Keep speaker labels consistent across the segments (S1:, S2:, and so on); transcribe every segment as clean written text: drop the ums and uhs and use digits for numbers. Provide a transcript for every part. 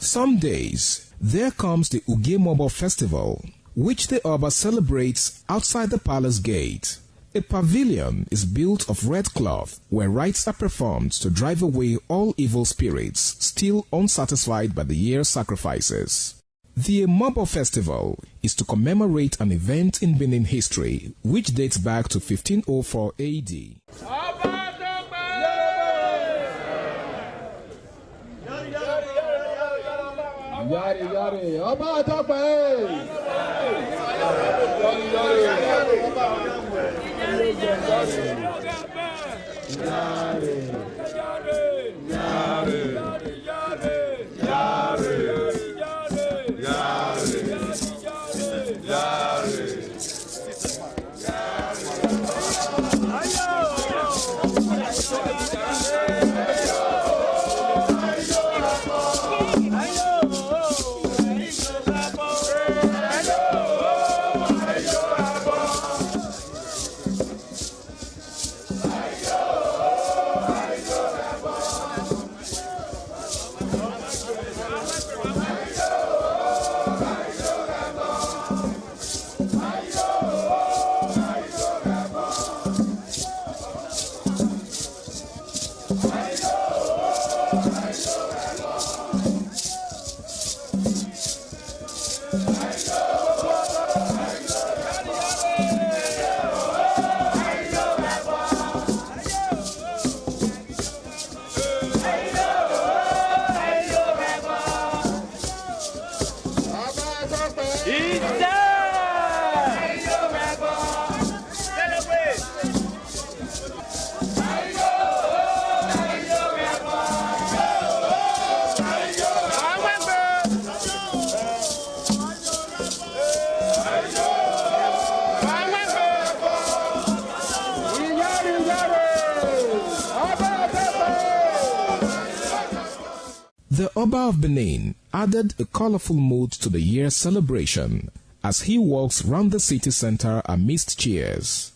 S1: Some days, there comes the Ugemobo Festival, which the Oba celebrates outside the palace gate. A pavilion is built of red cloth where rites are performed to drive away all evil spirits still unsatisfied by the year's sacrifices. The Emobo Festival is to commemorate an event in Benin history which dates back to 1504 AD.
S2: Yari yari, Oba Tope!
S1: The Oba of Benin added a colorful mood to the year's celebration as he walks round the city center amidst cheers.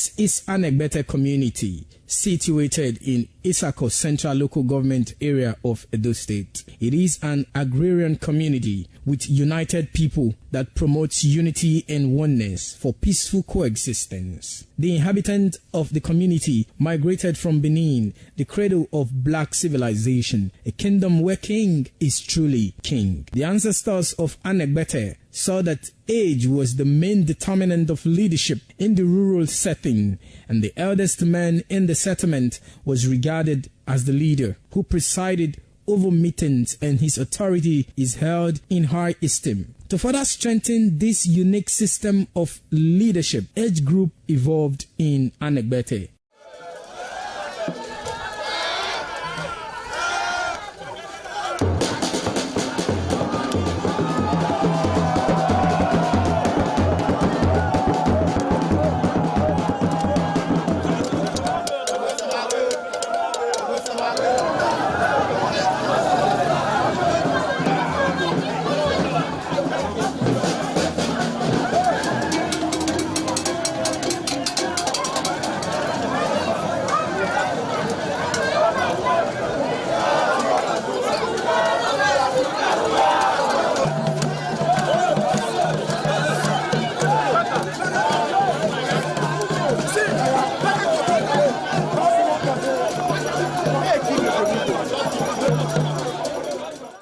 S3: This is Anegbete community, situated in Isako Central Local Government Area of Edo State. It is an agrarian community with united people that promotes unity and oneness for peaceful coexistence. The inhabitants of the community migrated from Benin, the cradle of black civilization, a kingdom where king is truly king. The ancestors of Anegbete saw that age was the main determinant of leadership in the rural setting, and the eldest man in the settlement was regarded as the leader who presided over meetings, and his authority is held in high esteem. To further strengthen this unique system of leadership, age group evolved in Anegbete.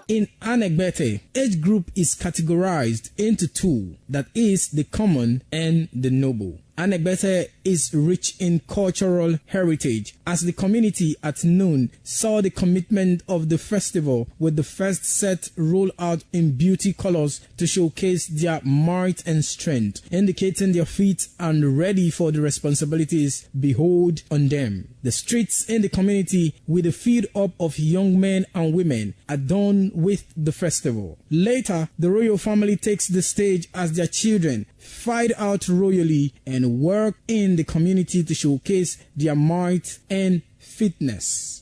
S3: In Anegbete, age group is categorized into two, that is, the common and the noble. Anegbete is rich in cultural heritage, as the community at noon saw the commitment of the festival with the first set rolled out in beauty colors to showcase their might and strength, indicating their feet and ready for the responsibilities behold on them. The streets in the community with a feed up of young men and women adorned with the festival. Later, the royal family takes the stage as their children fight out royally and work in the community to showcase their might and fitness.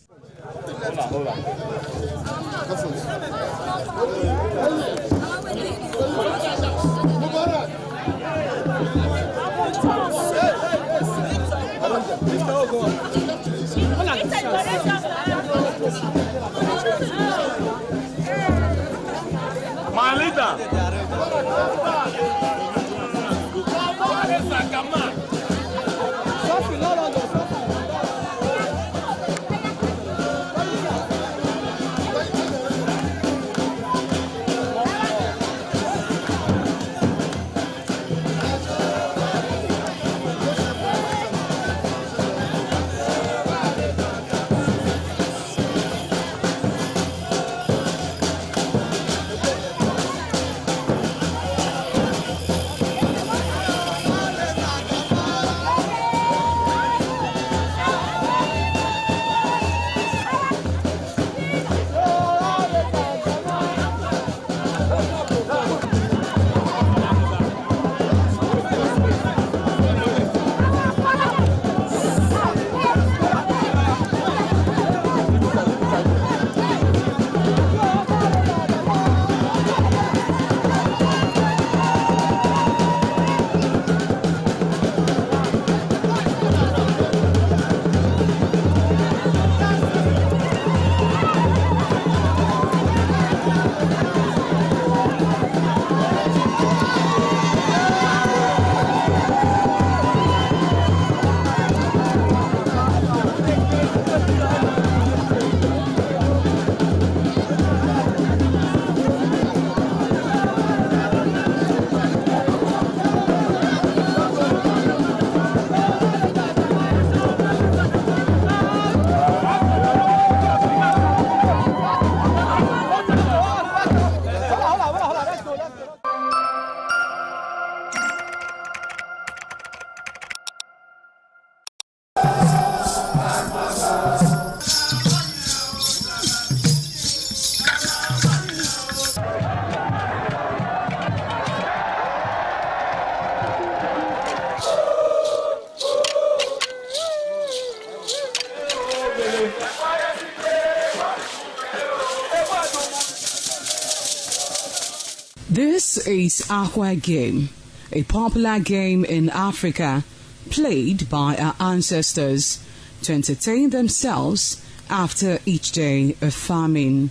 S4: This is Aqua Game, a popular game in Africa played by our ancestors to entertain themselves after each day of farming.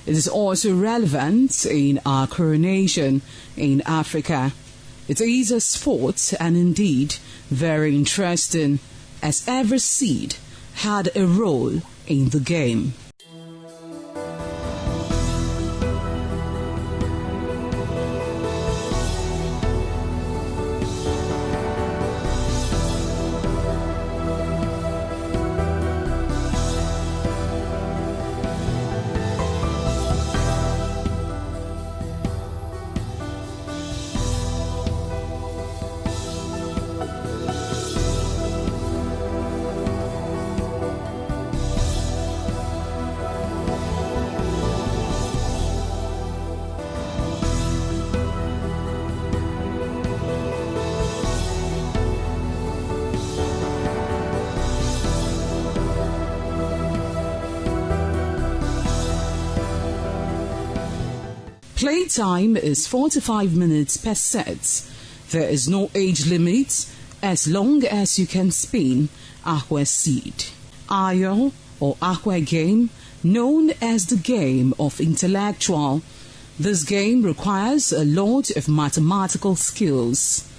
S4: It is also relevant in our coronation in Africa. It is a sport and indeed very interesting, as every seed had a role in the game. Playtime is 45 minutes per set. There is no age limit as long as you can spin Akwe seed. Ayo or Akwe game, known as the game of intellectual. This game requires a lot of mathematical skills.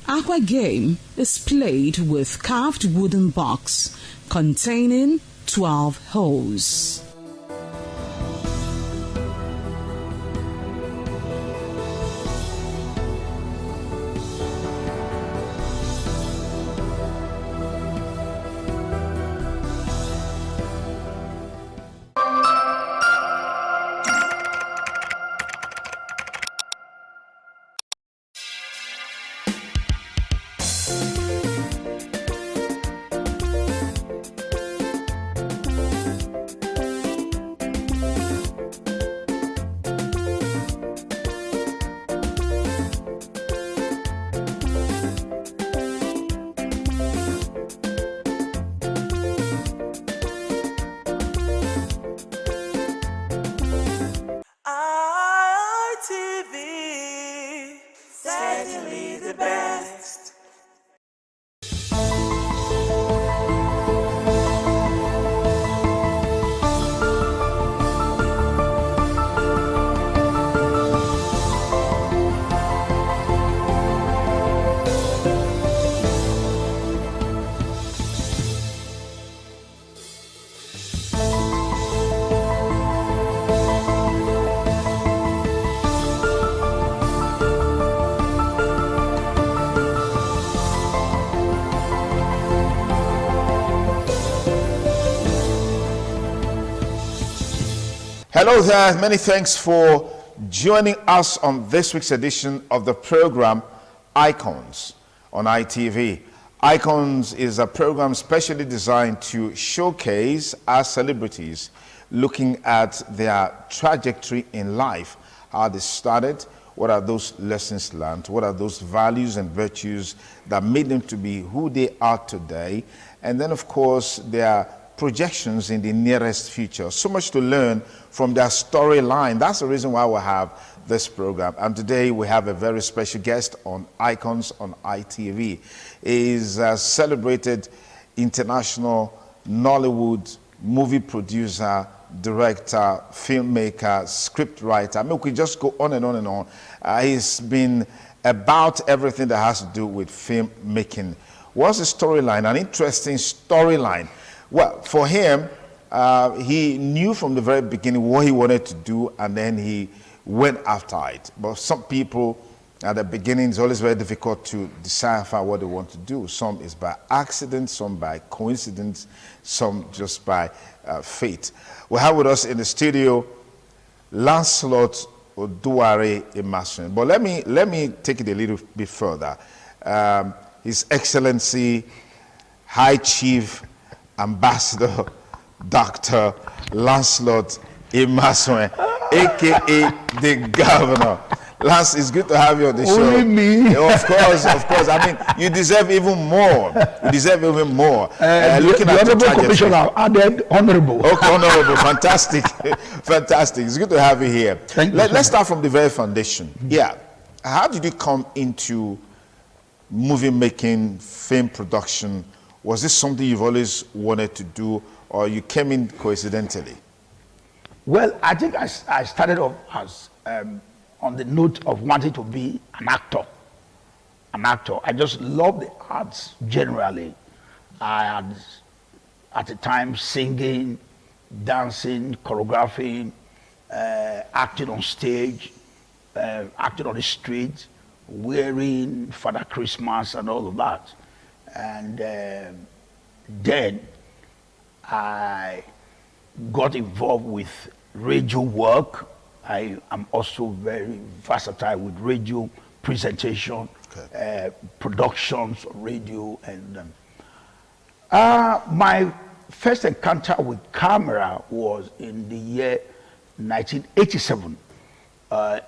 S4: Akwe game is played with carved wooden box containing 12 holes.
S5: ITV, certainly the best.
S6: Hello there, many thanks for joining us on this week's edition of the program Icons on ITV. Icons is a program specially designed to showcase our celebrities, looking at their trajectory in life, how they started, what are those lessons learned, what are those values and virtues that made them to be who they are today, and then of course their projections in the nearest future. So much to learn from their storyline. That's the reason why we have this program. And today we have a very special guest on Icons on ITV. He is a celebrated international Nollywood movie producer, director, filmmaker, scriptwriter. I mean, we could just go on and on and on. He's been about everything that has to do with filmmaking. What's the storyline? An interesting storyline. Well, for him, he knew from the very beginning what he wanted to do, and then he went after it. But some people, at the beginning, it's always very difficult to decipher what they want to do. Some is by accident, some by coincidence, some just by fate. We have with us in the studio Lancelot Oduware Emerson. But let me take it a little bit further. His Excellency High Chief Ambassador Dr. Lancelot Emerson, aka the Governor. Lance, it's good to have you on the show.
S7: Only me.
S6: Of course. I mean, you deserve even more.
S7: Looking at the Honorable Commissioner added honorable.
S6: Okay, honorable. Fantastic. It's good to have you here. Let's start from the very foundation. Yeah. How did you come into movie making, film production? Was this something you've always wanted to do, or you came in coincidentally?
S7: Well, I think I started off as on the note of wanting to be an actor. I just love the arts generally. I had, at the time, singing, dancing, choreographing, acting on stage, acting on the street, wearing Father Christmas and all of that. And then I got involved with radio work. I am also very versatile with radio presentation, productions, radio, and my first encounter with camera was in the year 1987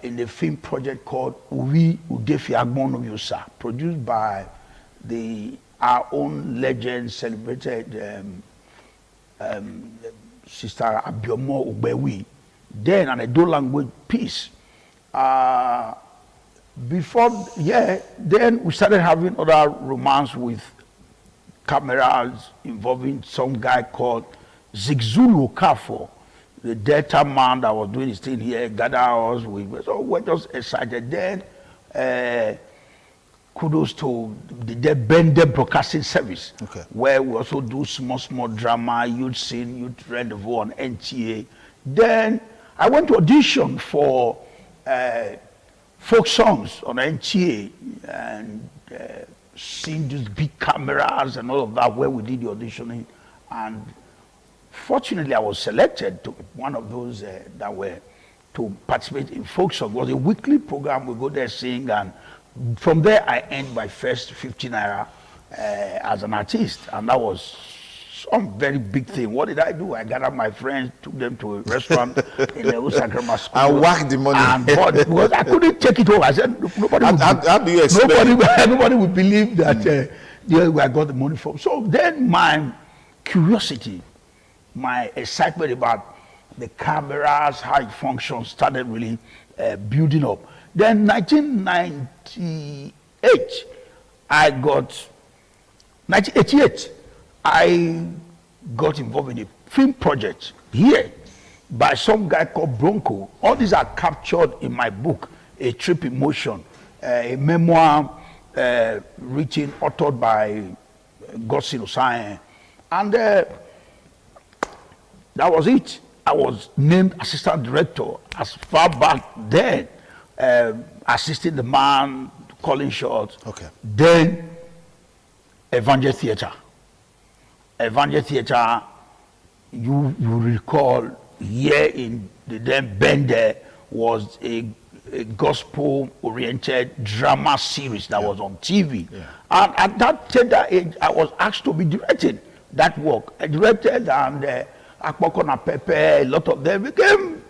S7: in the film project called Uwi Udefi Agbonoviosa, produced by our own legend, celebrated Sister Abiomo Ubewi, then an Edo language piece. Then we started having other romance with cameras involving some guy called Zigzulu Kafo, the Delta man that was doing his thing here, gathered us. So we're just excited. Then kudos to the Bende Broadcasting Service, where we also do small drama, youth scene, youth rendezvous on NTA. Then I went to audition for folk songs on NTA and seeing these big cameras and all of that, where we did the auditioning. And fortunately, I was selected to one of those that were to participate in folk song. It was a weekly program. We go there, sing, and from there I earned my first 50 naira as an artist, and that was some very big thing. What did I do? I gathered my friends, took them to a restaurant in the Usagrama school.
S6: And whacked the money.
S7: And because I couldn't take it home. I said,
S6: how do you explain?
S7: Nobody would believe that where I got the money from. So then my curiosity, my excitement about the cameras, how it functions, started really building up. Then 1988, 1988, I got involved in a film project here by some guy called Bronco. All these are captured in my book, A Trip in Motion, a memoir written, authored by Godson Osae. And that was it. I was named assistant director as far back then, assisting the man, calling shots. Then Evangel Theatre. Evangel Theatre, you recall, here in the then Bende was a gospel-oriented drama series that was on TV. And at that tender age, I was asked to be directing that work. I directed, and Akpokona Pepe, a lot of them became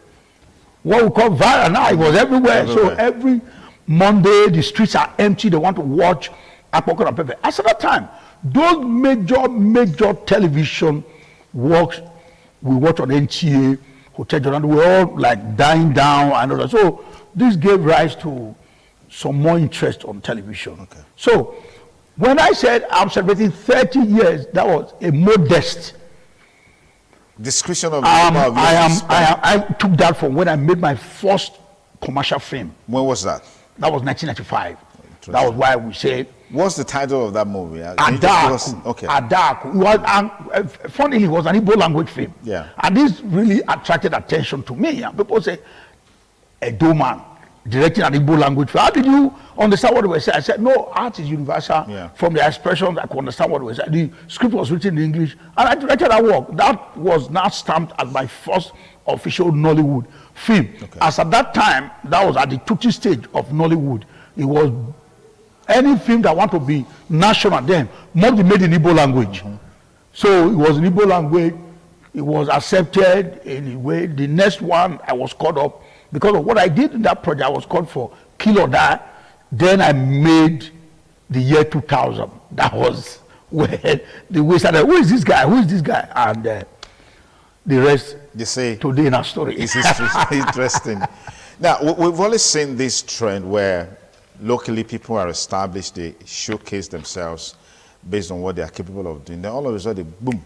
S7: what we call viral now. It was everywhere. So every Monday, the streets are empty. They want to watch Akpokona Pepe. At that time, those major television works we watch on NTA, Hotel Jordan, we were all like dying down and all that. So this gave rise to some more interest on television. So when I said I'm celebrating 30 years, that was a modest
S6: description of
S7: I took that from when I made my first commercial film.
S6: When was that?
S7: That was 1995. That was why we said.
S6: What's the title of that movie?
S7: Adaku. Adaku. Funnily, it was an Igbo language film.
S6: Yeah.
S7: And this really attracted attention to me. And people say, Edo man, directing an Igbo language film. How did you understand what they were saying? I said, no, art is universal.
S6: Yeah.
S7: From the expressions, I could understand what they were saying. The script was written in English, and I directed that work. That was now stamped as my first official Nollywood film.
S6: Okay.
S7: As at that time, that was at the tutti stage of Nollywood. It was any film that want to be national then must be made in Igbo language. So it was in Igbo language. It was accepted in a way. The next one, I was called up because of what I did in that project. I was called for Kill or Die. Then I made the year 2000. That was where the way started. Who is this guy? Who is this guy? And the rest,
S6: You say,
S7: today in our story.
S6: it's interesting. Now, we've always seen this trend where locally people are established, they showcase themselves based on what they are capable of doing. Then all of a sudden, boom,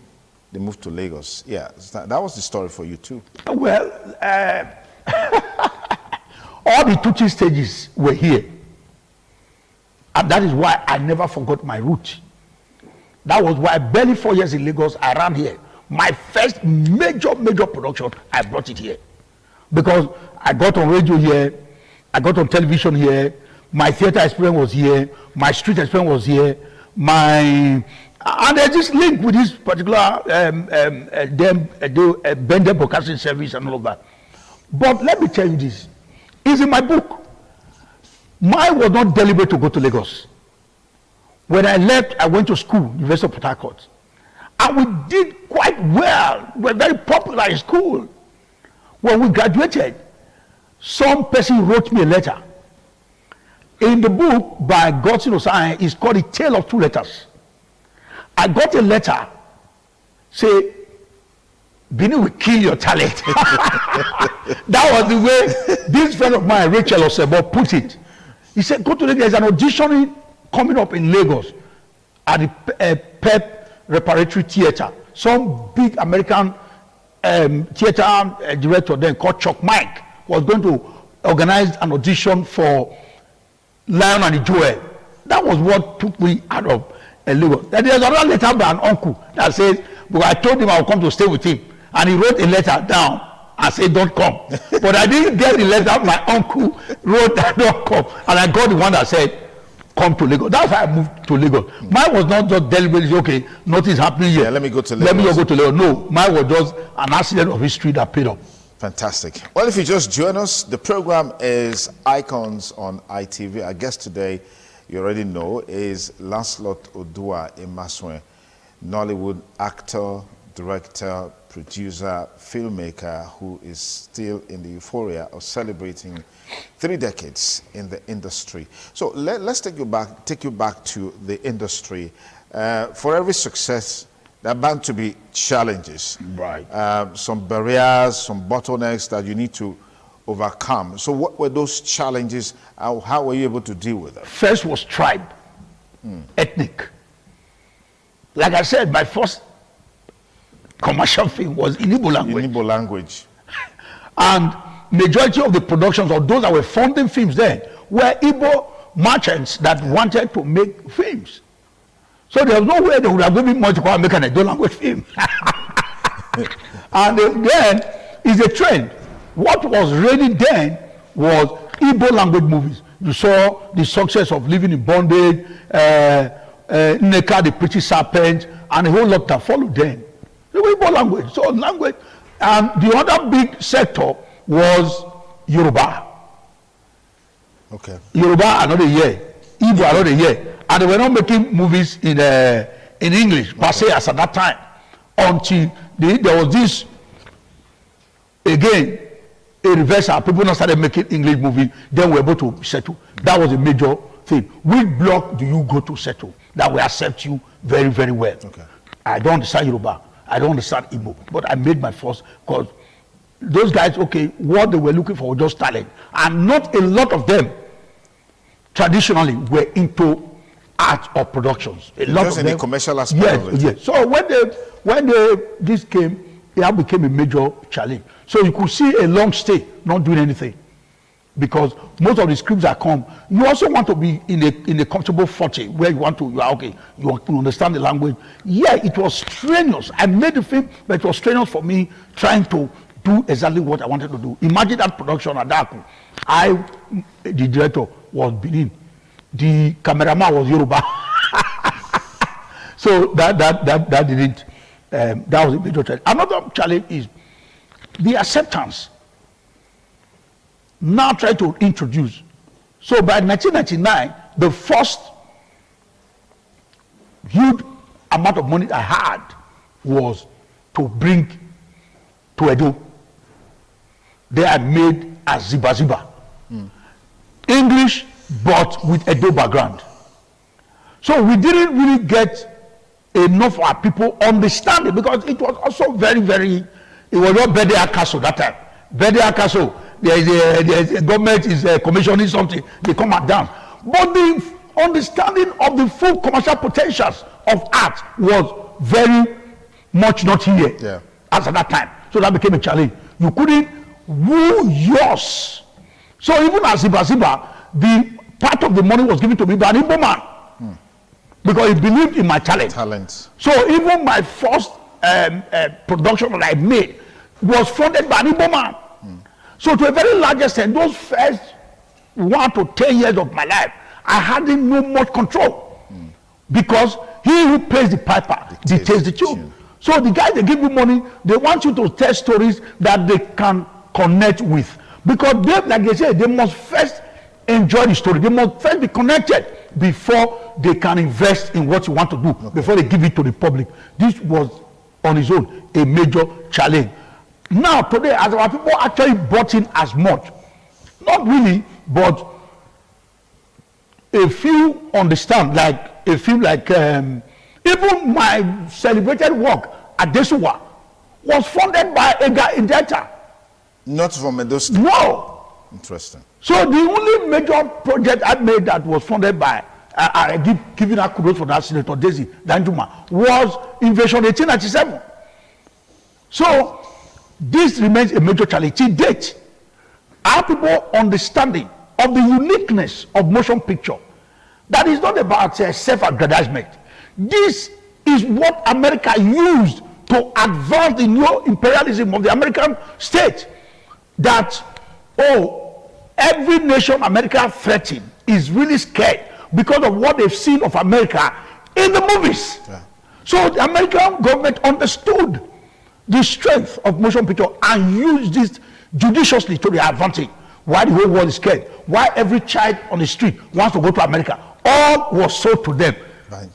S6: they move to Lagos. Yeah, that was the story for you too.
S7: Well, all the tutti stages were here. And that is why I never forgot my root. That was why barely 4 years in Lagos, I ran here. My first major production, I brought it here. Because I got on radio here, I got on television here, my theater experience was here, my street experience was here, and there's this link with this particular Bender Broadcasting Service and all of that. But let me tell you this, it's in my book. Mine was not deliberate to go to Lagos. When I left, I went to school, University of Port Harcourt. And we did quite well. We were very popular in school. When we graduated, some person wrote me a letter. In the book by Godson Osai, it's called A Tale of Two Letters. I got a letter, say, Bini will kill your talent. That was the way this friend of mine, Rachel Osebo, put it. He said, go to Lagos, there's an auditioning coming up in Lagos at the PEP Repertory Theater. Some big American theater director then called Chuck Mike was going to organize an audition for Lion and the Jewel. That was what took me out of Lagos. Then there's another letter by an uncle that says, well, I told him I would come to stay with him. And he wrote a letter down and said, don't come. But I didn't get the letter my uncle wrote that don't come. And I got the one that said, come to Lagos. That's why I moved to Lagos. Mine was not just deliberately, okay, nothing's happening here.
S6: Yeah, let me go to Lagos.
S7: Let me just go to Lagos. No, mine was just an accident of history that paid off.
S6: Fantastic. Well, if you just join us, the program is Icons on ITV. Our guest today, you already know, is Lancelot Odua Emaswe, Nollywood actor, director, producer, filmmaker who is still in the euphoria of celebrating 3 decades in the industry. So let's take you back to the industry. For every success, there are bound to be challenges.
S7: Right.
S6: Some barriers, some bottlenecks that you need to overcome. So what were those challenges? How were you able to deal with them?
S7: First was tribe, ethnic. Like I said, my first commercial film was in Igbo language.
S6: In Igbo language.
S7: And majority of the productions of those that were funding films then were Igbo merchants that wanted to make films. So there was no way they would have given money to go and make an Igbo language film. And then it's a trend. What was really then was Igbo language movies. You saw the success of Living in Bondage, Nneka the Pretty Serpent, and a whole lot that followed then. The Igbo language. So language. And the other big sector was Yoruba.
S6: Okay.
S7: Yoruba another year, Igbo another year, and they were not making movies in English per se as at that time until there was this again a reversal. People now started making English movies. Then we were able to settle. That was a major thing. Which block do you go to settle that will accept you very, very well?
S6: Okay.
S7: I don't understand Yoruba. I don't understand Igbo, but I made my first because those guys, okay, what they were looking for was just talent, and not a lot of them traditionally were into art or productions. A lot
S6: just
S7: of
S6: in
S7: them,
S6: the commercial aspect of it.
S7: Yes. So when this came, it became a major challenge. So you could see a long stay not doing anything, because most of the scripts that come, you also want to be in a comfortable footing where you are okay, you understand the language. Yeah, it was strenuous. I made the film, but it was strenuous for me trying to do exactly what I wanted to do. Imagine that production at Daku. The director was Benin. The cameraman was Yoruba. So that didn't. That was a major challenge. Another challenge is the acceptance. Now try to introduce. So by 1999, the first huge amount of money I had was to bring to Edo. They had made a Ziba. English, but with Edo background. So we didn't really get enough of our people understanding, because it was also very, very, it was not Bedia Castle that time. Bedia Castle, there is a government is commissioning something, they come out down. But the understanding of the full commercial potentials of art was very much not here as at that time. So that became a challenge. You couldn't woo yours. So even as Ziba, the part of the money was given to me by an Igbo man. Because he believed in my talent. So even my first production that I made was funded by an Igbo man. So to a very large extent, those first 1 to 10 years of my life, I hadn't no much control. Because he who plays the piper dictates the tune. So the guys, they give you money, they want you to tell stories that they can connect with. Because they, like they say, they must first enjoy the story. They must first be connected before they can invest in what you want to do, before they give it to the public. This was on its own a major challenge. Now today, as our people actually bought in as much, not really, but a few understand, like a few, like even my celebrated work at Desuwa was funded by a guy in Delta.
S6: Not from Edo State?
S7: No.
S6: Interesting.
S7: So the only major project I made that was funded by, I give giving her kudos for that, Senator Daisy Danjuma, was Invasion 1897. So this remains a major challenge. To date, our people understanding of the uniqueness of motion picture, that is not about self-aggrandizement. This is what America used to advance the neo-imperialism of the American state. That, every nation America threatened is really scared because of what they've seen of America in the movies. So the American government understood the strength of motion picture and used this judiciously to their advantage. Why the whole world is scared, why every child on the street wants to go to America, all was sold to them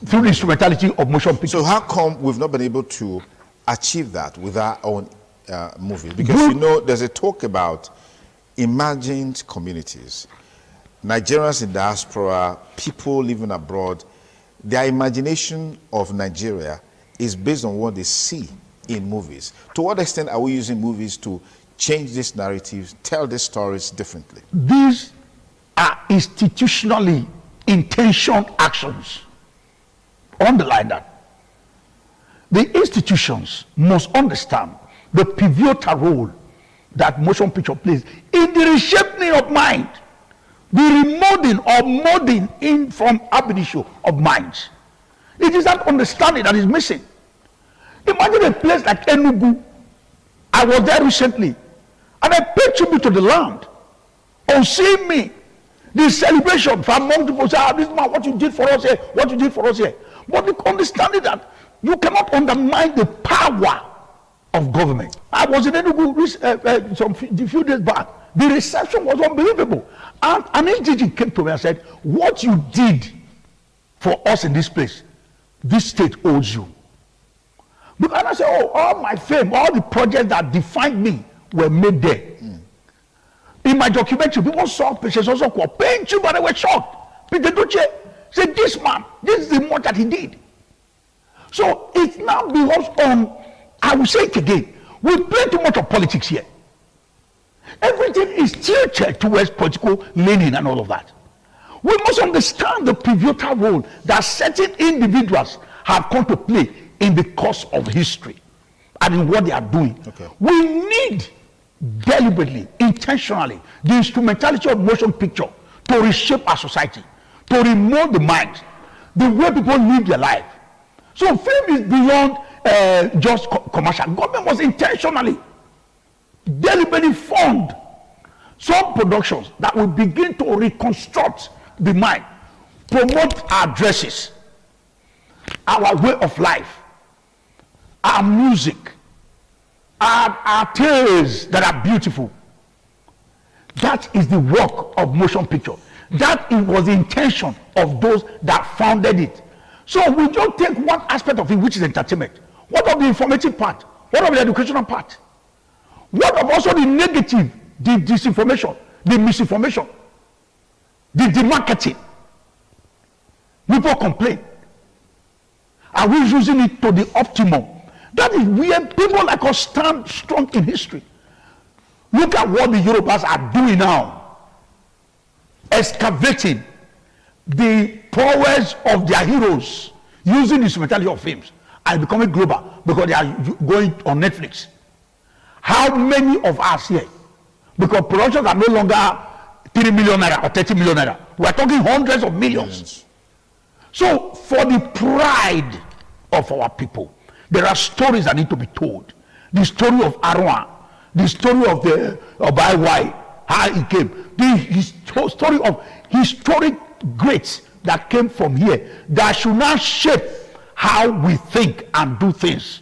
S7: through the instrumentality of motion picture.
S6: So how come we've not been able to achieve that with our own movies? Because you know, there's a talk about imagined communities, Nigerians in diaspora, people living abroad. Their imagination of Nigeria is based on what they see in movies. To what extent are we using movies to change these narratives, tell these stories differently?
S7: These are institutionally intentioned actions. Underline that. The institutions must understand the pivotal role that motion picture plays in the reshaping of mind, the remolding or molding in from ab initio of minds. It is that understanding that is missing. Imagine a place like Enugu. I was there recently, and I paid tribute to the land. On seeing me, the celebration from among people say, this man, what you did for us here, what you did for us here. But the understanding that you cannot undermine the power of government. I was in Enugu a few days back. The reception was unbelievable. And an HDG came to me and said, what you did for us in this place, this state owes you. Because I said, all my fame, all the projects that defined me were made there. In my documentary, people saw Patience also called paint you, but they were shocked. Peter Duce said, this man, this is the much that he did. So it now becomes on, I will say it again, we play too much of politics here. Everything is tilted towards political leaning and all of that. We must understand the pivotal role that certain individuals have come to play in the course of history and in what they are doing. We need deliberately, intentionally, the instrumentality of motion picture to reshape our society, to remold the mind, the way people live their life. So film is beyond just commercial. Government must intentionally, deliberately fund some productions that will begin to reconstruct the mind, promote our dresses, our way of life, our music, our tales that are beautiful. That is the work of motion picture. That was the intention of those that founded it. So we don't take one aspect of it, which is entertainment. What of the informative part? What of the educational part? What of also the negative, the disinformation, the misinformation, the marketing? People complain. Are we using it to the optimum? That is where people like us stand strong in history. Look at what the Yorubas are doing now. Excavating the powers of their heroes, using the instrumentality of films and becoming global because they are going on Netflix. How many of us here, because productions are no longer 3 million naira or 30 million naira, we are talking hundreds of millions. So for the pride of our people, there are stories that need to be told. The story of Arwan, the story of the Obai, how he came, the story of historic greats that came from here that should now shape how we think and do things.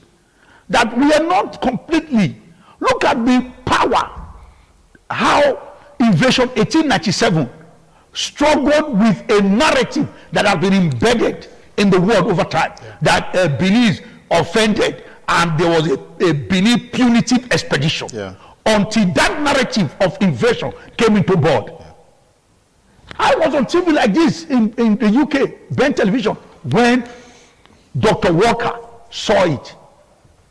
S7: That we are not completely, look at the power, how Invasion 1897 struggled with a narrative that has been embedded in the world over time, that Benin offended and there was a Benin punitive expedition until that narrative of invasion came into board. I was on TV like this in the UK, Ben Television, when Dr. Walker saw it,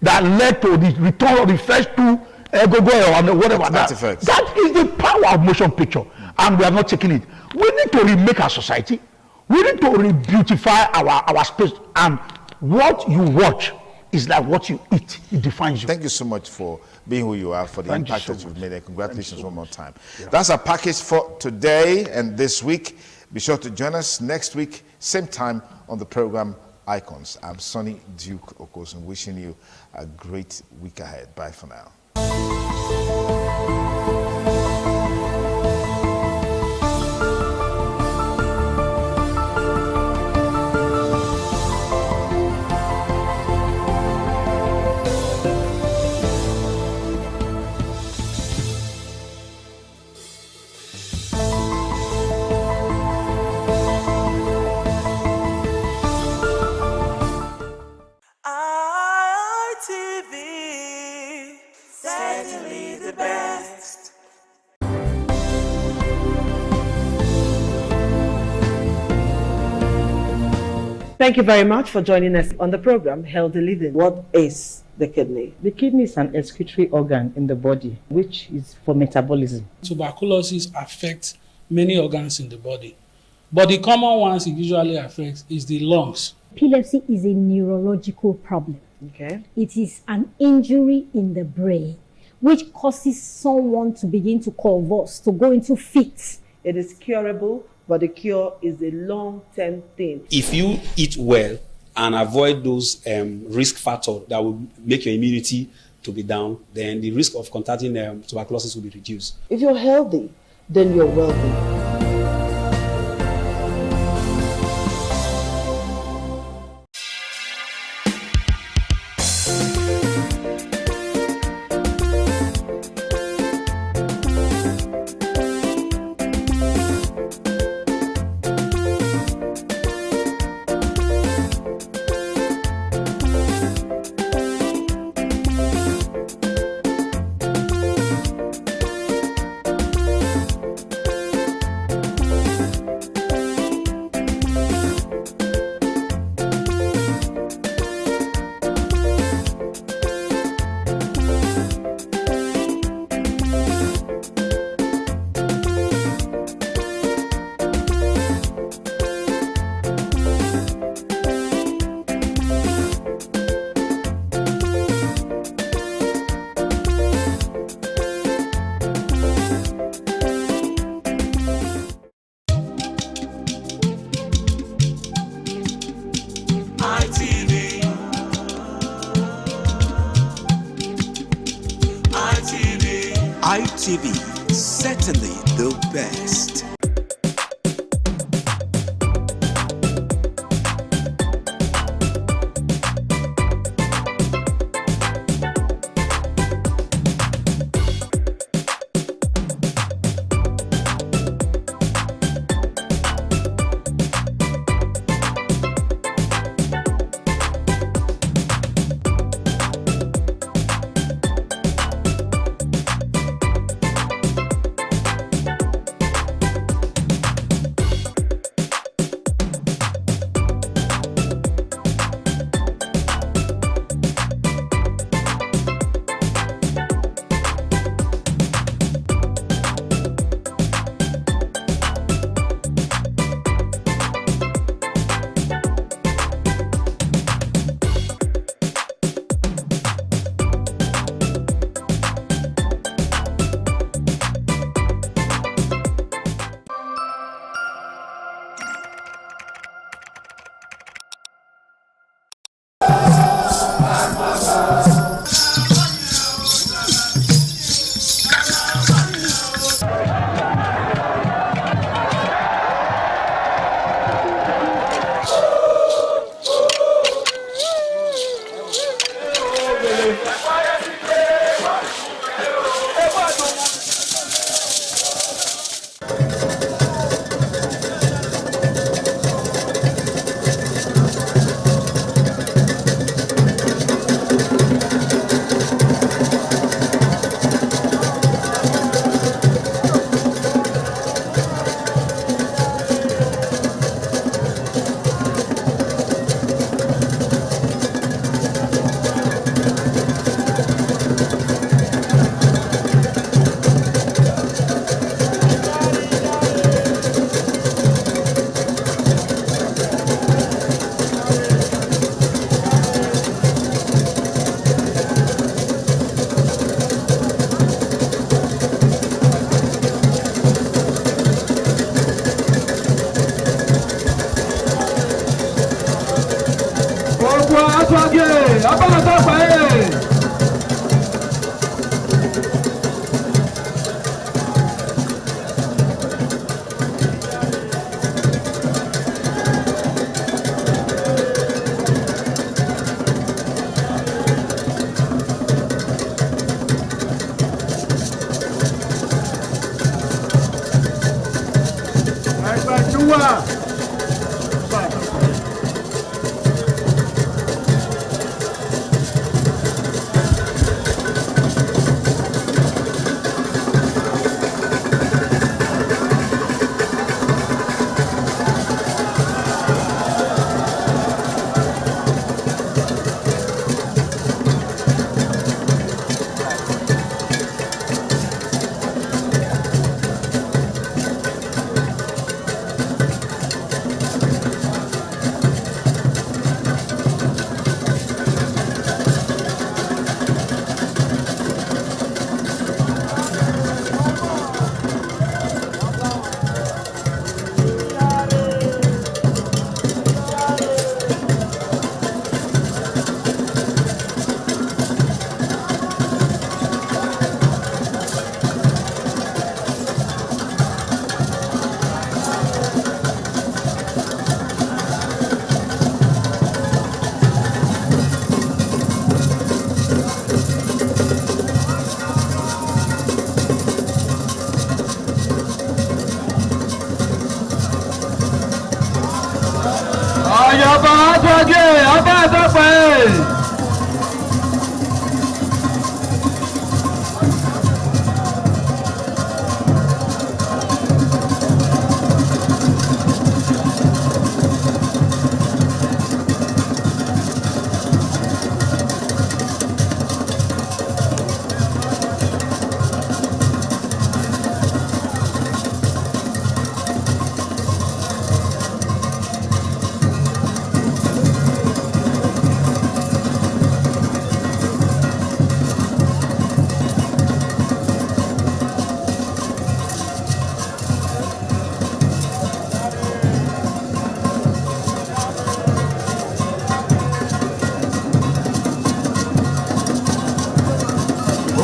S7: that led to the return of the first two and whatever that is the power of motion picture, and we are not taking it. We need to remake our society. We need to re-beautify our space, and what you watch is like what you eat. It defines you.
S6: Thank you so much for being who you are, for the impact that you've made, and congratulations one more time. That's our package for today and this week. Be sure to join us next week, same time on the program Icons. I'm Sonny Duke Okosun, wishing you a great week ahead. Bye for now.
S5: ITV, certainly the best.
S8: Thank you very much for joining us on the program Healthy Living. What is the kidney?
S9: The kidney is an excretory organ in the body, which is for metabolism.
S10: Tuberculosis affects many organs in the body, but the common ones it usually affects is the lungs.
S11: Epilepsy is a neurological problem.
S8: Okay.
S11: It is an injury in the brain which causes someone to begin to convulse, to go into fits.
S8: It is curable, but the cure is a long-term thing.
S12: If you eat well and avoid those risk factors that will make your immunity to be down, then the risk of contracting tuberculosis will be reduced.
S8: If you're healthy, then you're wealthy.
S5: ITV,
S13: certainly the best.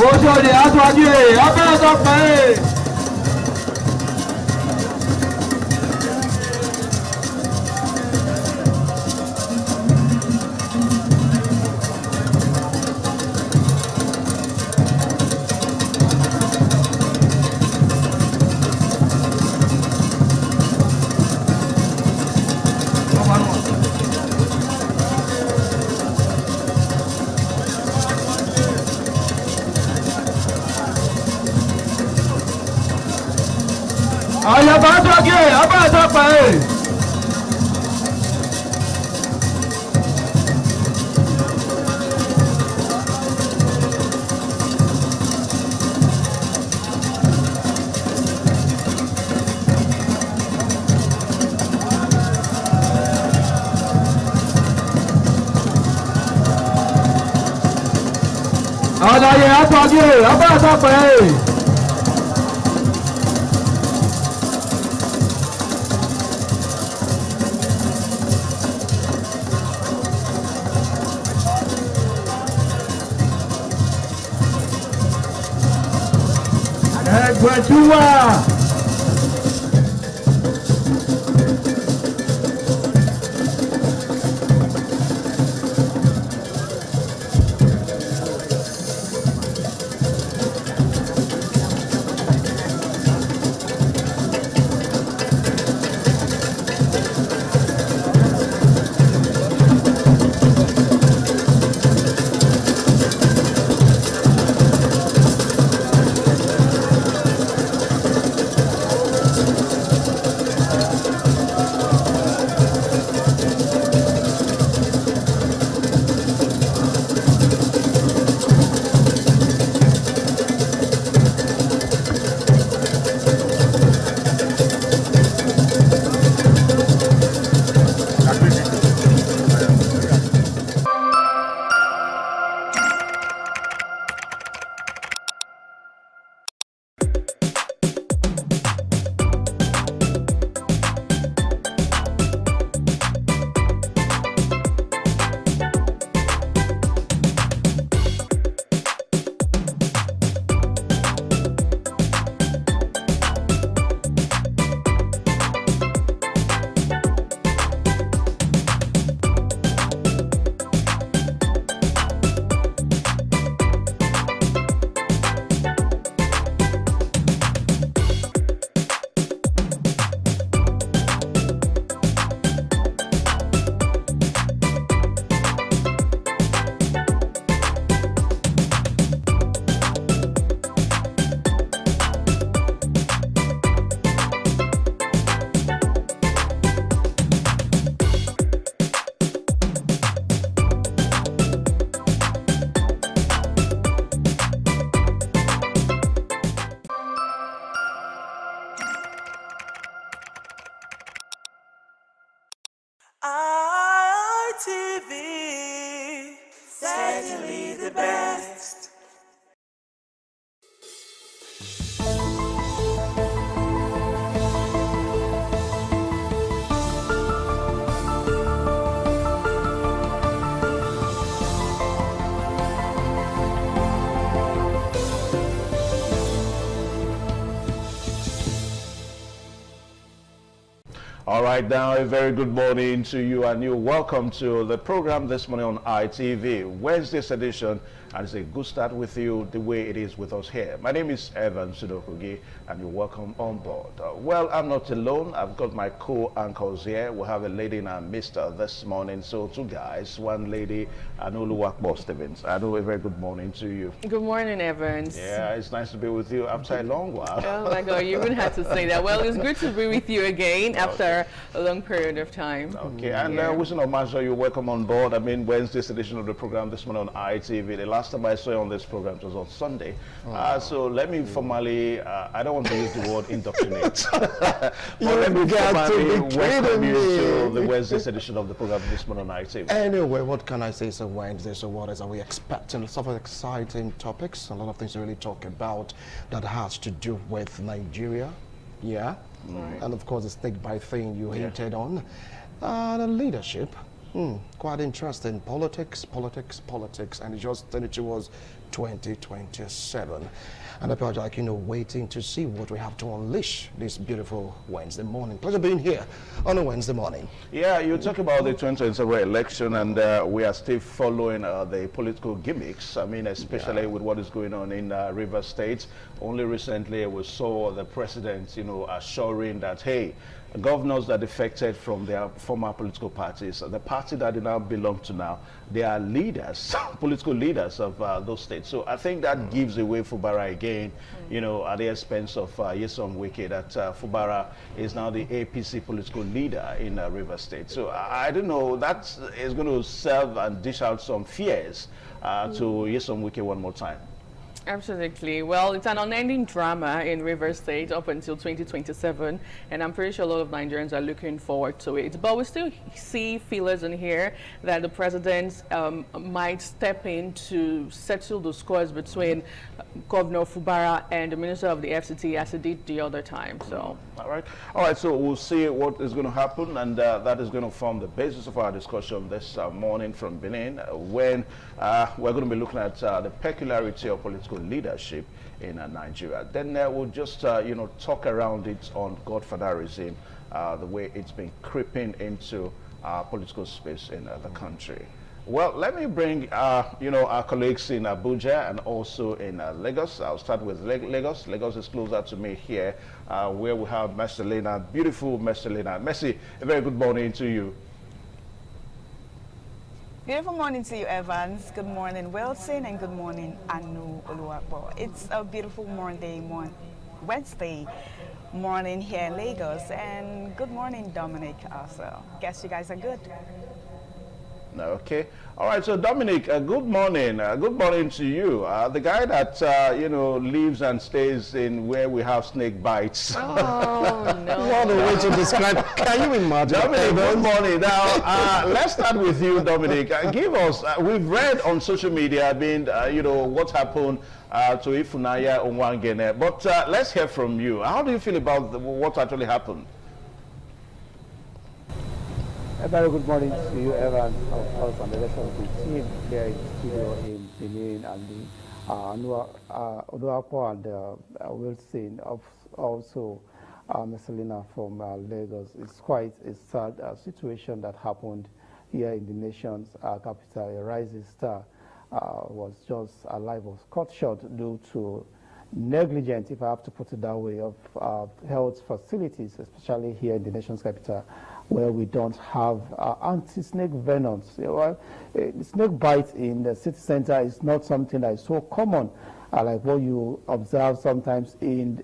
S2: Oṣòdì aṣáájú ẹ̀ abẹ́rẹ́ tó pẹ́ ẹ̀.
S5: ITV, certainly the best.
S6: All right, now a very good morning to you, and you're welcome to the program this morning on ITV, Wednesday's edition, and it's a good start with you the way it is with us here. My name is Evan Sudokugi, and you're welcome on board. Well, I'm not alone. I've got my co-anchors here. We have a lady and a mister this morning, so two guys, one lady, and Oluwakbo Stevens. I know a very good morning to you.
S14: Good morning, Evans.
S6: Yeah, it's nice to be with you after a long while.
S14: Oh my God, you even had to say that. Well, it's good to be with you again after a long period of time.
S6: Okay, and Wilson Omajo, you're welcome on board. I mean, Wednesday's edition of the program this morning on ITV. The last time I saw you on this program was on Sunday. So let me formally, I don't want to use the word indoctrinate, but let me formally welcome you to the Wednesday's edition of the program this morning on ITV.
S15: Anyway, what can I say? It's a Wednesday, so what are we expecting? Lots of exciting topics, a lot of things to really talk about that has to do with Nigeria. Yeah. And of course, the state by thing you hinted on. The leadership. Quite interesting. Politics, and it just turned towards 2027. And I felt like, waiting to see what we have to unleash this beautiful Wednesday morning. Pleasure being here on a Wednesday morning.
S6: Yeah, you talk about the 2027 election, and we are still following the political gimmicks. I mean, especially with what is going on in Rivers State. Only recently we saw the president, assuring that, hey, governors that defected from their former political parties, the party that they now belong to now, they are leaders, political leaders of those states.
S16: State. So I think that gives away Fubara again, you know, at the expense of Nyesom Wike, that Fubara is now the APC political leader in Rivers State. So I don't know, that is going to serve and dish out some fears to Nyesom Wike one more time.
S14: Absolutely. Well, it's an unending drama in Rivers State up until 2027, and I'm pretty sure a lot of Nigerians are looking forward to it. But we still see feelers in here that the president might step in to settle the scores between Governor Fubara and the Minister of the FCT as he did the other time. So,
S16: all right. So we'll see what is going to happen, and that is going to form the basis of our discussion this morning from Benin, when we're going to be looking at the peculiarity of political leadership in Nigeria. Then we'll just you know, talk around it on godfatherism, the way it's been creeping into political space in the country. Well, let me bring you know, our colleagues in Abuja and also in Lagos. I'll start with Lagos. Lagos is closer to me here, where we have Mercelina, beautiful Mercelina. Mercy, a very good morning to you.
S17: Beautiful morning to you, Evans. Good morning, Wilson, and good morning, Anu Oluwapo. It's a beautiful Wednesday morning here in Lagos, and good morning, Dominic, also. Guess you guys are good.
S16: Okay. All right. So, Dominic, good morning. Good morning to you. The guy that, you know, lives and stays in where we have snake bites.
S14: Oh, no.
S15: What a way to describe. Can you imagine?
S16: Dominic, good morning. Now, let's start with you, Dominic. Give us, we've read on social media, you know, what happened to Ifunanya Onwangene. But let's hear from you. How do you feel about what actually happened?
S18: A very good morning to you, Evans, of course, and the rest of the team here in the studio in Benin, and the Oduapo and Wilson, also Mercelina from Lagos. It's quite a sad situation that happened here in the nation's capital. A rising star was just alive, was cut short due to negligence, if I have to put it that way, of health facilities, especially here in the nation's capital, where we don't have anti-snake venoms. Snake bites in the city center is not something that is so common, like what you observe sometimes in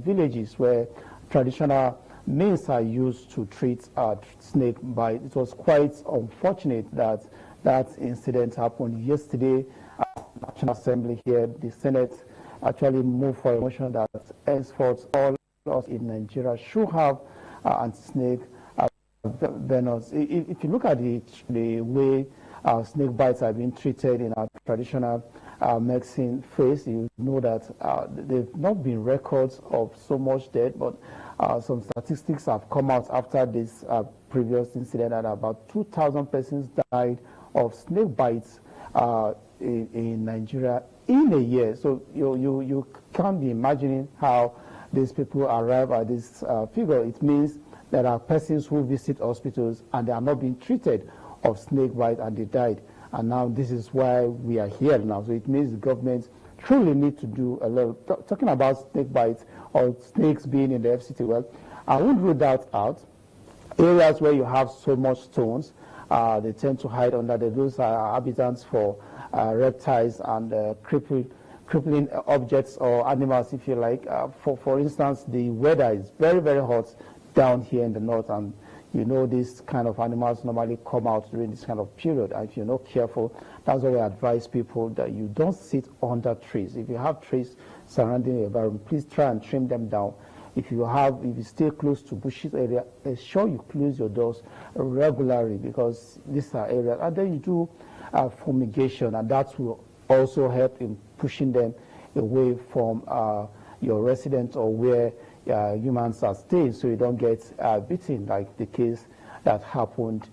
S18: villages where traditional means are used to treat snake bite. It was quite unfortunate that that incident happened yesterday at the National Assembly here. The Senate actually moved for a motion that henceforth all of us in Nigeria should have anti-snake venoms. If you look at the way snake bites are being treated in our traditional medicine phase, you know that there have not been records of so much death, but some statistics have come out after this previous incident that about 2,000 persons died of snake bites in Nigeria in a year. So you can't be imagining how these people arrive at this figure. It means there are persons who visit hospitals and they are not being treated of snake bite and they died. And now this is why we are here now. So it means the government truly need to do a lot. Talking about snake bites or snakes being in the FCT, well, I wouldn't rule that out. Areas where you have so much stones, they tend to hide under them. Those are habitats for reptiles and crippling objects or animals, if you like. For instance, the weather is very, very hot down here in the north, and you know these kind of animals normally come out during this kind of period. And if you're not careful, that's why we advise people that you don't sit under trees. If you have trees surrounding your environment, please try and trim them down. If you stay close to bushes area, ensure you close your doors regularly, because these are areas. And then you do fumigation, and that will also help in pushing them away from your residence or where humans are staying, so you don't get beaten, like the case that happened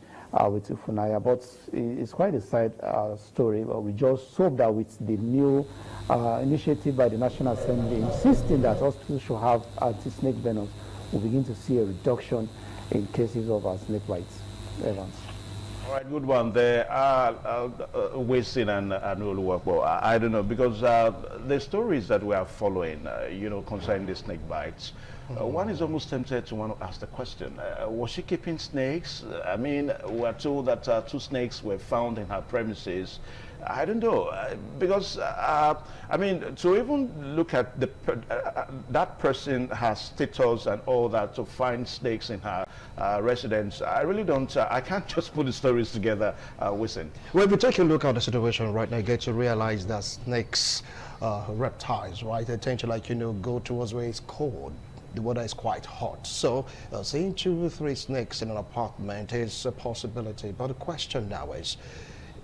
S18: with Ifunanya. But it's quite a sad story. But we just hope that with the new initiative by the National Assembly insisting that hospitals should have anti-snake venoms, we'll begin to see a reduction in cases of snake bites. Evans.
S16: All right, good one there. Wilson and Oluwapo. I don't know, because the stories that we are following, you know, concerning the snake bites, one is almost tempted to want to ask the question, was she keeping snakes? I mean, we're told that 2 snakes were found in her premises. I don't know, because I mean, to even look at the that person has status and all that, to find snakes in her residence, I really don't. I can't just put the stories together, Wilson.
S15: Well, if you take a look at the situation right now, you get to realize that snakes, reptiles, right? They tend to, like, you know, go towards where it's cold. The weather is quite hot. So seeing 2 or 3 snakes in an apartment is a possibility. But the question now is,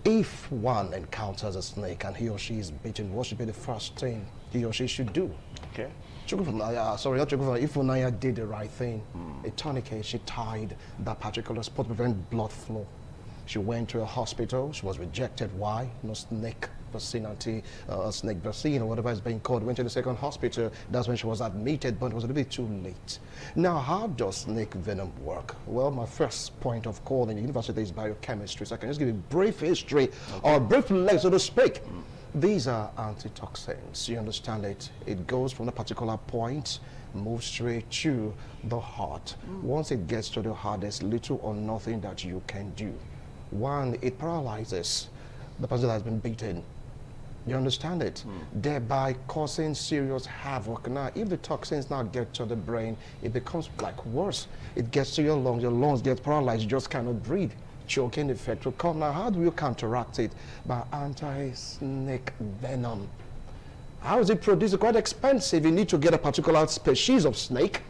S15: if one encounters a snake and he or she is bitten, what should be the first thing he or she should do?
S16: Okay.
S15: If Unaya did the right thing, a tourniquet, she tied that particular spot to prevent blood flow. She went to a hospital. She was rejected. Why? No snake vaccine, snake vaccine, or whatever it's being called. Went to the second hospital. That's when she was admitted, but it was a little bit too late. Now, how does snake venom work? Well, my first point of call in the university is biochemistry. So I can just give you a brief history, or brief leg, so to speak. These are antitoxins. You understand it? It goes from a particular point, moves straight to the heart. Once it gets to the heart, there's little or nothing that you can do. One, it paralyzes the person that has been beaten. You understand it? Thereby causing serious havoc. Now, if the toxins now get to the brain, it becomes like worse. It gets to your lungs get paralyzed, you just cannot breathe. Choking effect will come. Now, how do you counteract it? By anti-snake venom. How is it produced? It's quite expensive. You need to get a particular species of snake.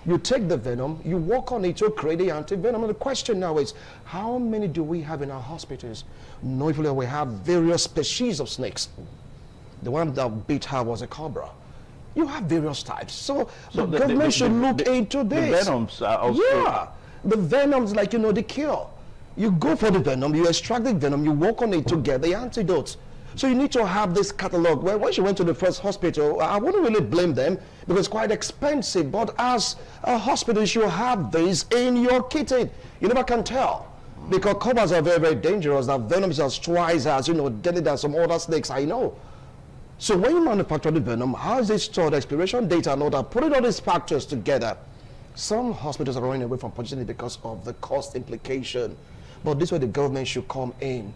S15: You take the venom, you work on it to create the anti-venom. And the question now is, how many do we have in our hospitals? Notably, we have various species of snakes. The one that beat her was a cobra. You have various types. So the government should look into this.
S16: The venoms are also...
S15: Yeah. The venoms, like, you know, the cure. You go for the venom, you extract the venom, you work on it to get the antidotes. So you need to have this catalog. Well, when she went to the first hospital, I wouldn't really blame them because it's quite expensive. But as a hospital, you should have this in your kitchen. You never can tell. Because cobras are very, very dangerous. That venom is as twice as, you know, deadly than some other snakes I know. So when you manufacture the venom, how is it stored, expiration date and all that? Putting all these factors together. Some hospitals are running away from purchasing it because of the cost implication. But this is where the government should come in.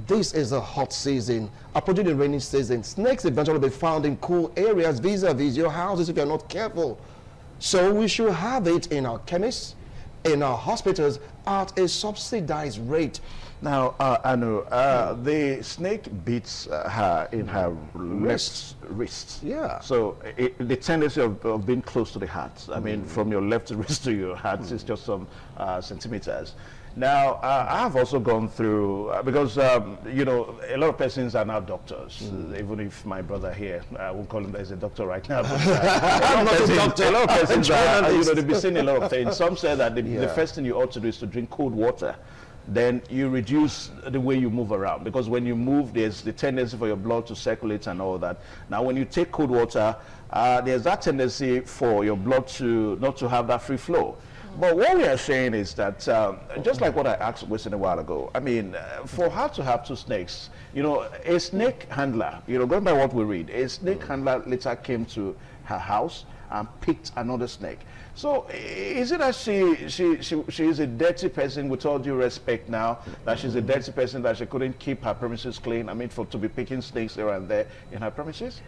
S15: This is a hot season, approaching the rainy season. Snakes eventually be found in cool areas vis-a-vis your houses if you're not careful. So we should have it in our chemists, in our hospitals at a subsidized rate.
S16: Now, Anu, the snake beats her in her left wrist.
S15: Yeah.
S16: So the tendency of being close to the heart, I mean, from your left wrist to your heart is just some centimeters. Now, I've also gone through, because, you know, a lot of persons are now doctors, even if my brother here, I won't call him as a doctor right now, but a lot of persons are, you know, they've been saying a lot of things. Some say that the first thing you ought to do is to drink cold water. Then you reduce the way you move around, because when you move, there's the tendency for your blood to circulate and all that. Now, when you take cold water, there's that tendency for your blood to not to have that free flow. But what we are saying is that, just like what I asked Wilson a while ago, I mean, for her to have 2 snakes, you know, a snake handler, you know, going by what we read, a snake handler later came to her house and picked another snake. So is it that she is a dirty person, with all due respect now, that she's a dirty person, that she couldn't keep her premises clean, I mean, to be picking snakes here and there in her premises?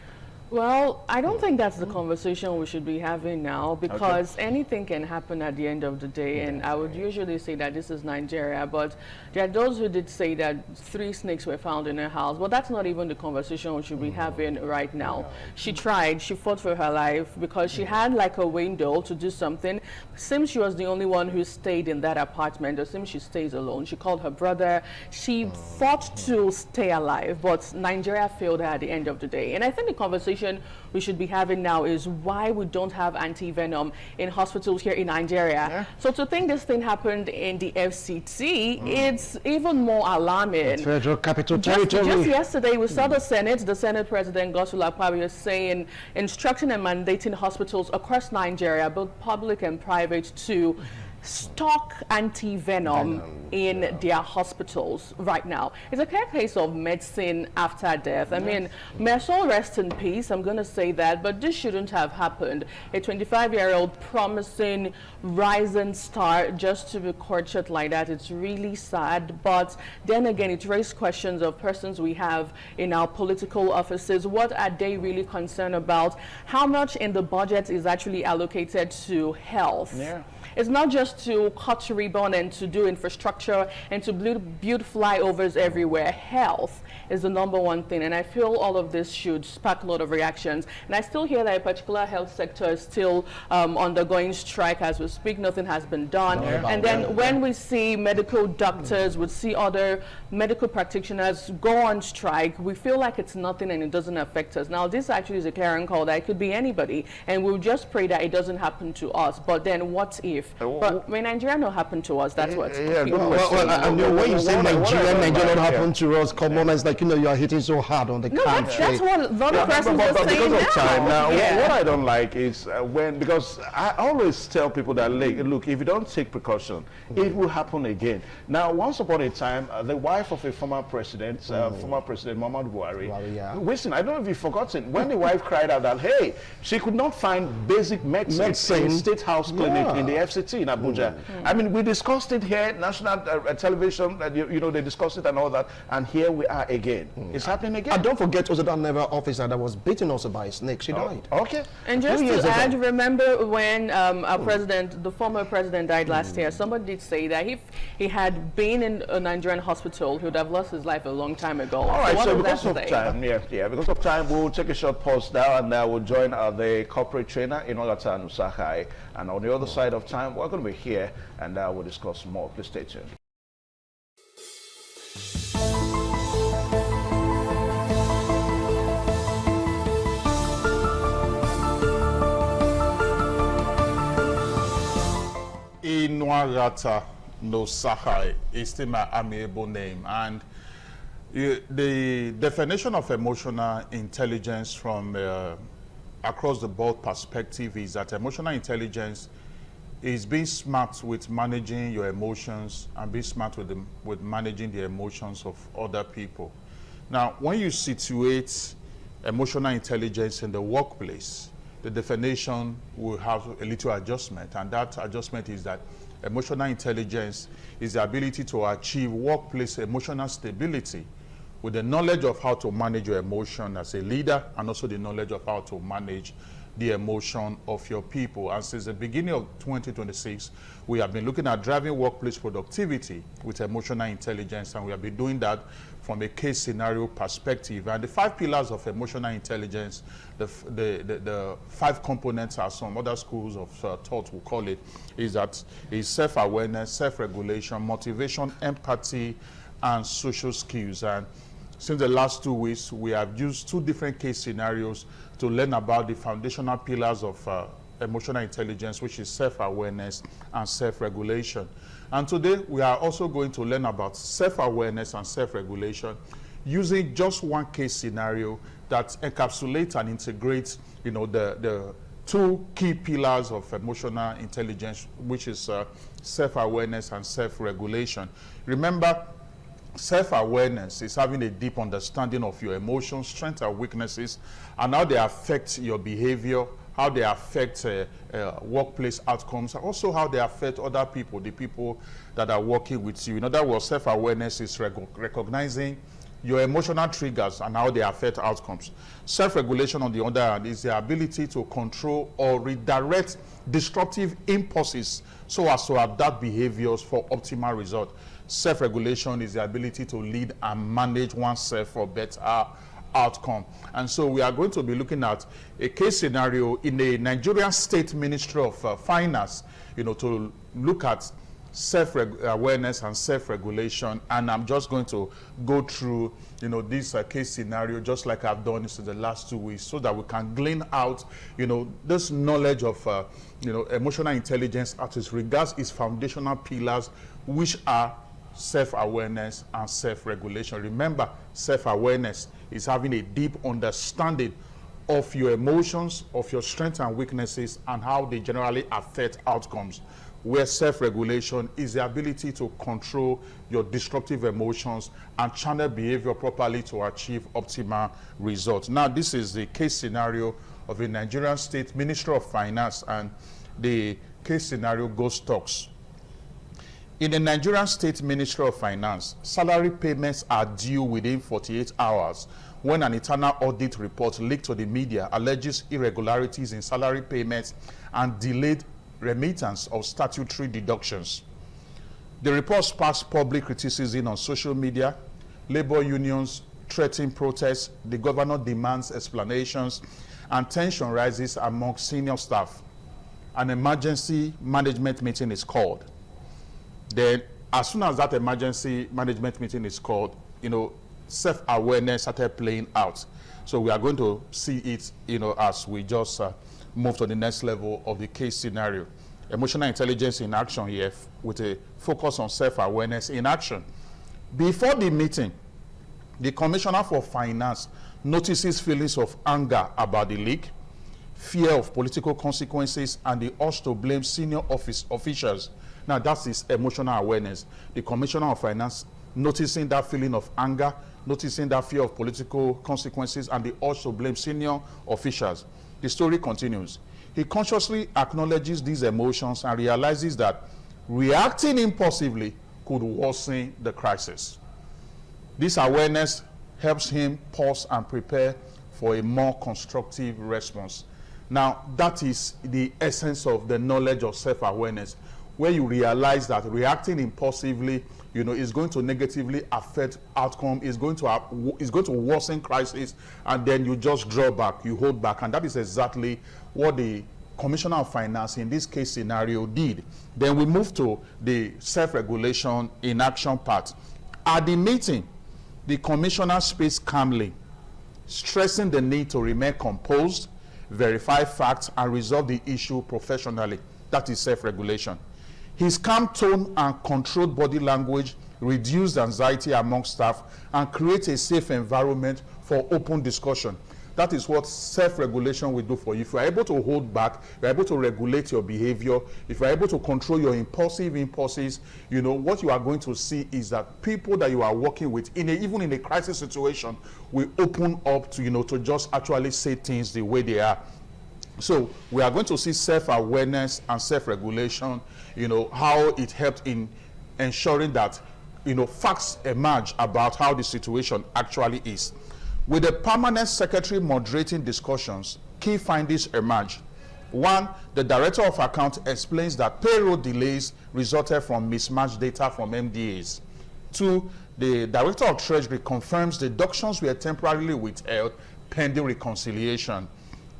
S14: Well, I don't think that's the conversation we should be having now, because anything can happen at the end of the day. And I would usually say that this is Nigeria, but there are those who did say that 3 snakes were found in her house. But that's not even the conversation we should be having right now. She tried, she fought for her life because she had like a window to do something. Seems she was the only one who stayed in that apartment. It seems she stays alone. She called her brother. She fought to stay alive, but Nigeria failed her at the end of the day. And I think the conversation we should be having now is why we don't have anti-venom in hospitals here in Nigeria. So to think this thing happened in the FCT, it's even more alarming.
S15: It's Federal Capital Territory.
S14: Just yesterday, we saw the Senate President Godswill Akpabio saying, instructing and mandating hospitals across Nigeria, both public and private, to stock anti-venom in their hospitals right now. It's a clear case of medicine after death. I mean, may her soul rest in peace, I'm going to say that, but this shouldn't have happened. A 25-year-old promising rising star just to be tortured like that, it's really sad. But then again, it raises questions of persons we have in our political offices. What are they really concerned about? How much in the budget is actually allocated to health? It's not just to cut ribbon and to do infrastructure and to build flyovers everywhere. Health is the #1 thing, and I feel all of this should spark a lot of reactions. And I still hear that a particular health sector is still undergoing strike as we speak. Nothing has been done. And then when we see medical doctors, we see other medical practitioners go on strike, we feel like it's nothing and it doesn't affect us. Now, this actually is a clarion call that it could be anybody, and we'll just pray that it doesn't happen to us. But then what if? But when Nigeria not happen to us, that's what.
S15: When you say Nigeria not happen to us, come on, it's like, you know, you are hitting so hard on the country.
S14: That's what a lot of persons are saying
S16: because of time now.
S14: Yeah.
S16: What I don't like is because I always tell people that, look, if you don't take precaution, it will happen again. Now, once upon a time, the wife of a former President Muhammadu Buhari, listen, I don't know if you've forgotten, when the wife cried out that, hey, she could not find basic medicine in State House Clinic in the FCT in Abuja. I mean, we discussed it here, national television, you know, they discussed it and all that, and here we are again. It's happening again.
S15: And don't forget also that naval officer that was beaten also by a snake. She died.
S16: Okay.
S14: And just to add, remember when our president, the former president, died last year, somebody did say that if he had been in a Nigerian hospital, he would have lost his life a long time ago.
S16: All right, so because of time, because of time, we'll take a short pause now, and we'll join the corporate trainer in Olata Nusahai. And on the other side of time, we're going to be here, and we'll discuss more. Please stay tuned.
S19: Inuagata Nusahai is still my amiable name, and the definition of emotional intelligence from across the board perspective is that emotional intelligence is being smart with managing your emotions and being smart with managing the emotions of other people. Now, when you situate emotional intelligence in the workplace, the definition will have a little adjustment, and that adjustment is that emotional intelligence is the ability to achieve workplace emotional stability with the knowledge of how to manage your emotion as a leader, and also the knowledge of how to manage the emotion of your people. And since the beginning of 2026, we have been looking at driving workplace productivity with emotional intelligence, and we have been doing that from a case scenario perspective. And the 5 pillars of emotional intelligence, the 5 components, as some other schools of thought will call it, is self-awareness, self-regulation, motivation, empathy, and social skills. And since the last 2 weeks, we have used 2 different case scenarios to learn about the foundational pillars of emotional intelligence, which is self-awareness and self-regulation. And today, we are also going to learn about self-awareness and self-regulation using just 1 case scenario that encapsulates and integrates, you know, the 2 key pillars of emotional intelligence, which is self-awareness and self-regulation. Remember, self-awareness is having a deep understanding of your emotions, strengths, and weaknesses, and how they affect your behavior, how they affect workplace outcomes, and also how they affect other people, the people that are working with you. In other words, self-awareness is recognizing your emotional triggers and how they affect outcomes. Self-regulation, on the other hand, is the ability to control or redirect disruptive impulses so as to adapt behaviors for optimal results. Self-regulation is the ability to lead and manage oneself for better outcome. And so we are going to be looking at a case scenario in the Nigerian State Ministry of Finance, you know, to look at self-awareness and self-regulation. And I'm just going to go through, you know, this case scenario just like I've done this in the last 2 weeks, so that we can glean out, you know, this knowledge of, you know, emotional intelligence as regards its foundational pillars, which are self-awareness and self-regulation. Remember, self-awareness is having a deep understanding of your emotions, of your strengths and weaknesses, and how they generally affect outcomes. where self-regulation is the ability to control your disruptive emotions and channel behavior properly to achieve optimal results. Now, this is the case scenario of a Nigerian State Ministry of Finance, and the case scenario goes talks. In the Nigerian State Ministry of Finance, salary payments are due within 48 hours when an internal audit report leaked to the media alleges irregularities in salary payments and delayed remittance of statutory deductions. The report sparks public criticism on social media. Labor unions threaten protests, the governor demands explanations, and tension rises among senior staff. An emergency management meeting is called. Then, as soon as that emergency management meeting is called, self-awareness started playing out. So we are going to see it, as we just move to the next level of the case scenario. Emotional intelligence in action here, with a focus on self-awareness in action. Before the meeting, the Commissioner for Finance notices feelings of anger about the leak, fear of political consequences, and the urge to blame senior officials. Now, that's his emotional awareness. The Commissioner of Finance noticing that feeling of anger, noticing that fear of political consequences, and the urge to blame senior officials. The story continues. He consciously acknowledges these emotions and realizes that reacting impulsively could worsen the crisis. This awareness helps him pause and prepare for a more constructive response. Now, that is the essence of the knowledge of self-awareness, where you realize that reacting impulsively, is going to negatively affect outcome, is going to worsen crisis, and then you just draw back, you hold back. And that is exactly what the Commissioner of Finance in this case scenario did. Then we move to the self-regulation in action part. At the meeting, the Commissioner speaks calmly, stressing the need to remain composed, verify facts, and resolve the issue professionally. That is self-regulation. His calm tone and controlled body language reduced anxiety among staff and create a safe environment for open discussion. That is what self-regulation will do for you. If you are able to hold back, you are able to regulate your behavior, if you are able to control your impulses, what you are going to see is that people that you are working with, even in a crisis situation, will open up to just actually say things the way they are. So we are going to see self-awareness and self-regulation, how it helped in ensuring that, facts emerge about how the situation actually is. With the permanent secretary moderating discussions, key findings emerge. 1, the Director of Accounts explains that payroll delays resulted from mismatched data from MDAs. 2, the Director of Treasury confirms deductions were temporarily withheld pending reconciliation.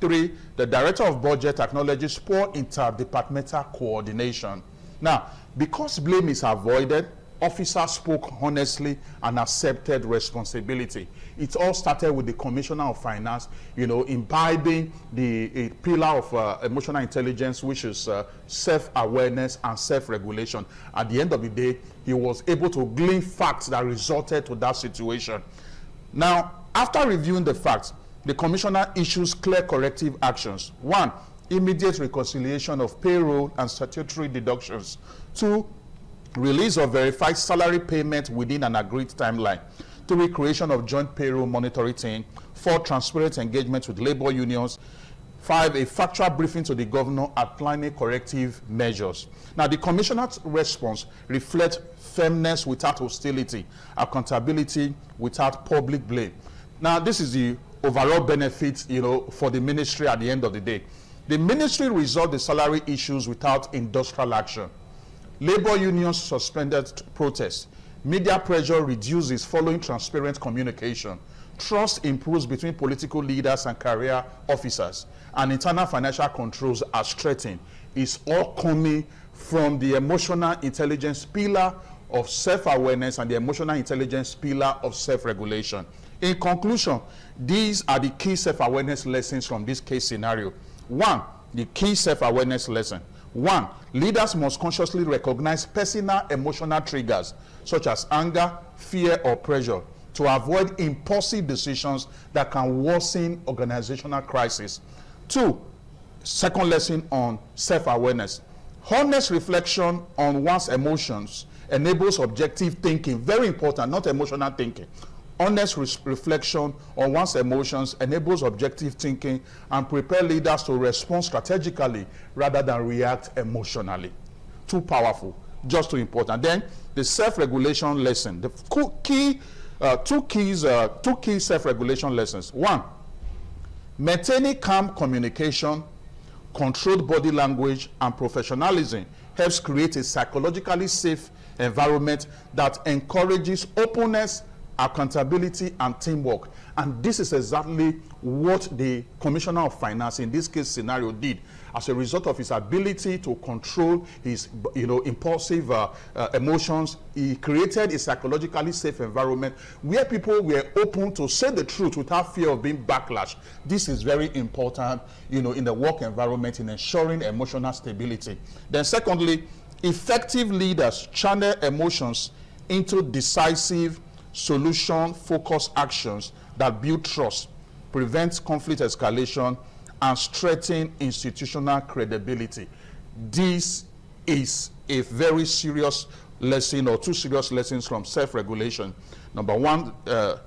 S19: 3, the Director of Budget acknowledges poor interdepartmental coordination. Now, because blame is avoided, officers spoke honestly and accepted responsibility. It all started with the Commissioner of Finance, imbibing a pillar of emotional intelligence, which is self-awareness and self-regulation. At the end of the day, he was able to glean facts that resulted to that situation. Now, after reviewing the facts, the Commissioner issues clear corrective actions. 1, immediate reconciliation of payroll and statutory deductions. 2, release of verified salary payment within an agreed timeline. 3, creation of joint payroll monitoring team. 4, transparent engagement with labor unions. 5, a factual briefing to the governor outlining corrective measures. Now, the Commissioner's response reflects firmness without hostility, accountability without public blame. Now, this is the overall benefit, for the ministry at the end of the day. The ministry resolved the salary issues without industrial action. Labor unions suspended protests. Media pressure reduces following transparent communication. Trust improves between political leaders and career officers. And internal financial controls are strengthened. It's all coming from the emotional intelligence pillar of self-awareness and the emotional intelligence pillar of self-regulation. In conclusion, these are the key self-awareness lessons from this case scenario. 1, the key self-awareness lesson. 1, leaders must consciously recognize personal emotional triggers such as anger, fear, or pressure to avoid impulsive decisions that can worsen organizational crisis. 2, second lesson on self-awareness. Honest reflection on one's emotions enables objective thinking. Very important, not emotional thinking. Honest reflection on one's emotions enables objective thinking and prepare leaders to respond strategically rather than react emotionally. Too powerful, just too important. Then the self-regulation lesson. The two key self-regulation lessons. One, maintaining calm communication, controlled body language, and professionalism helps create a psychologically safe environment that encourages openness, accountability, and teamwork. And this is exactly what the Commissioner of Finance in this case scenario did. As a result of his ability to control his impulsive emotions, he created a psychologically safe environment where people were open to say the truth without fear of being backlash. This is very important, in the work environment, in ensuring emotional stability. Then secondly, effective leaders channel emotions into decisive, solution-focused actions that build trust, prevent conflict escalation, and strengthen institutional credibility. This is a very serious lesson, or two serious lessons from self-regulation. Number one, the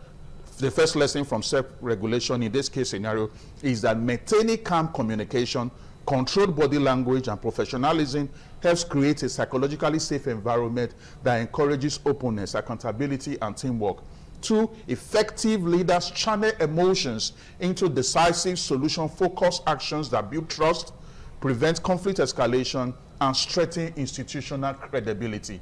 S19: first lesson from self-regulation in this case scenario is that maintaining calm communication, controlled body language, and professionalism helps create a psychologically safe environment that encourages openness, accountability, and teamwork. Two, effective leaders channel emotions into decisive, solution-focused actions that build trust, prevent conflict escalation, and strengthen institutional credibility.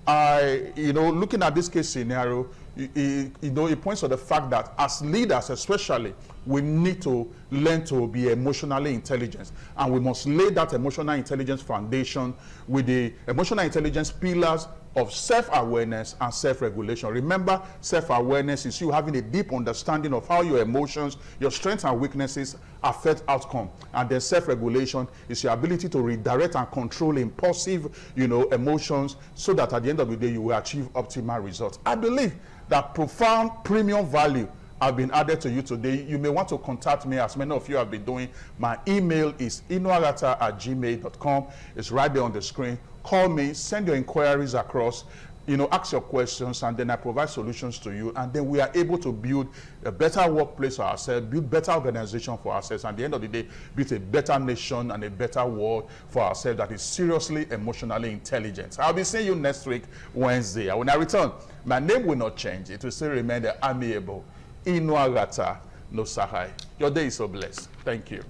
S19: Looking at this case scenario, it points to the fact that as leaders especially, we need to learn to be emotionally intelligent, and we must lay that emotional intelligence foundation with the emotional intelligence pillars of self-awareness and self-regulation. Remember, self-awareness is you having a deep understanding of how your emotions, your strengths and weaknesses affect outcome. And then self-regulation is your ability to redirect and control impulsive, emotions, so that at the end of the day, you will achieve optimal results. I believe that profound premium value have been added to you today. You may want to contact me, as many of you have been doing. My email is inuarata@gmail.com. It's right there on the screen. Call me, send your inquiries across, ask your questions, and then I provide solutions to you. And then we are able to build a better workplace for ourselves, build better organization for ourselves, and at the end of the day, build a better nation and a better world for ourselves that is seriously emotionally intelligent. I'll be seeing you next week, Wednesday. And when I return, my name will not change. It will still remain the amiable Inuarata Nosahai. Your day is so blessed. Thank you.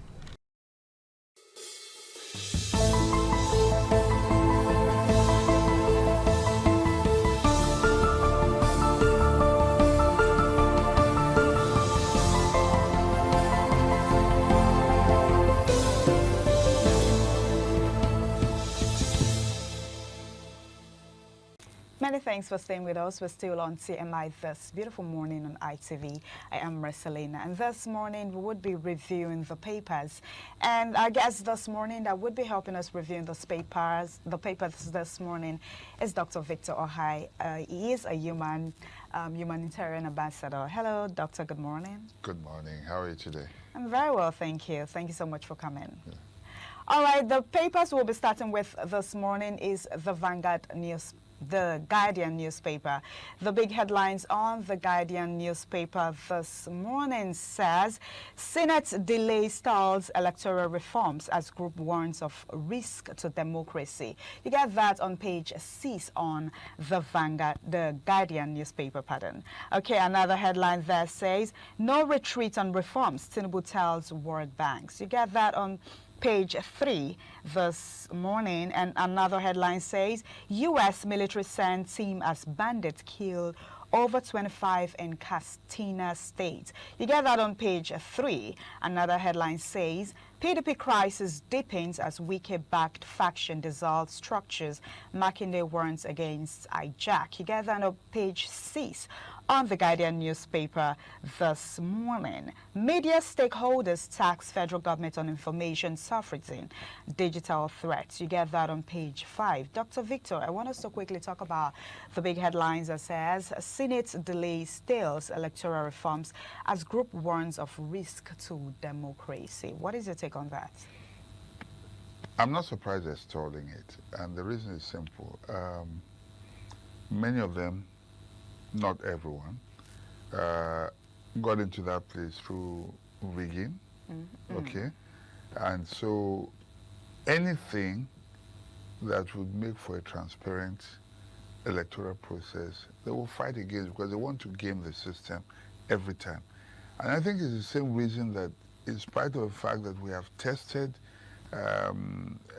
S17: Many thanks for staying with us. We're still on TMI this beautiful morning on ITV. I am Marcelina, and this morning we would be reviewing the papers. And our guest this morning that would be helping us reviewing the papers this morning is Dr. Victor Ohai. He is a humanitarian ambassador. Hello, Doctor. Good morning.
S20: Good morning. How are you today?
S17: I'm very well, thank you. Thank you so much for coming. Yeah. All right, the papers we'll be starting with this morning is the The Guardian newspaper. The big headlines on the Guardian newspaper this morning says, Senate delay stalls electoral reforms as group warns of risk to democracy. You get that on page 6 on the Guardian newspaper, Okay, another headline there says, no retreat on reforms, Tinubu tells World Banks. You get that on page 3 this morning, and another headline says, U.S. military sends team as bandits kill over 25 in Castina State. You get that on page 3. Another headline says, PDP crisis deepens as Wike-backed faction dissolves structures. Makinde warns against hijack. You get that on page 6 on the Guardian newspaper this morning. Media stakeholders tax federal government on information sovereignty, digital threats. You get that on page 5. Dr. Victor, I want us to quickly talk about the big headlines that says, Senate delays stalls electoral reforms as group warns of risk to democracy. What is your take on that?
S20: I'm not surprised they're stalling it, and the reason is simple. Many of them, not everyone, got into that place through rigging, okay? And so anything that would make for a transparent electoral process, they will fight against because they want to game the system every time. And I think it's the same reason that, in spite of the fact that we have tested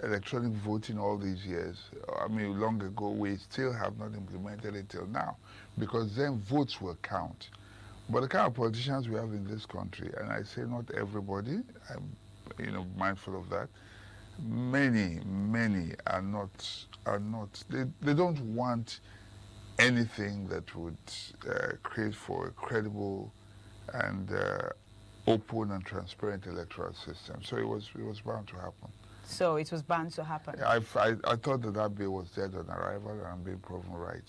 S20: electronic voting all these years, I mean, long ago, we still have not implemented it till now, because then votes will count. But the kind of politicians we have in this country, and I say not everybody, I'm mindful of that, many are not, they don't want anything that would create for a credible and open and transparent electoral system. So it was bound to happen.
S17: So it was bound to happen.
S20: I thought that bill was dead on arrival, and I'm being proven right.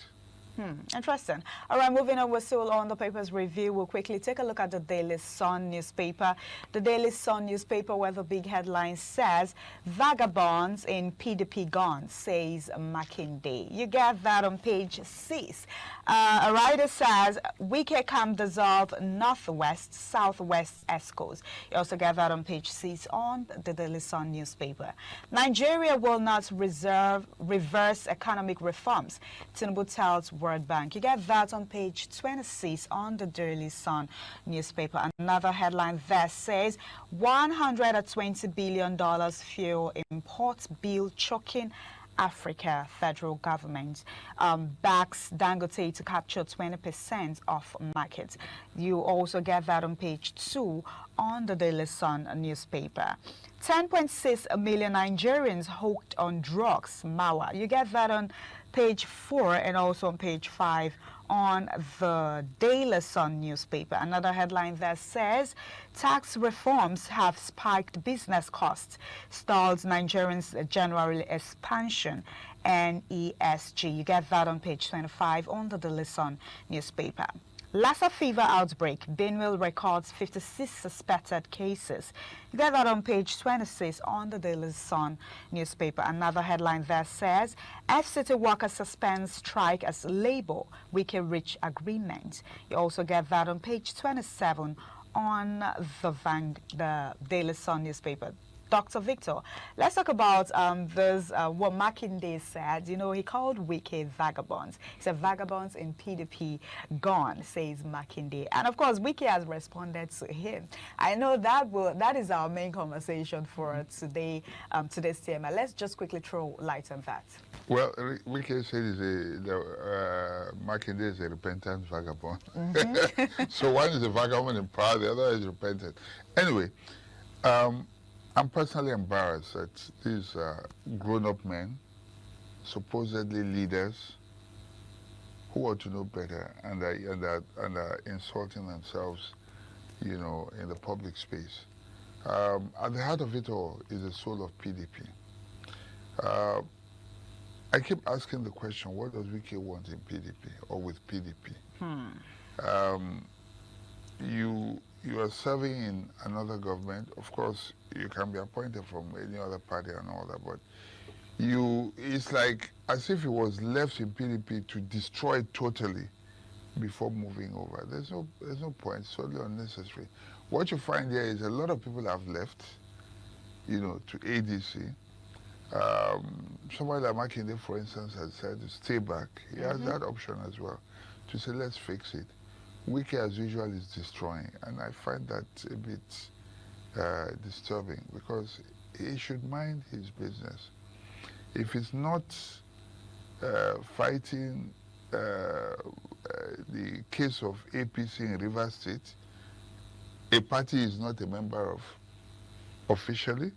S17: Interesting. All right, moving on, we're still on the paper's review. We'll quickly take a look at the Daily Sun newspaper. The Daily Sun newspaper, where the big headline says, "Vagabonds in PDP gone," says Makinde. You get that on page 6. A writer says, "Wike can dissolve Northwest, Southwest ESCOs." You also get that on page 6 on the Daily Sun newspaper. Nigeria will not reverse economic reforms, Tinubu tells World Bank. You get that on page 26 on the Daily Sun newspaper. Another headline there says, $120 billion fuel import bill choking Africa. Federal government backs Dangote to capture 20% of market. You also get that on page 2 on the Daily Sun newspaper. 10.6 million Nigerians hooked on drugs, Mawa. You get that on page 4 and also on page 5 on the Daily Sun newspaper. Another headline that says, "Tax reforms have spiked business costs, stalls Nigerians' general expansion and ESG." You get that on page 25 on the Daily Sun newspaper. Lassa fever outbreak. Benue records 56 suspected cases. You get that on page 26 on the Daily Sun newspaper. Another headline there says, FCT workers suspend strike as Labour Wike reach agreement. You also get that on page 27 on the Daily Sun newspaper. Dr. Victor, let's talk about what Makinde said. You know, he called Wike vagabonds. He said vagabonds in PDP gone, says Makinde. And of course, Wike has responded to him. I know that is our main conversation for today, today's TMI. Let's just quickly throw light on that.
S20: Well, Wike said Makinde is a repentant vagabond. So one is a vagabond in power, the other is repentant. Anyway, I'm personally embarrassed that these grown-up men, supposedly leaders, who ought to know better and are insulting themselves, you know, in the public space. At the heart of it all is the soul of PDP. I keep asking the question, what does Wike want in PDP or with PDP? You are serving in another government. Of course, you can be appointed from any other party and all that, but it's like as if it was left in PDP to destroy it totally before moving over. There's no point. It's totally unnecessary. What you find here is a lot of people have left, you know, to ADC. Somebody like Makinde, for instance, has said to stay back. He has that option as well, to say, let's fix it. Wike, as usual, is destroying, and I find that a bit disturbing, because he should mind his business. If it's not fighting the case of APC in Rivers State, a party is not a member of officially,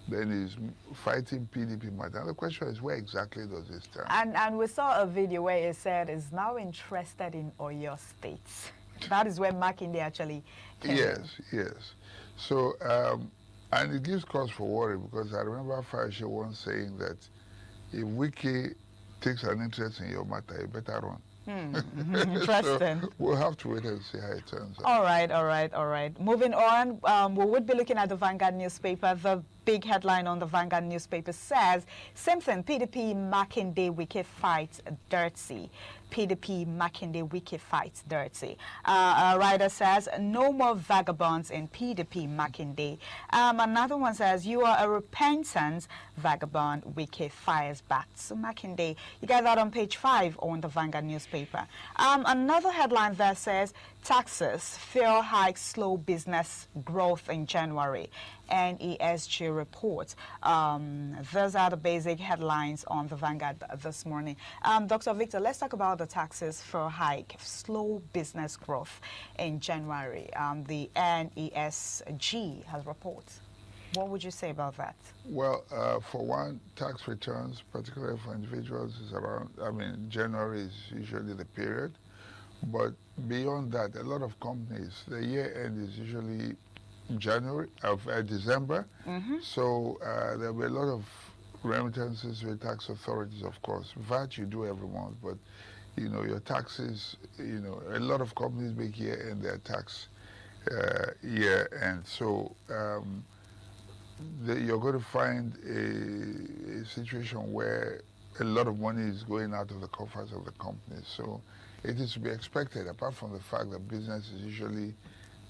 S20: then he's fighting PDP matter. And the question is, where exactly does it stand?
S17: And we saw a video where it said is now interested in Oyo State. That is where Makinde actually came in.
S20: Yes. So, and it gives cause for worry, because I remember Faisha once saying that if Wike takes an interest in your matter, you better run.
S17: Interesting.
S20: So we'll have to wait and see how it turns out.
S17: All right. Moving on, we would be looking at the Vanguard newspaper. The big headline on the Vanguard newspaper says, same thing, PDP Makinde wiki fight dirty. PDP Makinde wiki fight dirty. A writer says, no more vagabonds in PDP Makinde. Another one says, you are a repentant vagabond, wiki fires back. So Makinde, you get that on page 5 on the Vanguard newspaper. Another headline there says, taxes, fuel hikes, slow business growth in January. NESG report. Those are the basic headlines on the Vanguard this morning. Dr. Victor, let's talk about the taxes for hike, slow business growth in January. The NESG has reported. What would you say about that?
S20: Well, for one, tax returns, particularly for individuals, is around, January is usually the period. But beyond that, a lot of companies, the year end is usually December. So there'll be a lot of remittances with tax authorities, of course. VAT you do every month, but your taxes, a lot of companies make year end their tax year end. So you're going to find a situation where a lot of money is going out of the coffers of the companies. So it is to be expected, apart from the fact that business is usually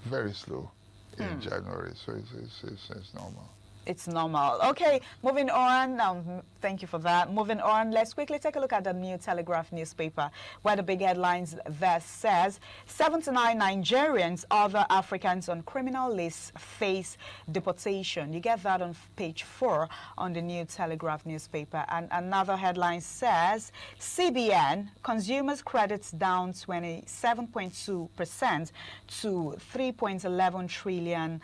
S20: very slow in January, so it's normal.
S17: It's normal. Okay, moving on. Thank you for that. Moving on, let's quickly take a look at the New Telegraph newspaper, where the big headlines there says, 79 Nigerians, other Africans on criminal lists face deportation. You get that on page 4 on the New Telegraph newspaper. And another headline says, CBN, consumers credits down 27.2% to 3.11 trillion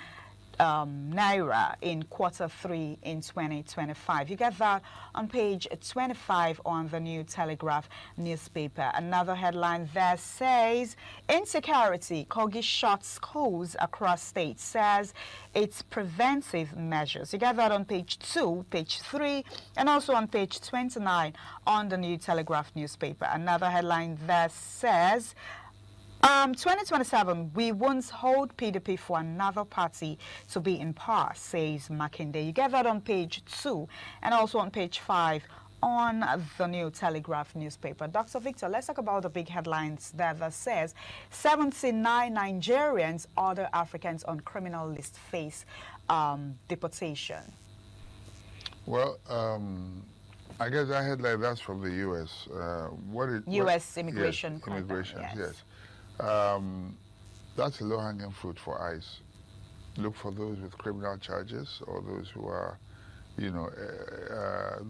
S17: naira in Q3 in 2025. You get that on page 25 on the New Telegraph newspaper. Another headline there says, insecurity, Kogi shuts schools across states, says it's preventive measures. You get that on page 2, page 3, and also on page 29 on the New Telegraph newspaper. Another headline there says, 2027, we won't hold PDP for another party to be in power, says Makinde. You get that on page 2 and also on page 5 on the New Telegraph newspaper. Dr. Victor, let's talk about the big headlines there that says 79 Nigerians, other Africans on criminal list face deportation.
S20: Well, I guess that headline, that's from the U.S.
S17: U.S. immigration.
S20: Yes, immigration, yes. That's a low-hanging fruit for ICE. Look for those with criminal charges or those who are,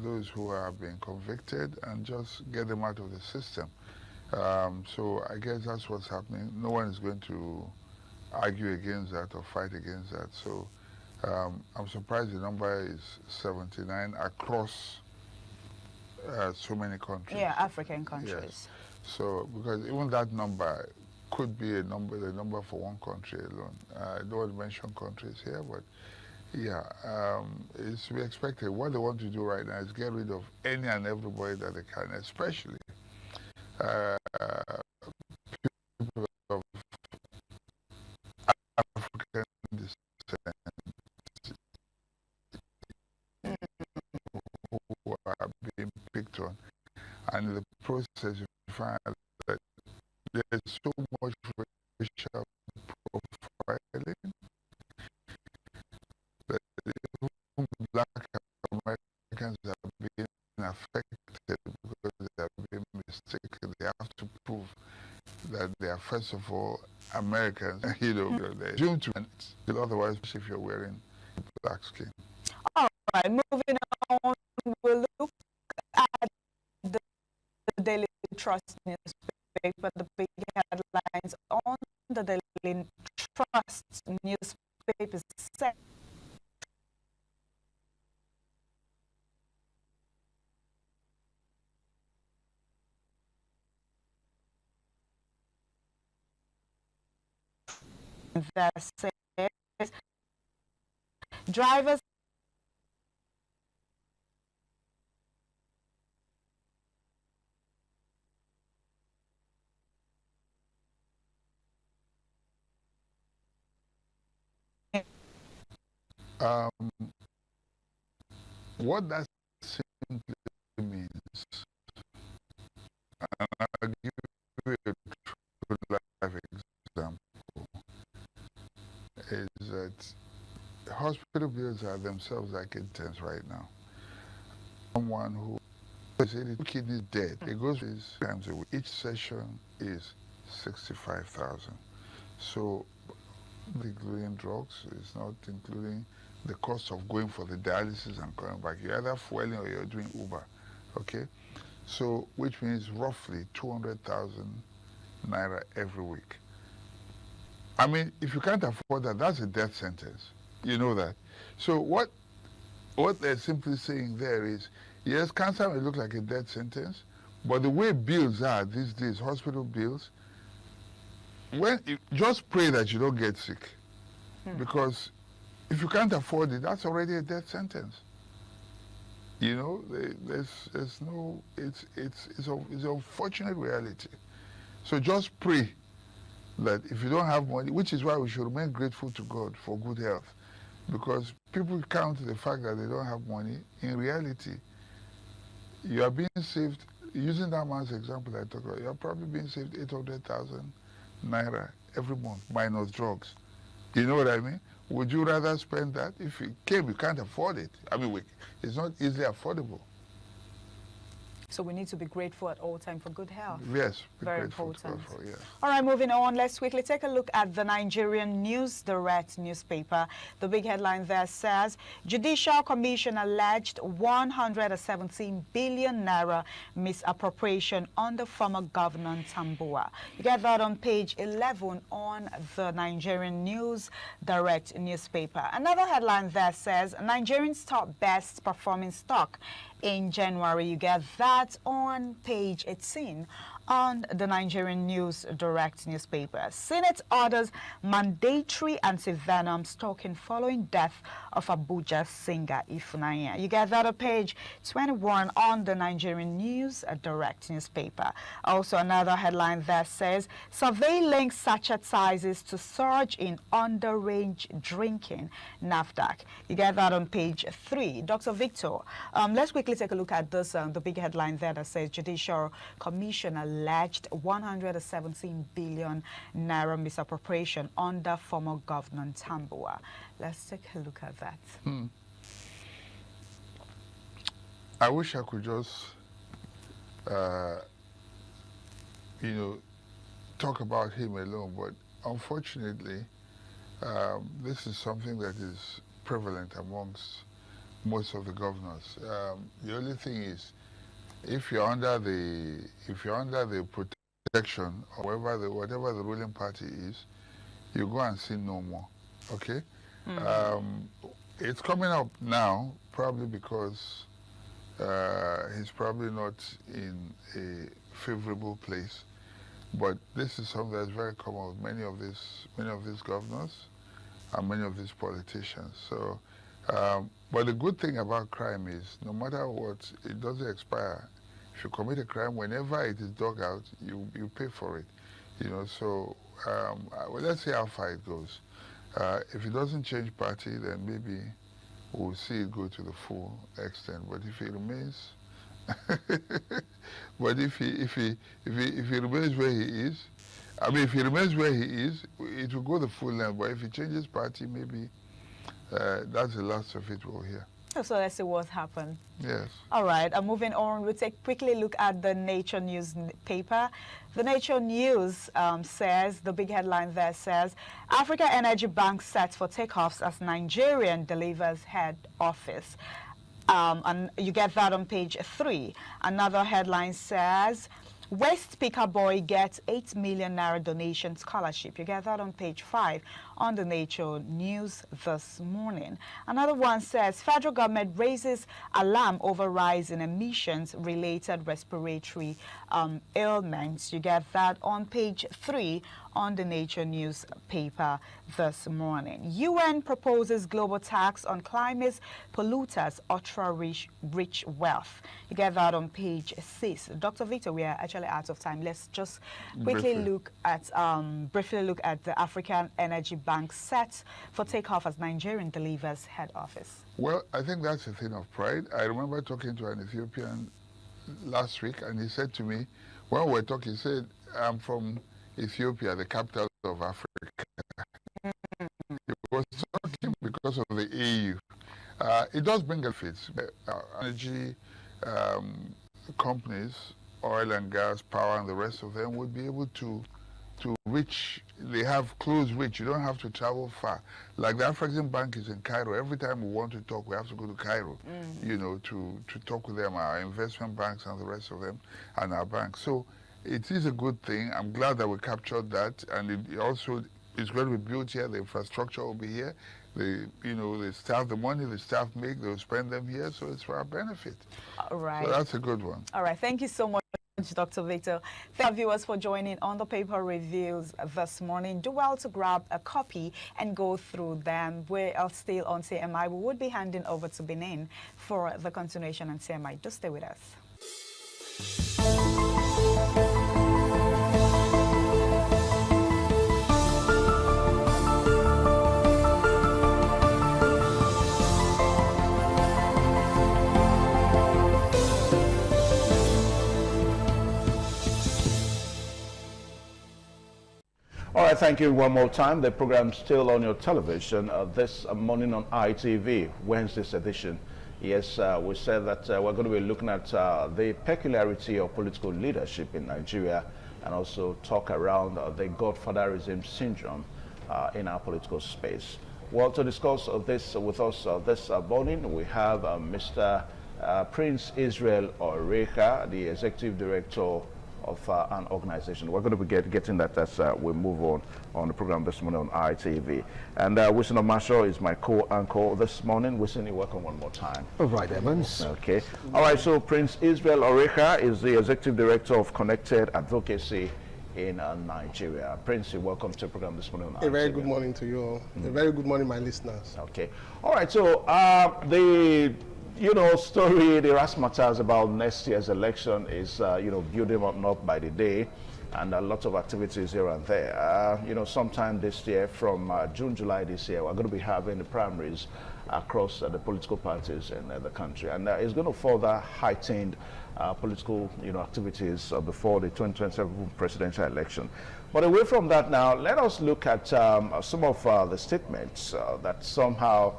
S20: those who are being convicted, and just get them out of the system. So I guess that's what's happening. No one is going to argue against that or fight against that. So I'm surprised the number is 79 across so many countries.
S17: Yeah, African countries.
S20: Yes. So because even that number could be the number for one country alone. I don't want to mention countries here, but yeah, it's to be expected. What they want to do right now is get rid of any and everybody that they can, especially people of African descent who are being picked on. And in the process, you find that there's so much racial profiling that even black Americans are being affected because they are being mistaken. They have to prove that they are, first of all, Americans. They're doomed to, otherwise, if you're wearing black skin.
S17: All right, moving on, we'll look at the Daily Trust newspaper, the big headlines on the Daily Trust newspaper said that says drivers
S20: What that simply means, and I'll give you a true life example, is that hospital bills are themselves like intense right now. Someone who said his kidney is dead, it goes 3 times a week. Each session is 65,000. So, including drugs, it's not including the cost of going for the dialysis and coming back. You're either fueling or you're doing Uber, okay? So, which means roughly 200,000 naira every week. I mean, if you can't afford that, that's a death sentence. You know that. So what they're simply saying there is, yes, cancer may look like a death sentence, but the way bills are these days, hospital bills, just pray that you don't get sick. Because if you can't afford it, that's already a death sentence. You know, there's no, it's an unfortunate reality. So just pray that if you don't have money, which is why we should remain grateful to God for good health, because people count the fact that they don't have money. In reality, you are being saved, using that man's example I talked about, you are probably being saved 800,000 naira every month, minus drugs. You know what I mean? Would you rather spend that? If you came, you can't afford it. I mean, it's not easily affordable.
S17: So we need to be grateful at all times for good health.
S20: Yes,
S17: very important.
S20: Yes.
S17: All right, moving on. Let's quickly take a look at the Nigerian News Direct newspaper. The big headline there says, Judicial Commission alleged 117 billion naira misappropriation under former Governor Tambuwal. You get that on page 11 on the Nigerian News Direct newspaper. Another headline there says, Nigerians top best performing stock in January. You get that on page 18 on the Nigerian News Direct newspaper. Senate orders mandatory anti-venom stocking following death of Abuja singer Ifunanya. You get that on page 21 on the Nigerian News Direct newspaper. Also another headline that says, survey links sachet sizes to surge in underage drinking, NAFDAC. You get that on page 3. Dr. Victor, let's quickly take a look at this, the big headline there that says Judicial Commission alleged 117 billion naira misappropriation under former Governor Tambuwal. Let's take a look at that.
S20: I wish I could just, you know, talk about him alone, but unfortunately, this is something that is prevalent amongst most of the governors. The only thing is, if you're under the protection or whatever the ruling party is, you go and see no more. Okay? It's coming up now, probably because he's probably not in a favorable place. But this is something that's very common with many of these governors and many of these politicians. So, but the good thing about crime is, no matter what, it doesn't expire. If you commit a crime, whenever it is dug out, you pay for it. You know, so well, let's see how far it goes. If it doesn't change party, then maybe we'll see it go to the full extent. But if it remains, but if he remains where he is, I mean, if he remains where he is, it will go the full length. But if he changes party, maybe that's the last of it we'll hear.
S17: So let's see what happened.
S20: Yes.
S17: All right, moving on, we'll take quickly look at the Nature News paper. The Nature News says, the big headline there says, Africa Energy Bank set for takeoffs as Nigerian delivers head office. And you get that on page 3. Another headline says, West Speaker Boy gets 8 million naira donation scholarship. You get that on page 5 on the Nature News this morning. Another one says, federal government raises alarm over rise in emissions related respiratory ailments. You get that on page 3 on the Nature News paper this morning. UN proposes global tax on climate polluters, ultra-rich wealth. You get that on page 6. Dr. Victor, we are actually out of time. Let's just quickly look at, briefly look at the African Energy Bank Bank set for takeoff as Nigerian delivers head office?
S20: Well, I think that's a thing of pride. I remember talking to an Ethiopian last week, and he said to me, when we were talking, he said, I'm from Ethiopia, the capital of Africa. He was talking because of the AU. It does bring benefits. Energy companies, oil and gas, power, and the rest of them would be able to reach. They have close reach. You don't have to travel far. Like the African Bank is in Cairo. Every time we want to talk, we have to go to Cairo, you know, to talk with them, our investment banks and the rest of them, and our banks. So it is a good thing. I'm glad that we captured that, and it also is going to be built here. The infrastructure will be here. The staff, the money the staff make, they'll spend them here, so it's for our benefit.
S17: All right.
S20: So that's a good one.
S17: All right. Thank you so much, Dr. Victor. Thank you, viewers, for joining on the paper reviews this morning. Do well to grab a copy and go through them. We are still on CMI. We would be handing over to Benin for the continuation on CMI. Just stay with us.
S16: All right, thank you one more time. The program's still on your television this morning on ITV, Wednesday's edition. Yes, we said that we're going to be looking at the peculiarity of political leadership in Nigeria and also talk around the godfatherism syndrome in our political space. Well, to discuss this with us this morning, we have Mr. Prince Israel Oreka, the Executive Director of an organization. We're going to be getting that as we move on the program this morning on ITV. And Wilson Omasho is my co-anchor this morning. Wilson, you're welcome one more time.
S15: All right, Evans.
S16: Okay. All right, so Prince Israel Oreka is the Executive Director of Connected Advocacy in Nigeria. Prince, you're welcome to the program this morning on ITV.
S21: A very good morning to you all. A very good morning, my listeners.
S16: Okay. All right, so the story, the razzmatazz about next year's election is, building up by the day, and a lot of activities here and there. Sometime this year, from June, July this year, we're going to be having the primaries across the political parties in the country, and it's going to further heighten political, activities before the 2027 presidential election. But away from that now, let us look at some of the statements that somehow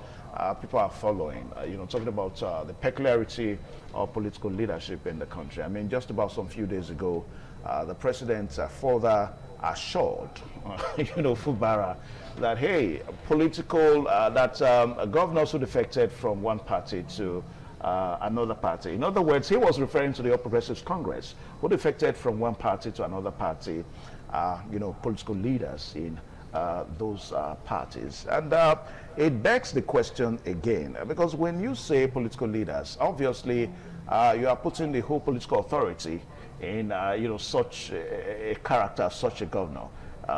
S16: people are following, talking about the peculiarity of political leadership in the country. I mean, just about some few days ago, the president further assured, Fubara, that, hey, governors who defected from one party to another party. In other words, he was referring to the All Progressives Congress, who defected from one party to another party, political leaders in those parties. And it begs the question again, because when you say political leaders, obviously you are putting the whole political authority in such a character, such a governor.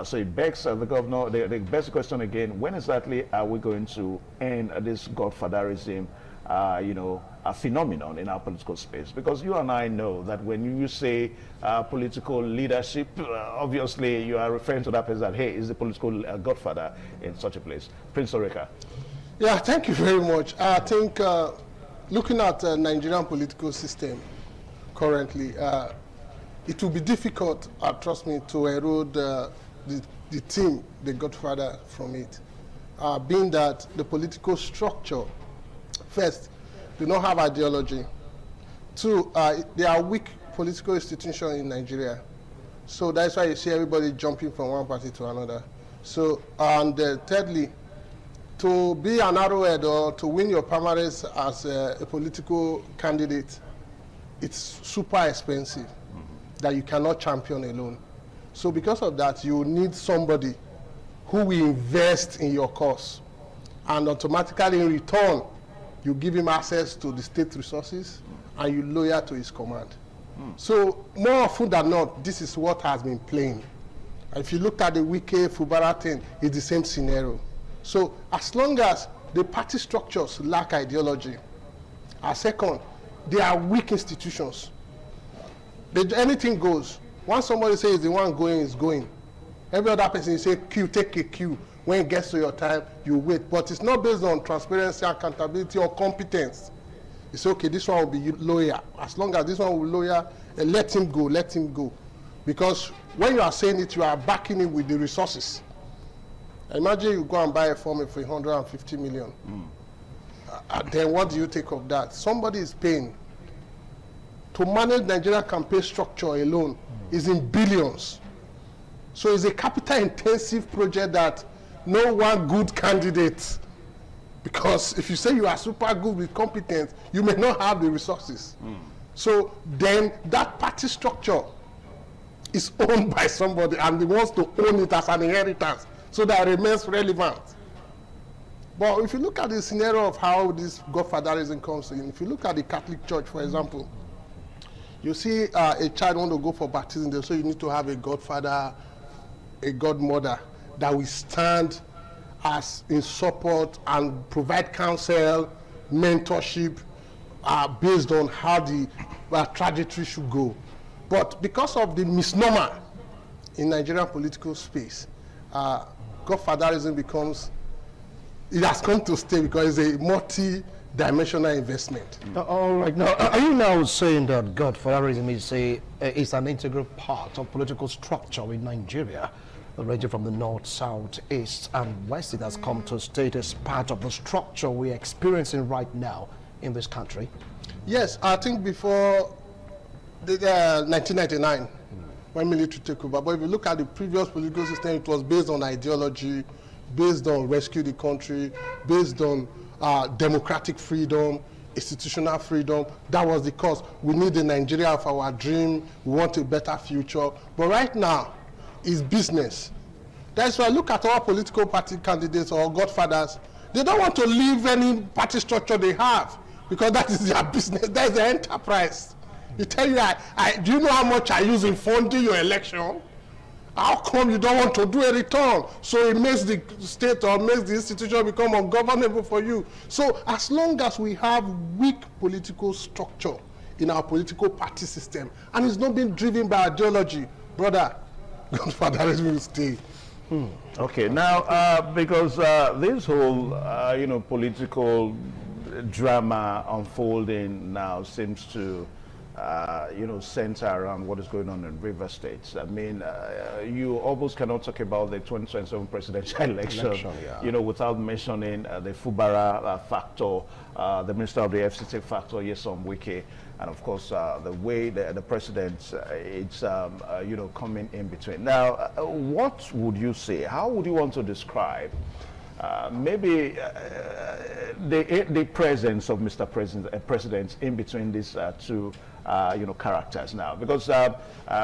S16: So it begs the governor, the best question again, when exactly are we going to end this godfatherism a phenomenon in our political space? Because you and I know that when you say political leadership, obviously you are referring to that person that, hey, is the political godfather in such a place. Prince Oreka.
S21: Yeah, thank you very much. I think looking at the Nigerian political system currently, it will be difficult, trust me, to erode the team, the godfather from it, being that the political structure, first, do not have ideology. Two, they are weak political institutions in Nigeria. So that's why you see everybody jumping from one party to another. So, and thirdly, to be an arrowhead or to win your primaries as a political candidate, it's super expensive that you cannot champion alone. So because of that, you need somebody who will invest in your cause, and automatically in return, you give him access to the state resources, and you loyal to his command. So more often than not, this is what has been playing. If you look at the Wike Fubara thing, it's the same scenario. So as long as the party structures lack ideology, second, they are weak institutions. Anything goes. Once somebody says the one going is going, every other person say Q, take a Q. When it gets to your time, you wait. But it's not based on transparency, accountability, or competence. It's okay, this one will be lawyer. As long as this one will lawyer, let him go, let him go. Because when you are saying it, you are backing him with the resources. Imagine you go and buy a farm for 150 million. Then what do you take of that? Somebody is paying. To manage Nigeria campaign structure alone is in billions. So it's a capital intensive project that no one good candidate, because if you say you are super good with competence, you may not have the resources. So then that party structure is owned by somebody, and he wants to own it as an inheritance so that it remains relevant. But if you look at the scenario of how this godfatherism comes in, if you look at the Catholic Church, for example, you see a child want to go for baptism, so you need to have a godfather, a godmother that will stand as in support and provide counsel, mentorship, based on how the trajectory should go. But because of the misnomer in Nigerian political space, godfatherism becomes, it has come to stay because it's a multi-dimensional investment.
S15: All right. Now, are you now saying that godfatherism is an integral part of political structure in Nigeria, ranging from the north, south, east, and west? It has come to stay as part of the structure we're experiencing right now in this country?
S21: Yes, I think before 1999, when military took over. But if you look at the previous political system, it was based on ideology, based on rescue the country, based on democratic freedom, institutional freedom. That was the cause. We need the Nigeria of our dream. We want a better future. But right now, it's business. That's why I look at our political party candidates or godfathers. They don't want to leave any party structure they have because that is their business. That is their enterprise. They tell you, do you know how much I use in funding your election? How come you don't want to do a return? So it makes the state or makes the institution become ungovernable for you. So as long as we have weak political structure in our political party system, and it's not being driven by ideology, brother, godfatherism will stay.
S16: Okay, now because this whole political drama unfolding now seems to center around what is going on in River State. I mean, you almost cannot talk about the 2027 presidential election, without mentioning the Fubara factor, the Minister of the FCT factor, Nyesom Wike, and of course the way the president is, coming in between. Now, what would you say? How would you want to describe maybe the presence of Mr. President in between these two characters now? Because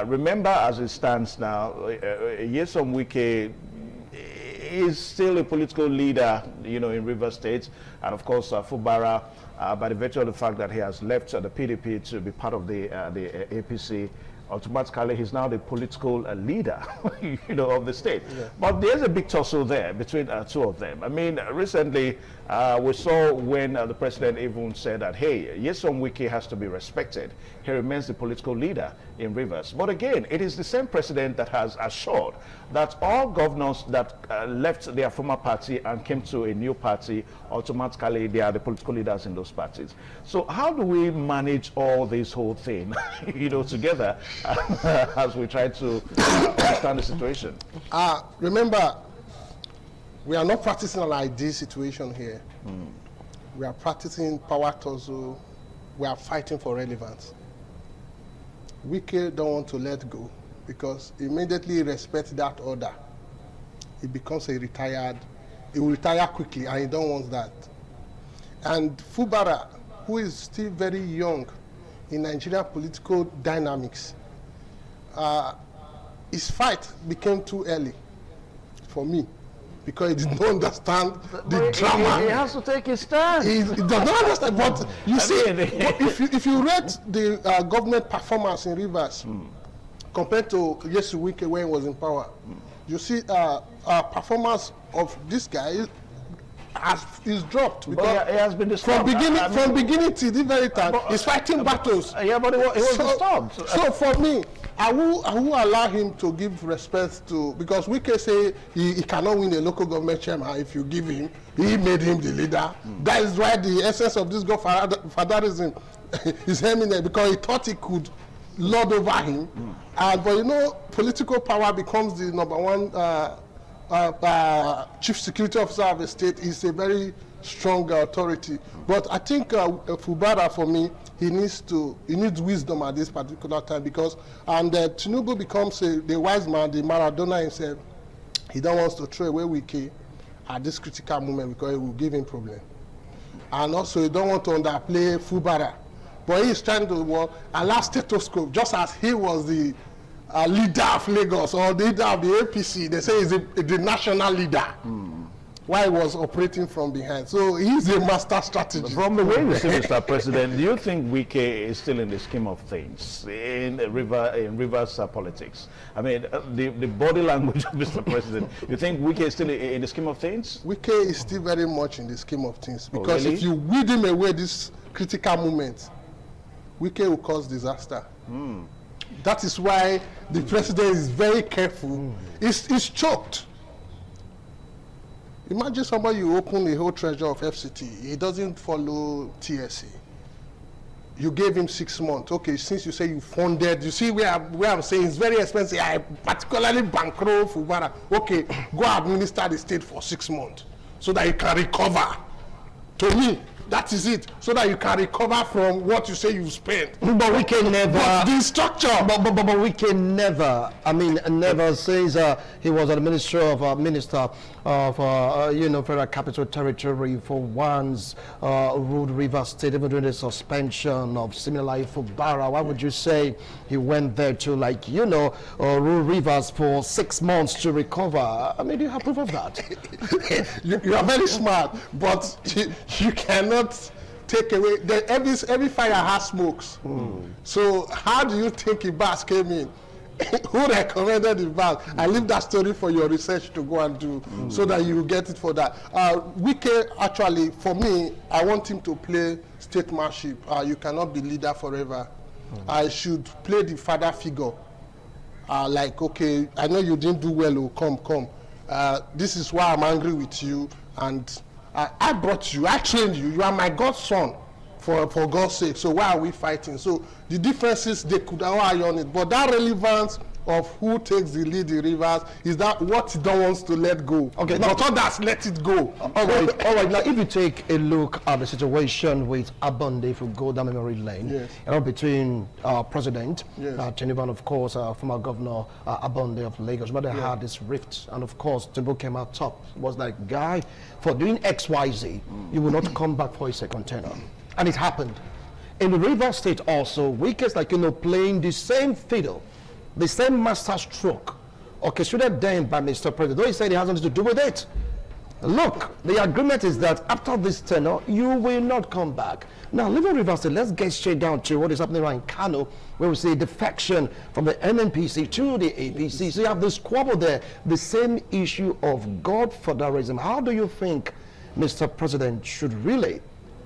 S16: remember, as it stands now, Nyesom Wike is still a political leader, in River State, and of course Fubara, by the virtue of the fact that he has left the PDP to be part of the APC, automatically he's now the political leader, of the state. Yeah. But there's a big tussle there between two of them. I mean, recently we saw when the president even said that, hey, Nyesom Wike has to be respected. He remains the political leader in Rivers. But again, it is the same president that has assured that all governors that left their former party and came to a new party, automatically they are the political leaders in those parties. So how do we manage all this whole thing, together as we try to understand the situation?
S21: Remember, we are not practicing an ideal situation here. We are practicing power tussle. We are fighting for relevance. Wike don't want to let go because immediately respect that order. He becomes he will retire quickly, and he don't want that. And Fubara, who is still very young in Nigerian political dynamics, his fight became too early for me because he did not understand the drama.
S16: He has to take his stand.
S21: He does not understand. But you see, if you read the government performance in Rivers compared to Nyesom Wike when he was in power, you see performance of this guy is dropped because
S16: it has been
S21: from beginning to the very time he's fighting battles.
S16: Yeah, but it was stopped.
S21: So for me, I will allow him to give respect to, because we can say he cannot win a local government chairman if you give him. He made him the leader. That is why the essence of this godfatherism is eminent, because he thought he could lord over him. But you know, political power becomes the number one chief security officer of a state. Is a very strong authority. But I think Fubara, for me, he needs wisdom at this particular time, because Tinubu becomes the wise man, the Maradona himself. He don't want to throw away Wike at this critical moment, because it will give him problem. And also, he don't want to underplay Fubara, but he is trying to allow stethoscope, just as he was the leader of Lagos or the leader of the APC. They say he's the national leader. Why he was operating from behind. So he's a master strategist.
S16: From the way you see, Mr. President, do you think Wike is still in the scheme of things in Rivers politics? I mean, the body language of Mr. President, you think Wike is still in the scheme of things?
S21: Wike is still very much in the scheme of things, because
S16: really?
S21: If you weed him away this critical moment, Wike will cause disaster. That is why the president is very careful. He's choked. Imagine somebody, you open the whole treasure of FCT, he doesn't follow TSC. You gave him 6 months. Okay, since you say you funded, you see where I'm saying it's very expensive. I particularly bankroll Fubara. Okay, go administer the state for 6 months so that you can recover. To me, that is it. So that you can recover from what you say you spent.
S15: But we can never.
S21: But the structure.
S15: But we can never. I mean, never says he was a minister of Federal Capital Territory for once ruled Rivers State, even during the suspension of Siminalayi Fubara. Why would you say he went there to rule Rivers for 6 months to recover? I mean, do you have proof of that?
S21: you are very smart, but you cannot take away every fire has smokes. So how do you think Ibas came in? Who recommended Ibas? I leave that story for your research to go and do, so that you get it for that. Wike, actually, for me, I want him to play statesmanship. You cannot be leader forever. I should play the father figure. Like, okay, I know you didn't do well. Come. This is why I'm angry with you, and I brought you, I trained you, you are my godson, for God's sake. So why are we fighting? So the differences, they could eye on it, but that relevance of who takes the lead in Rivers is that what he don't want to let go. Okay, but others let it go.
S15: All right. Now, if you take a look at the situation with Abonde, if you go down memory lane, between President Tinubu and, of course, former Governor Abonde of Lagos, but they had this rift, and of course, Tinubu came out top. It was like, guy, for doing XYZ, you will not come back for a second tenor, and it happened. In the Rivers State also, Wike is playing the same fiddle, the same master stroke orchestrated then by Mr. President, though he said he has nothing to do with it. Look, the agreement is that after this tenure, you will not come back. Now, leaving Rivers State, let's get straight down to what is happening around Kano, where we see defection from the NNPC to the APC. So you have this squabble there, the same issue of godfatherism. How do you think Mr. President should really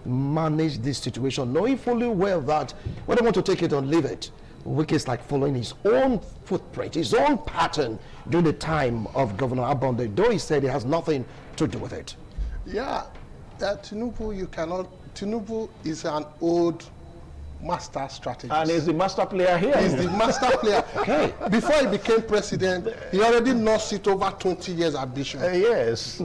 S15: manage this situation, knowing fully well that whether they want to take it or leave it, Wike is like following his own footprint, his own pattern during the time of Governor Abonde, though he said it has nothing to do with it.
S21: Yeah, Tinubu is an old master strategist.
S16: And he's the master player here.
S21: He's the master player. Okay. Before he became president, he already nursed it over 20 years ambition.
S16: Yes.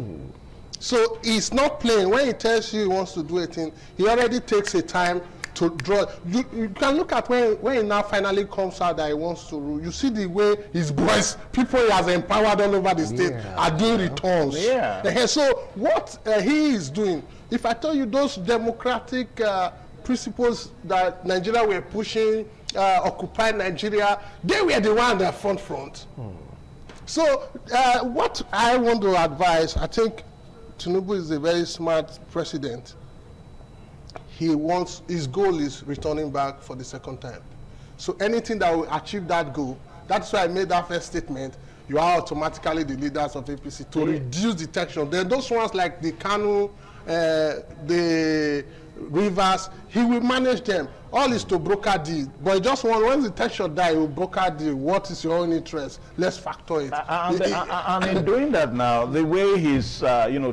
S21: So he's not playing. When he tells you he wants to do a thing, he already takes a time to draw. You can look at when he now finally comes out that he wants to rule. You see the way his boys, people he has empowered all over the state, are doing returns. So what he is doing, if I tell you those democratic principles that Nigeria were pushing, Occupy Nigeria, they were the one at the front. So what I want to advise, I think Tinubu is a very smart president. His goal is returning back for the second time. So anything that will achieve that goal, that's why I made that first statement, you are automatically the leaders of APC to reduce the tension. Then those ones like the Kanu, the Rivers, he will manage them. All is to broker deal. But he just want, when the tension die, he will broker deal. What is your own interest? Let's factor it.
S16: And in doing that now, the way he's,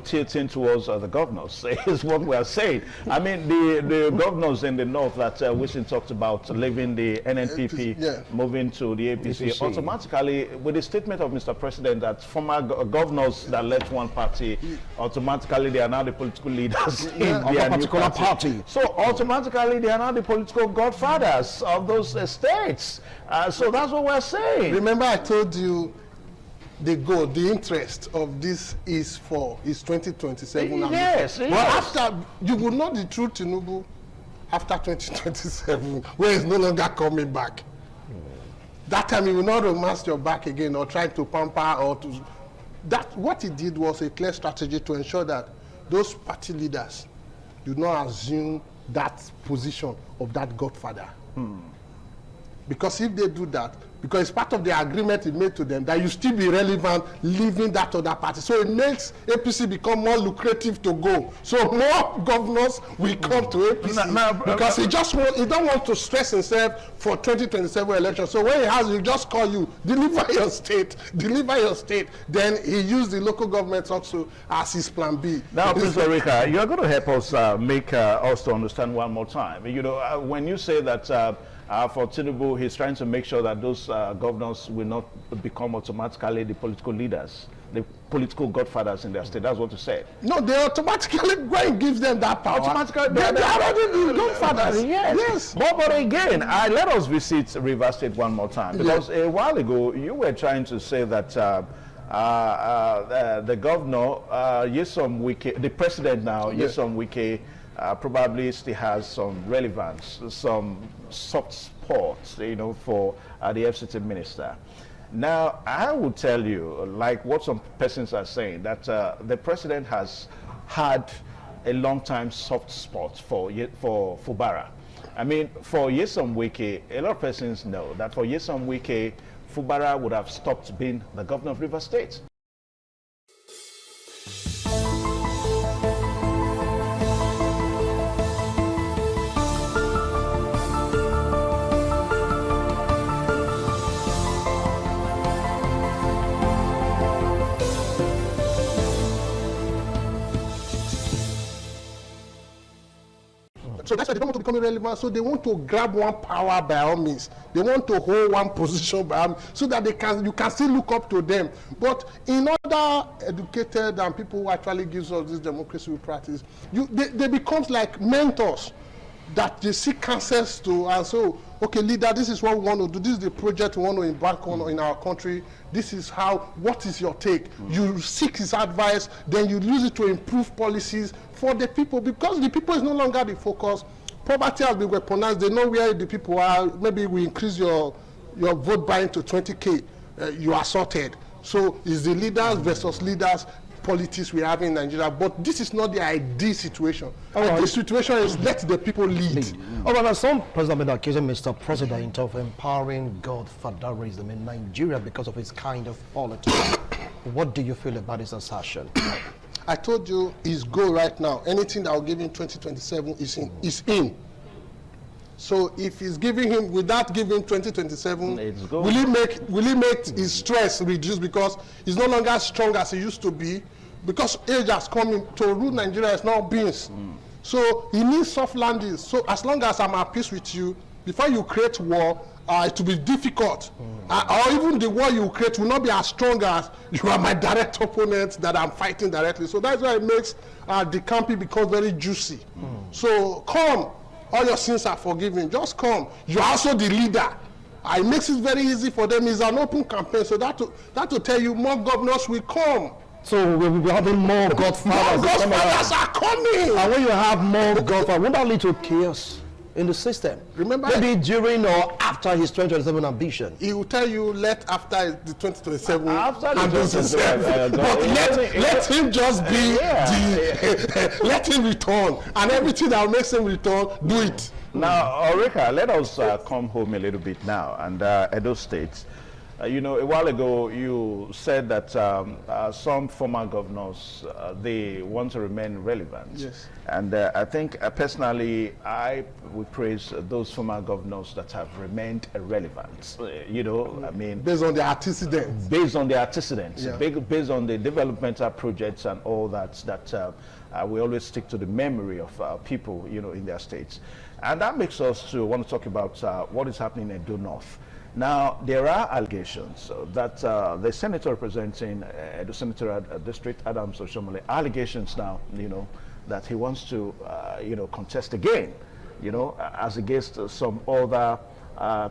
S16: tilting towards the governors is what we are saying. I mean, the governors in the north that Wilson talked about leaving the NNPP, moving to the APC, automatically, with the statement of Mr. President that former governors that left one party, automatically they are now the political leaders in their particular party. So automatically they are now the political godfathers of those states. So that's what we're saying.
S21: Remember, I told you the goal, the interest of this is 2027.
S16: Yes,
S21: but after, you will know the truth, Tinubu, after 2027, where it's no longer coming back. That time he will not romance your back again or try to pamper or to. That what he did was a clear strategy to ensure that those party leaders do not assume that position of that godfather. Because if they do that, because it's part of the agreement he made to them that you still be relevant leaving that other party. So it makes APC become more lucrative to go. So more governors will come to APC because he don't want to stress himself for 2027 election. So when he just call you, deliver your state. Then he used the local government also as his plan B.
S16: Now, Prince Orika, you're going to help us make us to understand one more time. When you say that for Tinubu, he's trying to make sure that those governors will not become automatically the political leaders, the political godfathers in their state. That's what you said.
S21: No, they automatically go and give them that power.
S16: Automatically,
S21: they are already the godfathers.
S16: Yes. But again, let us visit Rivers State one more time. Because a while ago, you were trying to say that the governor, Nyesom Wike, the president now, Nyesom Wike, probably still has some relevance, some soft spots, for the FCT minister. Now, I will tell you, like what some persons are saying, that the president has had a long time soft spot for Fubara. I mean, for Nyesom Wike, a lot of persons know that for Nyesom Wike, Fubara would have stopped being the governor of Rivers State.
S21: So that's why they don't want to become irrelevant. So they want to grab one power by all means. They want to hold one position by all means, so that you can still look up to them. But in other educated and people who actually gives us this democracy we practice, they become like mentors that they seek counsels to, and so, okay, leader, this is what we want to do. This is the project we want to embark on in our country. This is what is your take? You seek his advice, then you use it to improve policies for the people, because the people is no longer the focus. Poverty has been weaponized. They know where the people are. Maybe we increase your vote buying to 20K. You are sorted. So it's the leaders versus leaders politics we have in Nigeria, but this is not the ideal situation. The situation is let the people lead.
S15: All right, some president been accusing Mr. President of empowering godfatherism in Nigeria because of his kind of politics. What do you feel about his assertion?
S21: I told you his goal right now, anything that will give him 2027 is in. So if he's giving him, without giving 2027, will he make his stress reduce, because he's no longer as strong as he used to be, because age has come in to rule Nigeria is now beings. So he needs soft landings. So as long as I'm at peace with you, before you create war, it will be difficult. Or even the war you create will not be as strong as you are my direct opponent that I'm fighting directly. So that's why it makes the campaign become very juicy. So come. All your sins are forgiven. Just come. You're also the leader. It makes it very easy for them. It's an open campaign. So that to tell you more governors will come.
S15: So we will be having more godfathers.
S21: More godfathers are coming.
S15: And when you have more godfathers, won't that lead to chaos in the system?
S21: Remember,
S15: maybe during or after his 2027 ambition.
S21: He will tell you let after the 2027
S16: after the
S21: ambition. But let him just be let him return, and everything that makes him return, do it.
S16: Now, Orika, let us come home a little bit now, and Edo State. You know, a while ago you said that some former governors, they want to remain relevant.
S21: Yes.
S16: And I think personally, I would praise those former governors that have remained relevant. You know, I mean,
S21: based on their antecedents.
S16: Based on their antecedents,
S21: Yeah.
S16: based on the developmental projects and all that, we always stick to the memory of people, you know, in their states. And that makes us to want to talk about what is happening in Edo North. Now, there are allegations that the senator representing Edo Senatorial District, Adams Oshiomhole, allegations now, you know, that he wants to, you know, contest again, you know, as against some other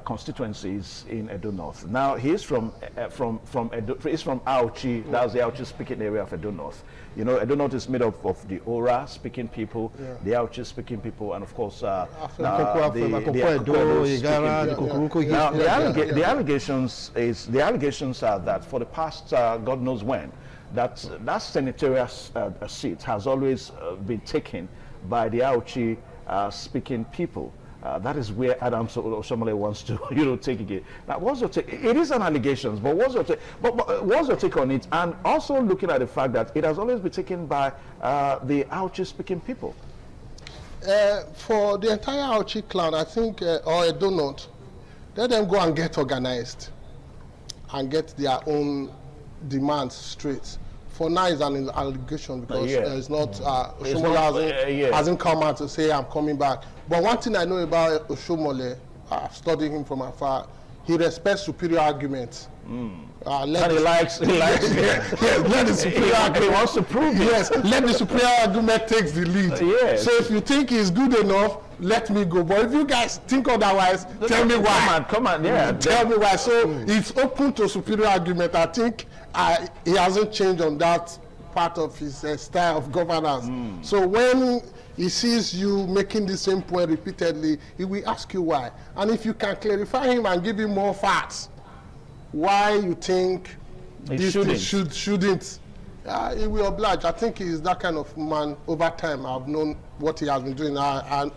S16: constituencies in Edo North. Now, he is from Edo, he's from Auchi, that's the Auchi speaking area of Edo North. You know, Edo North is made up of the Ora speaking people, the Auchi speaking people, and of course, the allegations are that for the past God knows when, that senatorial seat has always been taken by the Auchi speaking people. That is where Adams Oshiomhole wants to, you know, take it. Now, what's your take? It is an allegation, but what's your take? But what's your take on it? And also looking at the fact that it has always been taken by the Auchi-speaking people.
S21: For the entire Auchi clan, I think, or Edo North, let them go and get organized and get their own demands straight. For now, it's an allegation because it's not, Oshiomhole hasn't come out to say, I'm coming back. But one thing I know about Oshiomhole, I've studied him from afar, he respects superior arguments.
S16: And he likes
S21: let the superior argument.
S16: He wants to prove it.
S21: Yes, let the superior argument take the lead.
S16: Yes.
S21: So if you think he's good enough, let me go. But if you guys think otherwise, tell me why.
S16: Come on, yeah.
S21: Tell me why. So it's open to superior argument. I think he hasn't changed on that part of his style of governance. So when he sees you making the same point repeatedly, he will ask you why. And if you can clarify him and give him more facts, why you think this shouldn't, he will oblige. I think he is that kind of man. Over time, I've known what he has been doing, and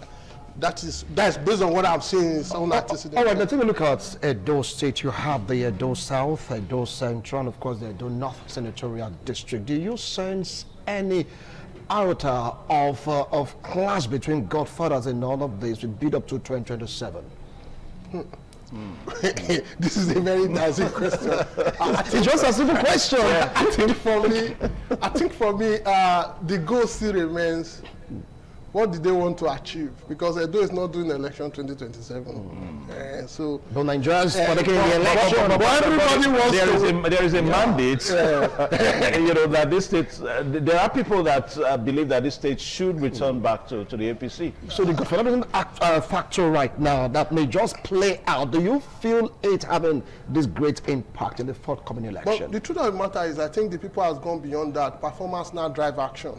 S21: that's based on what I've seen in his own antecedents.
S15: All right, let's take a look at Edo State. You have the Edo South, Edo Central, and of course the Edo North Senatorial District. Do you sense any iota of clash between godfathers in all of this with build up to 2027?
S21: This is a very dicey question.
S15: It's just a simple question.
S21: I think for me, the goal still remains, what did they want to achieve? Because Edo is not doing election 2027. So
S15: the Nigerians the election,
S21: but everybody wants
S16: there is a mandate. You know, that this state, there are people that believe that this state should return back to the APC.
S15: So the government factor right now that may just play out. Do you feel it having this great impact in the forthcoming election?
S21: But the truth of the matter is, I think the people has gone beyond that. Performance now drive action.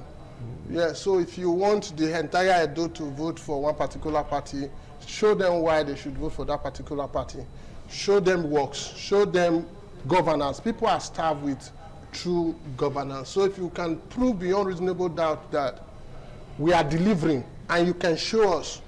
S21: Yeah, so if you want the entire Edo to vote for one particular party, show them why they should vote for that particular party. Show them works, show them governance. People are starved with true governance. So if you can prove beyond reasonable doubt that we are delivering and you can show us,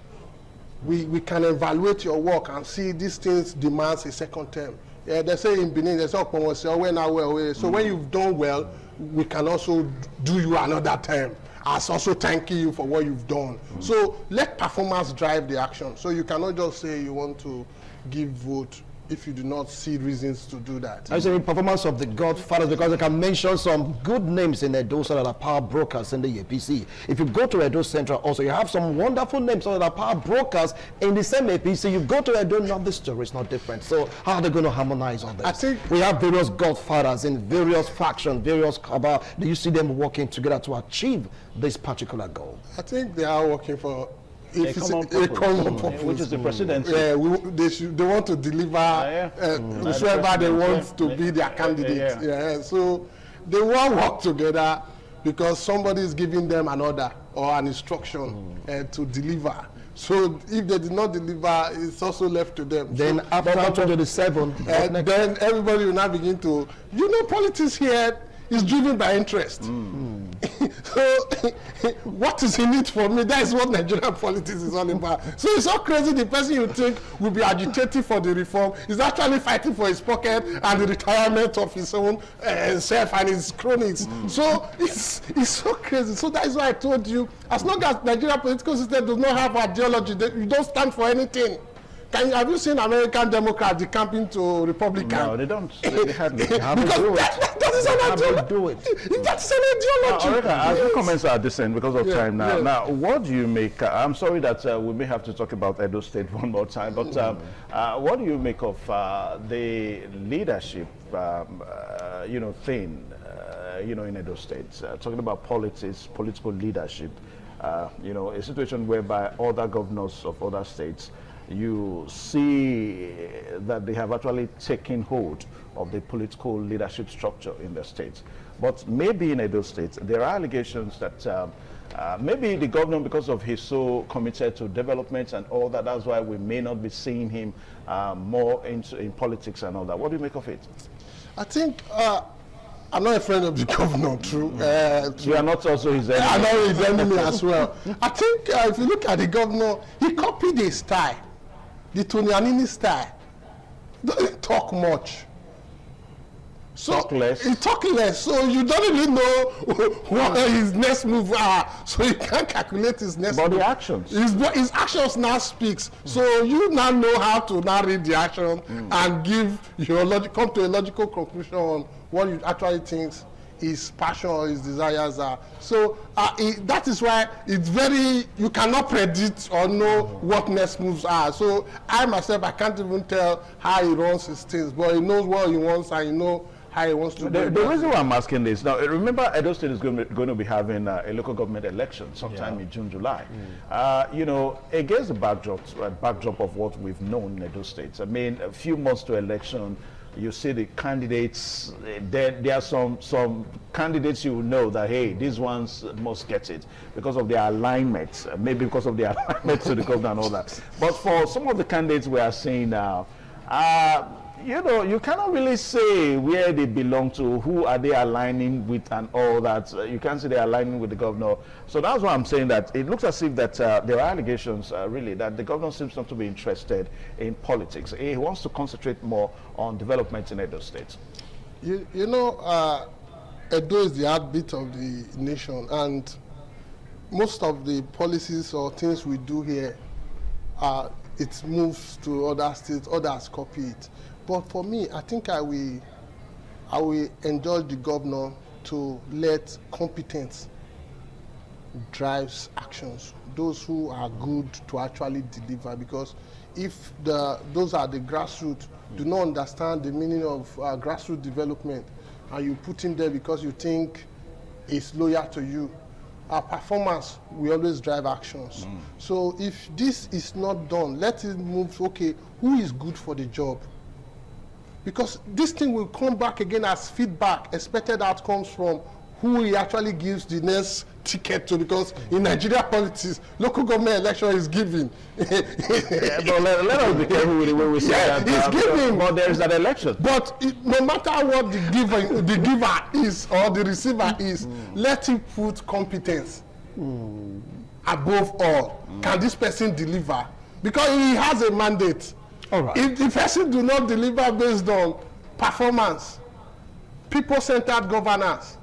S21: we can evaluate your work and see these things demands a second term. Yeah, they say in Benin, they say, so when you've done well, we can also do you another term, as also thanking you for what you've done. So let performance drive the action. So you cannot just say you want to give vote if you do not see reasons to do that.
S15: I say performance of the godfathers, because I can mention some good names in Edo that are power brokers in the APC. If you go to Edo Central also, you have some wonderful names that are power brokers in the same APC. You go to Edo North, the story is not different. So how are they going to harmonize on this?
S21: I think
S15: we have various godfathers in various factions, various cabal. Do you see them working together to achieve this particular goal?
S21: I think they are working for
S16: a common purpose, which is the presidency.
S21: They want to deliver whoever they want to be their candidate. So they will work together because somebody is giving them an order or an instruction to deliver. So if they did not deliver, it's also left to them.
S15: Then so, after 2027,
S21: then everybody will now begin to, politics here is driven by interest. So what is in it for me? That is what Nigerian politics is all about. So it's so crazy. The person you think will be agitating for the reform is actually fighting for his pocket and the retirement of his own self and his cronies. So it's so crazy. So that is why I told you, as long as Nigerian political system does not have ideology, you don't stand for anything. Have you seen American Democrats decamping to Republican?
S16: No, they don't. They hardly do it.
S21: That is an ideology. That's an ideology.
S16: As the comments are decent because of time now. Yeah. Now, what do you make? I'm sorry that we may have to talk about Edo State one more time, but what do you make of the leadership, thing, in Edo State? Talking about politics, political leadership, a situation whereby other governors of other states, you see that they have actually taken hold of the political leadership structure in the states. But maybe in Edo State, there are allegations that maybe the governor, because of he's so committed to development and all that, that's why we may not be seeing him more in politics and all that. What do you make of it?
S21: I think I'm not a friend of the governor, true.
S16: You are not also his enemy.
S21: I'm not his enemy as well. I think if you look at the governor, he copied his style. The Tony Anini style. Doesn't talk much. So
S16: talk less.
S21: He talk less. So you don't really know what his next move are. So you can't calculate his next move.
S16: But the actions.
S21: His actions now speaks. So you now know how to now read the action and give your come to a logical conclusion on what you actually think his passion or his desires are. So that is why it's you cannot predict or know what next moves are. So I myself, I can't even tell how he runs his things, but he knows what he wants and he knows how he wants to do it.
S16: The reason why I'm asking this, now remember Edo State is going to be having a local government election sometime in June, July. Against the backdrop of what we've known in Edo State, I mean, a few months to election, you see the candidates, there are some candidates you know that, hey, these ones must get it because of their alignment, maybe because of their alignment to the governor and all that. But for some of the candidates we are seeing now, you cannot really say where they belong to, who are they aligning with and all that. You can't say they're aligning with the governor. So that's why I'm saying that it looks as if that there are allegations really that the governor seems not to be interested in politics. He wants to concentrate more on development in Edo State.
S21: Edo is the heartbeat of the nation, and most of the policies or things we do here, it moves to other states, others copy it. But for me, I think I will enjoy the governor to let competence drives actions. Those who are good to actually deliver, because if those are the grassroots do not understand the meaning of grassroots development, and you put in there because you think it's loyal to you, our performance will always drive actions. So if this is not done, let it move. Okay, who is good for the job? Because this thing will come back again as feedback, expected outcomes from who he actually gives the next ticket to, because in Nigeria politics, local government election is given.
S16: But let us be careful with the way we say that.
S21: It's given.
S16: But there is an election.
S21: But no matter what the giver is or the receiver is, let him put competence above all. Can this person deliver? Because he has a mandate.
S15: All right.
S21: If the person do not deliver based on performance, people-centered governance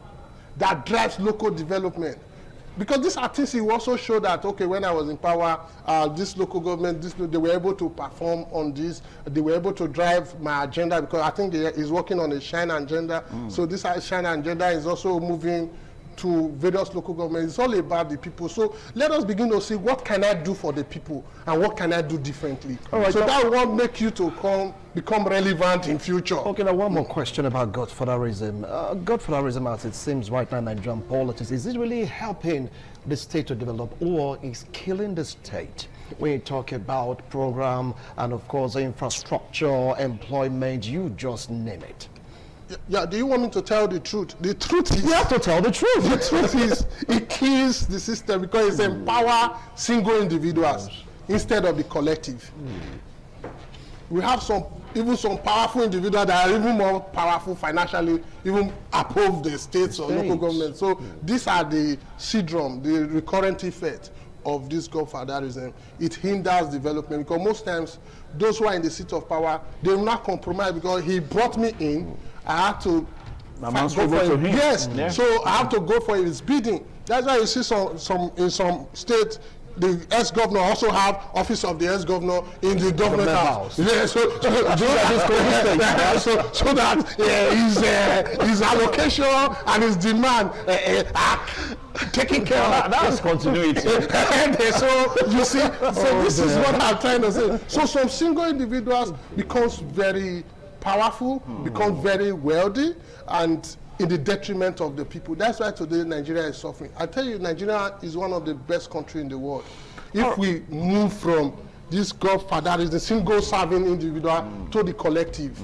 S21: that drives local development, because these are things he also showed that, okay, when I was in power, this local government, they were able to perform on this, they were able to drive my agenda, because I think he's working on a Shine agenda. So this Shine agenda is also moving to various local governments. It's all about the people. So let us begin to see what can I do for the people and what can I do differently. All right, so that will make you to become relevant in future.
S15: Okay, now one more question about godfatherism. Godfatherism, as it seems right now in Nigerian politics, is it really helping the state to develop, or is killing the state? When you talk about program and of course infrastructure, employment, you just name it.
S21: Yeah, do you want me to tell the truth? The truth is...
S15: You have to tell the truth.
S21: The truth is, it kills the system because it empowers single individuals instead of the collective. We have some even some powerful individuals that are even more powerful financially, even above the states or local government. So these are the syndrome, the recurrent effect of this godfatherism. It hinders development because most times those who are in the seat of power, they will not compromise because he brought me in. I have to go for him. Yes, so I have to go for his bidding. That's why you see some in some states, the ex-governor also have office of the ex-governor in the government house. Yeah, so that his allocation and his demand taken care of.
S7: That's continuity.
S21: So you see, so this is what I'm trying to say. So some single individuals becomes very powerful, becomes very wealthy, and in the detriment of the people. That's why today Nigeria is suffering. I tell you, Nigeria is one of the best countries in the world. If we move from this godfatherism, the single serving individual to the collective.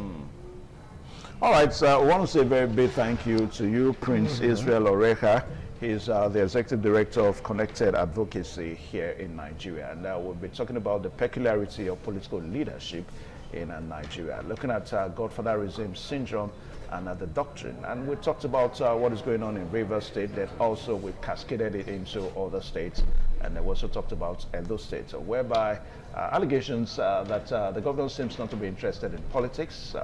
S16: All right, so I want to say a very big thank you to you, Prince Israel Oreha. He's the Executive Director of Connected Advocacy here in Nigeria. And we'll be talking about the peculiarity of political leadership in Nigeria, looking at godfatherism syndrome and the doctrine. And we talked about what is going on in Rivers State, that also we cascaded it into other states. And we also talked about Edo State, whereby allegations that the governor seems not to be interested in politics,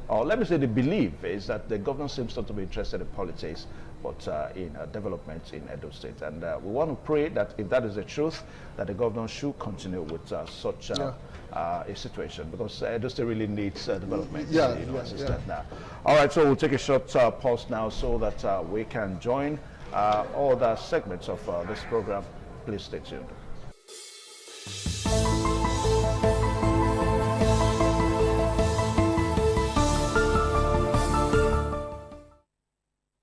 S16: or let me say the belief is that the governor seems not to be interested in politics, but in development in Edo State. And we want to pray that if that is the truth, that the governor should continue with such a situation, because Edo State really needs development. Now. All right, so we'll take a short pause now so that we can join all the segments of this program. Please stay tuned.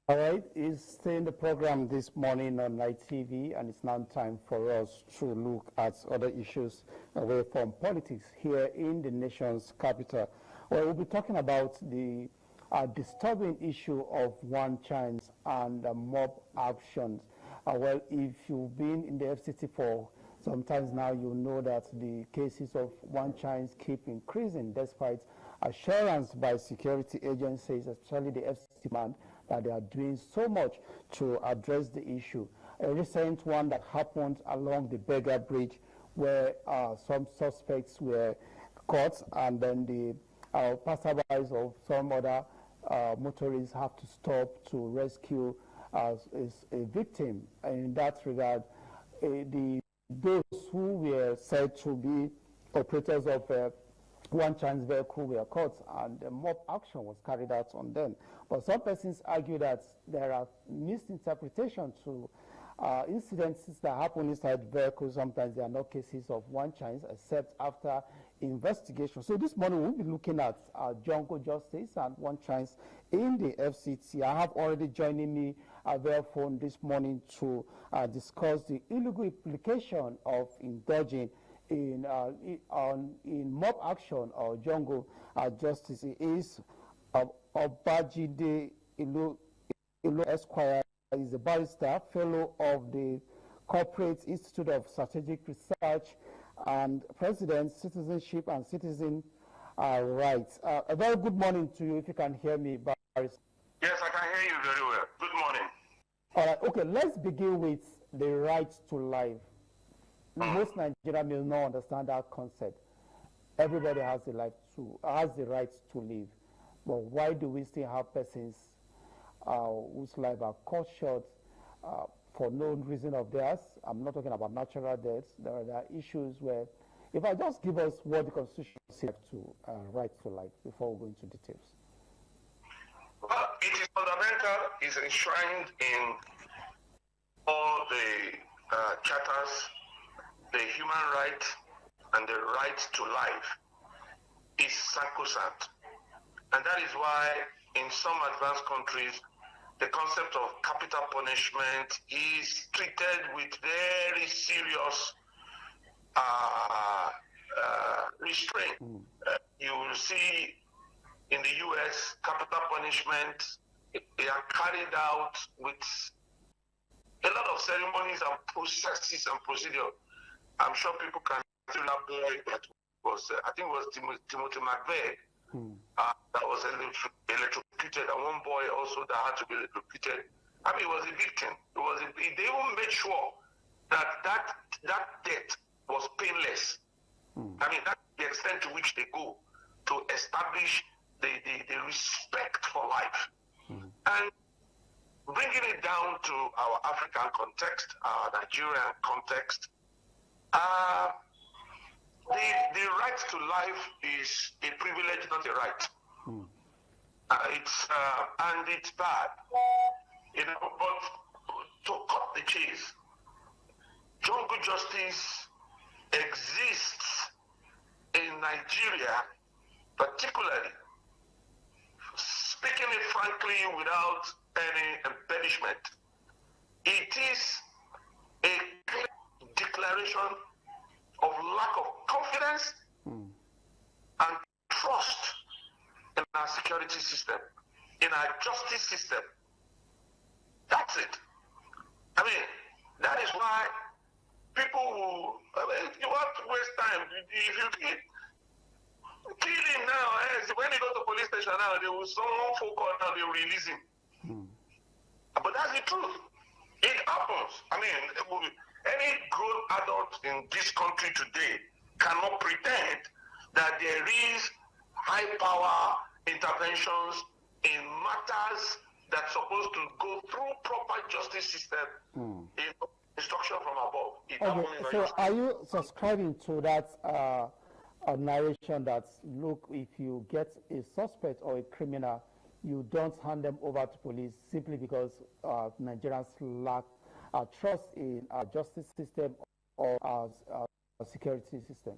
S18: All right, it's staying the program this morning on Night TV, and it's now time for us to look at other issues away from politics here in the nation's capital. Well, we'll be talking about the disturbing issue of one chance and mob actions. Well, if you've been in the FCT for sometimes now, you know that the cases of one chance keep increasing despite assurance by security agencies, especially the FCT man, that they are doing so much to address the issue. A recent one that happened along the Beggar Bridge, where some suspects were caught, and then the passerbys of some other motorists have to stop to rescue a victim. And in that regard, those who were said to be operators of one chance vehicle were caught, and a mob action was carried out on them. But some persons argue that there are misinterpretations to incidents that happen inside vehicles. Sometimes there are no cases of one chance except after investigation. So this morning we'll be looking at jungle justice and one chance in the FCT. I have already joining me via phone this morning to discuss the illegal implication of indulging in mob action or jungle justice. It is Obajide Ilu Esquire. Is a barrister, fellow of the Corporate Institute of Strategic Research, and President, Citizenship and Citizen Rights. A very good morning to you, if you can hear me, barrister.
S1: Yes, I can hear you very well. Good morning.
S18: All right, okay, let's begin with the right to life. Most Nigerians may not understand that concept. Everybody has the right to live. But why do we still have persons whose lives are cut short for no reason of theirs? I'm not talking about natural deaths. There are issues where, if I just give us what the Constitution says to right to life before we go into details.
S1: Well, it is fundamental, it's enshrined in all the charters, the human right and the right to life is sacrosanct. And that is why in some advanced countries, the concept of capital punishment is treated with very serious restraint. You will see in the US, capital punishment, they are carried out with a lot of ceremonies and processes and procedure. I'm sure people can still elaborate that was, I think it was Timothy McVeigh, that was electrocuted, and one boy also that had to be electrocuted. I mean, it was a victim. They even made sure that death was painless. I mean, that's the extent to which they go to establish the respect for life. And bringing it down to our African context, our Nigerian context, the right to life is a privilege, not a right. And it's bad, you know. But to cut the chase, jungle justice exists in Nigeria, particularly. Speaking it frankly, without any embellishment, it is a clear declaration of lack of confidence and trust in our security system, in our justice system. That's it. I mean, that is why people will, you want to waste time. If you kill him now, when you go to the police station now, someone phone call now, they will release him. But that's the truth. It happens. I mean, any grown adult in this country today cannot pretend that there is high power interventions in matters that's supposed to go through proper justice system, instruction from above.
S18: Okay, so are you subscribing to that narration that, look, if you get a suspect or a criminal, you don't hand them over to police simply because Nigerians lack trust in our justice system or our security system?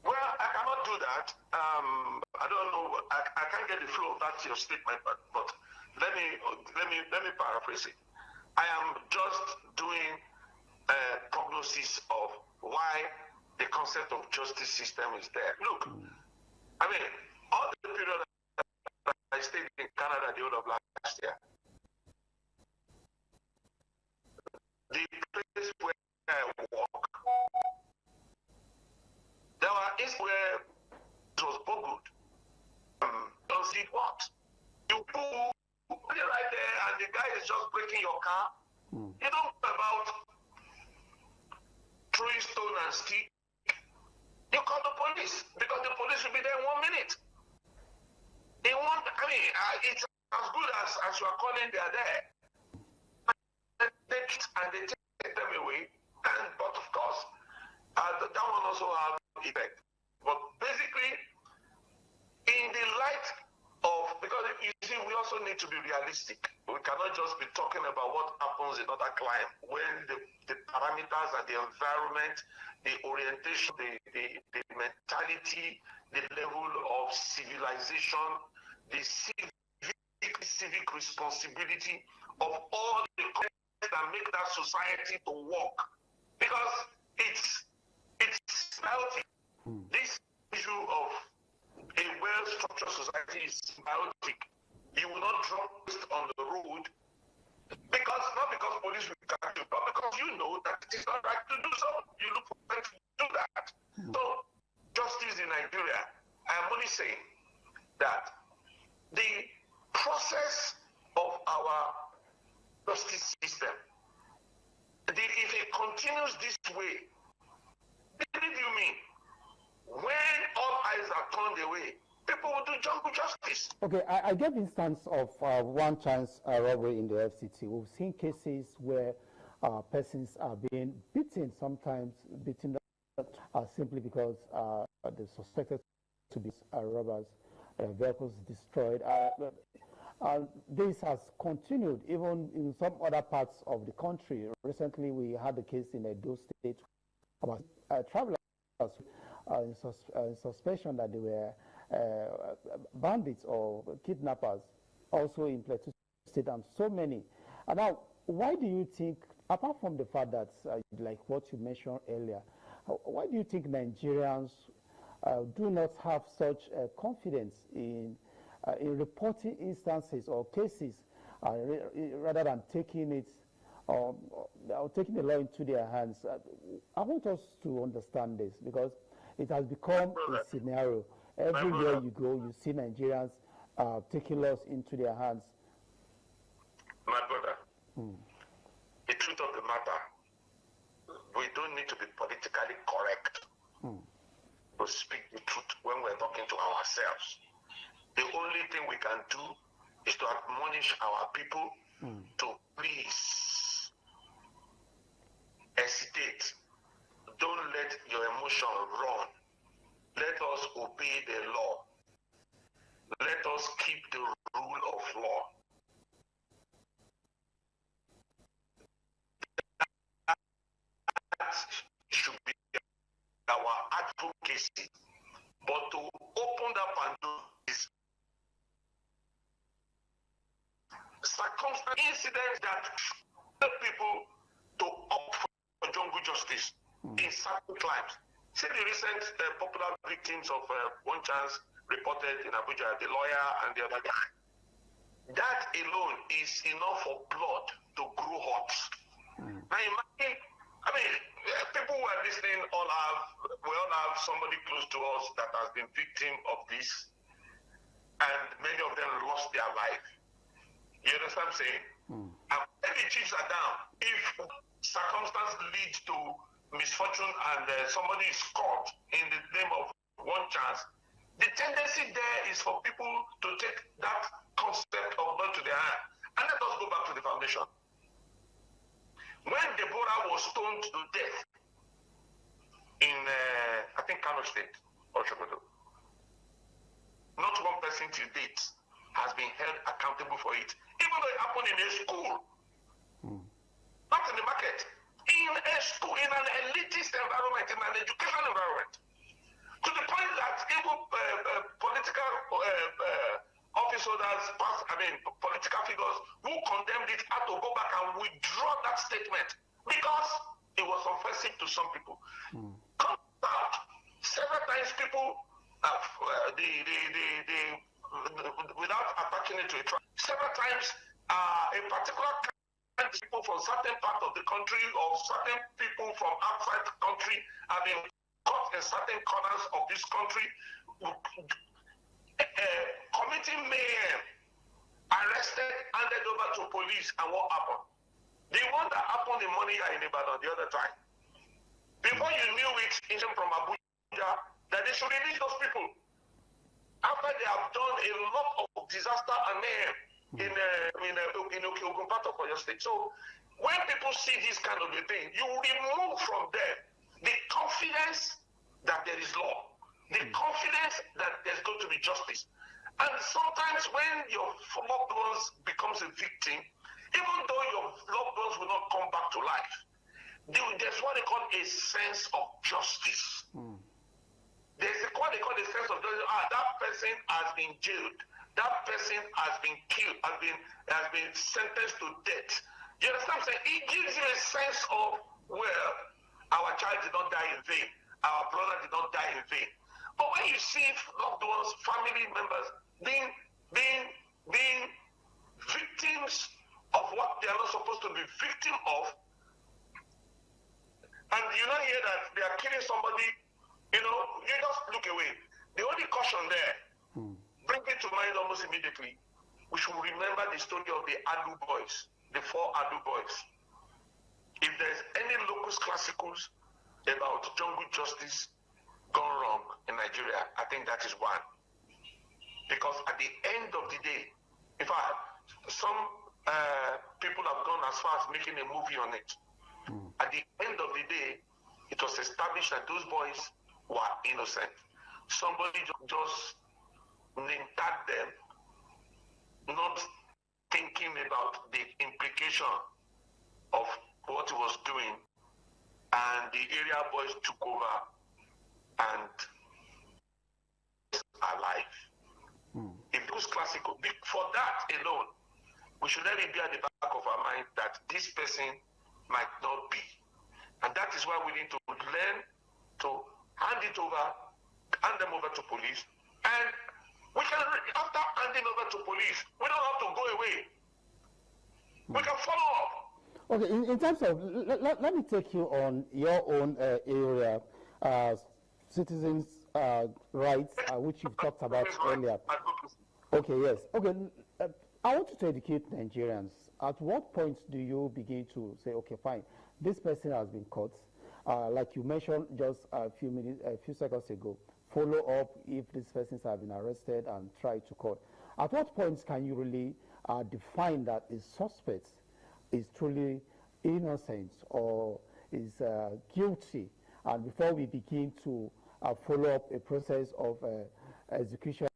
S1: Well, I cannot do that. I don't know. I can't get the flow of that your statement, but let me paraphrase it. I am just doing a prognosis of why the concept of justice system is there. Look, I mean, all the period I stayed in Canada the whole of last year, the place where I work, there were instances where it was bogus. Don't see what? You put it right there and the guy is just breaking your car. You don't know about throwing stone and stick. You call the police because the police will be there in 1 minute. They want, I mean, it's as good as you are calling, they are there. And they take them away. But of course, that one also has effect. But basically, in the light of, because you see, we also need to be realistic. We cannot just be talking about what happens in other climes when the parameters and the environment, the orientation, the mentality, the level of civilization, the civic responsibility of all the components that make that society to work. Because it's symbiotic. This issue of a well-structured society is symbiotic. You will not drop this on the road because, not because police will catch you, but because you know that it is not right to do so. You look for them to do that. So, justice in Nigeria, I am only saying that the process of our justice system, if it continues this way, believe you me, when all eyes are turned away, people will do jungle justice.
S18: Okay, I gave instance of one chance robbery in the FCT. We've seen cases where persons are being beaten, sometimes beaten simply because they're suspected to be robbers, vehicles destroyed. This has continued even in some other parts of the country. Recently, we had a case in Edo State about travelers in suspicion that they were bandits or kidnappers, also in Plateau State, and so many. And now, why do you think, apart from the fact that, like what you mentioned earlier, why do you think Nigerians do not have such confidence in reporting instances or cases rather than taking it or taking the law into their hands? I want us to understand this, because it has become a scenario. Everywhere you go, you see Nigerians taking laws into their hands.
S1: My brother, the truth of the matter, we don't need to be politically correct to speak the truth when we're talking to ourselves. The only thing we can do is to admonish our people to please hesitate. Don't let your emotion run. Let us obey the law. Let us keep the rule of law. That should be our advocacy. But to open that Pandora's is circumstantial incidents that help people to opt for jungle justice in certain crimes. See the recent popular victims of One Chance reported in Abuja, the lawyer and the other guy. That alone is enough for blood to grow hot. Now imagine, people who are listening we all have somebody close to us that has been victim of this, and many of them lost their life. You understand what I'm saying? And when the chiefs are down, if circumstance leads to misfortune and somebody is caught in the name of One Chance, the tendency there is for people to take that concept of blood to their hand. And let us go back to the foundation. When Deborah was stoned to death in, I think, Kano State or Sokoto, not one person to date has been held accountable for it, even though it happened in a school, not in the market, in a school, in an elitist environment, in an educational environment, to the point that even political office holders, political figures who condemned it had to go back and withdraw that statement because it was offensive to some people. Comes out, several times people, without attaching it to a trial, several times a particular kind of people from certain part of the country or certain people from outside the country have been caught in certain corners of this country committing mayhem, arrested, handed over to police, and what happened? The one that happened in Moniya in Ibadan the other time. Before you knew it, it came from Abuja that they should release those people. After they have done a lot of disaster and mayhem in Ogun part of your state. So when people see this kind of a thing, you remove from them the confidence that there is law, the confidence that there's going to be justice. And sometimes when your loved ones becomes a victim, even though your loved ones will not come back to life, there's what they call a sense of justice. There's what they call a sense of justice. That person has been jailed. That person has been killed, has been sentenced to death. You understand what I'm saying? It gives you a sense of, well, our child did not die in vain. Our brother did not die in vain. But when you see loved ones, family members being victims of what they are not supposed to be victim of, and you don't hear that they are killing somebody, you just look away. The only caution there, bring it to mind almost immediately, we should remember the story of the Adu boys, the 4 Adu boys. If there's any locus classicals about jungle justice gone wrong in Nigeria, I think that is one. Because at the end of the day, in fact, some people have gone as far as making a movie on it. At the end of the day, it was established that those boys were innocent. Somebody just name-tagged them, not thinking about the implication of what he was doing, and the area boys took over and alive. If those classical, for that alone, we should let it be at the back of our mind that this person might not be. And that is why we need to learn to hand them over to police. And we can, after handing over to police, we don't have to go away. We can follow up.
S18: Okay, in terms of, let me take you on your own area, citizens' rights, which you've talked about earlier. Okay, yes. Okay, I want you to educate Nigerians. At what point do you begin to say, okay, fine, this person has been caught, like you mentioned just a few seconds ago, follow up if these persons have been arrested and tried to court. At what point can you really define that a suspect is truly innocent or is guilty, and before we begin to follow up a process of execution,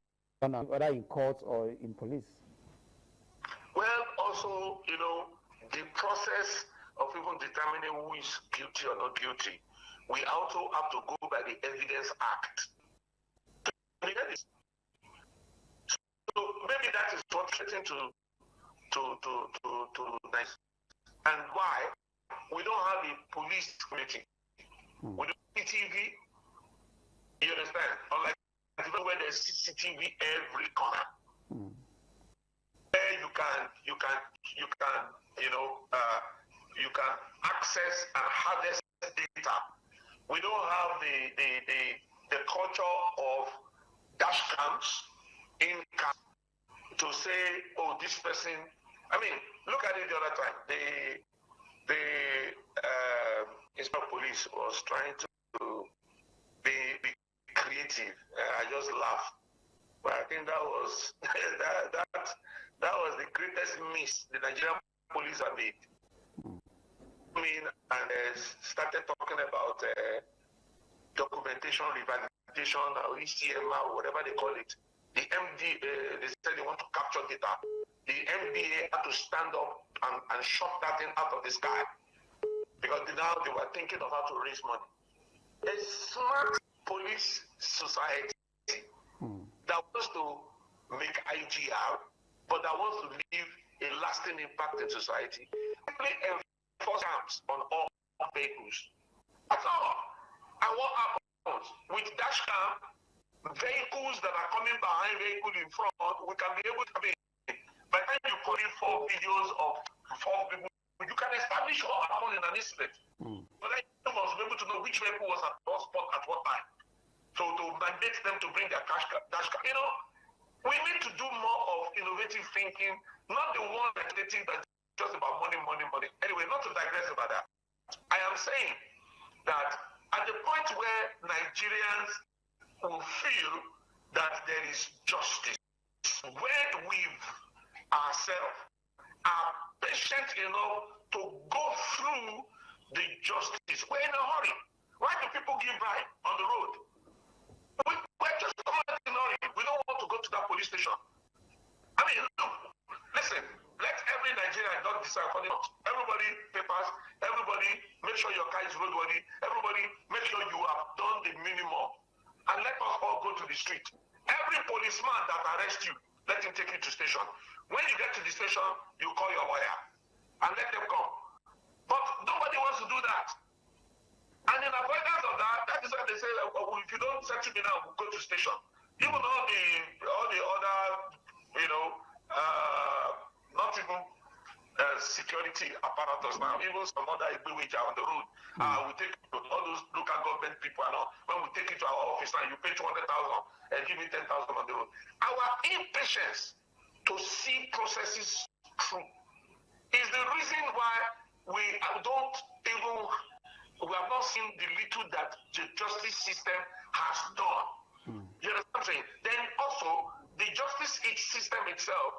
S18: whether in court or in police?
S1: Well, also, you know, the process of even determining who is guilty or not guilty, we also have to go by the Evidence Act. So maybe that is what's getting to nice. And why we don't have a police committee. We don't have CCTV. You understand? Unlike where there's CCTV every corner. Where you can access and harvest data. We don't have the culture of dash cams in camp to say, oh, this person. I mean, look at it the other time. The Inspector of Police was trying to be creative. I just laughed, but I think that was that was the greatest miss the Nigerian police have made. I mean, and started talking about documentation, revalidation, or ECMR, or whatever they call it. The MD, they said they want to capture data. The MDA had to stand up and shut that thing out of the sky because now they were thinking of how to raise money. A smart police society that wants to make IGR, but that wants to leave a lasting impact in society, simply enforce camps on all vehicles. That's all. And what happens with dash cam? Vehicles that are coming behind, vehicle in front, we can be able to by the time you put in 4 videos of 4 people, you can establish what happened in an incident. But then you must be able to know which vehicle was at what spot at what time. So to mandate them to bring their dash cam. You know, we need to do more of innovative thinking, not the one that they think that just about money. Anyway, not to digress about that. I am saying that at the point where Nigerians will feel that there is justice, when we ourselves are patient enough to go through the justice, we're in a hurry. Why do people give bribe on the road? We're just in a hurry. We don't want to go to that police station. I mean, look, listen, let every Nigerian not decide for them. Everybody papers, everybody make sure your car is roadworthy, everybody make sure you have done the minimum. And let us all go to the street. Every policeman that arrests you, let him take you to station. When you get to the station, you call your lawyer and let them come. But nobody wants to do that. And in avoidance of that, that is why they say, oh, if you don't settle me now, we'll go to station. Even all the other, you know, not even security apparatus now, even some other which are on the road. We take all those local government people and all. When we take it to our office now, you pay 200,000 and give me 10,000 on the road. Our impatience to see processes through is the reason why we have not seen the little that the justice system has done. You understand what I'm saying? Then also, the justice system itself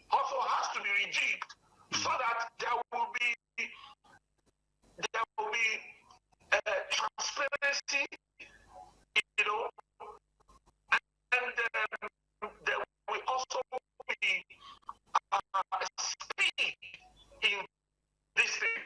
S1: also has to be rejigged so that there will be transparency, you know, and there will also be speed in this thing.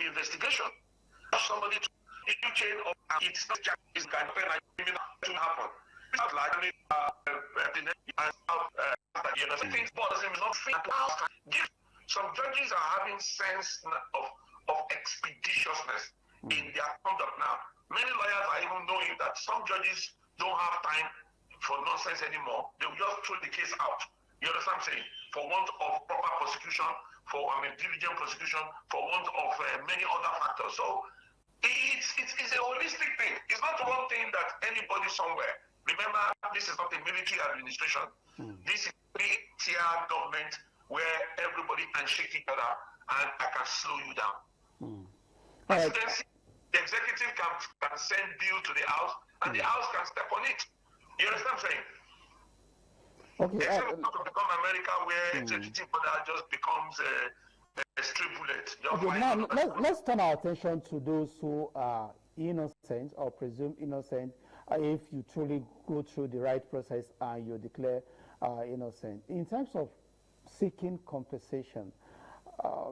S1: investigation. Somebody to you chain of it's not just is going to happen. It's not like things bothers him not fit. Some judges are having sense of expeditiousness in their conduct now. Many lawyers are even knowing that some judges don't have time for nonsense anymore. They will just throw the case out. You understand what I'm saying? For want of proper prosecution, for diligent prosecution, for want of many other factors. So it's a holistic thing. It's not one thing that anybody somewhere. Remember, this is not a military administration. This is three-tier government where everybody can shake each other and I can slow you down. Presidency, the executive can send bill to the House and the House can step on it. You understand what I'm saying?
S18: Okay.
S1: Except not to become America where executive order just becomes a stray bullet.
S18: Okay, now let's turn our attention to those who are innocent or presumed innocent if you truly go through the right process and you declare innocent. In terms of seeking compensation,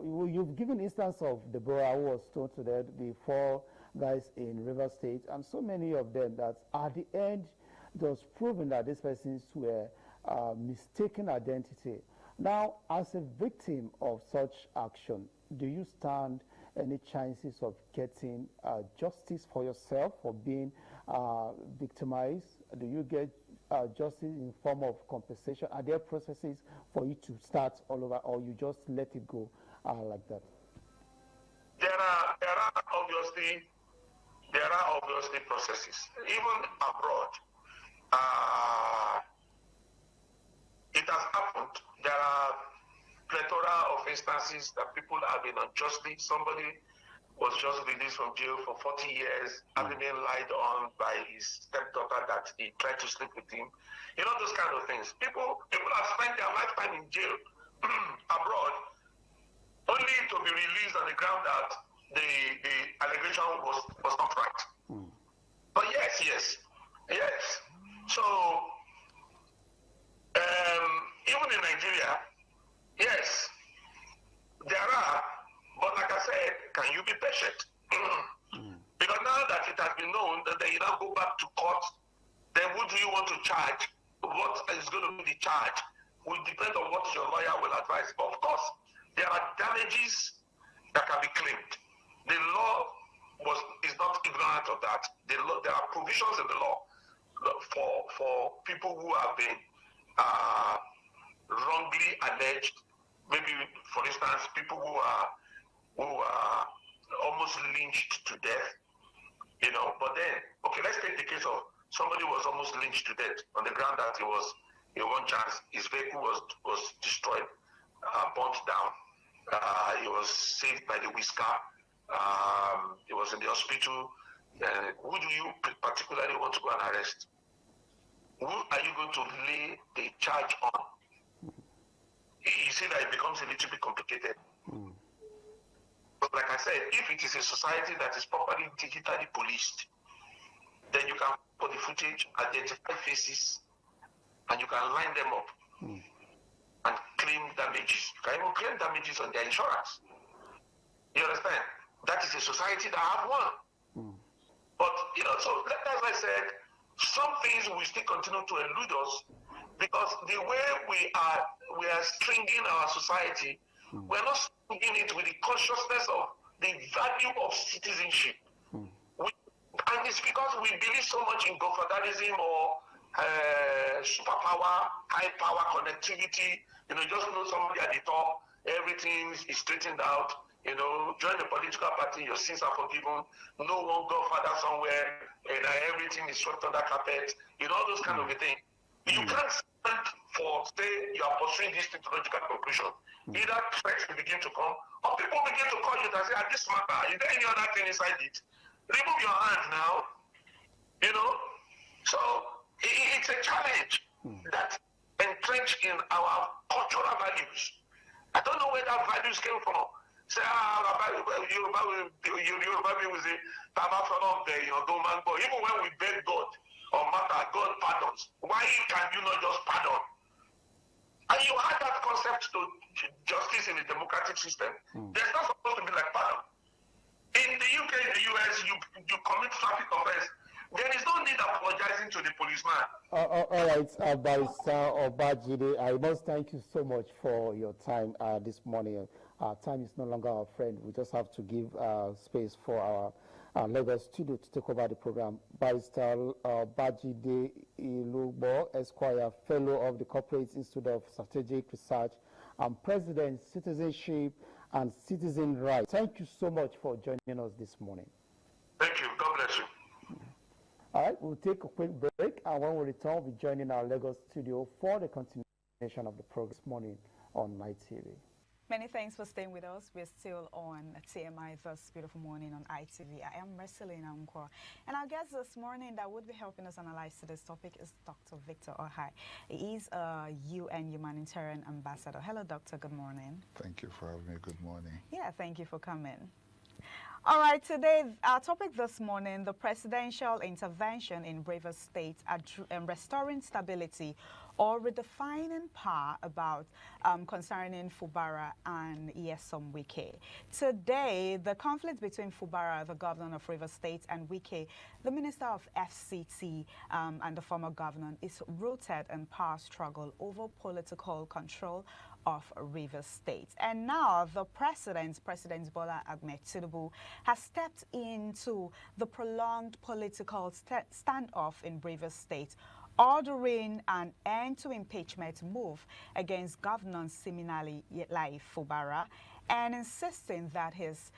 S18: you've given instance of Deborah who was stoned to death, the 4 guys in River State, and so many of them that at the end it was proven that these persons were mistaken identity. Now, as a victim of such action, do you stand any chances of getting justice for yourself for being victimized? Do you get justice in form of compensation? Are there processes for you to start all over, or you just let it go like that?
S1: There are obviously processes. Even abroad, it has happened. There are plethora of instances that people have been unjustly. Somebody was just released from jail for 40 years, having been lied on by his stepdaughter that he tried to sleep with him. You know, those kind of things. People have spent their lifetime in jail abroad, only to be released on the ground that the allegation was not right. But yes. So even in Nigeria, yes, there are, but like I said, can you be patient? Because now that it has been known that they now go back to court, then who do you want to charge? What is going to be the charge will depend on what your lawyer will advise. But of course, there are damages that can be claimed. The law is not ignorant of that. There are provisions in the law for people who have been wrongly alleged. Maybe, for instance, people who are almost lynched to death. You know, but then, okay, let's take the case of somebody who was almost lynched to death on the ground that he was in one chance, his vehicle was destroyed, burnt down. He was saved by the whisker. He was in the hospital. Who do you particularly want to go and arrest? Who are you going to lay the charge on? You see that it becomes a little bit complicated. But like I said, if it is a society that is properly digitally policed, then you can put the footage, identify faces, and you can line them up and claim damages. You can even claim damages on their insurance. You understand? That is a society that have one. But, you know, so as I said, some things will still continue to elude us because the way we are stringing our society, we're not stringing it with the consciousness of the value of citizenship. And it's because we believe so much in godfatherism or superpower, high power connectivity. You know, just know somebody at the top, everything is straightened out. You know, join a political party, your sins are forgiven. No one godfather somewhere, and everything is swept under carpet. You know, those kind of a thing. You can't stand for, say, you are pursuing this to logical conclusion. Either threats will begin to come, or people begin to call you and say, this matter, is there any other thing inside it? Remove your hand now. You know? So, it's a challenge that's entrenched in our cultural values. I don't know where that values came from. Say, Yoruba will say, even when we beg God or matter, God pardons. Why can you not just pardon? And you add that concept to justice in the democratic system. There's not supposed to be like pardon. In the UK, in the US, you commit traffic offense. There is no need apologizing to the policeman.
S18: All right, Barrister Obajide, I must thank you so much for your time this morning. Time is no longer our friend. We just have to give space for our Lagos studio to take over the program. Barrister Obajide Ilugbo, Esquire, Fellow of the Corporate Institute of Strategic Research, and President, Citizenship and Citizen Rights. Thank you so much for joining us this morning.
S1: Thank you. God bless you.
S18: All right, we'll take a quick break, and when we return, we'll be joining our Lagos studio for the continuation of the program this morning on Night TV.
S17: Many thanks for staying with us. We're still on TMI this beautiful morning on ITV. I am Marcelina Nkwa. And our guest this morning that would be helping us analyze today's topic is Dr. Victor Ohai. He is a UN Humanitarian Ambassador. Hello, Doctor. Good morning.
S20: Thank you for having me. Good morning.
S17: Yeah, thank you for coming. All right, today, our topic this morning, the presidential intervention in Rivers State and restoring stability or redefining power about concerning Fubara and Nyesom Wike. Today, the conflict between Fubara, the governor of Rivers State, and Wike, the minister of FCT and the former governor, is rooted in power struggle over political control of Rivers State. And now the President Bola Ahmed Tinubu, has stepped into the prolonged political standoff in Rivers State, ordering an end to impeachment move against Governor Siminali Lai Fubara and insisting that his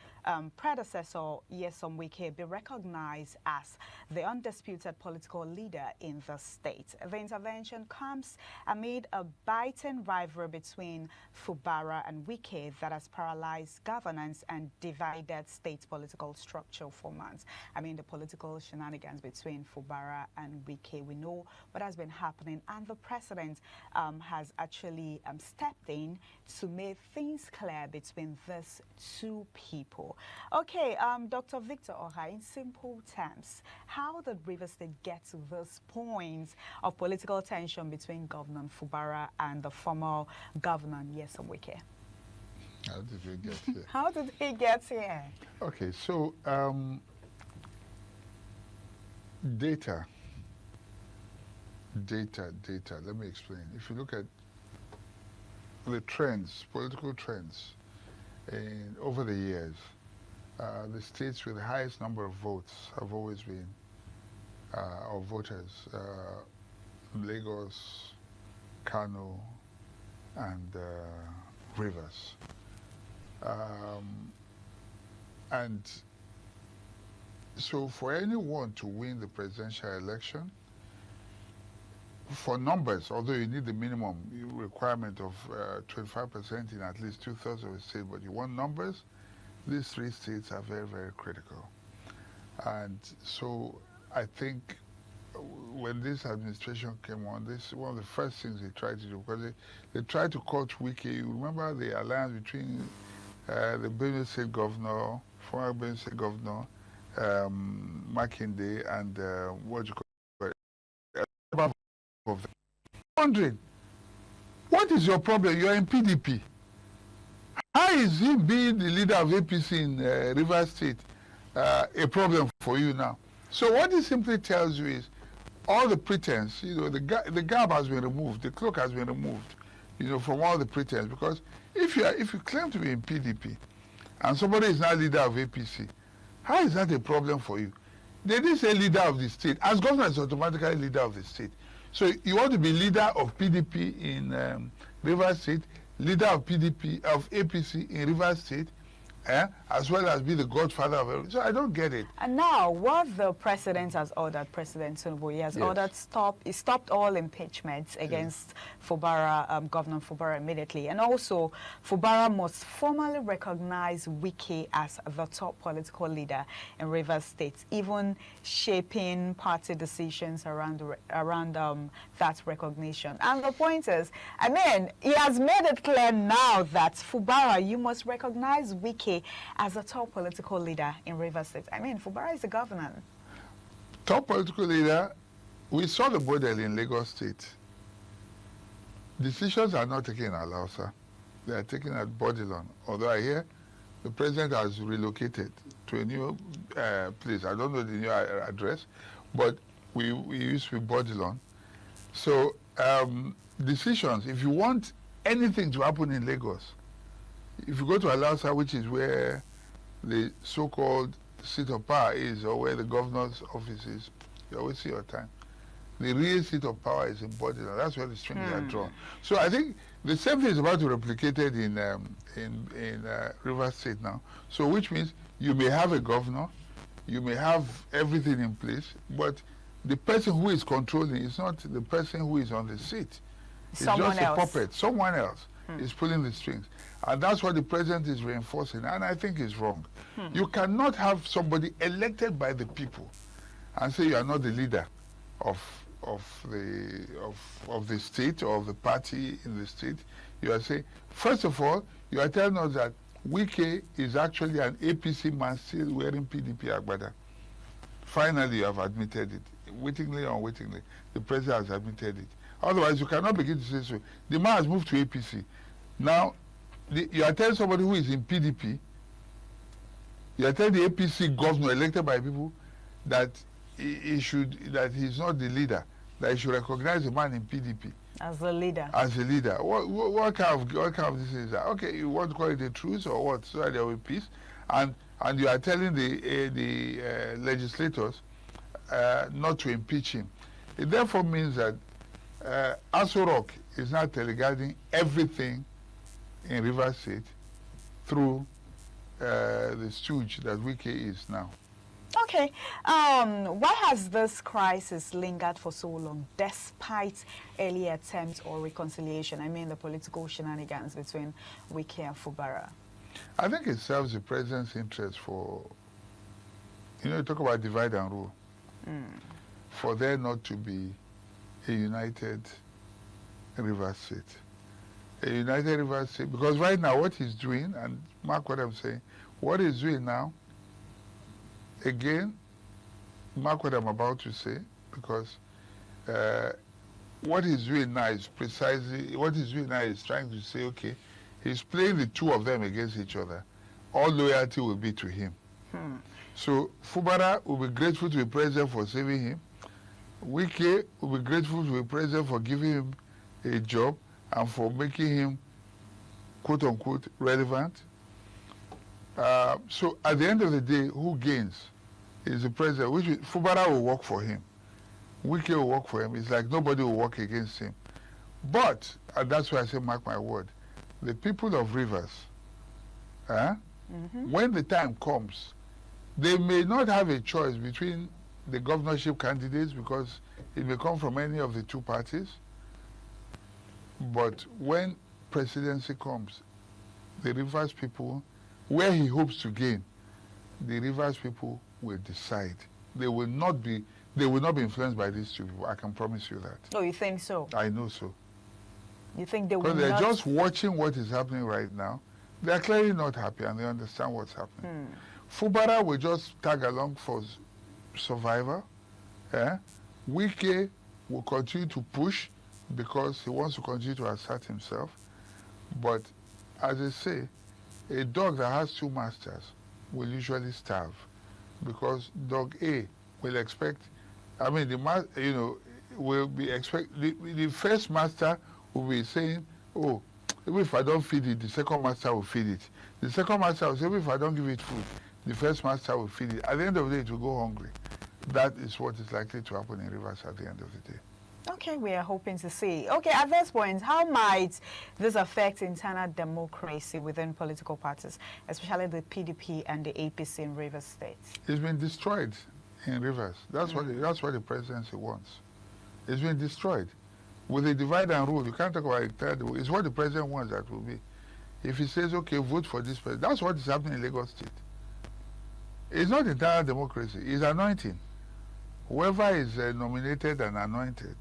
S17: predecessor, Nyesom Wike, be recognized as the undisputed political leader in the state. The intervention comes amid a biting rivalry between Fubara and Wike that has paralyzed governance and divided state political structure for months. I mean, the political shenanigans between Fubara and Wike, we know what has been happening, and the president has actually stepped in to make things clear between these two people. Okay, Dr. Victor Ohai, in simple terms, how did Rivers State get to this point of political tension between Governor Fubara and the former governor, Nyesom Wike?
S20: How did we get here?
S17: How did he get here?
S20: Okay, so data. Let me explain. If you look at the trends, political trends, over the years, the states with the highest number of votes have always been, or voters, Lagos, Kano, and Rivers. And so for anyone to win the presidential election, for numbers, although you need the minimum requirement of 25% in at least 2/3 of a state, but you want numbers, these three states are very, very critical. And so I think when this administration came on, this one of the first things they tried to do, because they tried to coach Wike. You remember the alliance between the Benue State governor, former Benue State governor, Makinde, and what you call it, of 100. What is your problem? You are in PDP. How is he being the leader of APC in Rivers State a problem for you now? So what it simply tells you is all the pretense, you know, the gap has been removed, the cloak has been removed, you know, from all the pretense. Because if you claim to be in PDP and somebody is now leader of APC, how is that a problem for you? They didn't say leader of the state. As governor is automatically leader of the state. So you want to be leader of PDP in Rivers State, leader of PDP of APC in Rivers State, as well as be the godfather of everything. So I don't get it.
S17: And now, what the president has ordered, President Tinubu, he has ordered he stopped all impeachments against Fubara, Governor Fubara immediately. And also, Fubara must formally recognize Wike as the top political leader in Rivers State, even shaping party decisions around that recognition. And the point is, I mean, he has made it clear now that Fubara, you must recognize Wike as a top political leader in Rivers State. I mean, Fubara is the governor.
S20: Top political leader, we saw the model in Lagos State. Decisions are not taken at Lausa. They are taken at Bodilon. Although I hear the president has relocated to a new place. I don't know the new address, but we used to be Bodilon. So decisions, if you want anything to happen in Lagos, if you go to Alausa, which is where the so-called seat of power is, or where the governor's office is, you always see your time. The real seat of power is in Bodilon. That's where the strings are drawn. So I think the same thing is about to be replicated in Rivers State now. So which means you may have a governor, you may have everything in place, but the person who is controlling is not the person who is on the seat. It's
S17: someone
S20: just
S17: else.
S20: A puppet. Someone else is pulling the strings. And that's what the president is reinforcing, and I think it's wrong. You cannot have somebody elected by the people and say you are not the leader of the state or of the party in the state. You are saying, first of all, you are telling us that Wike is actually an APC man still wearing PDP agbada. Finally, you have admitted it. Wittingly or unwittingly, the president has admitted it. Otherwise, you cannot begin to say so. The man has moved to APC. Now, you are telling somebody who is in PDP, you are telling the APC governor elected by people that that he's not the leader, that he should recognize the man in PDP
S17: as a leader.
S20: As a leader. What kind of this is that? Okay, you want to call it a truce or what? So that there will be peace, and you are telling the legislators not to impeach him. It therefore means that Aso Rock is now teleguiding everything in Rivers State through the stooge that Wike is now.
S17: Okay, why has this crisis lingered for so long, despite early attempts or reconciliation? I mean, the political shenanigans between Wike and Fubara.
S20: I think it serves the president's interest for, you talk about divide and rule, for there not to be a united Rivers State. A united Rivers State, because right now what he's doing, and mark what I'm saying, what he's doing now, again, mark what I'm about to say, because what he's doing now is precisely, what he's doing now is trying to say, okay, he's playing the two of them against each other. All loyalty will be to him. So Fubara will be grateful to the president for saving him. Wike will be grateful to the president for giving him a job and for making him, quote unquote, relevant. So at the end of the day, who gains is the president. Fubara will work for him. Wike will work for him. It's like nobody will work against him. But, and that's why I say, mark my word, the people of Rivers, when the time comes, they may not have a choice between the governorship candidates because it may come from any of the two parties. But when presidency comes, the Rivers people, where he hopes to gain, the Rivers people will decide. They will not be influenced by these two people. I can promise you that.
S17: Oh, you think so?
S20: I know so.
S17: You think they will not?
S20: Because they're just watching what is happening right now. They're clearly not happy and they understand what's happening. Fubara will just tag along for survivor. Wike will continue to push because he wants to continue to assert himself. But as I say, a dog that has two masters will usually starve because dog A will expect, I mean, will be the first master will be saying, oh, even if I don't feed it, the second master will feed it. The second master will say, even if I don't give it food, the first master will feed it. At the end of the day, it will go hungry. That is what is likely to happen in Rivers at the end of the day.
S17: Okay, we are hoping to see. Okay, at this point, how might this affect internal democracy within political parties, especially the PDP and the APC in Rivers State?
S20: It's been destroyed in Rivers. That's what the presidency wants. It's been destroyed. With a divide and rule, you can't talk about a third rule. It's what the president wants that will be. If he says, okay, vote for this president, that's what is happening in Lagos State. It's not internal democracy, it's anointing. Whoever is nominated and anointed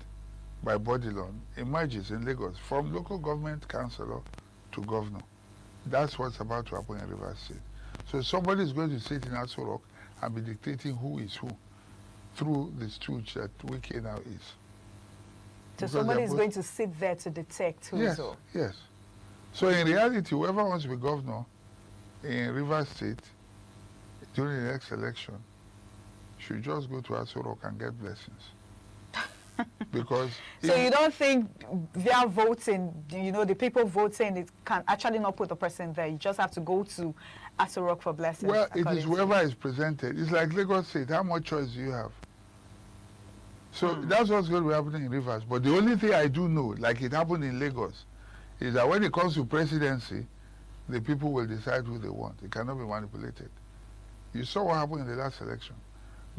S20: by Bodilon emerges in Lagos from local government councillor to governor. That's what's about to happen in Rivers State. So somebody is going to sit in Aso Rock and be dictating who is who through the stooge that Wike now is.
S17: So somebody is going to sit there to detect who is who?
S20: Yes. So in reality, whoever wants to be governor in Rivers State during the next election should just go to Aso Rock and get blessings. Because
S17: so you don't think via voting, you know, the people voting, it can actually not put the person there. You just have to go to Aso Rock for blessings.
S20: Well, it is whoever is presented. It's like Lagos State. How much choice do you have? So that's what's going to be happening in Rivers. But the only thing I do know, like it happened in Lagos, is that when it comes to presidency, the people will decide who they want. It cannot be manipulated. You saw what happened in the last election.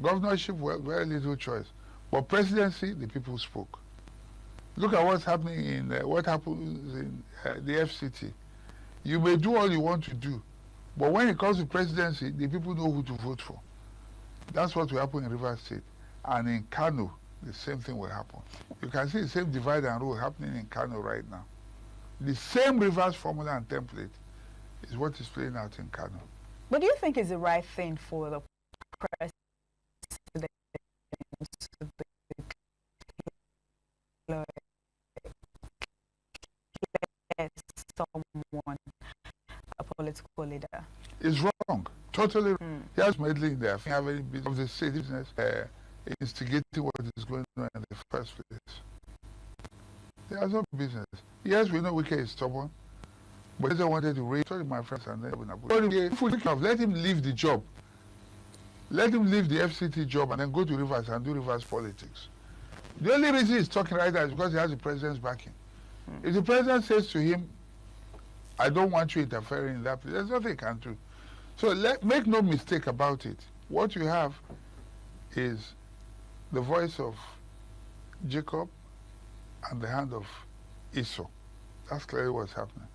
S20: Governorship, well, very little choice. But presidency, the people spoke. Look at what's happening in what happens in the FCT. You may do all you want to do, but when it comes to presidency, the people know who to vote for. That's what will happen in Rivers State. And in Kano, the same thing will happen. You can see the same divide and rule happening in Kano right now. The same reverse formula and template is what is playing out in Kano.
S17: But do you think it's the right thing for the president to declare someone a political leader?
S20: It's wrong. Totally wrong. He has meddling there. I think have any business of the state business instigating what is going on in the first place. He has no business. Yes, we know Wike is stubborn, but he doesn't wanted to raise my friends and then let him leave the job. Let him leave the FCT job and then go to Rivers and do Rivers politics. The only reason he's talking right now is because he has the president's backing. If the president says to him, I don't want you interfering in that, there's nothing he can do. So make no mistake about it. What you have is the voice of Jacob and the hand of Esau. That's clearly what's happening.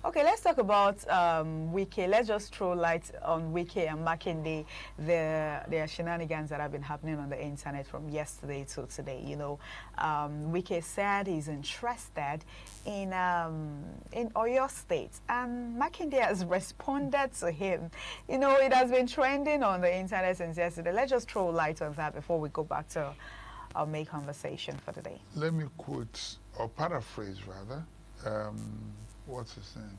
S17: Okay, let's talk about Wike. Let's just throw light on Wike and Makinde, the shenanigans that have been happening on the internet from yesterday to today. You know, Wike said he's interested in Oyo State, and Makinde has responded to him. You know, it has been trending on the internet since yesterday. Let's just throw light on that before we go back to our main conversation for today.
S20: Let me quote, or paraphrase rather, what's his name?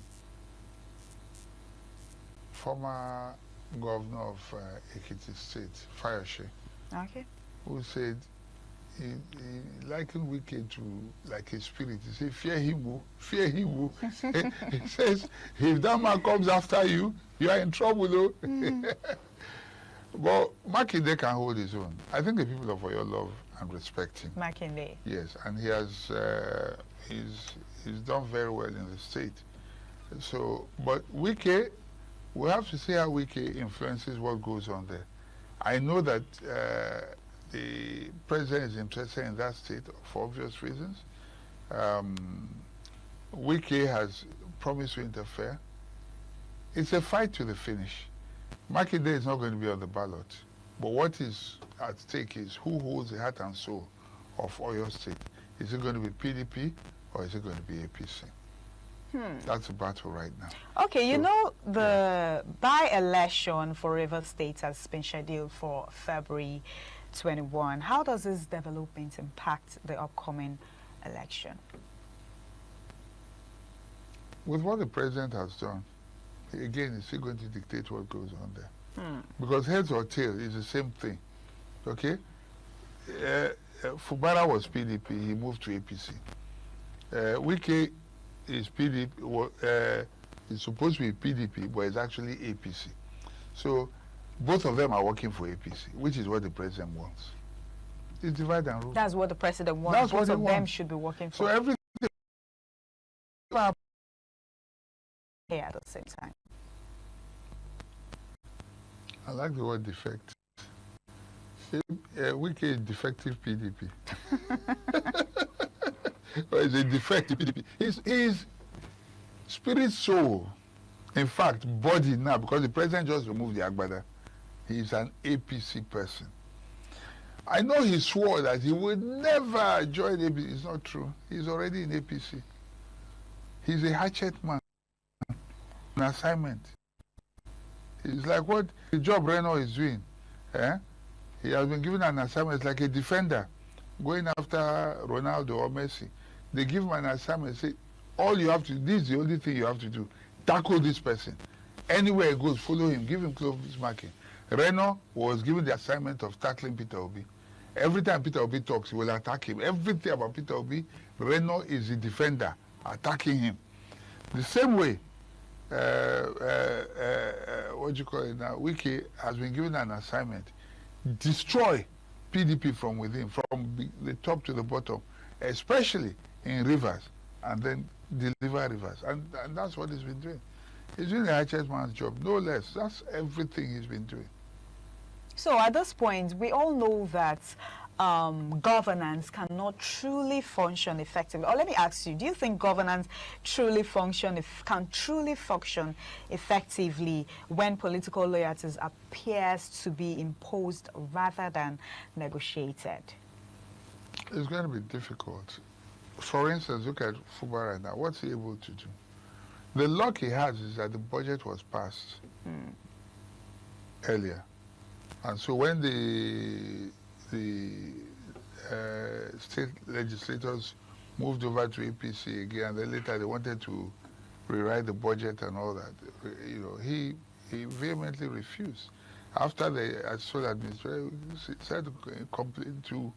S20: Former governor of Ekiti State, Fayose. Okay. Who said he likened Wike to like a spirit. He said, fear him, fear him. He says, if that man comes after you, you are in trouble though. But Makinde can hold his own. I think the people of Oyo love and respect him.
S17: Makinde.
S20: Yes, and he has he's done very well in the state. So, but Wike, we have to see how Wike influences what goes on there. I know that the president is interested in that state for obvious reasons. Wike has promised to interfere. It's a fight to the finish. Makinde is not going to be on the ballot. But what is at stake is who holds the heart and soul of Oyo State. Is it going to be PDP or is it going to be APC? That's a battle right now.
S17: Okay, you know, the by-election for Rivers State has been scheduled for February 21. How does this development impact the upcoming election?
S20: With what the president has done, again, is he going to dictate what goes on there? Because heads or tail is the same thing. Okay? Fubara was PDP, he moved to APC. Wike is PDP, is supposed to be PDP, but it's actually APC. So both of them are working for APC, which is what the president wants. It's divide and rule.
S17: That's what the president wants.
S20: That's what
S17: both of them should be working for.
S20: So everything
S17: here at the same time.
S20: I like the word defect. Wike is defective PDP. Or is a defective PDP. His spirit, soul, in fact, body now, because the president just removed the Agbada, he's an APC person. I know he swore that he would never join APC. It's not true. He's already in APC. He's a hatchet man, an assignment. It's like what the job Reno is doing. He has been given an assignment. It's like a defender going after Ronaldo or Messi. They give him an assignment, say, all you have to do, this is the only thing you have to do. Tackle this person. Anywhere he goes, follow him, give him close marking. Reno was given the assignment of tackling Peter Obi. Every time Peter Obi talks, he will attack him. Everything about Peter Obi, Reno is the defender, attacking him. The same way, what do you call it now, Wike has been given an assignment, destroy PDP from within, from the top to the bottom, especially in Rivers, and then deliver Rivers. And that's what he's been doing. He's doing the HS man's job, no less. That's everything he's been doing.
S17: So at this point, we all know that governance cannot truly function effectively. Or let me ask you, do you think governance can truly function effectively when political loyalties appears to be imposed rather than negotiated?
S20: It's going to be difficult. For instance, look at Fubara right now. What's he able to do? The luck he has is that the budget was passed earlier. And so when the state legislators moved over to APC again, and then later they wanted to rewrite the budget and all that, you know, he vehemently refused. After the sole administration said to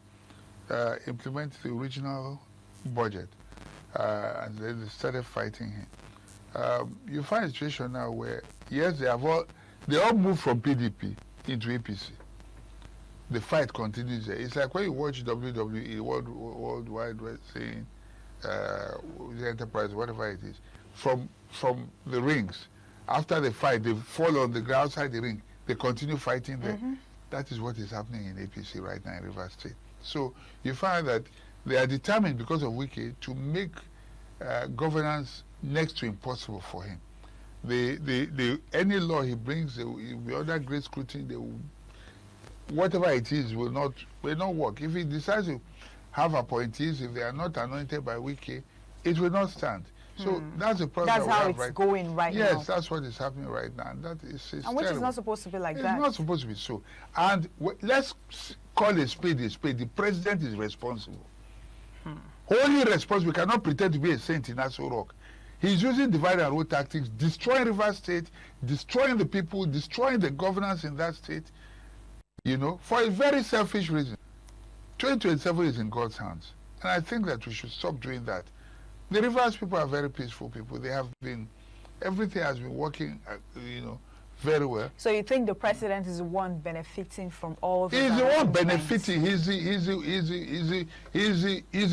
S20: implement the original budget, and then they started fighting him. You find a situation now where, yes, they all moved from PDP into APC. The fight continues there. It's like when you watch WWE, Worldwide Wrestling, the Enterprise, whatever it is, from the rings. After the fight, they fall on the ground outside the ring. They continue fighting there. That is what is happening in APC right now in Rivers State. So you find that they are determined, because of Wike, to make governance next to impossible for him. Any law he brings, will be under great scrutiny. Whatever it is will not work. If he decides to have appointees, if they are not anointed by Wike, it will not stand. So that's the problem.
S17: That's how it's going right now.
S20: Yes, that's what is happening right now. And that is
S17: and which terrible. Is not supposed to be like that.
S20: It's not supposed to be so. And let's call a spade a spade. The president is responsible. Only responsible. We cannot pretend to be a saint in Aso Rock. He's using divide and rule tactics, destroying Rivers State, destroying the people, destroying the governance in that state, you know, for a very selfish reason. 2027 is in God's hands. And I think that we should stop doing that. The Rivers people are very peaceful people. They have been, everything has been working, you know, very well.
S17: So you think the president is the one benefiting from all the...
S20: He's the one benefiting. He's a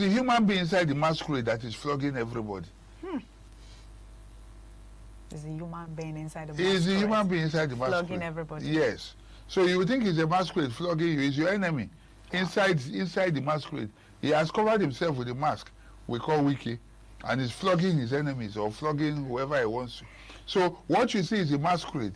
S20: human being inside the masquerade that is flogging everybody.
S17: He's a human being inside the masquerade.
S20: He's a human being inside the masquerade.
S17: Flogging everybody.
S20: Yes. So you think he's a masquerade flogging you. He's your enemy. Inside the masquerade. He has covered himself with a mask we call Wike, and he's flogging his enemies or flogging whoever he wants to. So what you see is a masquerade.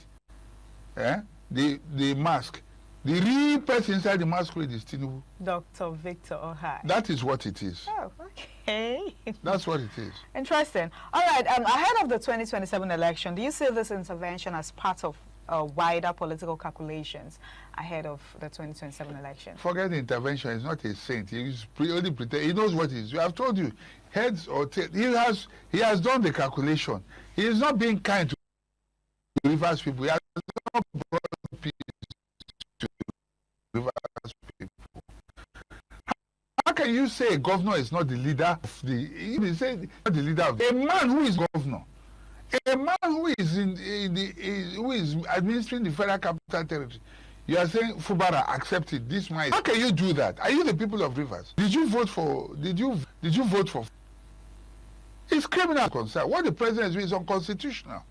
S20: The mask. The real person inside the masquerade is Tinubu.
S17: Dr. Victor Ohai.
S20: That is what it is.
S17: Oh, okay.
S20: That's what it is.
S17: Interesting. All right, ahead of the 2027 election, do you see this intervention as part of wider political calculations ahead of the 2027 election?
S20: Forget the intervention. He's not a saint. He's only pretend. He knows what he is. I have told you, heads or tails. He has done the calculation. He is not being kind to Rivers people. He has not brought peace to Rivers people. How can you say a governor is not the leader of the? You say not the leader of a man who is governor, a man who is who is administering the federal capital territory. You are saying Fubara accepted this man. How can you do that? Are you the people of Rivers? Did you vote for? Did you vote for? It's criminal concern. What the president is doing is unconstitutional.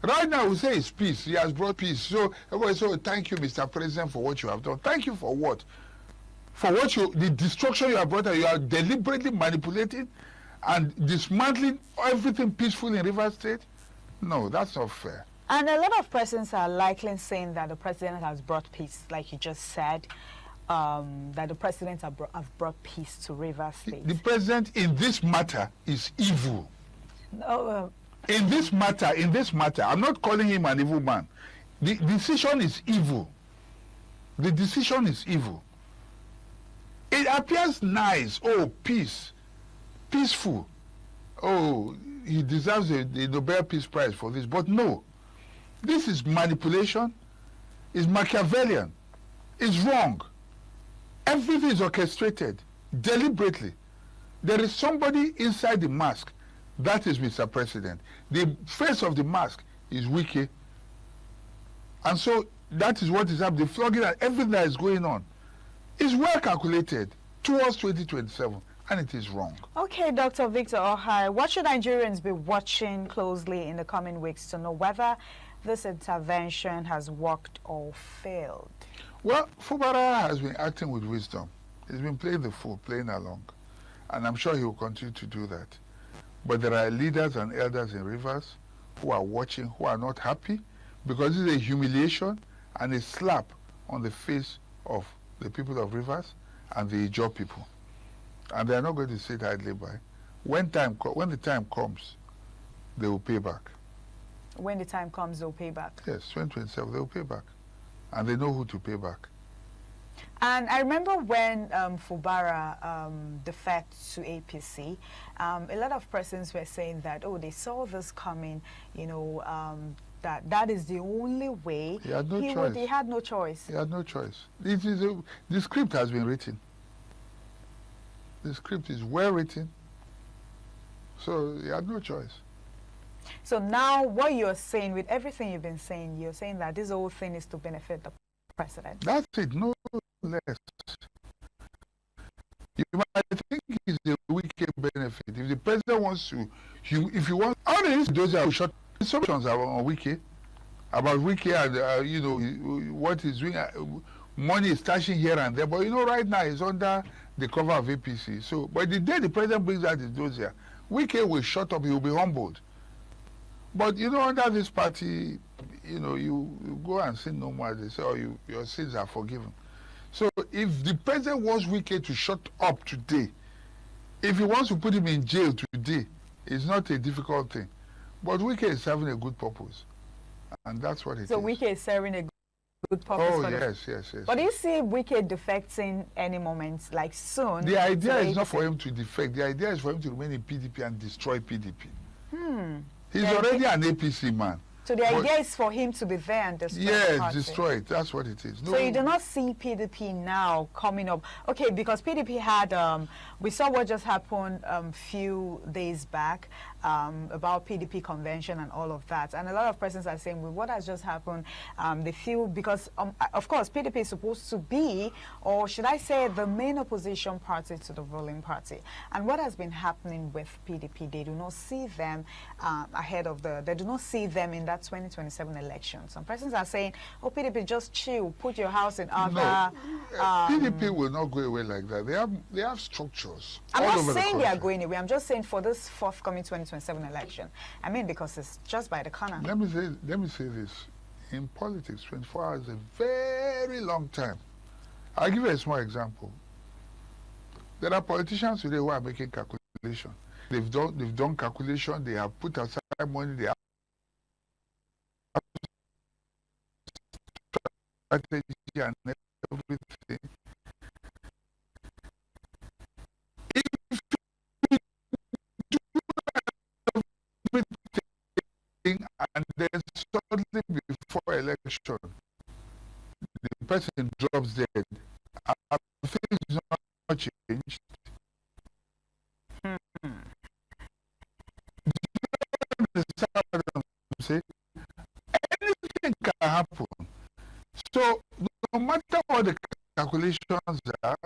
S20: Right now, we say it's peace. He has brought peace. So everybody say, thank you, Mr. President, for what you have done. Thank you for what? For what the destruction you have brought. You are deliberately manipulating and dismantling everything peaceful in Rivers State. No, that's not fair.
S17: And a lot of persons are likely saying that the president has brought peace, like you just said, that the president have brought peace to Rivers State.
S20: The president in this matter is evil.
S17: No.
S20: In this matter, I'm not calling him an evil man. The decision is evil. The decision is evil. It appears nice. Oh, peace. Peaceful. Oh, he deserves the Nobel Peace Prize for this. But no. This is manipulation. It's Machiavellian. It's wrong. Everything is orchestrated deliberately. There is somebody inside the mask. That is Mr. President. The face of the mask is Wike. And so that is what is happening. The flogging and everything that is going on is well calculated towards 2027, and it is wrong.
S17: Okay, Dr. Victor Ohai, what should Nigerians be watching closely in the coming weeks to know whether this intervention has worked or failed?
S20: Well, Fubara has been acting with wisdom. He's been playing the fool, playing along. And I'm sure he will continue to do that. But there are leaders and elders in Rivers who are watching, who are not happy, because it's a humiliation and a slap on the face of the people of Rivers and the Ijaw people. And they are not going to sit idly by. When the time comes, they will pay back.
S17: When the time comes, they'll pay back.
S20: Yes, 2027, they will pay back. And they know who to pay back.
S17: And I remember when Fubara deferred to APC, a lot of persons were saying that, oh, they saw this coming, you know, that is the only way.
S20: He had no choice.
S17: He had no choice.
S20: He had no choice. The script has been written. The script is well written. So he had no choice.
S17: So now what you're saying, with everything you've been saying, you're saying that this whole thing is to benefit the president.
S20: That's it, no less. You might think it's a wicked benefit. If the president wants to, if you want, all these those are short assumptions on Wike, about Wike and you know what he's doing. Money is stashing here and there, but you know right now he's under the cover of APC. So, but the day the president brings out his dossier, Wike will shut up. He will be humbled. But you know, under this party, you know, you go and sin no more. They say, oh, your sins are forgiven. So if the president wants Wike to shut up today, if he wants to put him in jail today, it's not a difficult thing. But Wike is serving a good purpose. And that's what it is.
S17: So Wike is serving a good purpose.
S20: Oh, yes.
S17: But do you see Wike defecting any moment, like soon?
S20: The idea is not for him to defect. The idea is for him to remain in PDP and destroy PDP. He's already an APC man.
S17: So the idea is for him to be there and destroy
S20: the
S17: party.
S20: Destroy it. That's what it is.
S17: So you do not see PDP now coming up. Okay, because PDP had, we saw what just happened few days back about PDP convention and all of that. And a lot of persons are saying, well, what has just happened? They feel, because of course PDP is supposed to be, or should I say, the main opposition party to the ruling party. And what has been happening with PDP, they do not see them they do not see them in that 2027 election. Some persons are saying, oh, PDP, just chill, put your house in order.
S20: No, PDP will not go away like that. They have structures.
S17: I'm not saying they are going away. I'm just saying for this forthcoming 2027 election. I mean, because it's just by the corner.
S20: Let me say this. In politics, 24 hours is a very long time. I'll give you a small example. There are politicians today who are making calculations. They've done calculation. They have put aside money. They have strategy and everything. If you do everything and then suddenly before election, the person drops dead, and things not changed. Say, anything can happen. So no matter what the calculations are,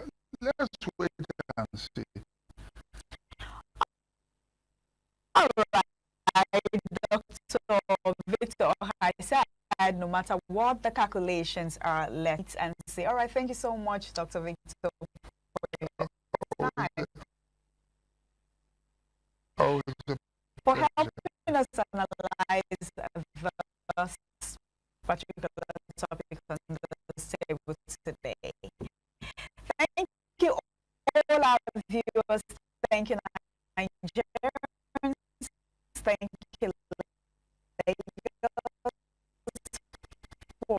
S20: let's wait and see.
S17: All right, Dr. Victor Ohai said, no matter what the calculations are, let's and see. All right, thank you so much, Dr. Victor, for your time. For helping us analyze this particular topic on the table today. Thank you all our viewers. Thank you, Nigerians. Thank you, Lagos, for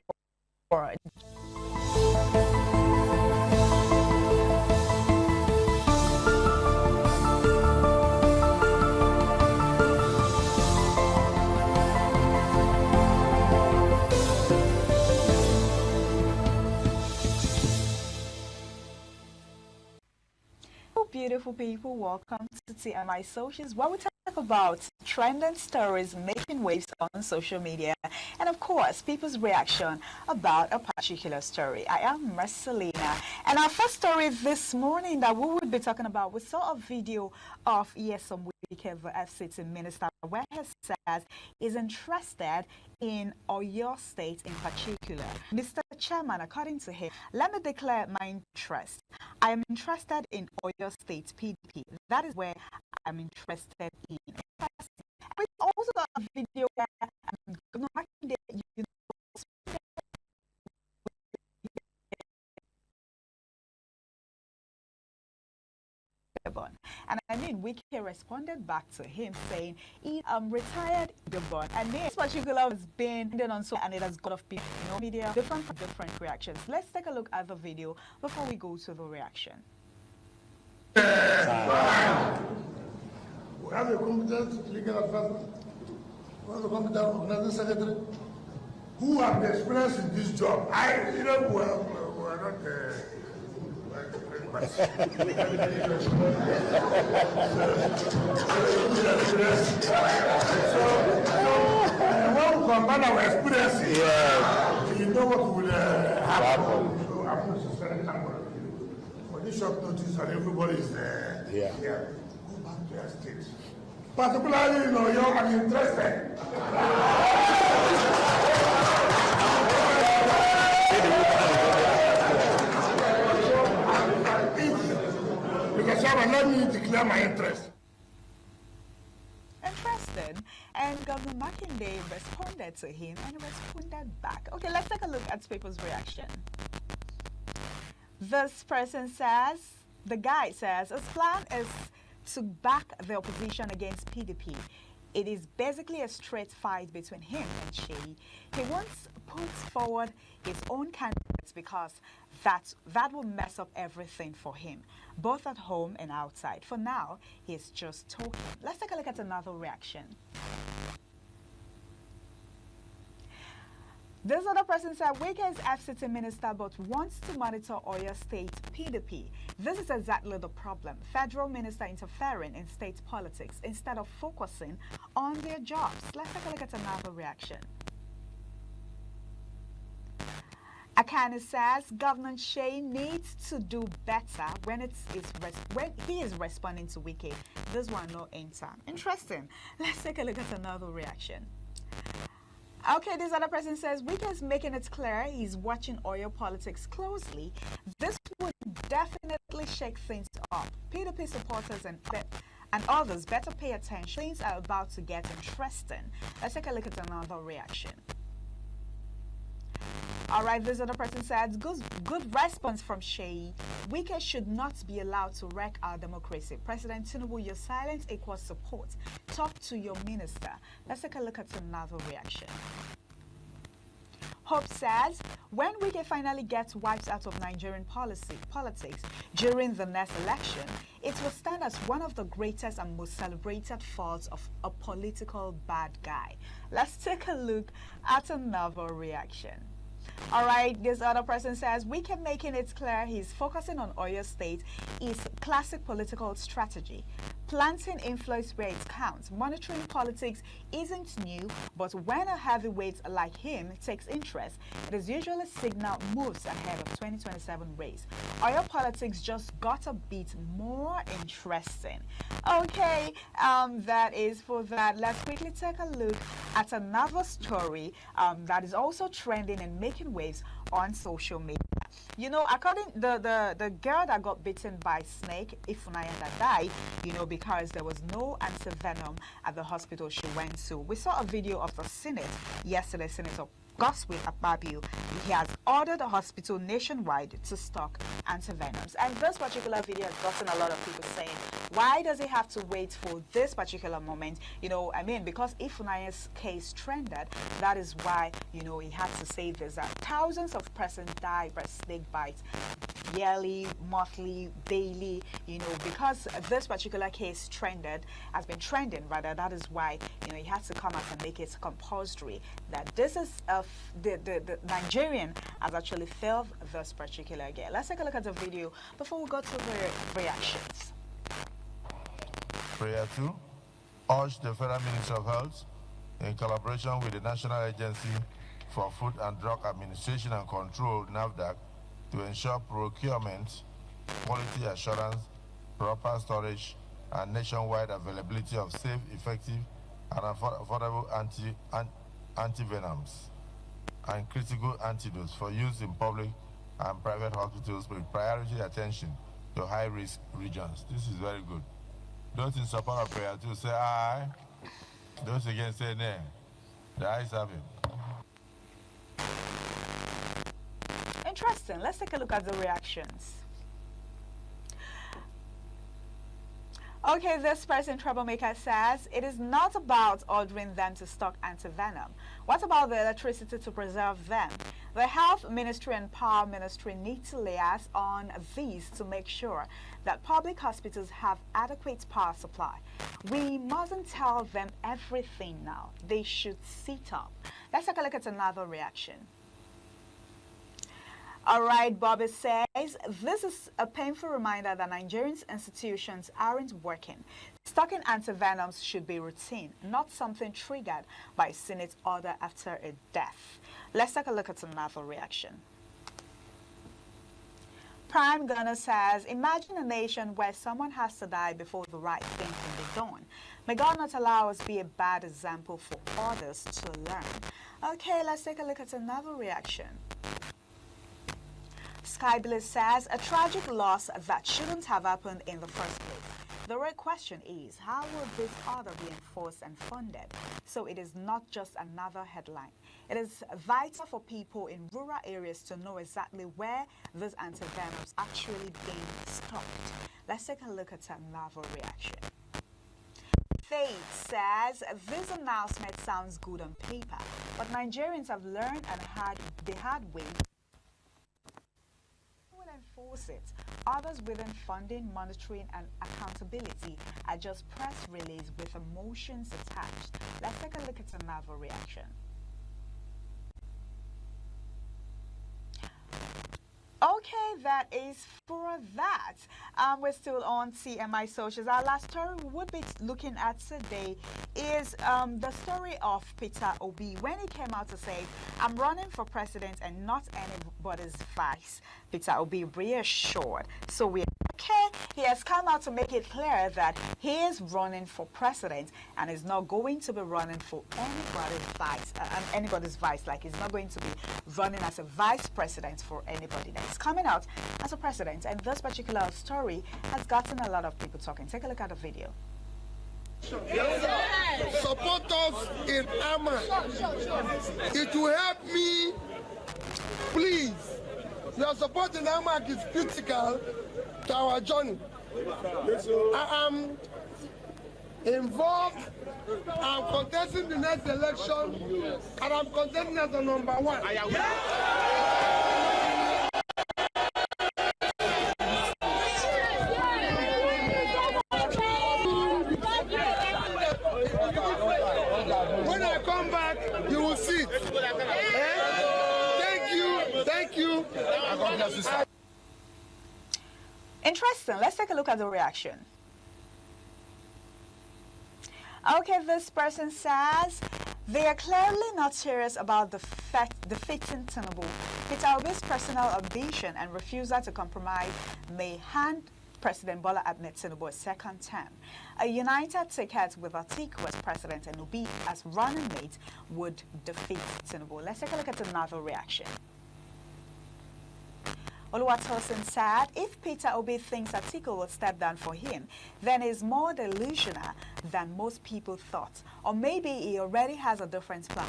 S17: people, welcome to TMI Socials, where we talk about trending stories making waves on social media and of course people's reaction about a particular story. I am Marcelina, and our first story this morning that we will be talking about, we saw a video of Nyesom Wike, the FCT minister, where he says is interested in Oyo State in particular. Mr. Chairman, according to him, let me declare my interest. I am interested in Oyo State PDP. That is where I'm interested in. We also got a video where and I mean, Wike responded back to him saying he retired Gabon, and this particular has been on so, and it has got off people, media, different reactions. Let's take a look at the video before we go to the reaction.
S3: We have a competent legal advisor, we have a competent organizing secretary who have the experience in this job. We are not so when we combine our experiences, you know what will happen. So I'm not necessarily for this short notice, and everybody is there. Go back to your state. Particularly, I'm interested. Let me declare my interest.
S17: Interesting. And Governor Makinde responded to him and responded back. Okay, let's take a look at people's reaction. This person says, the guy says, his plan is to back the opposition against PDP. It is basically a straight fight between him and Sheyi. He wants puts forward his own candidates because that will mess up everything for him, both at home and outside. For now, he's just talking. Let's take a look at another reaction. This other person said, Wike is FCT minister but wants to monitor Oyo State PDP. This is exactly the problem. Federal minister interfering in state politics instead of focusing on their jobs. Let's take a look at another reaction. Akane says Governor Sheyi needs to do better when he is responding to Wike. This one no enter. Interesting. Let's take a look at another reaction. Okay, this other person says Wike is making it clear he's watching Oyo politics closely. This would definitely shake things up. PDP supporters and others better pay attention. Things are about to get interesting. Let's take a look at another reaction. All right, this other person says, good response from Sheyi. Wike should not be allowed to wreck our democracy. President Tinubu, your silence equals support. Talk to your minister. Let's take a look at another reaction. Hope says, when Wike finally gets wiped out of Nigerian politics during the next election, it will stand as one of the greatest and most celebrated falls of a political bad guy. Let's take a look at another reaction. All right, this other person says, Wike making it clear he's focusing on Oyo State is classic political strategy. Planting influence where it counts. Monitoring politics isn't new, but when a heavyweight like him takes interest, it is usually signal moves ahead of 2027 race. Oyo politics just got a bit more interesting. Okay, that is for that. Let's quickly take a look at another story that is also trending and making waves on social media. You know, according the girl that got bitten by snake, Ifunanya, that died, because there was no antivenom at the hospital she went to. We saw a video of the Senate yesterday, Senator Godswill Akpabio. He has ordered a hospital nationwide to stock antivenoms. And this particular video has gotten a lot of people saying, why does he have to wait for this particular moment? Because Ifunanya's case trended, that is why, he had to say this, that thousands of persons die by snake bites yearly, monthly, daily, because this particular case has been trending, rather, that is why, he has to come out and make it compulsory that this is the Nigerian has actually failed this particular game. Let's take a look at the video before we go to the reactions.
S4: Prayer 2, urge the Federal Ministry of Health, in collaboration with the National Agency for Food and Drug Administration and Control, NAFDAC, to ensure procurement, quality assurance, proper storage, and nationwide availability of safe, effective, and affordable antivenoms and critical antidotes for use in public and private hospitals with priority attention to high-risk regions. This is very good. Those in support of prayer 2 say aye. Those against say nay. The ayes have it.
S17: Interesting. Let's take a look at the reactions. Okay, this person, Troublemaker, says, it is not about ordering them to stock antivenom. What about the electricity to preserve them? The Health Ministry and Power Ministry need to liaise on these to make sure that public hospitals have adequate power supply. We mustn't tell them everything now. They should sit up. Let's take a look at another reaction. All right, Bobby says, this is a painful reminder that Nigerians' institutions aren't working. Stocking antivenoms should be routine, not something triggered by a Senate order after a death. Let's take a look at another reaction. Prime Gunner says, imagine a nation where someone has to die before the right thing can be done. May God not allow us be a bad example for others to learn. Okay, let's take a look at another reaction. Skybliss says, a tragic loss that shouldn't have happened in the first place. The real question is, how will this order be enforced and funded so it is not just another headline? It is vital for people in rural areas to know exactly where these antivenoms actually being stocked. Let's take a look at another reaction. Faith says, this announcement sounds good on paper, but Nigerians have learned and the hard way enforce it. Others within funding, monitoring, and accountability are just press release with emotions attached. Let's take a look at another reaction. Okay, that is for that. We're still on CMI Socials. Our last story we would be looking at today is the story of Peter Obi when he came out to say, I'm running for president and not anybody's vice. Peter Obi reassured. So we're okay. He has come out to make it clear that he is running for president and is not going to be running for anybody's vice. Like he's not going to be running as a vice president for anybody that is coming out as a president. And this particular story has gotten a lot of people talking. Take a look at the video.
S3: Support us in Amma. It will help me. Please. Your support in Amma is critical to our journey. I am involved. I'm contesting the next election, and I'm contesting as the number one. When I come back, you will see. Thank you.
S17: Interesting. Let's take a look at the reaction. Okay, this person says they are clearly not serious about defeating Tinubu. Peter Obi's personal ambition and refusal to compromise may hand President Bola Ahmed Tinubu a second term. A united ticket with Atiku as president and Obi as running mate would defeat Tinubu. Let's take a look at another reaction. Oluwatosin said, if Peter Obi thinks Atiku will step down for him, then he's more delusional than most people thought. Or maybe he already has a different plan,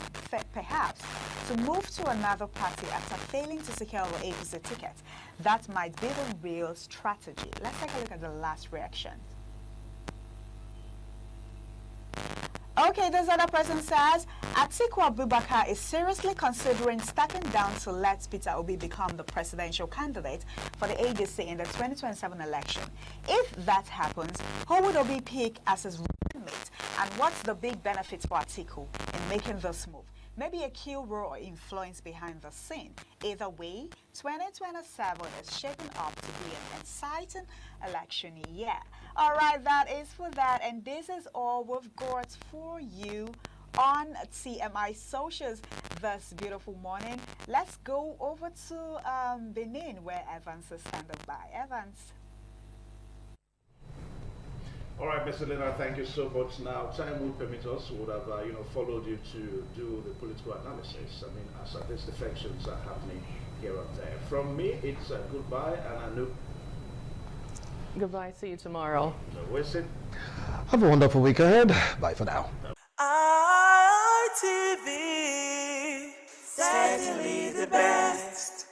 S17: perhaps to move to another party after failing to secure the APC ticket. That might be the real strategy. Let's take a look at the last reaction. Okay, this other person says, Atiku Abubakar is seriously considering stepping down to let Peter Obi become the presidential candidate for the ADC in the 2027 election. If that happens, who would Obi pick as his running mate? And what's the big benefit for Atiku in making this move? may be a key role influence behind the scene. Either way, 2027 is shaping up to be an exciting election year. All right, that is for that, and this is all we've got for you on TMI socials this beautiful morning. Let's go over to Benin, where Evans is standing by. Evans.
S16: All right, Mr. Leonard, thank you so much. Now, time would permit us, we would have, followed you to do the political analysis. I mean, as these defections are happening here and there. From me, it's goodbye, and I know.
S14: Goodbye, see you tomorrow.
S16: No wasting.
S15: Have a wonderful week ahead. Bye for now.
S5: ITV, certainly the best.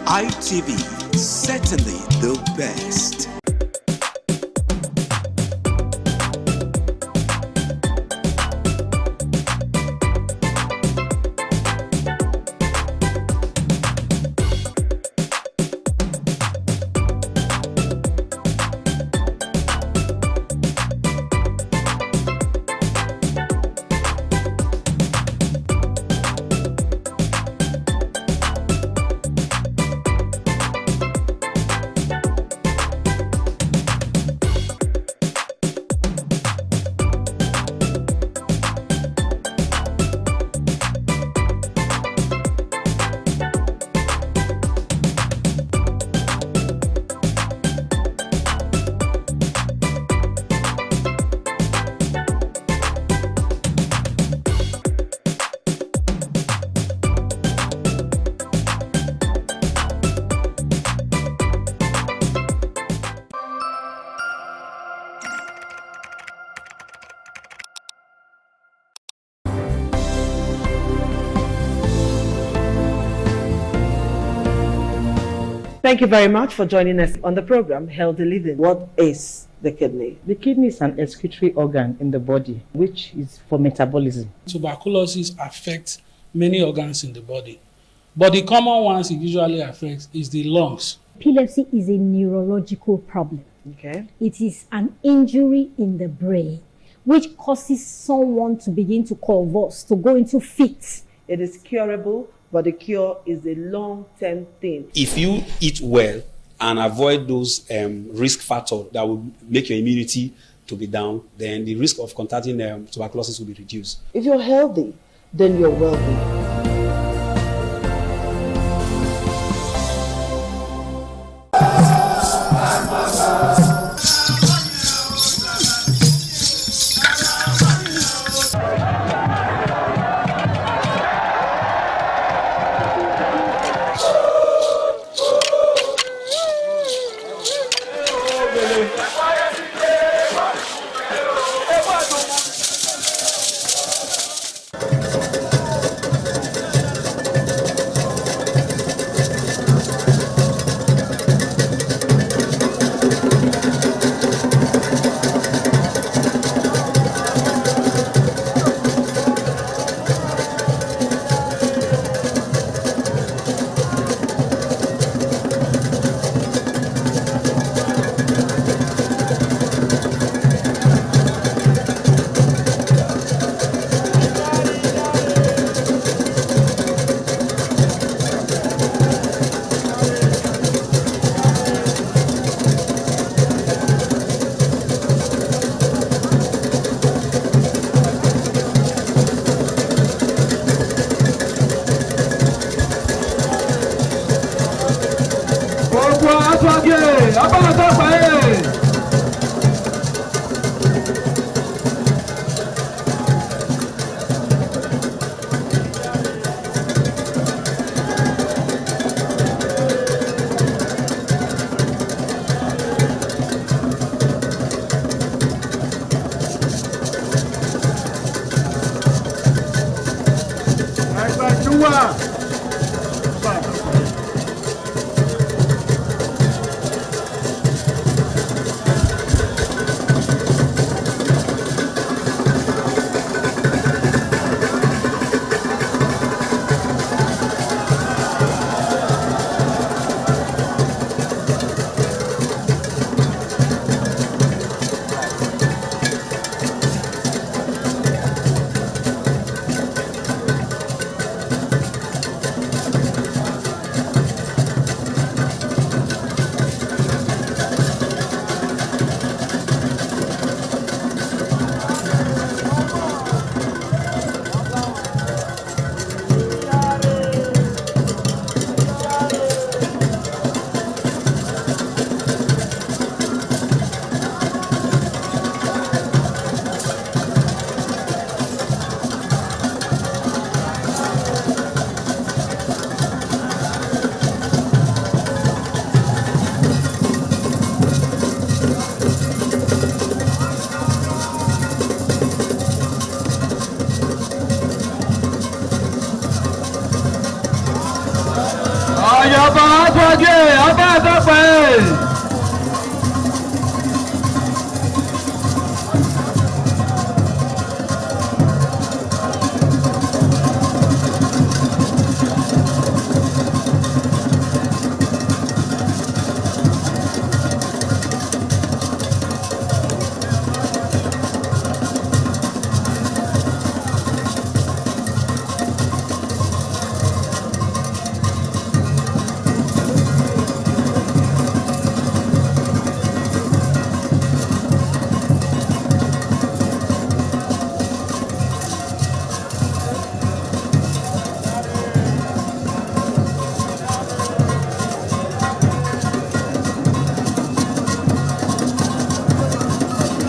S13: ITV, certainly the best.
S8: Thank you very much for joining us on the program, Healthy Living. What is the kidney?
S9: The kidney is an excretory organ in the body, which is for metabolism.
S10: Tuberculosis affects many organs in the body, but the common ones it usually affects is the lungs.
S11: Epilepsy is a neurological problem.
S8: Okay.
S11: It is an injury in the brain, which causes someone to begin to convulse, to go into fits.
S8: It is curable, but the cure is a long-term thing.
S12: If you eat well and avoid those risk factors that will make your immunity to be down, then the risk of contracting tuberculosis will be reduced.
S8: If you're healthy, then you're wealthy.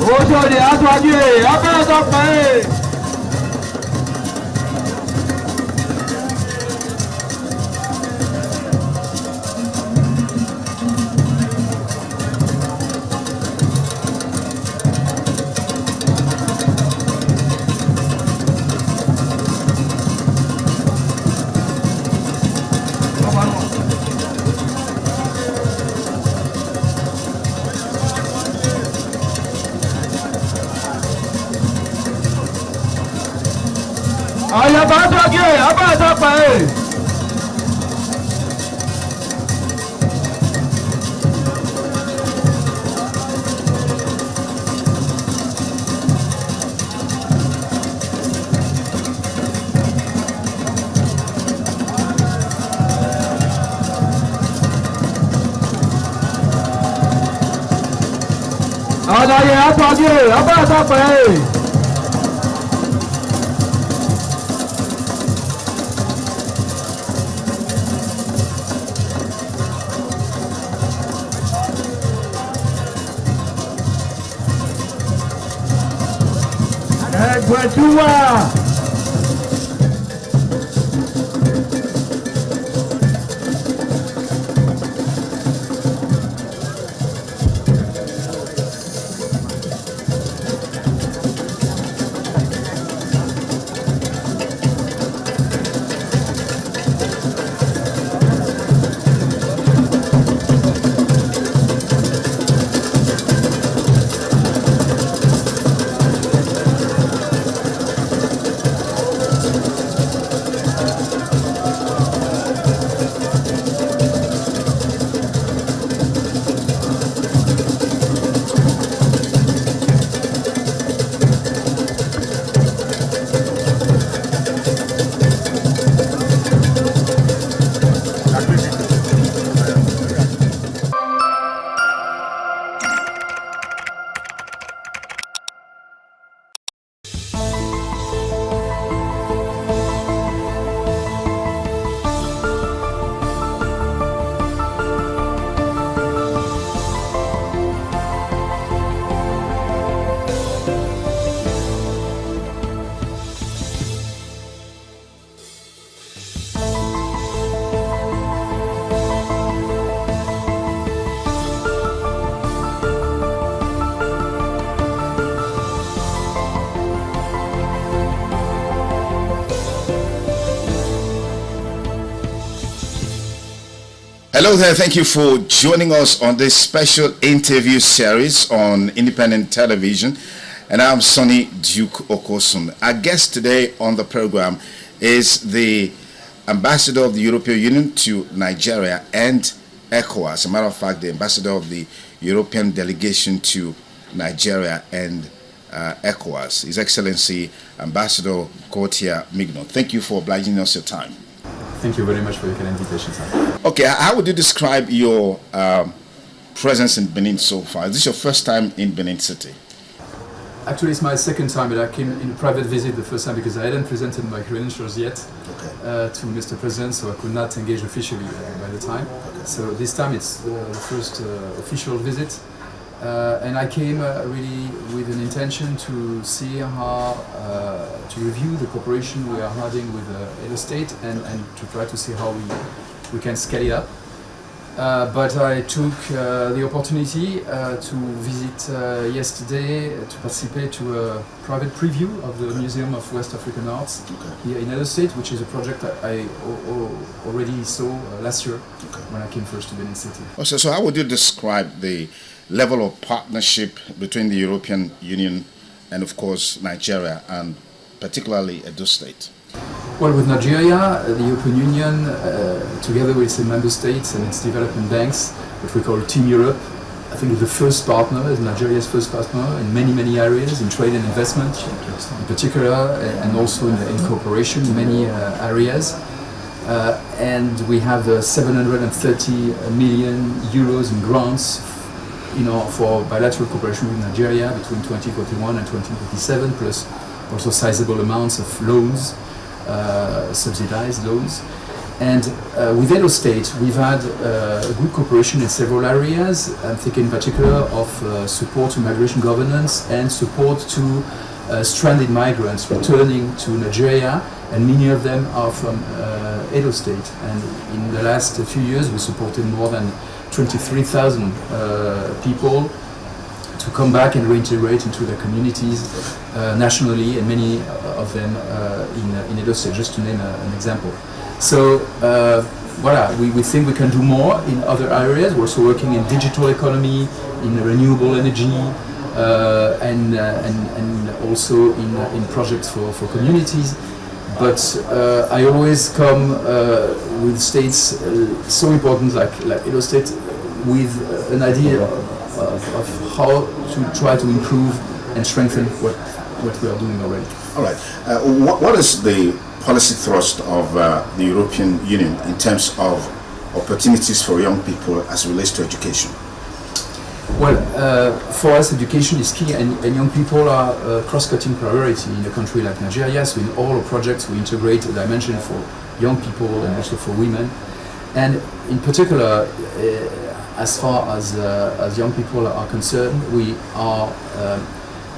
S2: Ojode Atwaje, Abẹ́ẹ̀dọ́pẹ́. Ayabatoge, Abatope. Adaye Atoge, Abatope. Egwetuwa.
S6: Hello there, thank you for joining us on this special interview series on independent television. And I'm Sonny Duke Okosun. Our guest today on the program is the Ambassador of the European Union to Nigeria and ECOWAS. As a matter of fact, the Ambassador of the European Delegation to Nigeria and ECOWAS, His Excellency Ambassador Gauthier Mignon. Thank you for obliging us your time.
S22: Thank you very much for your kind invitation, sir.
S6: Okay, how would you describe your presence in Benin so far? Is this your first time in Benin City?
S22: Actually, it's my second time, but I came in a private visit the first time because I hadn't presented my credentials yet to Mr. President, so I could not engage officially by the time. Okay. So this time it's the first official visit. And I came really with an intention to see how, to review the cooperation we are having with Edo State and to try to see how we can scale it up. But I took the opportunity to visit yesterday to participate to a private preview of the Museum of West African Arts here in Edo State, which is a project that I already saw last year when I came first to Benin City.
S6: So how would you describe the level of partnership between the European Union and, of course, Nigeria, and particularly Edo State?
S22: Well, with Nigeria, the European Union, together with its member states and its development banks, which we call Team Europe, I think is the first partner, is Nigeria's first partner in many areas, in trade and investment in particular, and also in cooperation in many areas. And we have 730 million euros in grants for bilateral cooperation with Nigeria between 2021 and 2027, plus also sizable amounts of loans, subsidized loans. And with Edo State, we've had good cooperation in several areas. I'm thinking in particular of support to migration governance and support to stranded migrants returning to Nigeria, and many of them are from Edo State. And in the last few years, we supported more than 23,000 people to come back and reintegrate into their communities nationally, and many of them in Edo State, just to name an example. So, voilà, we think we can do more in other areas. We're also working in digital economy, in renewable energy, and also in projects for communities. But I always come with states so important like Edo State with an idea of how to try to improve and strengthen what we are doing already.
S6: All right. What is the policy thrust of the European Union in terms of opportunities for young people as it relates to education?
S22: Well, for us, education is key, and young people are a cross-cutting priority in a country like Nigeria. So in all our projects, we integrate a dimension for young people and also for women. And in particular, as far as young people are concerned, we are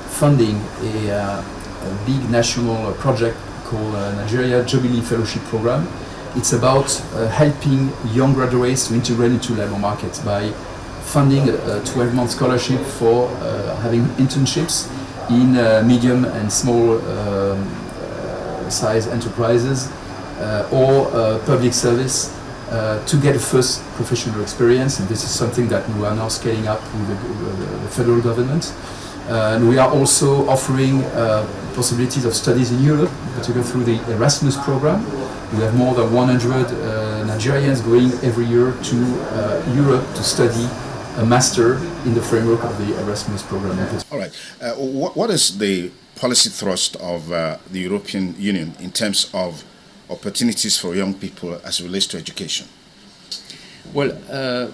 S22: funding a big national project called Nigeria Jubilee Fellowship Program. It's about helping young graduates to integrate into labor markets by funding a 12-month scholarship for having internships in medium and small size enterprises or public service to get a first professional experience. And this is something that we are now scaling up with the federal government. And we are also offering possibilities of studies in Europe, particularly through the Erasmus program. We have more than 100 Nigerians going every year to Europe to study a master in the framework of the Erasmus program.
S6: All right. What is the policy thrust of the European Union in terms of opportunities for young people as it relates to education?
S22: Well,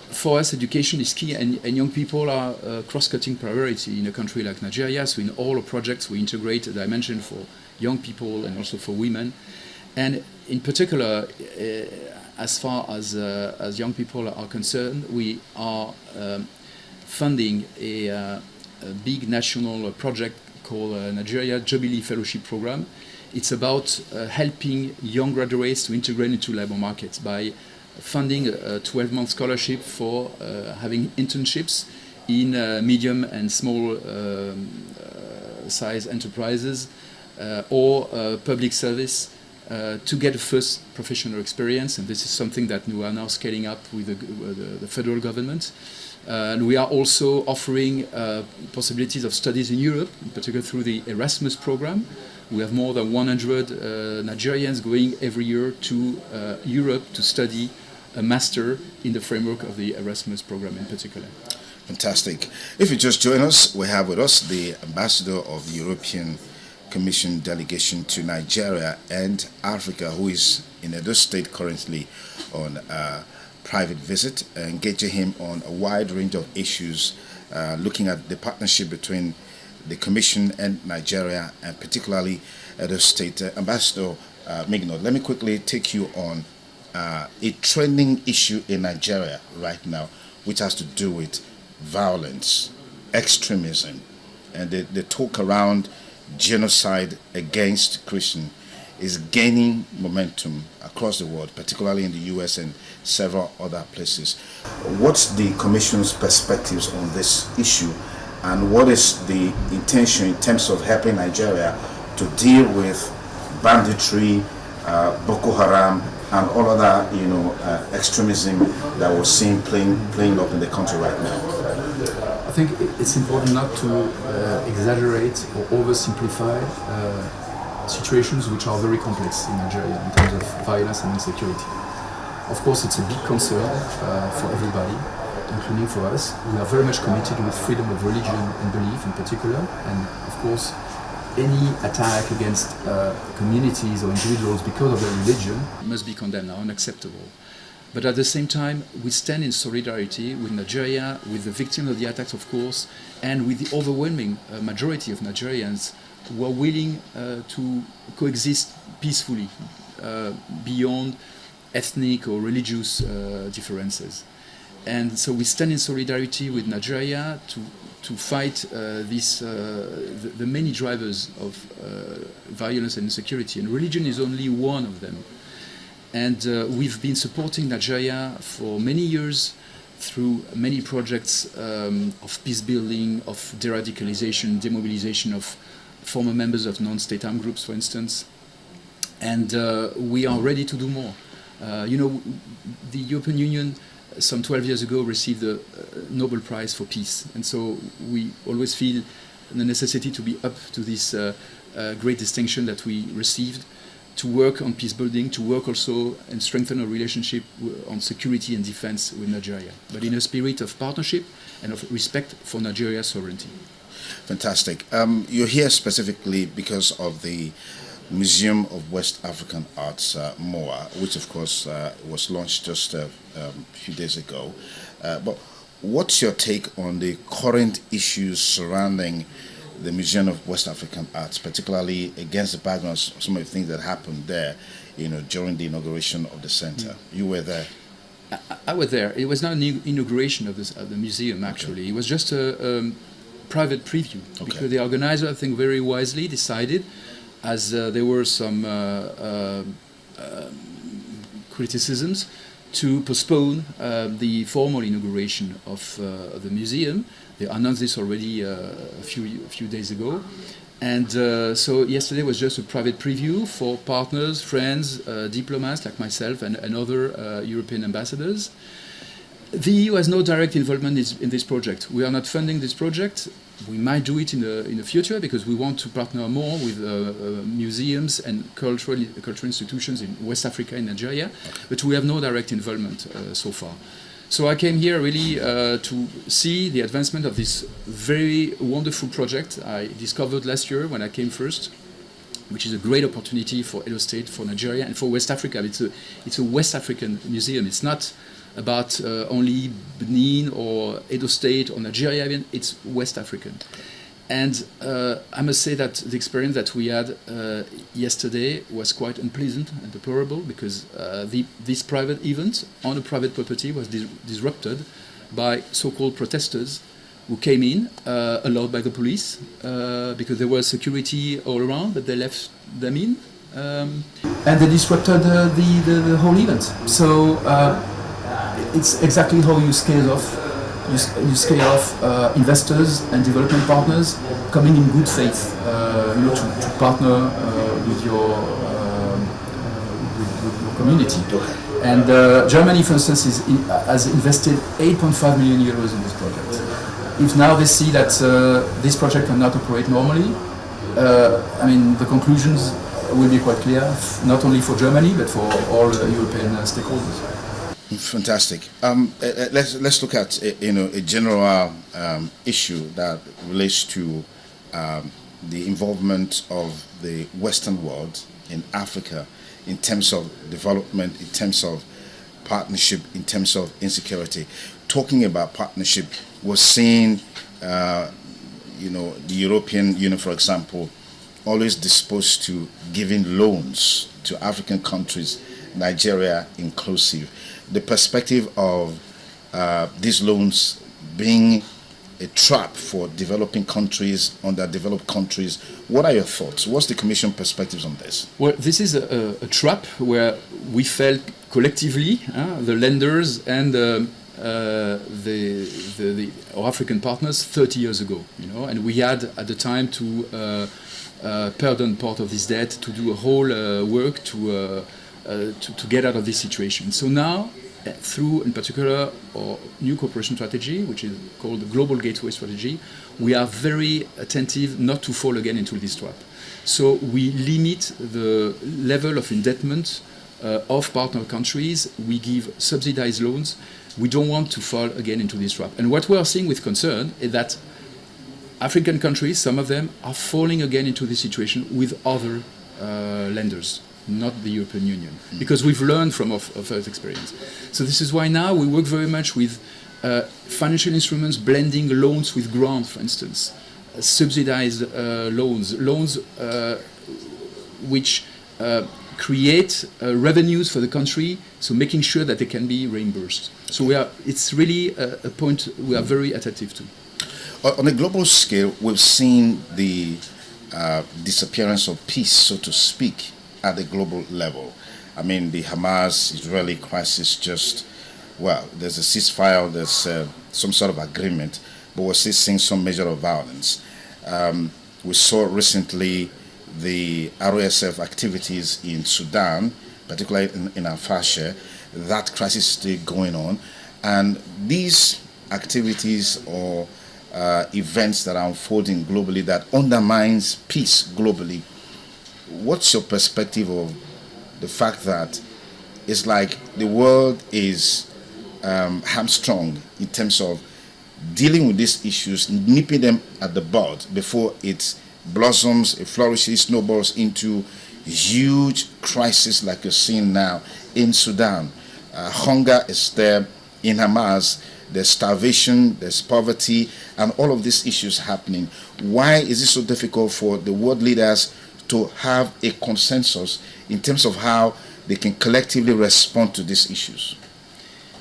S22: for us, education is key, and young people are a cross-cutting priority in a country like Nigeria. So in all our projects, we integrate a dimension for young people and also for women. And in particular, as far as young people are concerned, we are funding a big national project called Nigeria Jubilee Fellowship Program. It's about helping young graduates to integrate into labor markets by funding a 12-month scholarship for having internships in medium and small size enterprises or public service to get a first professional experience. And this is something that we are now scaling up with the federal government. And we are also offering possibilities of studies in Europe, in particular through the Erasmus program. We have more than 100 Nigerians going every year to Europe to study a master in the framework of the Erasmus program in particular.
S6: Fantastic. If you just join us, we have with us the ambassador of the European Commission delegation to Nigeria and Africa, who is in Edo State currently on a private visit, engaging him on a wide range of issues, looking at the partnership between the Commission and Nigeria, and particularly Edo State. Ambassador Mignot, let me quickly take you on a trending issue in Nigeria right now, which has to do with violence, extremism, and the talk around genocide against Christians is gaining momentum across the world, particularly in the US and several other places. What's the Commission's perspectives on this issue, and what is the intention in terms of helping Nigeria to deal with banditry, Boko Haram, and all other, extremism that we're seeing playing up in the country right now?
S22: I think it's important not to exaggerate or oversimplify situations which are very complex in Nigeria in terms of violence and insecurity. Of course, it's a big concern for everybody, including for us. We are very much committed with freedom of religion and belief in particular, and of course, any attack against communities or individuals because of their religion must be condemned, unacceptable. But at the same time, we stand in solidarity with Nigeria, with the victims of the attacks, of course, and with the overwhelming majority of Nigerians who are willing to coexist peacefully beyond ethnic or religious differences. And so we stand in solidarity with Nigeria to fight the many drivers of violence and insecurity. And religion is only one of them. And we've been supporting Nigeria for many years through many projects of peace building, of de-radicalization, demobilization of former members of non-state armed groups, for instance. And we are ready to do more. The European Union some 12 years ago received the Nobel Prize for Peace. And so we always feel the necessity to be up to this great distinction that we received, to work on peace building, to work also and strengthen our relationship on security and defense with Nigeria, but in a spirit of partnership and of respect for Nigeria's sovereignty.
S6: Fantastic. You're here specifically because of the Museum of West African Arts, MOA, which of course was launched just a few days ago. But what's your take on the current issues surrounding the Museum of West African Arts, particularly against the background of some of the things that happened there, during the inauguration of the center? You were there.
S22: I was there. It was not an inauguration of the museum, actually. Okay. It was just a private preview, because the organizer, I think very wisely, decided, as there were some criticisms, to postpone the formal inauguration of the museum. They announced this already a few days ago. And so yesterday was just a private preview for partners, friends, diplomats like myself and other European ambassadors. The EU has no direct involvement in this project. We are not funding this project. We might do it in the future because we want to partner more with museums and cultural institutions in West Africa and Nigeria, but we have no direct involvement so far. So I came here really to see the advancement of this very wonderful project I discovered last year when I came first, which is a great opportunity for Edo State, for Nigeria, and for West Africa. It's a West African museum. It's not about only Benin or Edo State or Nigeria even, it's West African. And I must say that the experience that we had yesterday was quite unpleasant and deplorable, because this private event on a private property was disrupted by so-called protesters who came in, allowed by the police, because there was security all around, but they left them in. And they disrupted the whole event. So it's exactly how you scale off. You scale off investors and development partners coming in good faith, to partner with your community. And Germany, for instance, has invested 8.5 million euros in this project. If now they see that this project cannot operate normally, the conclusions will be quite clear, not only for Germany but for all European stakeholders.
S6: Fantastic. Let's look at a general issue that relates to the involvement of the Western world in Africa in terms of development, in terms of partnership, in terms of insecurity. Talking about partnership, we're seeing the European Union, for example, always disposed to giving loans to African countries, Nigeria inclusive. The perspective of these loans being a trap for developing countries, underdeveloped countries. What are your thoughts? What's the Commission perspectives on this?
S22: Well, this is a trap where we felt collectively, the lenders and our African partners 30 years ago, and we had at the time to pardon part of this debt, to do a whole work to get out of this situation. So now, through, in particular, our new cooperation strategy, which is called the Global Gateway Strategy, we are very attentive not to fall again into this trap. So we limit the level of indebtedness of partner countries. We give subsidized loans. We don't want to fall again into this trap. And what we are seeing with concern is that African countries, some of them, are falling again into this situation with other lenders, not the European Union, because we've learned from our first experience. So this is why now we work very much with financial instruments, blending loans with grants, for instance, subsidized loans which create revenues for the country, so making sure that they can be reimbursed. So it's really a point we are very attentive to.
S6: On a global scale, we've seen the disappearance of peace, so to speak, at the global level. I mean, the Hamas-Israeli crisis there's a ceasefire, there's some sort of agreement, but we're still seeing some measure of violence. We saw recently the RSF activities in Sudan, particularly in Al-Fasher. That crisis is still going on. And these activities or events that are unfolding globally that undermines peace globally, what's your perspective of the fact that it's like the world is hamstrung in terms of dealing with these issues, nipping them at the bud before it blossoms, it flourishes, snowballs into huge crisis like you're seeing now in Sudan. Hunger is there in Hamas, there's starvation, there's poverty, and all of these issues happening. Why is it so difficult for the world leaders to have a consensus in terms of how they can collectively respond to these issues?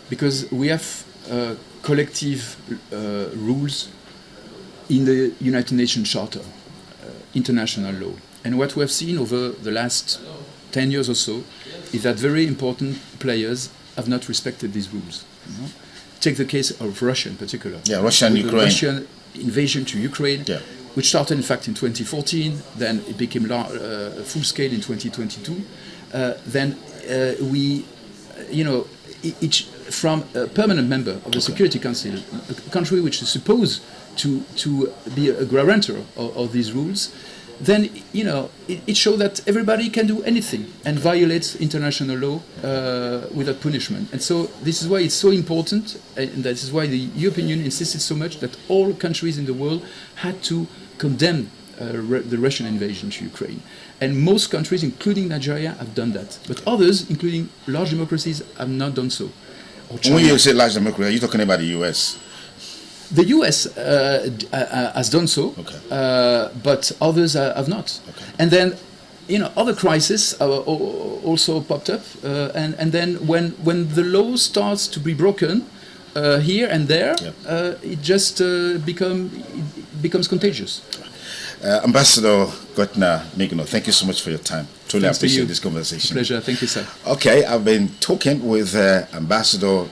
S22: Because we have collective rules in the United Nations Charter, international law. And what we have seen over the last 10 years or so is that very important players have not respected these rules. You know? Take the case of Russia in particular.
S6: Yeah, Russia and Ukraine.
S22: The Russian invasion to Ukraine,
S6: yeah,
S22: which started in fact in 2014, then it became full scale in 2022. Then we, each from a permanent member of the Security Council, a country which is supposed to be a guarantor of these rules, then it shows that everybody can do anything and violates international law without punishment. And so this is why it's so important, and this is why the European Union insisted so much that all countries in the world had to condemn the Russian invasion to Ukraine. And most countries, including Nigeria, have done that. But others, including large democracies, have not done so.
S6: When you say large democracy, are you talking about the US?
S22: The US has done so,
S6: okay,
S22: but others have not.
S6: Okay.
S22: And then, other crises also popped up. And then when the law starts to be broken here and there, it just becomes contagious.
S6: Ambassador Gotna Migno, thank you so much for your time. Truly appreciate this conversation.
S22: Pleasure. Thank you, sir.
S6: Okay, I've been talking with Ambassador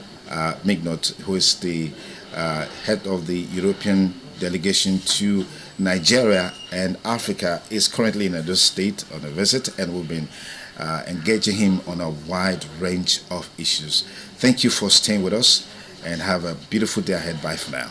S6: Mignot, who is the head of the European delegation to Nigeria and Africa, is currently in Edo State on a visit, and we've been engaging him on a wide range of issues. Thank you for staying with us, and have a beautiful day ahead. Bye for now.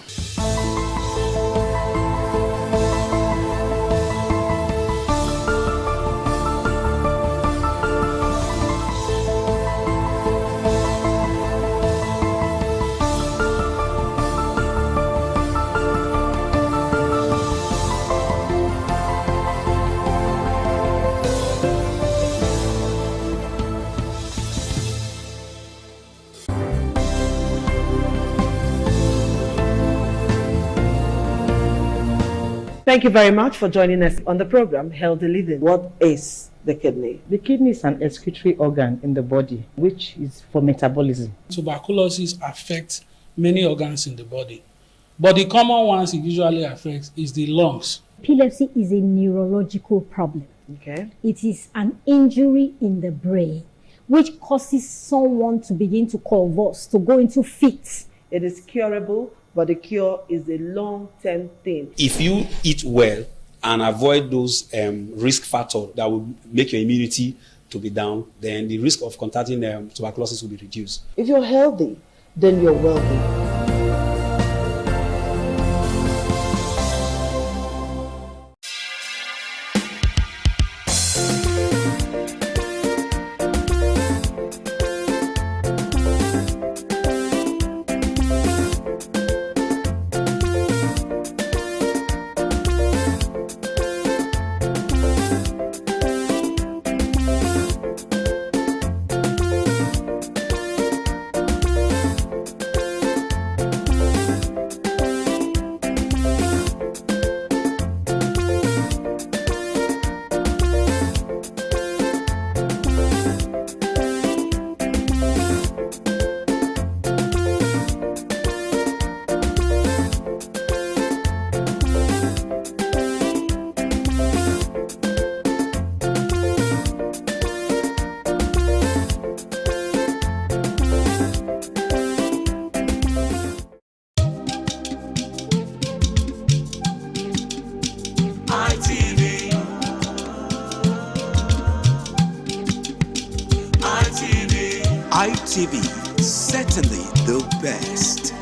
S8: Thank you very much for joining us on the program, Healthy Living. What is the kidney?
S9: The kidney is an excretory organ in the body, which is for metabolism.
S10: Tuberculosis affects many organs in the body, but the common ones it usually affects is the lungs.
S11: Epilepsy is a neurological problem.
S8: Okay.
S11: It is an injury in the brain, which causes someone to begin to convulse, to go into fits.
S8: It is curable, but the cure is a long-term thing.
S12: If you eat well and avoid those risk factors that will make your immunity to be down, then the risk of contracting tuberculosis will be reduced.
S8: If you're healthy, then you're wealthy.
S13: ITV, certainly the best.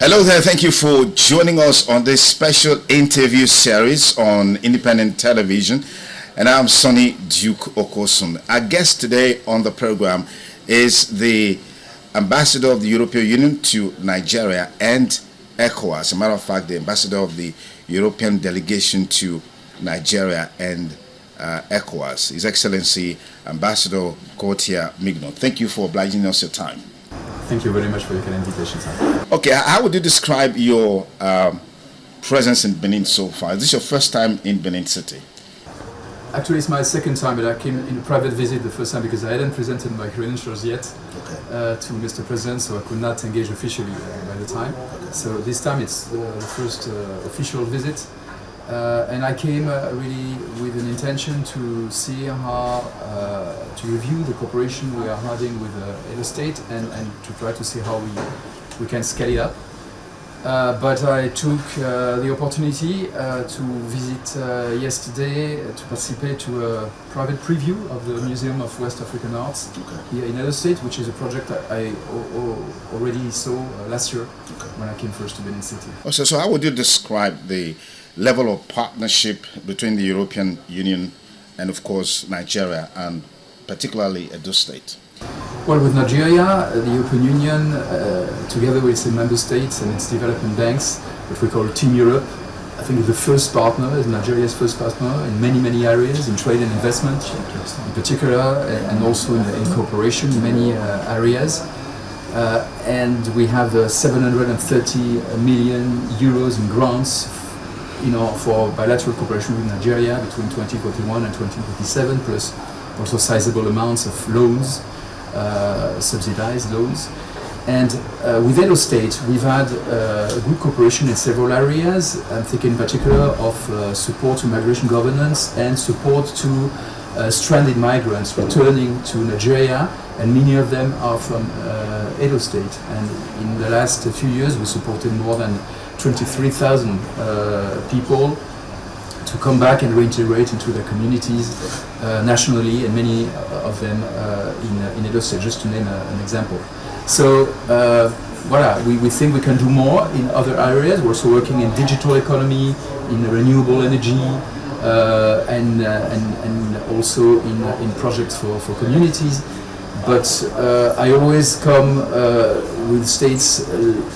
S6: Hello there, thank you for joining us on this special interview series on independent television. And I'm Sonny Duke Okosun. Our guest today on the program is the Ambassador of the European Union to Nigeria and ECOWAS. As a matter of fact, the Ambassador of the European Delegation to Nigeria and ECOWAS, His Excellency Ambassador Gauthier Mignon. Thank you for obliging us your time.
S22: Thank you very much for your kind invitation, sir.
S6: Okay, how would you describe your presence in Benin so far? Is this your first time in Benin City?
S22: Actually, it's my second time, but I came in a private visit the first time because I hadn't presented my credentials yet to Mr. President, so I could not engage officially by the time. So this time it's the first official visit. And I came really with an intention to see how, to review the cooperation we are having with Edo State and to try to see how we can scale it up. But I took the opportunity to visit yesterday to participate to a private preview of the Museum of West African Arts here in Edo State, which is a project I already saw last year when I came first to Benin City.
S6: Also, so how would you describe the level of partnership between the European Union and, of course, Nigeria, and particularly Edo State?
S22: Well, with Nigeria, the European Union, together with its member states and its development banks, what we call Team Europe, I think is the first partner, is Nigeria's first partner in many areas, in trade and investment in particular, and also in cooperation in many areas. And we have 730 million euros in grants for bilateral cooperation with Nigeria between 2041 and 2027, plus also sizable amounts of loans, subsidized loans. And with Edo State, we've had good cooperation in several areas. I'm thinking in particular of support to migration governance and support to stranded migrants returning to Nigeria, and many of them are from Edo State. And in the last few years, we supported more than 23,000 people to come back and reintegrate into their communities nationally, and many of them in Edo State, just to name an example. So voilà, we think we can do more in other areas. We're also working in digital economy, in renewable energy, and also in projects for communities. But I always come with states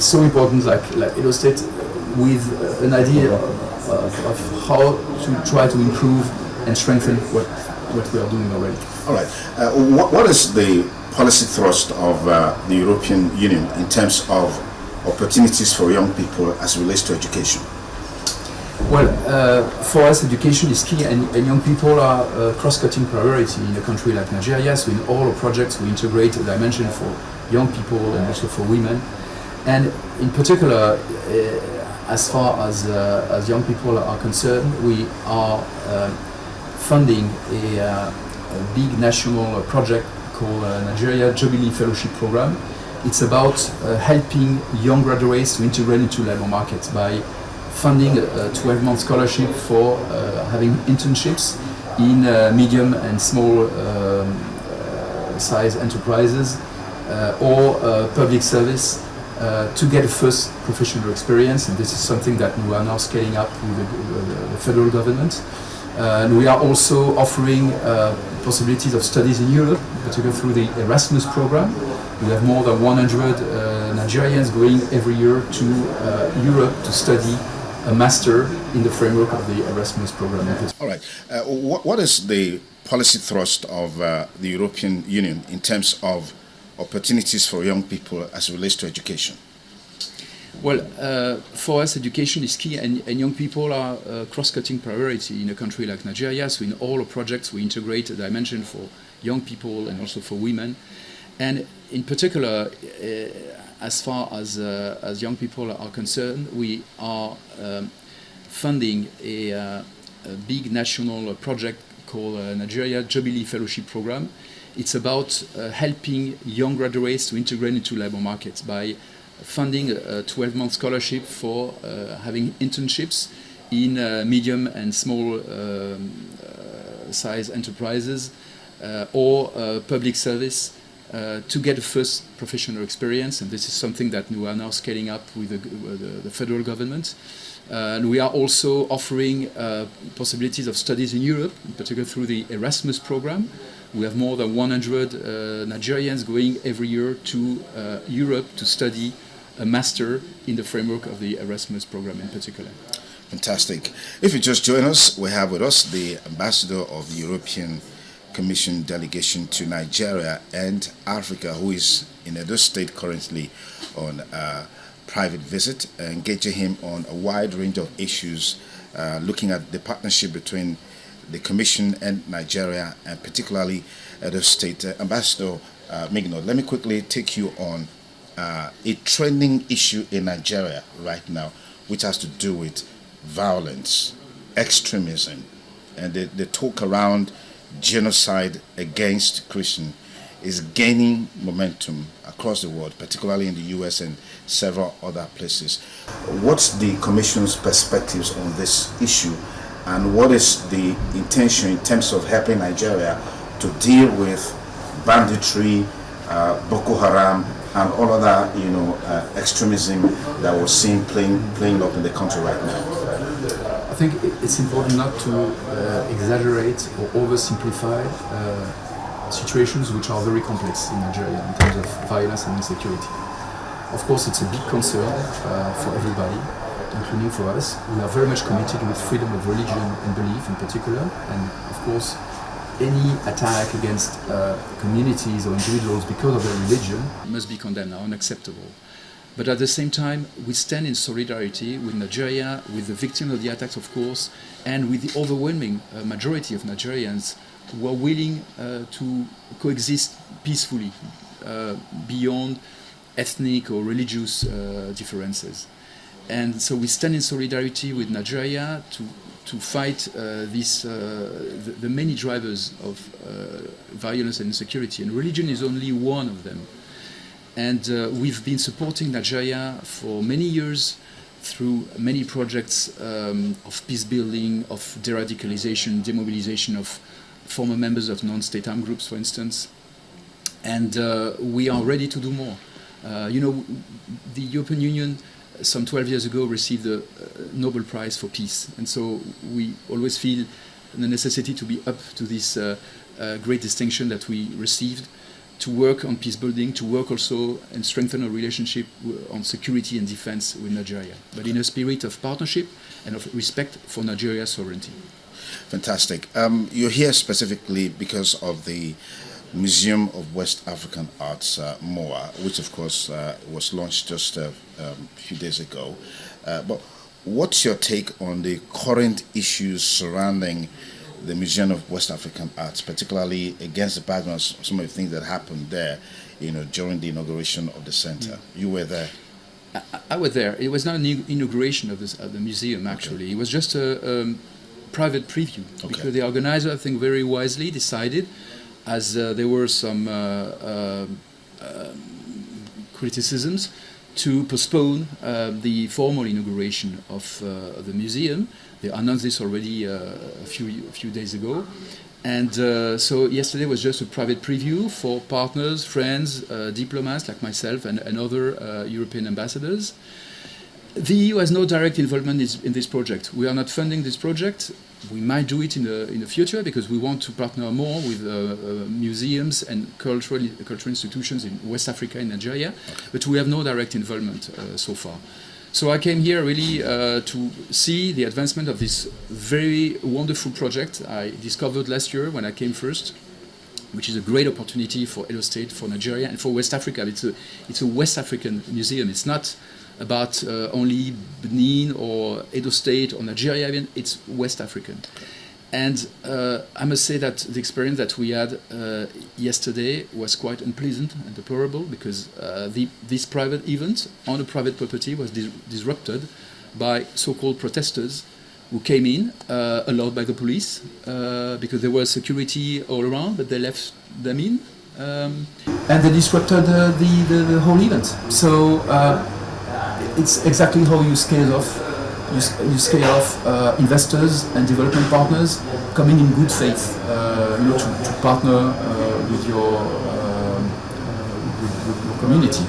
S22: so important like Edo State with an idea of how to try to improve and strengthen what we are doing already.
S6: All right. What is the policy thrust of the European Union in terms of opportunities for young people as it relates to education?
S22: Well, for us, education is key, and young people are a cross-cutting priority in a country like Nigeria. So in all our projects, we integrate a dimension for young people and also for women. And in particular, as far as young people are concerned, we are funding a big national project called Nigeria Jubilee Fellowship Program. It's about helping young graduates to integrate into labor markets by funding a 12-month scholarship for having internships in medium and small size enterprises or public service to get a first professional experience, and this is something that we are now scaling up with the federal government. And we are also offering possibilities of studies in Europe, particularly through the Erasmus program. We have more than 100 Nigerians going every year to Europe to study a master in the framework of the Erasmus program.
S6: All right. What is the policy thrust of the European Union in terms of opportunities for young people as it relates to education?
S22: Well, for us, education is key, and young people are a cross-cutting priority in a country like Nigeria. So in all our projects, we integrate a dimension for young people and also for women. And in particular, as far as young people are concerned, we are funding a big national project called Nigeria Jubilee Fellowship Program. It's about helping young graduates to integrate into labor markets by funding a 12-month scholarship for having internships in medium and small size enterprises or public service to get a first professional experience, and this is something that we are now scaling up with the federal government. And we are also offering possibilities of studies in Europe, in particular through the Erasmus program. We have more than 100 Nigerians going every year to Europe to study a master in the framework of the Erasmus program in particular.
S6: Fantastic. If you just join us, we have with us the ambassador of the European Commission delegation to Nigeria and Africa, who is in Edo State currently on a private visit, engaging him on a wide range of issues, looking at the partnership between the Commission and Nigeria, and particularly Edo State. Ambassador Migno, let me quickly take you on a trending issue in Nigeria right now, which has to do with violence, extremism, and the talk around genocide against Christians is gaining momentum across the world, particularly in the US and several other places. What's the Commission's perspectives on this issue, and what is the intention in terms of helping Nigeria to deal with banditry, Boko Haram, and all other, extremism that we're seeing playing up in the country right now?
S22: I think it's important not to exaggerate or oversimplify situations which are very complex in Nigeria in terms of violence and insecurity. Of course, it's a big concern for everybody, including for us. We are very much committed with freedom of religion and belief in particular, and of course, any attack against communities or individuals because of their religion must be condemned, unacceptable. But at the same time, we stand in solidarity with Nigeria, with the victims of the attacks, of course, and with the overwhelming majority of Nigerians who are willing to coexist peacefully beyond ethnic or religious differences. And so we stand in solidarity with Nigeria to fight the many drivers of violence and insecurity, and religion is only one of them. And we've been supporting Nigeria for many years through many projects of peace building, of de-radicalization, demobilization of former members of non-state armed groups, for instance. And we are ready to do more. The European Union some 12 years ago received the Nobel Prize for Peace. And so we always feel the necessity to be up to this great distinction that we received, to work on peace building, to work also and strengthen our relationship on security and defense with Nigeria, but in a spirit of partnership and of respect for Nigeria's sovereignty.
S6: Fantastic. You're here specifically because of the Museum of West African Arts, MOA, which of course was launched just a few days ago. But what's your take on the current issues surrounding the Museum of West African Arts, particularly against the background of some of the things that happened there, during the inauguration of the center? You were there.
S22: I was there. It was not an inauguration of the museum, actually. It was just a private preview.
S6: Okay.
S22: Because the organizer, I think, very wisely decided, as there were some criticisms, to postpone the formal inauguration of the museum. They announced this already a few days ago. And so yesterday was just a private preview for partners, friends, diplomats like myself and other European ambassadors. The EU has no direct involvement in this project. We are not funding this project. We might do it in the future because we want to partner more with museums and cultural institutions in West Africa and Nigeria, but we have no direct involvement so far. So I came here really to see the advancement of this very wonderful project I discovered last year when I came first, which is a great opportunity for Edo State, for Nigeria, and for West Africa. It's a West African museum. It's not about only Benin or Edo State or Nigeria, even. It's West African. And I must say that the experience that we had yesterday was quite unpleasant and deplorable because this private event on a private property was disrupted by so-called protesters who came in, allowed by the police, because there was security all around, but they left them in. And they disrupted the whole event. So it's exactly how you scale off. You scale off investors and development partners coming in good faith, to partner with your community.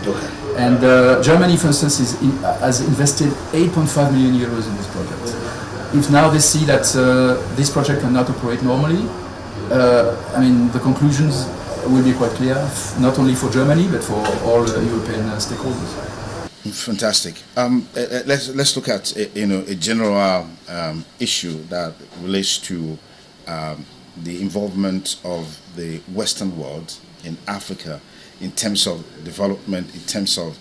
S22: And Germany, for instance, has invested 8.5 million euros in this project. If now they see that this project cannot operate normally, the conclusions will be quite clear, not only for Germany but for all European stakeholders.
S6: Fantastic. Let's look at a general issue that relates to the involvement of the Western world in Africa in terms of development, in terms of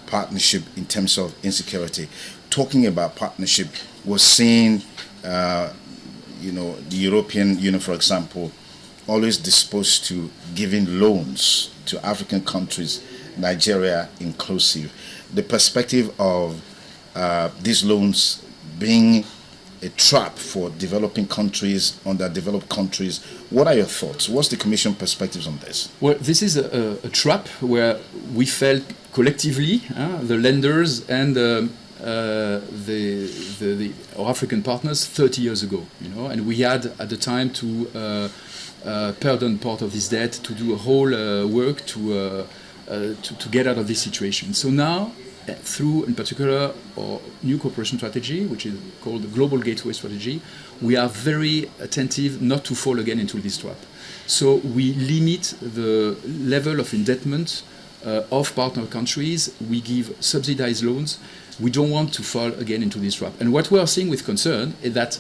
S6: partnership, in terms of insecurity. Talking about partnership, we're seeing the European Union, for example, always disposed to giving loans to African countries, Nigeria inclusive. The perspective of these loans being a trap for developing countries, underdeveloped countries. What are your thoughts? What's the Commission perspectives on this?
S22: Well, this is a trap where we felt collectively, the lenders and our African partners 30 years ago, and we had at the time to pardon part of this debt, to do a whole work to get out of this situation. So now, through, in particular, our new cooperation strategy, which is called the Global Gateway Strategy, we are very attentive not to fall again into this trap. So we limit the level of indebtedness of partner countries. We give subsidized loans. We don't want to fall again into this trap. And what we are seeing with concern is that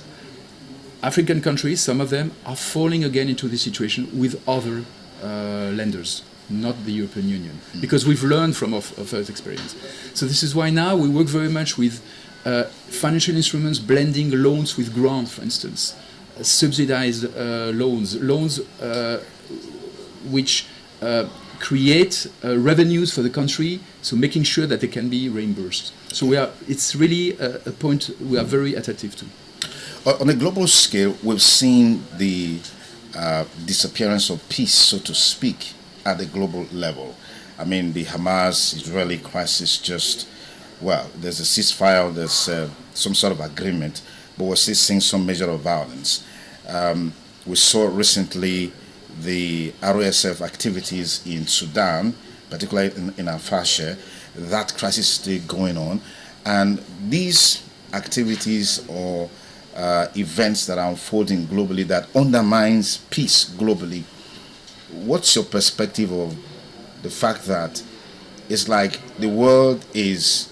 S22: African countries, some of them, are falling again into this situation with other lenders, not the European Union, because we've learned from our first experience. So this is why now we work very much with financial instruments, blending loans with grants, for instance, subsidized loans which create revenues for the country, so making sure that they can be reimbursed. So it's really a point we are very attentive to.
S6: On a global scale, we've seen the disappearance of peace, so to speak, at the global level. I mean, the Hamas-Israeli crisis there's a ceasefire, there's some sort of agreement, but we're still seeing some measure of violence. We saw recently the RSF activities in Sudan, particularly in Al-Fasher. That crisis is still going on. And these activities or events that are unfolding globally that undermines peace globally, what's your perspective of the fact that it's like the world is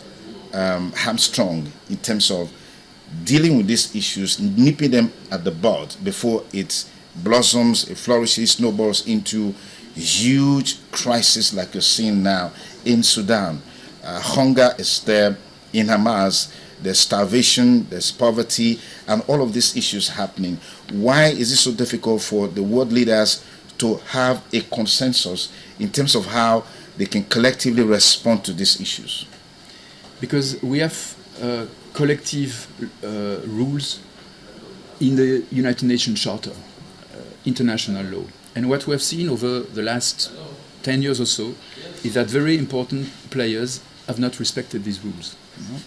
S6: hamstrung in terms of dealing with these issues, nipping them at the bud before it blossoms, it flourishes, snowballs into huge crisis like you're seeing now in Sudan? Hunger is there in Hamas, there's starvation, there's poverty, and all of these issues happening. Why is it so difficult for the world leaders to have a consensus in terms of how they can collectively respond to these issues?
S22: because we have collective rules in the United Nations Charter, international law. And what we have seen over the last 10 years or so is that very important players have not respected these rules. You know?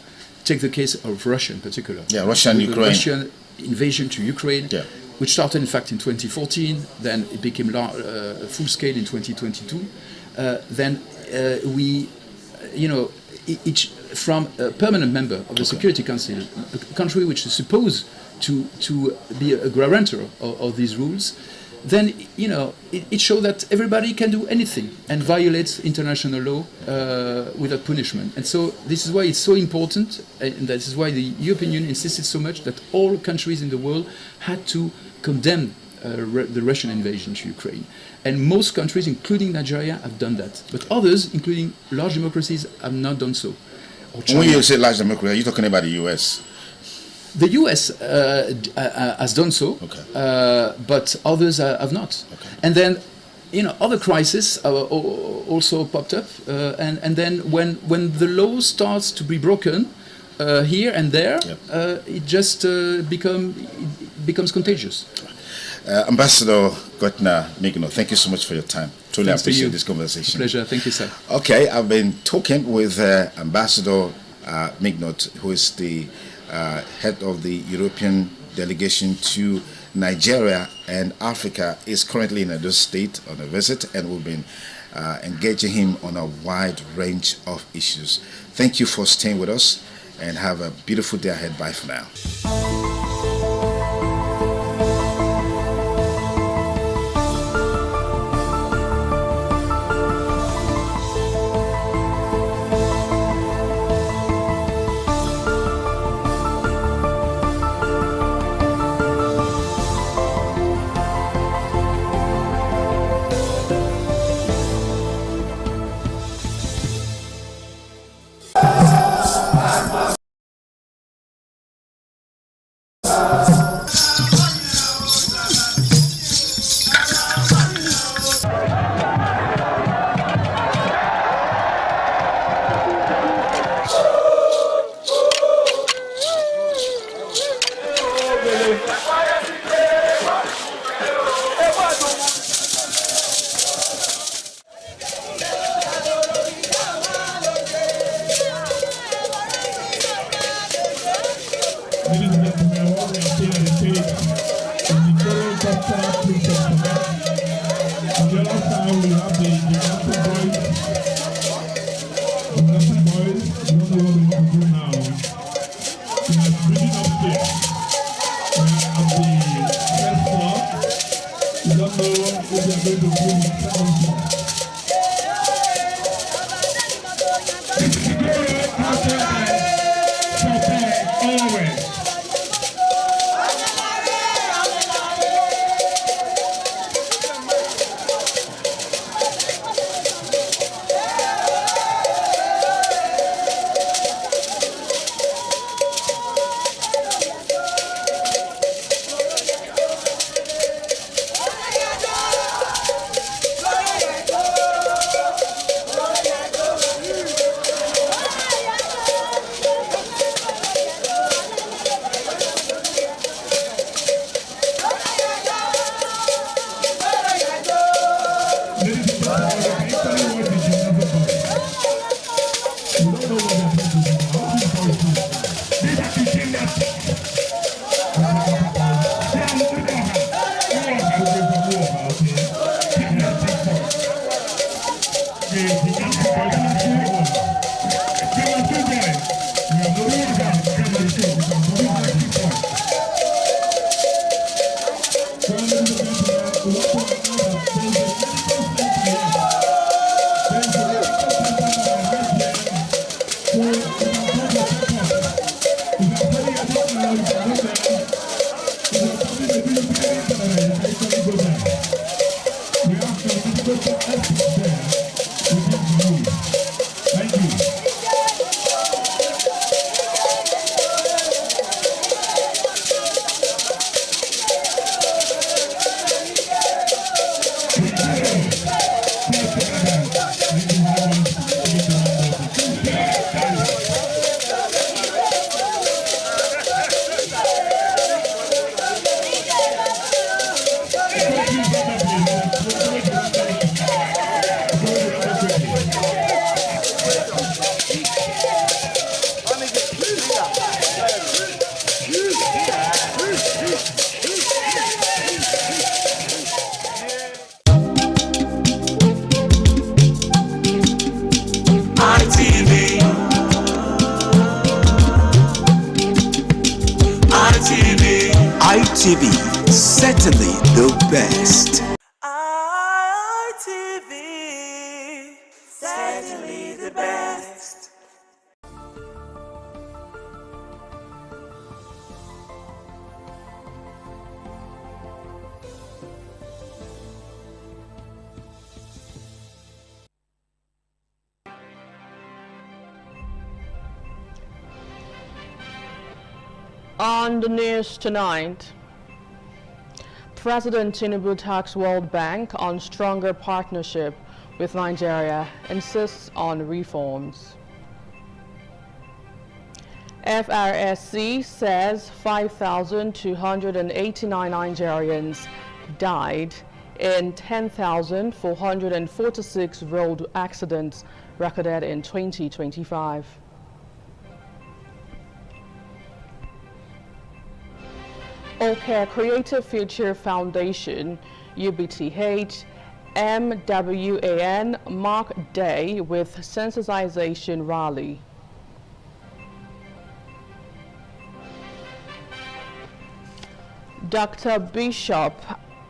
S22: Take the case of Russia in particular.
S6: Yeah, Russia and Ukraine.
S22: Russian invasion to Ukraine, which started in fact in 2014, then it became full scale in 2022. Then we, you know, each from a permanent member of the Security Council, a country which is supposed to be a guarantor of these rules, then, you know, it shows that everybody can do anything and violates international law without punishment. And so this is why it's so important, and this is why the European Union insisted so much that all countries in the world had to condemn the Russian invasion to Ukraine. And most countries, including Nigeria, have done that. But others, including large democracies, have not done so.
S6: When you say large democracy, are you talking about the US?
S22: The US has done so, but others have not. And then, you know, other crises also popped up. And then when the law starts to be broken here and there, it just becomes contagious.
S6: Ambassador Gotna Migno, thank you so much for your time. Truly appreciate this conversation.
S22: Pleasure. Thank you, sir.
S6: Okay, I've been talking with Ambassador Mignot, who is the head of the European delegation to Nigeria and Africa, is currently in Edo State on a visit, and we've been engaging him on a wide range of issues. Thank you for staying with us, and have a beautiful day ahead. Bye for now.
S13: ITV, certainly the best.
S5: ITV, certainly the best.
S14: On the news tonight, President Tinubu tasked World Bank on stronger partnership with Nigeria, insists on reforms. FRSC says 5,289 Nigerians died in 10,446 road accidents recorded in 2025. OK Creative Future Foundation, UBTH, MWAN mark day with sensitization rally. Dr. Bishop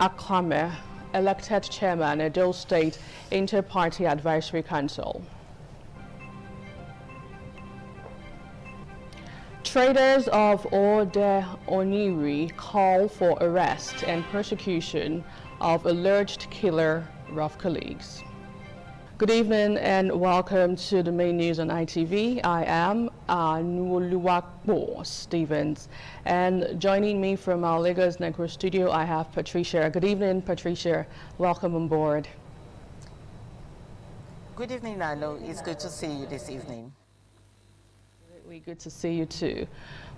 S14: Aklame, elected chairman, Edo State Inter-Party Advisory Council. Traders of Ode Oniri call for arrest and persecution of alleged killer of colleagues. Good evening and welcome to the main news on ITV. I am Anuoluwapo Stevens, and joining me from our Lagos Negro studio I have Patricia. Good evening, Patricia. Welcome on board.
S7: Good evening, Anu. It's good to see you this evening.
S14: Good to see you too.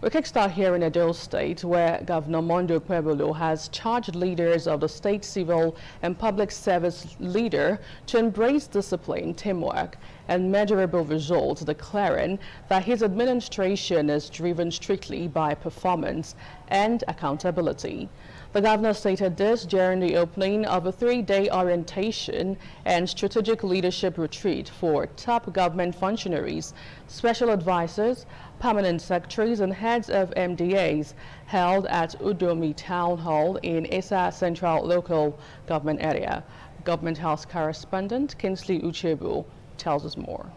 S14: We kickstart here in Edo State, where Governor Mondo Pueblo has charged leaders of the state civil and public service leader to embrace discipline, teamwork, and measurable results, declaring that his administration is driven strictly by performance and accountability. The governor stated this during the opening of a 3-day orientation and strategic leadership retreat for top government functionaries, special advisors, permanent secretaries, and heads of MDAs held at Udomi Town Hall in Esa Central Local Government Area. Government House correspondent Kingsley Uchebu tells us more.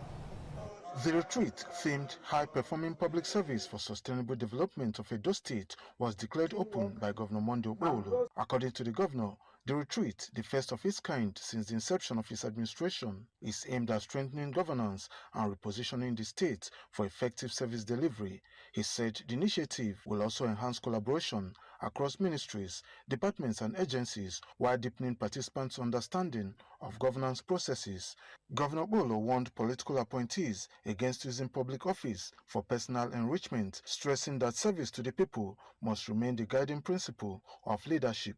S19: The retreat, themed High-Performing Public Service for Sustainable Development of Edo State, was declared open by Governor Mondo Pueblo. According to the governor, the retreat, the first of its kind since the inception of his administration, is aimed at strengthening governance and repositioning the state for effective service delivery. He said the initiative will also enhance collaboration across ministries, departments and agencies while deepening participants' understanding of governance processes. Governor Pueblo warned political appointees against using public office for personal enrichment, stressing that service to the people must remain the guiding principle of leadership.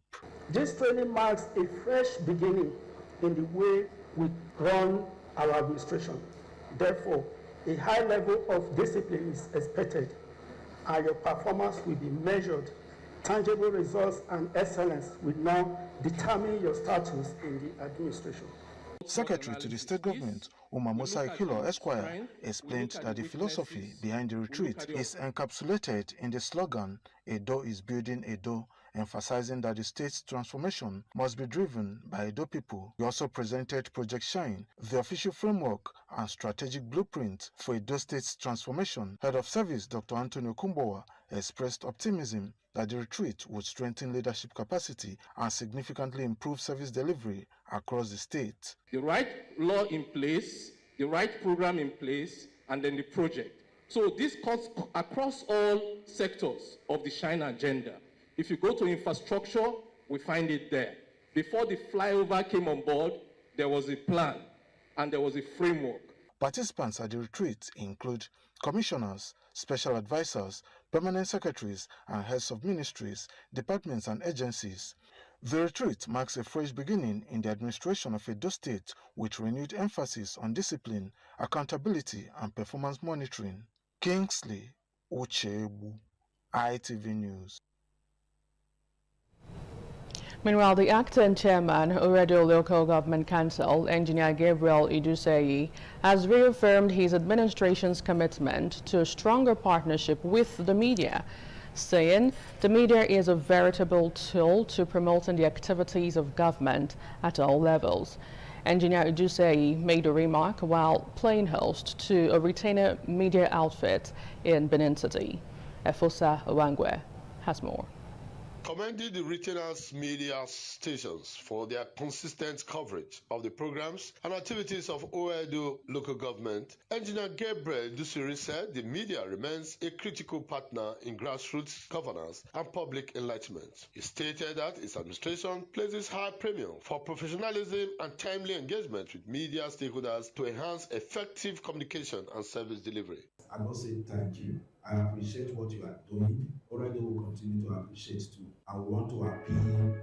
S23: This training marks a fresh beginning in the way we run our administration. Therefore, a high level of discipline is expected, and your performance will be measured. Tangible results and excellence will now determine your status in the administration.
S19: Secretary to the state government, Umar Musa Ikilo Esquire, explained that the philosophy behind the retreat is encapsulated in the slogan, Edo is building Edo, emphasizing that the state's transformation must be driven by Edo people. He also presented Project Shine, the official framework and strategic blueprint for Edo State's transformation. Head of Service Dr. Antonio Kumbowa expressed optimism that the retreat would strengthen leadership capacity and significantly improve service delivery across the state.
S24: The right law in place, the right program in place, and then the project. So this cuts across all sectors of the Shine agenda. If you go to infrastructure, we find it there. Before the flyover came on board, there was a plan and there was a framework.
S19: Participants at the retreat include commissioners, special advisors, permanent secretaries, and heads of ministries, departments, and agencies. The retreat marks a fresh beginning in the administration of Edo State with renewed emphasis on discipline, accountability, and performance monitoring. Kingsley Uchebu, ITV News.
S14: Meanwhile, the acting chairman, Oredo Local Government Council, Engineer Gabriel Iduseyi, has reaffirmed his administration's commitment to a stronger partnership with the media. saying the media is a veritable tool to promoting the activities of government at all levels. Engineer Ujusei made a remark while playing host to a retainer media outfit in Benin City. Efosa Owangwe has more.
S1: Commending the retainers media stations for their consistent coverage of the programs and activities of Oedo local government, Engineer Gabriel Dusiri said the media remains a critical partner in grassroots governance and public enlightenment. He stated that his administration places high premium for professionalism and timely engagement with media stakeholders to enhance effective communication and service delivery.
S18: I must say thank you. I appreciate what you are doing. Already we will continue to appreciate too. I want to appeal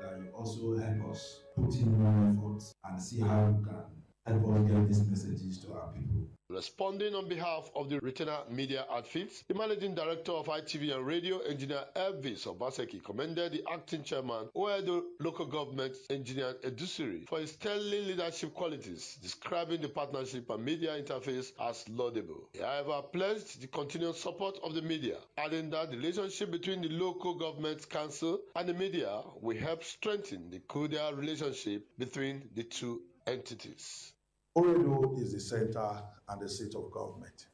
S18: that you also help us put in more efforts and see how we can help us get these messages to our people.
S1: Responding on behalf of the retainer media outfits, the managing director of ITV and Radio, Engineer Elvis Obaseki, commended the acting chairman, Oedo local government, Engineer Edusiri, for his sterling leadership qualities, describing the partnership and media interface as laudable. He, however, pledged the continued support of the media, adding that the relationship between the local government council and the media will help strengthen the cordial relationship between the two entities.
S18: Oedo is the center and the seat of government.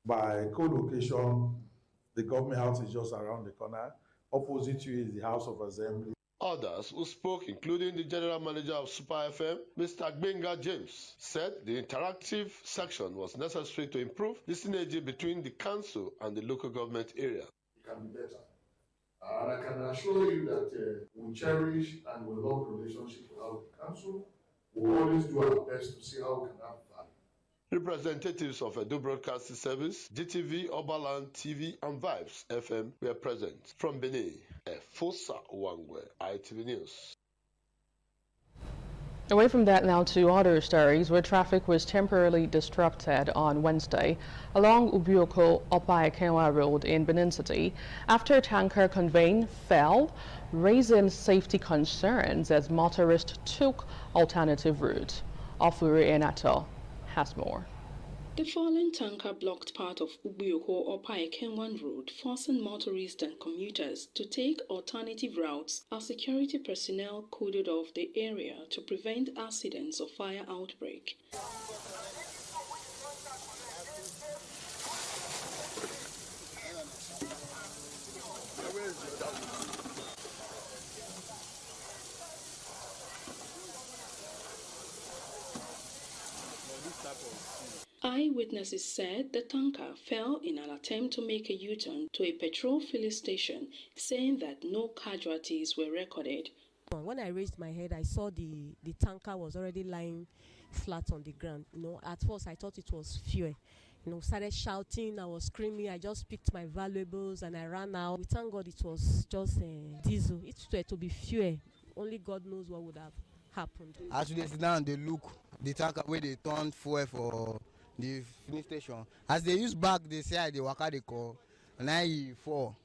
S18: By co-location, the government house is just around the corner. Opposite you is the House of Assembly.
S1: Others who spoke, including the general manager of Super FM, Mr. Gbenga James, said the interactive section was necessary to improve the synergy between the council and the local government area.
S20: It can be better. And I can assure you that we cherish and we love the relationship with our council. We always do our best to see how we can have value.
S1: Representatives of Edo Broadcasting Service, GTV, Oberland TV, and Vibes FM were present. From Benin, Efosa Owangwe, ITV News.
S14: Away from that now to other stories where traffic was temporarily disrupted on Wednesday along Ubioko Opai Kenwa Road in Benin City after a tanker conveying fell, raising safety concerns as motorists took alternative routes. Ofuri Enato has more.
S21: The fallen tanker blocked part of Ubioko Opai Kenwan Road, forcing motorists and commuters to take alternative routes as security personnel cordoned off the area to prevent accidents or fire outbreak. Eyewitnesses said the tanker fell in an attempt to make a U-turn to a petrol filling station, saying that no casualties were recorded.
S25: When I raised my head, I saw the tanker was already lying flat on the ground. At first I thought it was fuel. Started shouting, I was screaming, I just picked my valuables and I ran out. We thank God it was just diesel. It was to be fuel. Only God knows what would have happened.
S26: As they sit down, they look the tanker where they turned fuel for the filling station. As they use back, they say they work out the call. And I fall.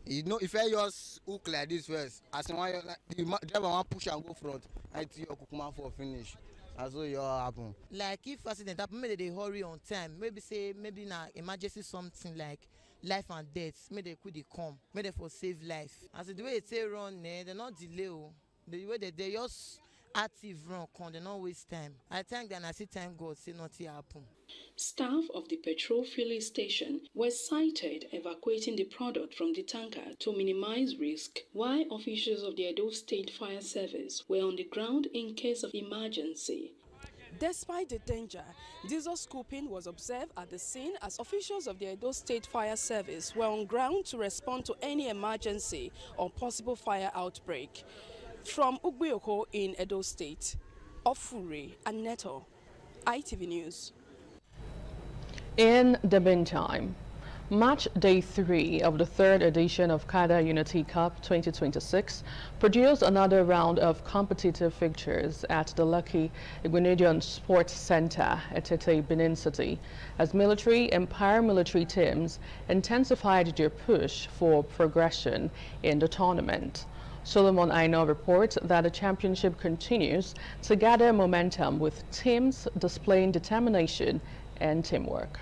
S26: If I just hook like this first, as the driver want push and go front, I see your kukuma for finish. That's what you happen.
S27: Like if accident happen, maybe they hurry on time. Maybe na emergency something like life and death. Maybe they could come. Maybe for save life. As the way they run, they not delay. The way they just active run, they not waste time. I thank them. I see thank God, say nothing happen.
S21: Staff of the petrol filling station were sighted evacuating the product from the tanker to minimize risk, while officials of the Edo State Fire Service were on the ground in case of emergency.
S28: Despite the danger, diesel scooping was observed at the scene as officials of the Edo State Fire Service were on ground to respond to any emergency or possible fire outbreak. From Ugbioko in Edo State, Ofuri and Neto, ITV News.
S14: In the meantime, Match Day 3 of the third edition of Kada Unity Cup 2026 produced another round of competitive fixtures at the Lucky Iguinedion Sports Center at Tete, Benin City, as military and paramilitary teams intensified their push for progression in the tournament. Solomon Aino reports that the championship continues to gather momentum with teams displaying determination and teamwork.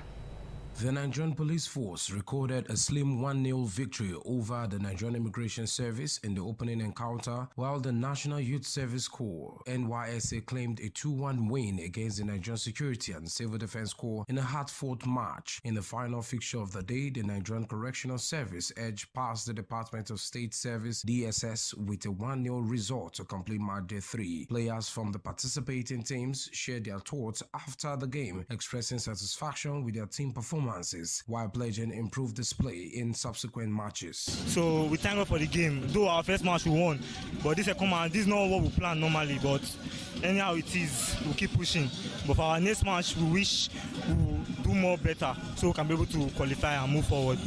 S2: The Nigerian Police Force recorded a slim 1-0 victory over the Nigerian Immigration Service in the opening encounter, while the National Youth Service Corps (NYSA) claimed a 2-1 win against the Nigerian Security and Civil Defense Corps in a hard-fought match. In the final fixture of the day, the Nigerian Correctional Service edged past the Department of State Service (DSS) with a 1-0 result to complete match day 3. Players from the participating teams shared their thoughts after the game, expressing satisfaction with their team performance, while pledging improved display in subsequent matches.
S3: So we thank God for the game. Though our first match we won, but this second match, this is not what we plan normally, but anyhow it is, we'll keep pushing. But for our next match, we wish we'll do more better so we can be able to qualify and move forward.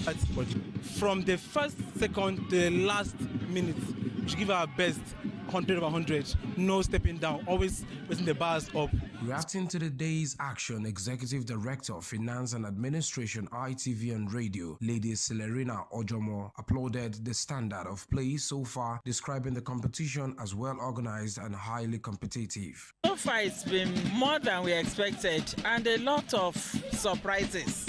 S4: From the first second to the last minute, we should give our best, 100 over 100, no stepping down, always raising the bars up.
S2: Reacting to the day's action, Executive Director of Finance and Administration, ITV and Radio, Lady Celerina Ojomo, applauded the standard of play so far, describing the competition as well organized and highly competitive.
S9: So far it's been more than we expected and a lot of surprises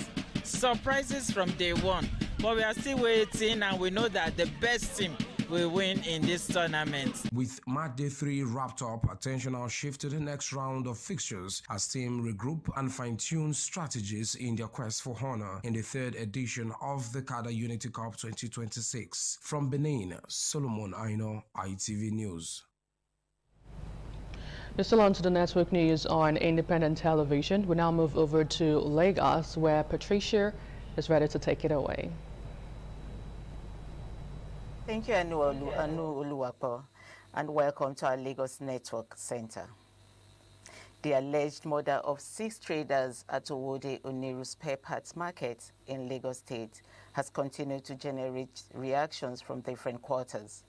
S9: from day one, but we are still waiting and we know that the best team will win in this tournament.
S2: With match day 3 wrapped up, attention now shifts to the next round of fixtures as teams regroup and fine-tune strategies in their quest for honor in the 3rd edition of the CADA Unity Cup 2026. From Benin, Solomon Aino, ITV News.
S14: You're still on to the network news on Independent Television. We now move over to Lagos, where Patricia is ready to take it away.
S7: Thank you, Anu Oluwapo, and welcome to our Lagos Network Center. The alleged murder of 6 traders at Owode Oniru Spare Parts Market in Lagos State has continued to generate reactions from different quarters.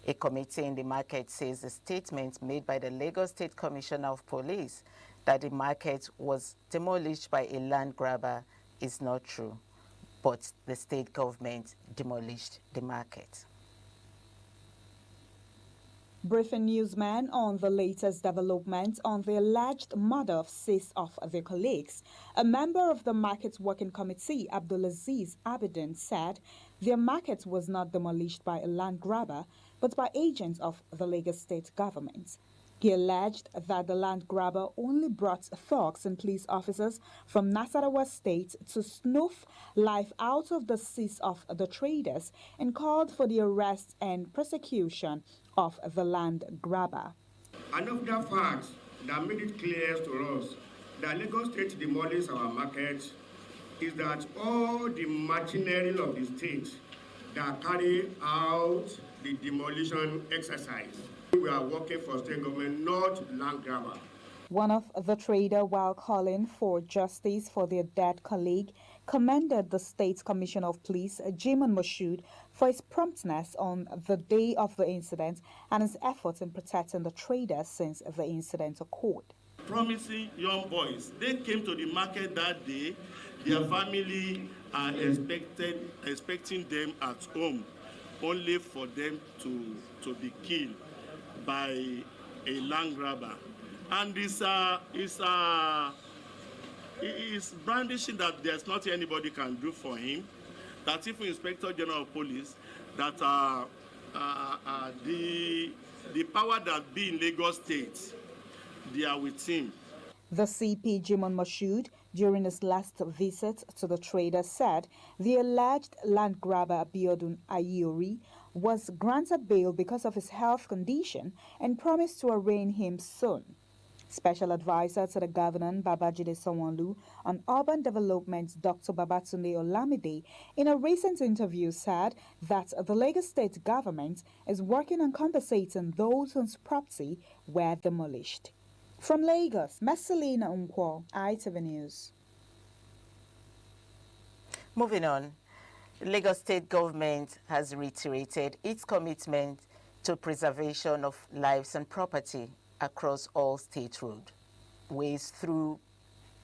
S7: A committee in the market says the statement made by the Lagos State Commissioner of Police that the market was demolished by a land grabber is not true, but the state government demolished the market.
S10: Briefing newsman on the latest development on the alleged murder of 6 of their colleagues, a member of the Market Working Committee, Abdulaziz Abidin, said their market was not demolished by a land grabber, but by agents of the Lagos State government. He alleged that the land grabber only brought thugs and police officers from Nasarawa State to snuff life out of the 6 of the traders and called for the arrest and prosecution of the land grabber.
S15: Another fact that made it clear to us that Lagos State demolished our market is that all the machinery of the state that carry out the demolition exercise, we are working for state government, not land grabber.
S10: One of the traders, while calling for justice for their dead colleague, commended the State Commissioner of Police, Jimon Moshood, for his promptness on the day of the incident and his efforts in protecting the traders since the incident occurred.
S16: Promising young boys, they came to the market that day. Their family are expecting them at home, only for them to be killed by a land grabber. And it's brandishing that there's nothing anybody can do for him. That if Inspector General of Police, that the power that be in Lagos State, they are with him.
S10: The CP Jimon Moshood, during his last visit to the trader, said the alleged land grabber Abiodun Ayori was granted bail because of his health condition and promised to arraign him soon. Special Advisor to the Governor, Babajide Sanwo-Olu, on Urban Development, Dr. Babatunde Olamide, in a recent interview said that the Lagos State government is working on compensating those whose property were demolished. From Lagos, Messalina Unkwo, ITV News.
S7: Moving on, Lagos State government has reiterated its commitment to preservation of lives and property across all state roadways through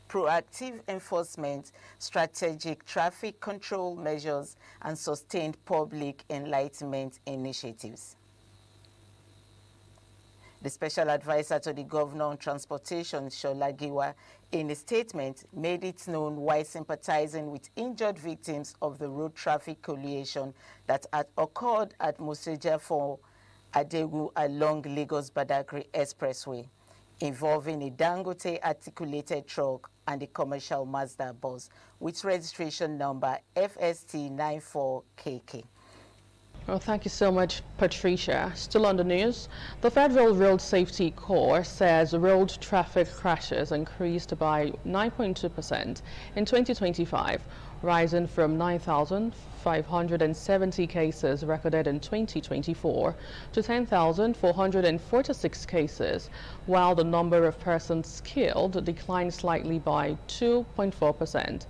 S7: proactive enforcement, strategic traffic control measures, and sustained public enlightenment initiatives. The special advisor to the governor on transportation, Shola Giwa, in a statement, made it known why sympathizing with injured victims of the road traffic collision that had occurred at Museja for Adegu along Lagos-Badagry Expressway, involving a Dangote articulated truck and a commercial Mazda bus with registration number FST94KK.
S14: Well, thank you so much, Patricia. Still on the news, the Federal Road Safety Corps says road traffic crashes increased by 9.2% in 2025, rising from 9,570 cases recorded in 2024 to 10,446 cases, while the number of persons killed declined slightly by 2.4%.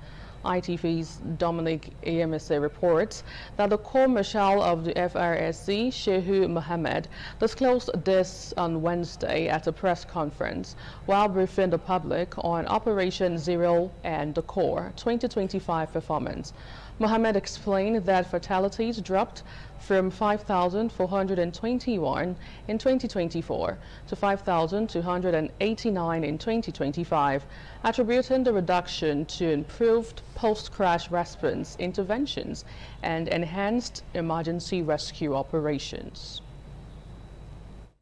S14: ITV's Dominic AMSA reports that the Corps Marshal of the FRSC, Shehu Mohammed, disclosed this on Wednesday at a press conference while briefing the public on Operation Zero and the Corps 2025 performance. Mohammed explained that fatalities dropped from 5,421 in 2024 to 5,289 in 2025, attributing the reduction to improved post-crash response interventions and enhanced emergency rescue operations.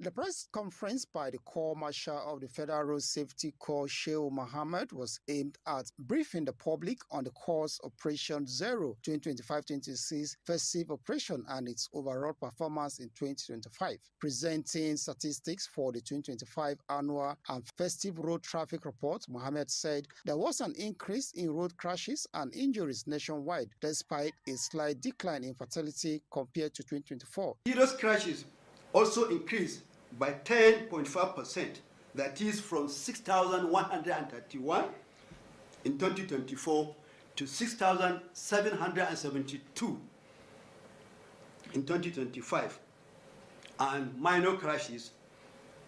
S5: The press conference by the Corps Marshal of the Federal Road Safety Corps, Shehu Mohammed, was aimed at briefing the public on the Corps' Operation Zero 2025-26 festive operation and its overall performance in 2025. Presenting statistics for the 2025 annual and festive road traffic report, Mohammed said there was an increase in road crashes and injuries nationwide, despite a slight decline in fatality compared to 2024.
S6: Serious crashes also increased by 10.5%, that is from 6,131 in 2024 to 6,772 in 2025. And minor crashes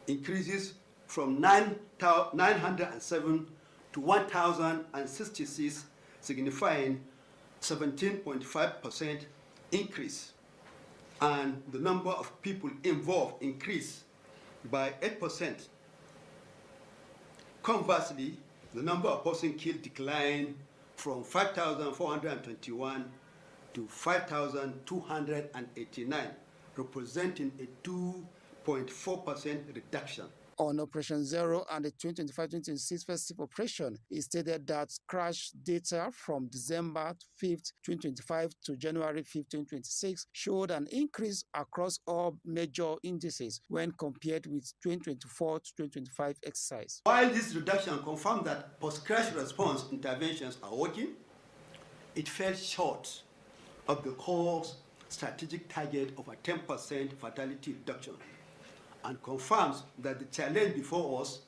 S6: increases from 907 to 1,066, signifying 17.5% increase. And the number of people involved increased by 8%. Conversely, the number of persons killed declined from 5,421 to 5,289, representing a 2.4% reduction.
S5: On Operation Zero and the 2025-26 festive operation, it stated that crash data from December 5th, 2025 to January 5th, 2026 showed an increase across all major indices when compared with 2024 to 2025 exercise.
S6: While this reduction confirmed that post-crash response interventions are working, it fell short of the Corps' strategic target of a 10% fatality reduction, and confirms that the challenge before us,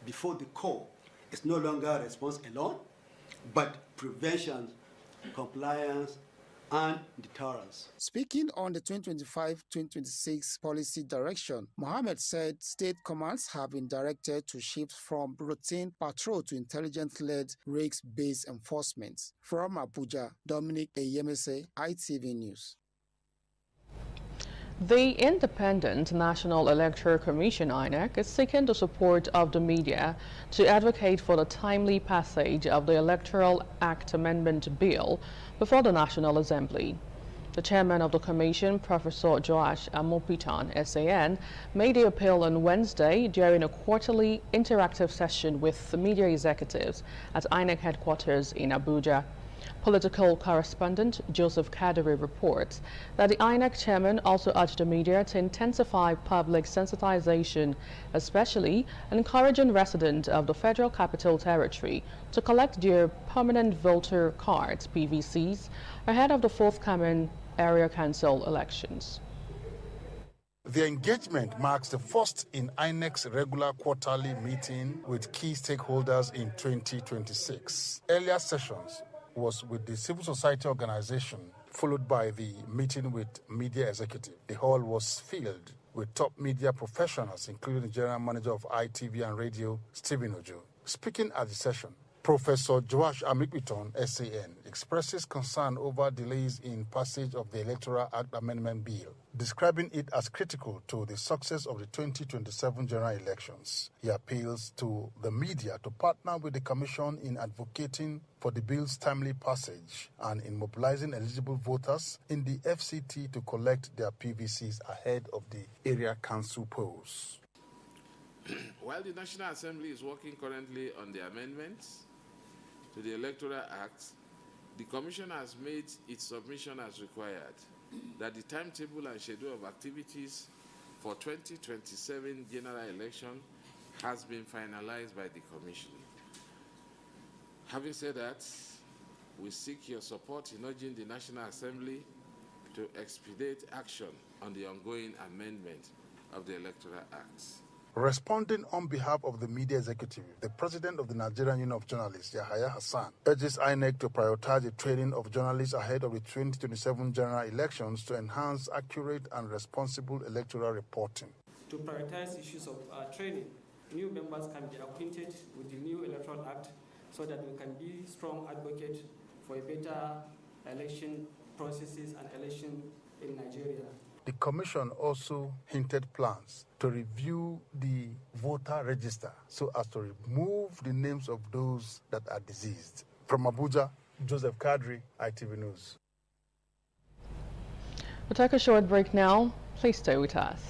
S6: before the Corps, is no longer response alone, but prevention, compliance, and deterrence.
S5: Speaking on the 2025-2026 policy direction, Mohammed said state commands have been directed to shift from routine patrol to intelligence-led risk-based enforcement. From Abuja, Dominic Ayemese, ITV News.
S14: The Independent National Electoral Commission, INEC, is seeking the support of the media to advocate for the timely passage of the Electoral Act Amendment Bill before the National Assembly. The chairman of the commission, Professor Joash Amopitan, SAN, made the appeal on Wednesday during a quarterly interactive session with media executives at INEC headquarters in Abuja. Political correspondent Joseph Kadiri reports that the INEC chairman also urged the media to intensify public sensitization, especially encouraging residents of the Federal Capital Territory to collect their permanent voter cards, PVCs, ahead of the forthcoming area council elections.
S19: The engagement marks the first in INEC's regular quarterly meeting with key stakeholders in 2026. Earlier sessions was with the civil society organization, followed by the meeting with media executive. The hall was filled with top media professionals, including the general manager of ITV and Radio, Stephen Ojo. Speaking at the session, Professor Joash Amikwiton, SAN, expresses concern over delays in passage of the Electoral Act Amendment Bill. describing it as critical to the success of the 2027 general elections. He appeals to the media to partner with the Commission in advocating for the bill's timely passage and in mobilizing eligible voters in the FCT to collect their PVCs ahead of the area council polls.
S8: While the National Assembly is working currently on the amendments to the Electoral Act, the Commission has made its submission as required, that the timetable and schedule of activities for 2027 general election has been finalized by the Commission. Having said that, we seek your support in urging the National Assembly to expedite action on the ongoing amendment of the Electoral Act.
S19: Responding on behalf of the media executive, the president of the Nigerian Union of Journalists, Yahaya Hassan, urges INEC to prioritize the training of journalists ahead of the 2027 general elections to enhance accurate and responsible electoral reporting.
S11: To prioritize issues of training, new members can be acquainted with the new Electoral Act so that we can be strong advocates for a better election processes and election in Nigeria.
S19: The Commission also hinted plans to review the voter register so as to remove the names of those that are deceased. From Abuja, Joseph Kadri, ITV News.
S14: We'll take a short break now. Please stay with us.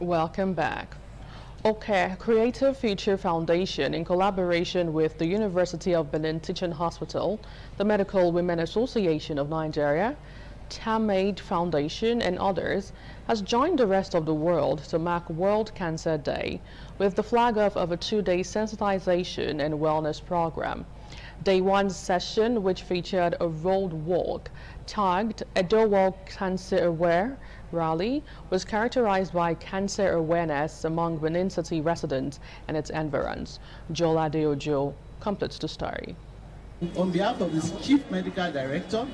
S14: Welcome back. OK Creative Future Foundation, in collaboration with the University of Benin Teaching Hospital, the Medical Women Association of Nigeria, TAMAID Foundation, and others, has joined the rest of the world to mark World Cancer Day with the flag off of a 2-day sensitization and wellness program. Day 1 session, which featured a road walk tagged Edo Walk Cancer Aware rally, was characterized by cancer awareness among Benin City residents and its environs. Joel Adeojo completes the story.
S12: On behalf of the Chief Medical Director,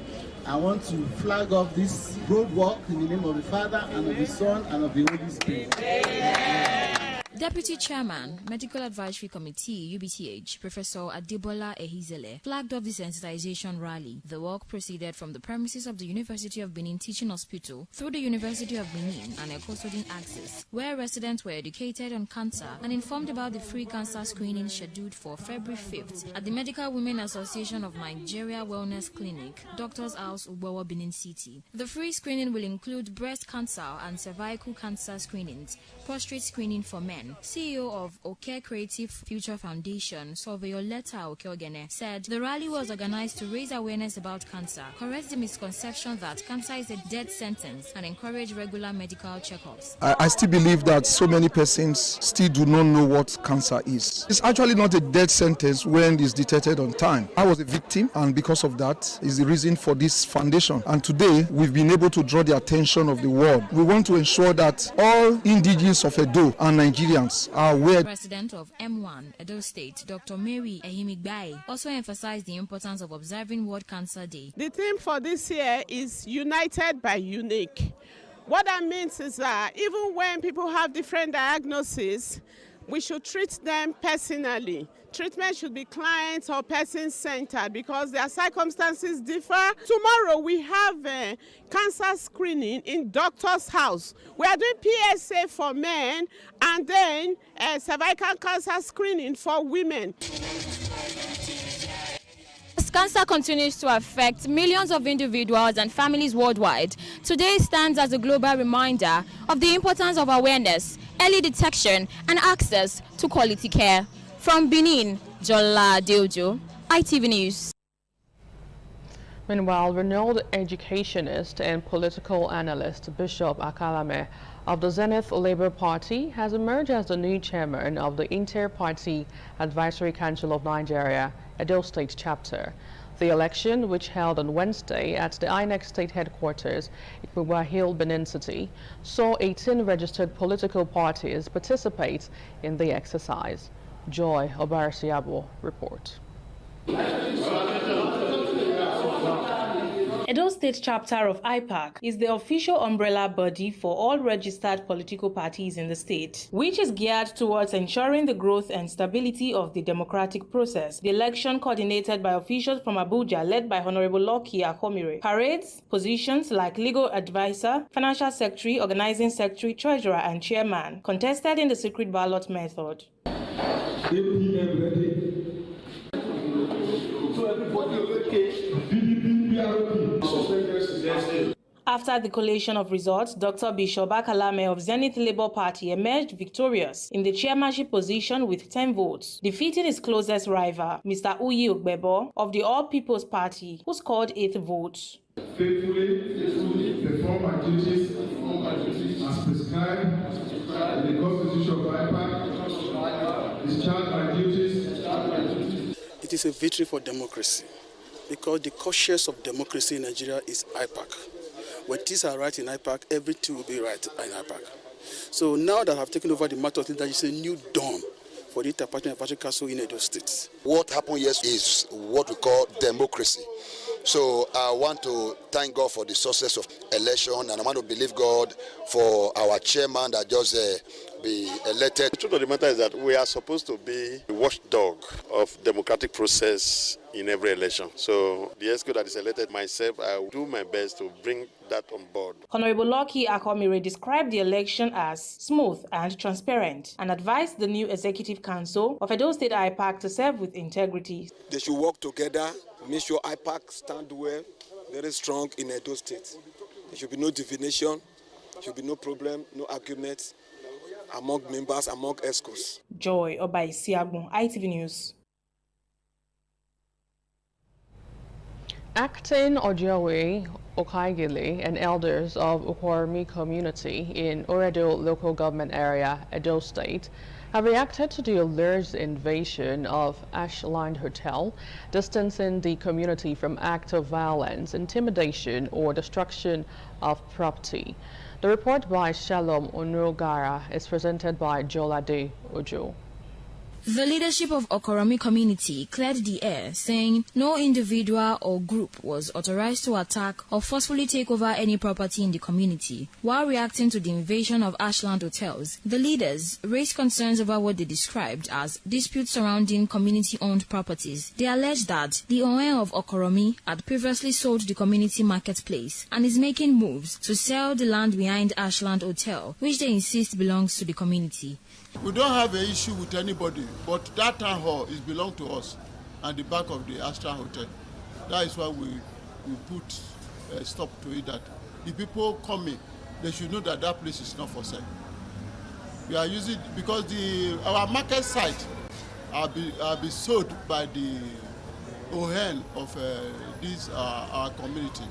S12: I want to flag off this road walk in the name of the Father and of the Son and of the Holy Spirit.
S13: Deputy Chairman, Medical Advisory Committee, UBTH, Professor Adebola Ehizele, flagged off the sensitization rally. The walk proceeded from the premises of the University of Benin Teaching Hospital through the University of Benin and Ekosodin Axis, where residents were educated on cancer and informed about the free cancer screening scheduled for February 5th at the Medical Women Association of Nigeria Wellness Clinic, Doctors House, Ubowo, Benin City. The free screening will include breast cancer and cervical cancer screenings, prostate screening for men. CEO of OK Creative Future Foundation, Surveyor-Letta Okeogene, said the rally was organized to raise awareness about cancer, correct the misconception that cancer is a death sentence, and encourage regular medical checkups.
S17: I still believe that so many persons still do not know what cancer is. It's actually not a death sentence when it's detected on time. I was a victim, and because of that is the reason for this foundation. And today we've been able to draw the attention of the world. We want to ensure that all indigenes of Edo and Nigeria are aware.
S13: President of M1 Edo State, Dr. Mary Ehimigbai, also emphasized the importance of observing World Cancer Day.
S22: The theme for this year is United by Unique. What that means is that even when people have different diagnoses, we should treat them personally. Treatment should be client or person-centered because their circumstances differ. Tomorrow we have a cancer screening in Doctor's House. We are doing PSA for men and then cervical cancer screening for women.
S23: As cancer continues to affect millions of individuals and families worldwide, today stands as a global reminder of the importance of awareness, early detection, and access to quality care. From Benin, Jola Deojo, ITV News.
S14: Meanwhile, renowned educationist and political analyst Bishop Akalame of the Zenith Labour Party has emerged as the new chairman of the Inter-Party Advisory Council of Nigeria, Edo State Chapter. The election, which held on Wednesday at the INEC State Headquarters in Buba Hill, Benin City, saw 18 registered political parties participate in the exercise. Joy Obarasiabo report.
S1: Edo State Chapter of IPAC is the official umbrella body for all registered political parties in the state, which is geared towards ensuring the growth and stability of the democratic process. The election, coordinated by officials from Abuja led by Honorable Lucky Akomire, parades positions like legal advisor, financial secretary, organizing secretary, treasurer, and chairman, contested in the secret ballot method. After the collation of results, Dr. Bishop Akalame of Zenith Labour Party emerged victorious in the chairmanship position with 10 votes, defeating his closest rival, Mr. Uyi Ogbebo of the All People's Party, who scored 8 votes.
S18: Faithfully perform my duties as prescribed in the Constitution of IPAC, discharge my duties.
S20: It is a victory for democracy, because the caucus of democracy in Nigeria is IPAC. When things are right in IPAC, everything will be right in IPAC. So now that I've taken over the matter of leadership, it's a new dawn for the Inter-Party Advisory Council in Edo State.
S21: What happened yesterday is what we call democracy. So I want to thank God for the success of election, and I want to believe God for our chairman that just be elected.
S24: The truth of the matter is that we are supposed to be the watchdog of democratic process in every election. So the ESCO that is elected, myself, I will do my best to bring that on board.
S1: Honorable Lucky Akomire described the election as smooth and transparent and advised the new Executive Council of Edo State IPAC to serve with integrity.
S25: They should work together, make sure IPAC stand well, very strong in Edo State. There should be no divination, there should be no problem, no arguments among members, among ESCOs.
S1: Joy Obaisiagbon, ITV News.
S14: Acting Ojowe Okaigili and elders of Ukwarmi community in Oredo local government area, Edo State, have reacted to the alleged invasion of Ashland Hotel, distancing the community from acts of violence, intimidation, or destruction of property. The report by Shalom Onurogara is presented by Jolade Ojo.
S13: The leadership of Okoromi community cleared the air, saying no individual or group was authorized to attack or forcefully take over any property in the community. While reacting to the invasion of Ashland hotels, the leaders raised concerns over what they described as disputes surrounding community-owned properties. They alleged that the owner of Okoromi had previously sold the community marketplace and is making moves to sell the land behind Ashland Hotel, which they insist belongs to the community.
S26: We don't have an issue with anybody, but that town hall is belong to us and the back of the Ashland Hotel. That is why we put a stop to it, that the people coming, they should know that that place is not for sale. We are using, because our market site are be sold by the OHN of our community.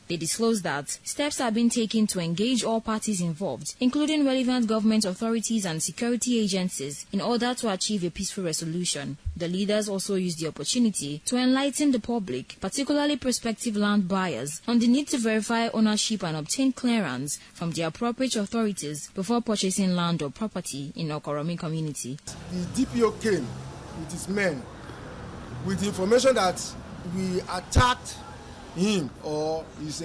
S13: They disclosed that steps have been taken to engage all parties involved, including relevant government authorities and security agencies, in order to achieve a peaceful resolution. The leaders also used the opportunity to enlighten the public, particularly prospective land buyers, on the need to verify ownership and obtain clearance from the appropriate authorities before purchasing land or property in Okoromi community.
S26: The DPO came with his men with the information that we attacked him or his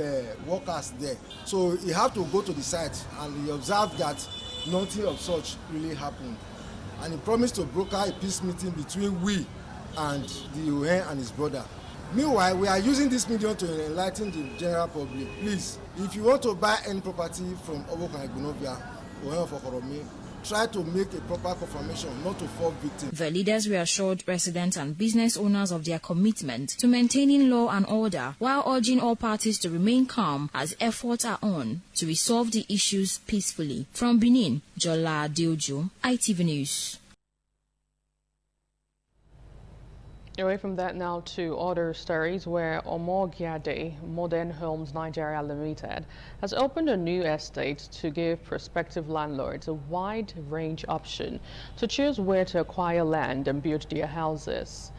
S26: workers there. So he had to go to the site and he observed that nothing of such really happened. And he promised to broker a peace meeting between we and the UN and his brother. Meanwhile, we are using this medium to enlighten the general public. Please, if you want to buy any property from Obokan Igbonovia or of Okoromi, try to make a proper confirmation, not to fall victim.
S13: The leaders reassured residents and business owners of their commitment to maintaining law and order, while urging all parties to remain calm as efforts are on to resolve the issues peacefully. From Benin, Jola Diojo, ITV News.
S14: Away from that now to other stories where Omogiade Modern Homes Nigeria Limited has opened a new estate to give prospective landlords a wide range option to choose where to acquire land and build their houses.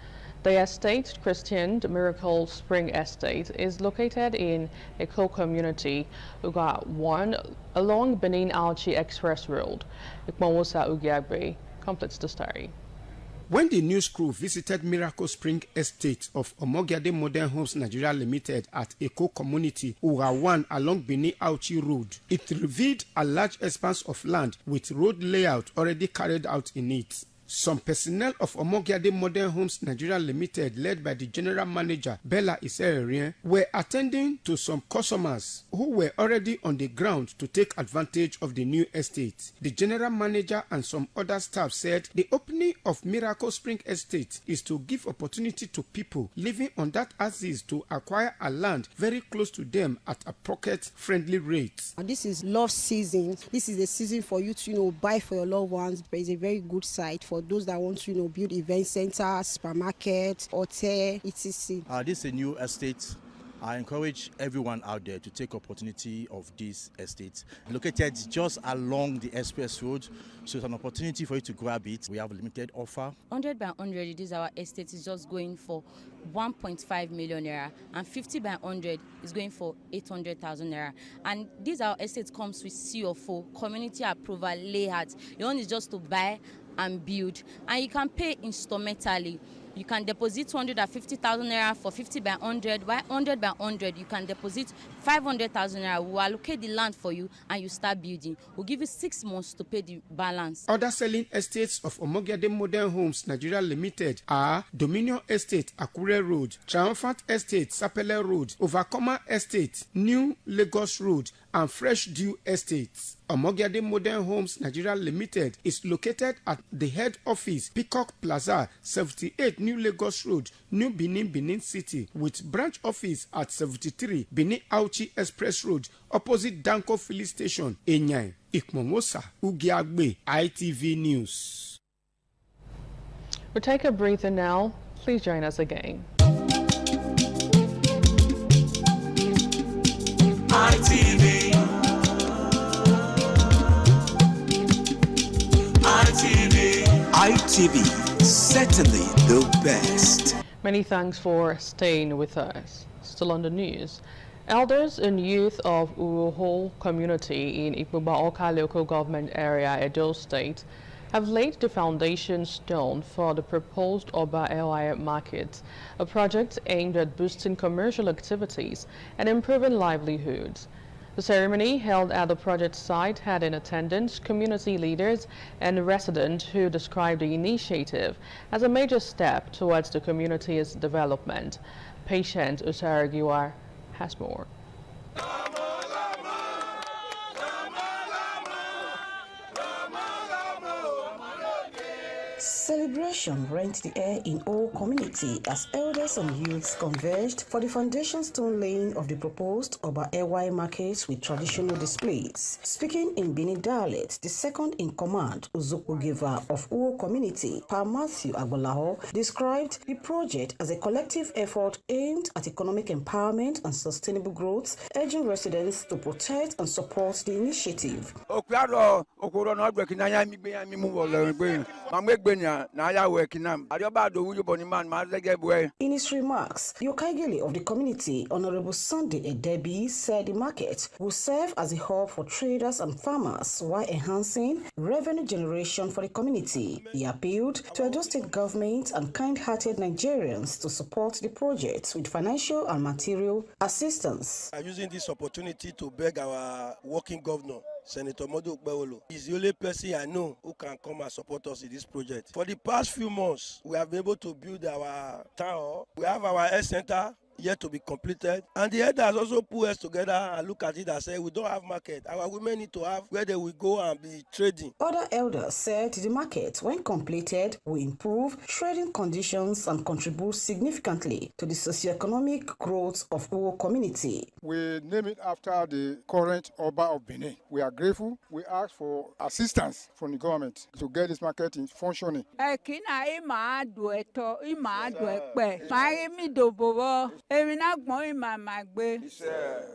S14: The estate, christened Miracle Spring Estate, is located in Eko Community, Uga 1, along Benin-Auchi Express Road. Ikmonwosa Ugiagbe completes the story.
S2: When the news crew visited Miracle Spring Estate of Omogiade Modern Homes Nigeria Limited at Eko Community, Uga 1 along Benin-Auchi Road, it revealed a large expanse of land with road layout already carried out in it. Some personnel of Omogiade Modern Homes Nigeria Limited, led by the general manager Bella Iserien, were attending to some customers who were already on the ground to take advantage of the new estate. The general manager and some other staff said the opening of Miracle Spring Estate is to give opportunity to people living on that axis to acquire a land very close to them at a pocket-friendly rate.
S3: This is love season. This is the season for you to, buy for your loved ones. It's a very good site for those that want to, build event center, supermarket, hotel, etc.
S4: This is a new estate. I encourage everyone out there to take opportunity of this estate. Located just along the express road, so it's an opportunity for you to grab it. We have a limited offer.
S9: 100 by 100, this our estate is just going for 1.5 million naira, and 50 by 100 is going for 800,000 naira. And this our estate comes with CFO, community approval, layout. Your own is just to buy and build, and you can pay instrumentally. You can deposit 250,000 naira for 50 by 100. While 100 by 100, you can deposit 500,000 naira. We'll allocate the land for you and you start building. We'll give you 6 months to pay the balance.
S2: Other selling estates of Omogiade Modern Homes Nigeria Limited are Dominion Estate, Akure Road, Triumphant Estate, Sapele Road, Overcomer Estate, New Lagos Road, and Fresh Dew Estates. Omogiade Modern Homes Nigeria Limited is located at the head office, Peacock Plaza, 78 New Lagos Road, New Benin City, with branch office at 73 Benin-Auchi Express Road, opposite Danko Filling Station, Enyai. Ikmonwosa Ugiagbe, ITV News.
S14: We'll take a breather now. Please join us again.
S15: ITV. ITV, certainly the best.
S14: Many thanks for staying with us. Still on the news. Elders and youth of Uruhol community in Ikmuba-Oka local government area, Edo State, have laid the foundation stone for the proposed Oba LI market, a project aimed at boosting commercial activities and improving livelihoods. The ceremony held at the project site had in attendance community leaders and residents who described the initiative as a major step towards the community's development. Patient Usaragiwar has more.
S16: Celebration rent the air in all community as elders and youths converged for the foundation stone laying of the proposed Oba LY market with traditional displays. Speaking in Benin dialect, the second in command, Uzuku Giver of Uo community, Pa Matthew Agbolaho, described the project as a collective effort aimed at economic empowerment and sustainable growth, urging residents to protect and support the initiative. In his remarks, the Okaigele of the community, Honorable Sunday Edebi, said the market will serve as a hub for traders and farmers while enhancing revenue generation for the community. He appealed to Edo State government and kind-hearted Nigerians to support the project with financial and material assistance.
S27: I'm using this opportunity to beg our working governor, Senator Modu Ukbewolo. He's the only person I know who can come and support us in this project. For the past few months, we have been able to build our town hall. We have our health center, yet to be completed. And the elders also put us together and look at it and say, we don't have market. Our women need to have where they will go and be trading.
S16: Other elders said the market, when completed, will improve trading conditions and contribute significantly to the socioeconomic growth of our community.
S26: We name it after the current Oba of Benin. We are grateful. We ask for assistance from the government to get this market in functioning.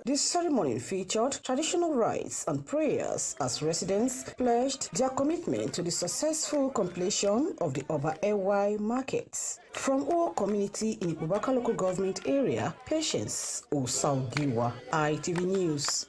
S16: This ceremony featured traditional rites and prayers as residents pledged their commitment to the successful completion of the Oba Ewa markets. From our community in Ibubaka local government area, Patience Osaugiwa, ITV News.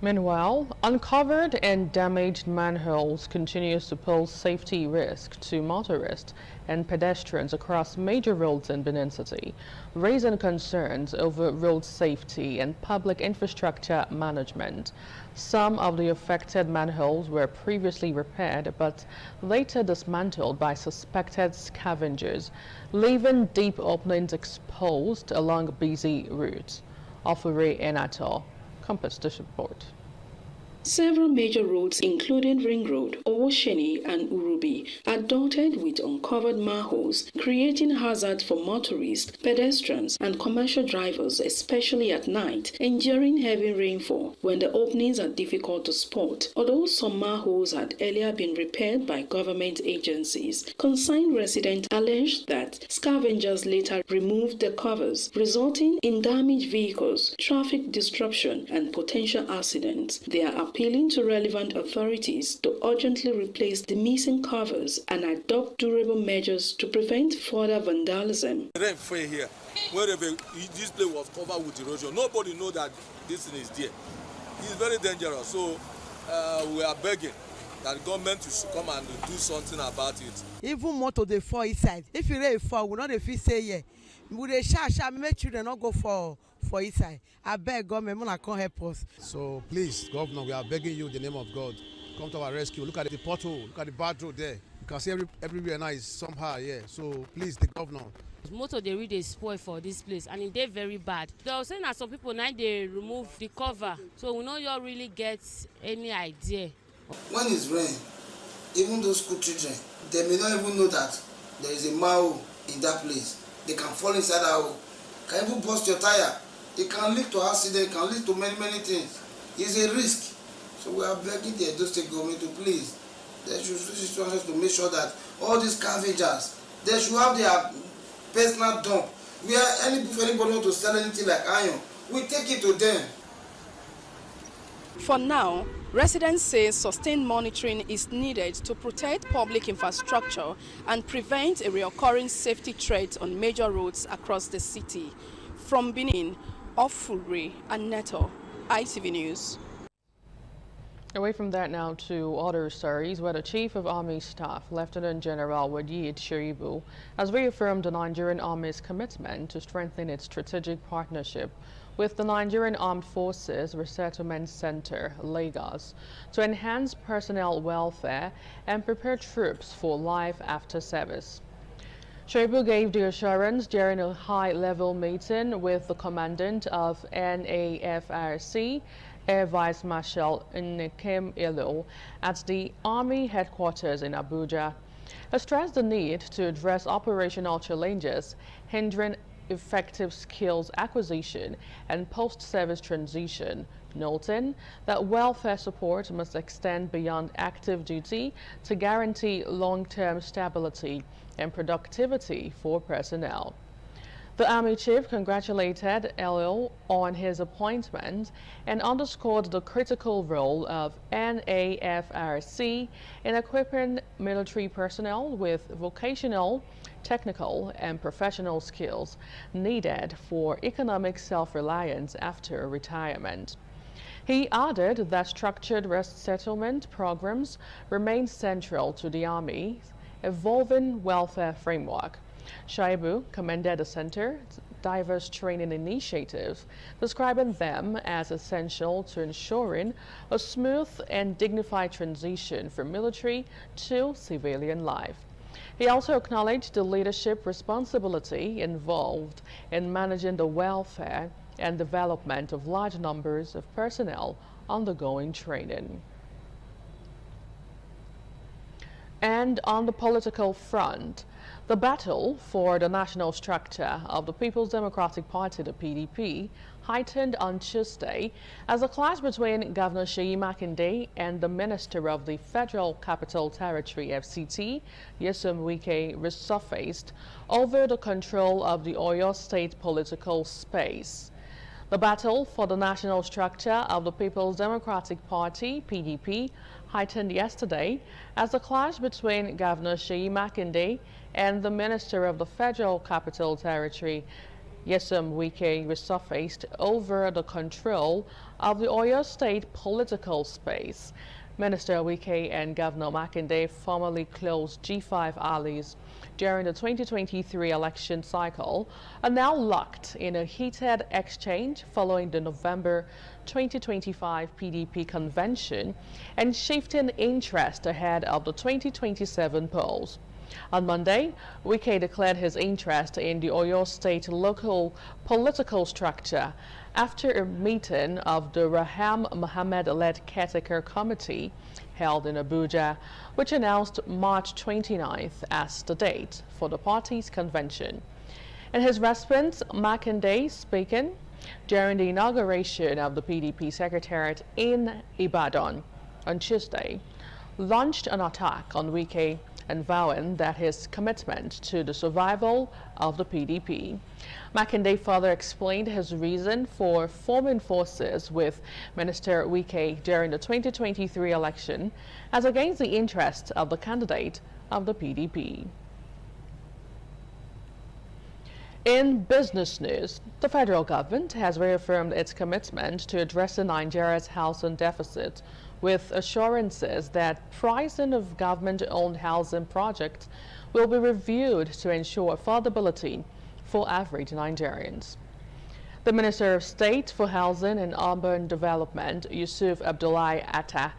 S14: Meanwhile, uncovered and damaged manholes continues to pose safety risk to motorists and pedestrians across major roads in Benin City, raising concerns over road safety and public infrastructure management. Some of the affected manholes were previously repaired but later dismantled by suspected scavengers, leaving deep openings exposed along busy routes. Ofure Enato Compass this report.
S1: Several major roads, including Ring Road, Owosheni, and Urubi, are dotted with uncovered manholes, creating hazards for motorists, pedestrians, and commercial drivers, especially at night and during heavy rainfall, when the openings are difficult to spot. Although some manholes had earlier been repaired by government agencies, concerned residents alleged that scavengers later removed the covers, resulting in damaged vehicles, traffic disruption, and potential accidents. They are appealing to relevant authorities to urgently replace the missing covers and adopt durable measures to prevent further vandalism.
S25: Rain fell here. Wherever this place was covered with erosion, nobody knows that this thing is there. It's very dangerous. So we are begging that government should come and do something about it.
S5: Even motor they fall inside. If you rain fall, we not if you say yeah. We dey sha make children not go for inside. I beg government, Mona come help us.
S6: So please, Governor, we are begging you in the name of God, come to our rescue. Look at the pothole, look at the bad road there. You can see everywhere now is somehow here. So please, the Governor.
S7: Motor they really spoil for this place and it dey very bad. They were saying that some people now they remove the cover, so we know you really get any idea.
S8: When it's rain, even those school children, they may not even know that there is a manhole in that place. They can fall inside that hole, can even burst your tire. It can lead to accident, it can lead to many things. It's a risk. So we are begging the Edo State government to please, they should to make sure that all these scavengers, they should have their personal dump. If anybody want to sell anything like iron, we take it to them.
S10: For now, residents say sustained monitoring is needed to protect public infrastructure and prevent a recurring safety threat on major roads across the city. From Benin, Ofure and Neto, ITV News.
S14: Away from that now to other stories, where the Chief of Army Staff, Lieutenant General Wajid Shaibu, has reaffirmed the Nigerian Army's commitment to strengthen its strategic partnership with the Nigerian Armed Forces Resettlement Center, Lagos, to enhance personnel welfare and prepare troops for life after service. Shaibu gave the assurance during a high-level meeting with the commandant of NAFRC, Air Vice Marshal Nkem Elo, at the Army headquarters in Abuja. He stressed the need to address operational challenges hindering effective skills acquisition and post-service transition, noting that welfare support must extend beyond active duty to guarantee long-term stability and productivity for personnel. The Army Chief congratulated Elil on his appointment and underscored the critical role of NAFRC in equipping military personnel with vocational, technical, and professional skills needed for economic self-reliance after retirement. He added that structured resettlement programs remain central to the Army's evolving welfare framework. Shaibu commended the center's diverse training initiatives, describing them as essential to ensuring a smooth and dignified transition from military to civilian life. He also acknowledged the leadership responsibility involved in managing the welfare and development of large numbers of personnel undergoing training. And on the political front, the battle for the national structure of the People's Democratic Party, the PDP, heightened on Tuesday as a clash between Governor Seyi Makinde and the Minister of the Federal Capital Territory, FCT, Nyesom Wike, resurfaced over the control of the Oyo State political space. The battle for the national structure of the People's Democratic Party, PDP, heightened yesterday as the clash between Governor Seyi Makinde and the Minister of the Federal Capital Territory, Nyesom Wike, resurfaced over the control of the Oyo State political space. Minister Wike and Governor Makinde formally closed G5 allies during the 2023 election cycle are now locked in a heated exchange following the November 2025 PDP convention and shifting interest ahead of the 2027 polls. On Monday, Wike declared his interest in the Oyo State local political structure after a meeting of the Raham Mohammed-led caretaker committee held in Abuja, which announced March 29th as the date for the party's convention. In his response, Makinde, speaking during the inauguration of the PDP secretariat in Ibadan on Tuesday, launched an attack on Wike and vowing that his commitment to the survival of the PDP. Makinde further explained his reason for forming forces with Minister Wike during the 2023 election as against the interests of the candidate of the PDP. In business news, the federal government has reaffirmed its commitment to addressing Nigeria's housing deficit with assurances that pricing of government-owned housing projects will be reviewed to ensure affordability for average Nigerians. The Minister of State for Housing and Urban Development, Yusuf Abdullahi Atta,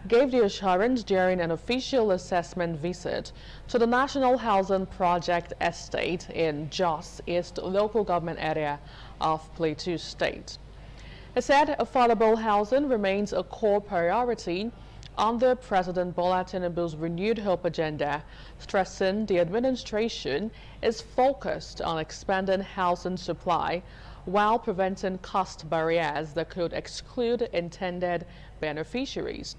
S14: gave the assurance during an official assessment visit to the National Housing Project Estate in Jos East local government area of Plateau State. He said affordable housing remains a core priority under President Bola Tinubu's Renewed Hope agenda, stressing the administration is focused on expanding housing supply while preventing cost barriers that could exclude intended beneficiaries.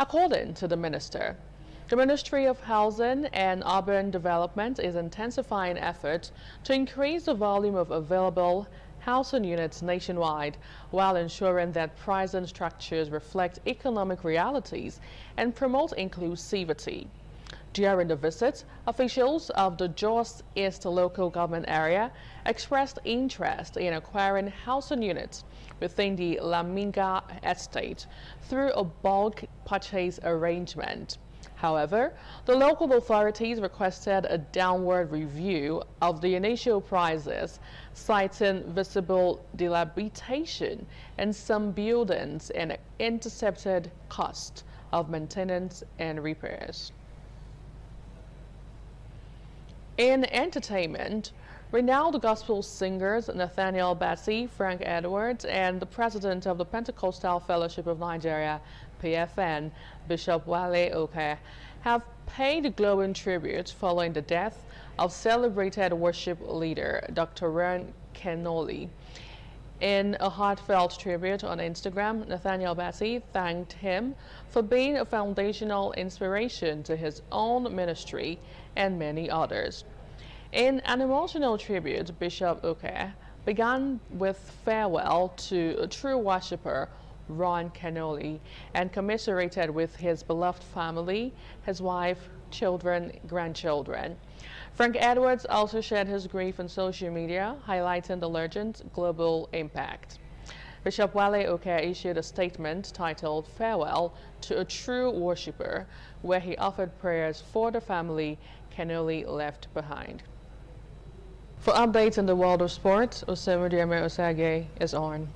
S14: According to the minister, the Ministry of Housing and Urban Development is intensifying efforts to increase the volume of available housing units nationwide while ensuring that pricing structures reflect economic realities and promote inclusivity. During the visit, officials of the Jos East local government area expressed interest in acquiring housing units within the Laminga estate through a bulk purchase arrangement. However, the local authorities requested a downward review of the initial prices, citing visible dilapidation in some buildings and intercepted cost of maintenance and repairs. In entertainment, renowned gospel singers Nathaniel Bassey, Frank Edwards, and the president of the Pentecostal Fellowship of Nigeria, PFN, Bishop Wale Oke, have paid glowing tribute following the death of celebrated worship leader Dr. Ron Kenoli. In a heartfelt tribute on Instagram, Nathaniel Bassey thanked him for being a foundational inspiration to his own ministry and many others. In an emotional tribute, Bishop Oke began with farewell to a true worshipper, Ron Kenoli, and commiserated with his beloved family, his wife, children, grandchildren. Frank Edwards also shared his grief on social media, highlighting the legend's global impact. Bishop Wale Oke issued a statement titled Farewell to a True Worshipper, where he offered prayers for the family Kenoli left behind. For updates in the world of sport, Osemudieme Osage is on.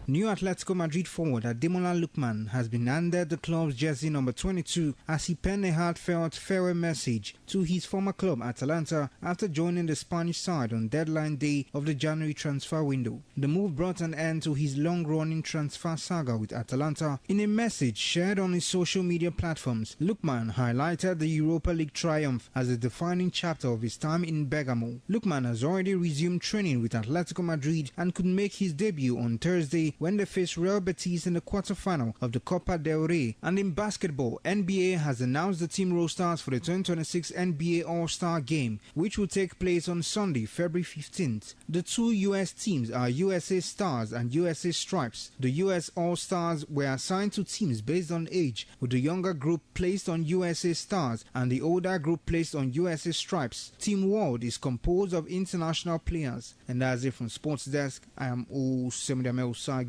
S11: New Atletico Madrid forward Ademola Lookman has been handed the club's jersey number 22 as he penned a heartfelt farewell message to his former club Atalanta after joining the Spanish side on deadline day of the January transfer window. The move brought an end to his long-running transfer saga with Atalanta. In a message shared on his social media platforms, Lookman highlighted the Europa League triumph as a defining chapter of his time in Bergamo. Lookman has already resumed training with Atletico Madrid and could make his debut on Thursday when they face Real Betis in the quarter-final of the Copa del Rey. And in basketball, NBA has announced the team rosters for the 2026 NBA All-Star Game, which will take place on Sunday, February 15th. The two U.S. teams are USA Stars and USA Stripes. The U.S. All-Stars were assigned to teams based on age, with the younger group placed on USA Stars and the older group placed on USA Stripes. Team World is composed of international players. And that's it from Sports Desk. I am Osemidame Usagi.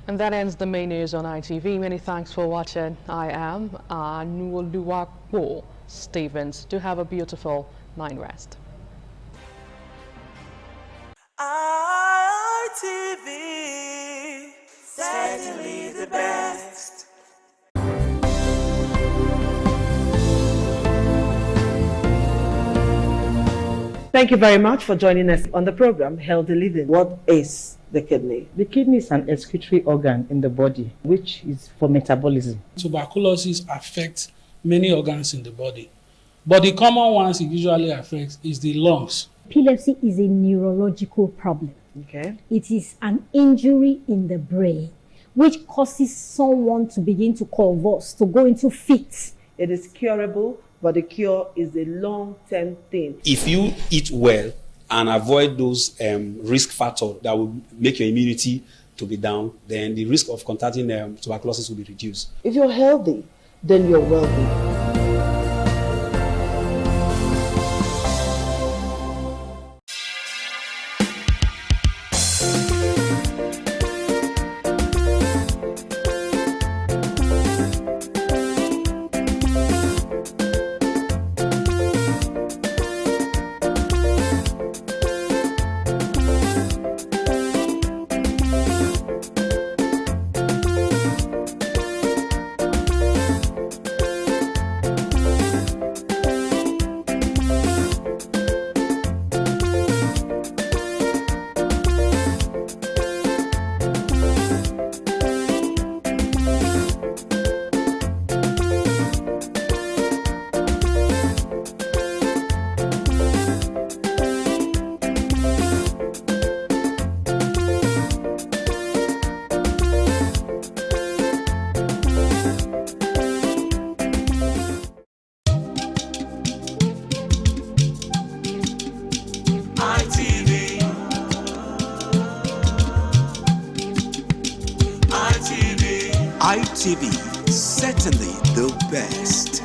S14: And that ends the main news on ITV. Many thanks for watching. I am Anuoluwapo Stevens. Do have a beautiful night rest.
S15: ITV, certainly the best.
S12: Thank you very much for joining us on the program Healthy Living. What is the kidney?
S17: The kidney is an excretory organ in the body, which is for metabolism.
S18: Tuberculosis affects many organs in the body, but the common ones it usually affects is the lungs.
S19: Epilepsy is a neurological problem.
S12: Okay.
S19: It is an injury in the brain which causes someone to begin to convulse, to go into fits.
S12: It is curable, but the cure is a long-term thing.
S22: If you eat well and avoid those risk factors that will make your immunity to be down, then the risk of contracting tuberculosis will be reduced.
S12: If you're healthy, then you're wealthy.
S15: ITV, certainly the best.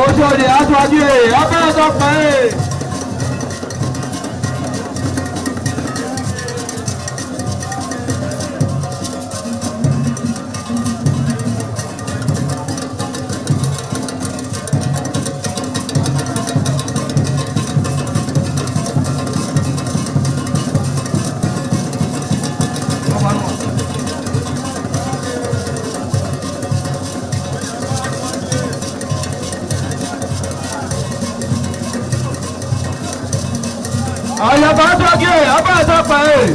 S3: Oṣòdì aṣáájú ẹ̀ abẹ́rẹ́ tó pẹ́ ẹ̀. Àyàbá aṣáájú ẹ̀ abẹ́rẹ́ tó pẹ́ ẹ̀.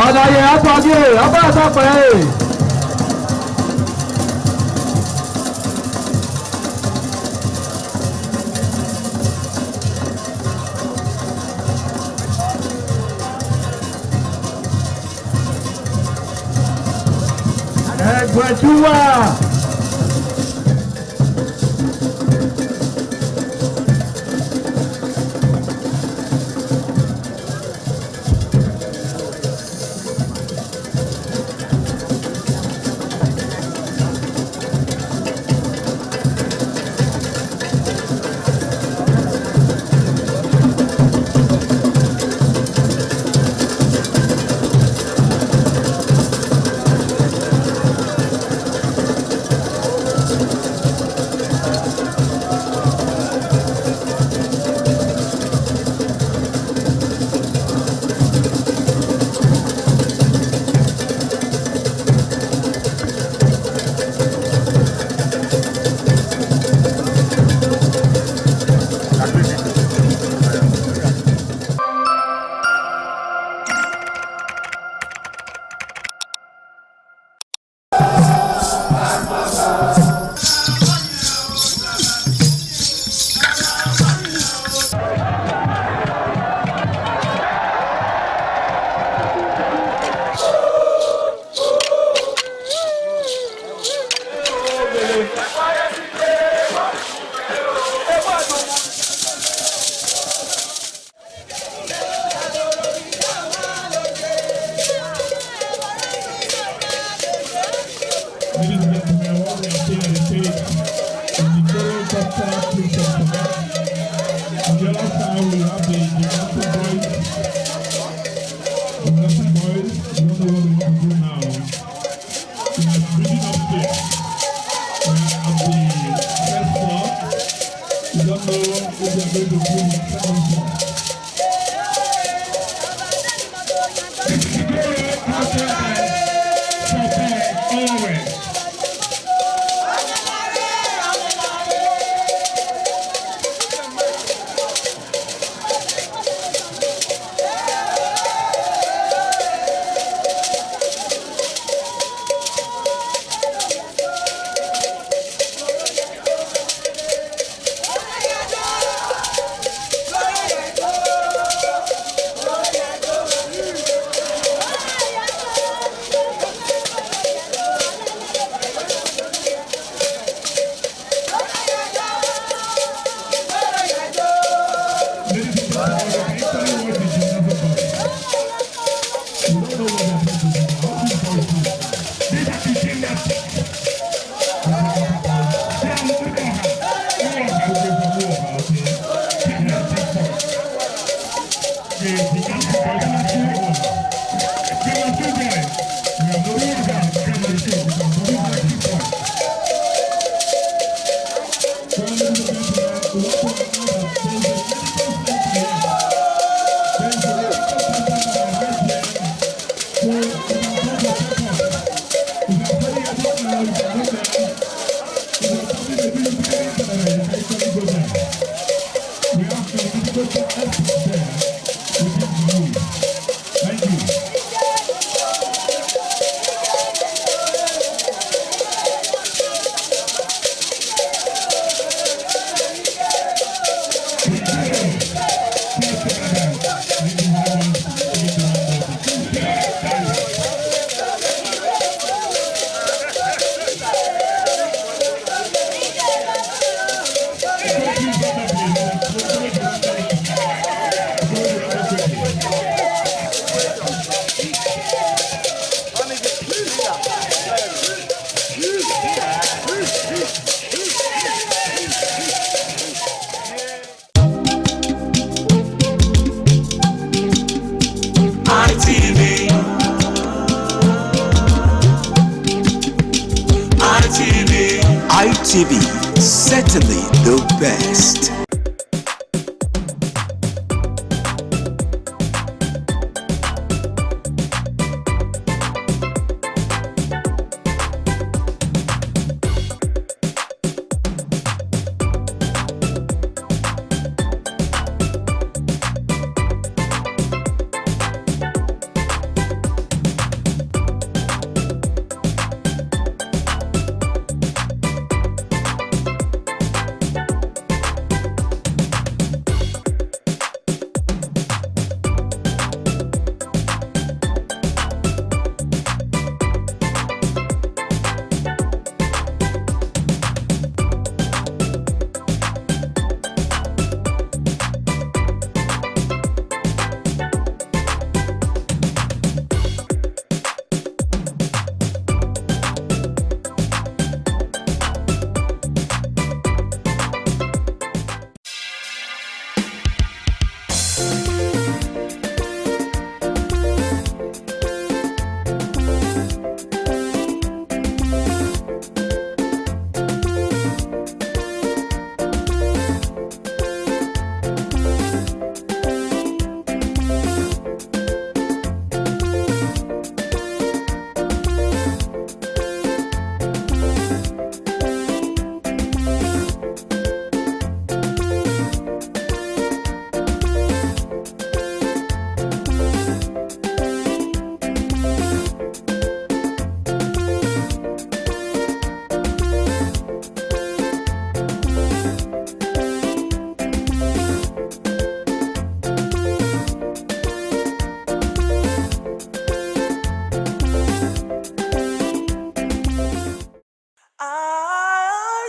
S3: Àlàyé aṣáájú ẹ̀ abẹ́rẹ́ tó pẹ́ ẹ̀. Ẹgbẹ̀júwà.
S4: helicopter, please don't forget. On the other side, we have the gymnastic boys. Gymnastic boys, you don't know what we want to do now. We are bringing upstairs. We are at the first floor. We don't know if they are going to do the second floor.
S15: ITV, certainly the best.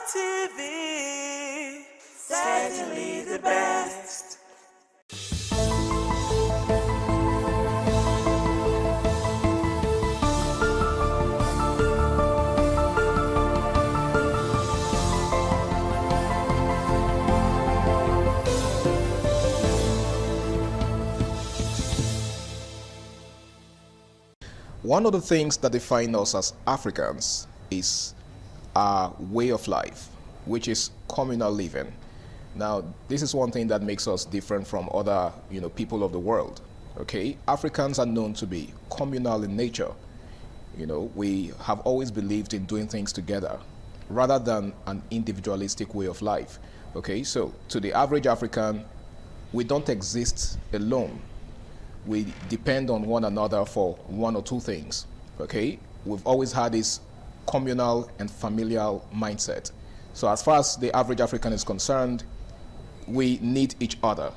S15: ITV, certainly the best.
S2: One of the things that define us as Africans is our way of life, which is communal living. Now, this is one thing that makes us different from other, people of the world. Okay, Africans are known to be communal in nature. We have always believed in doing things together rather than an individualistic way of life. Okay, so to the average African, we don't exist alone. We depend on one another for one or two things. Okay, we've always had this communal and familial mindset. So as far as the average African is concerned, we need each other.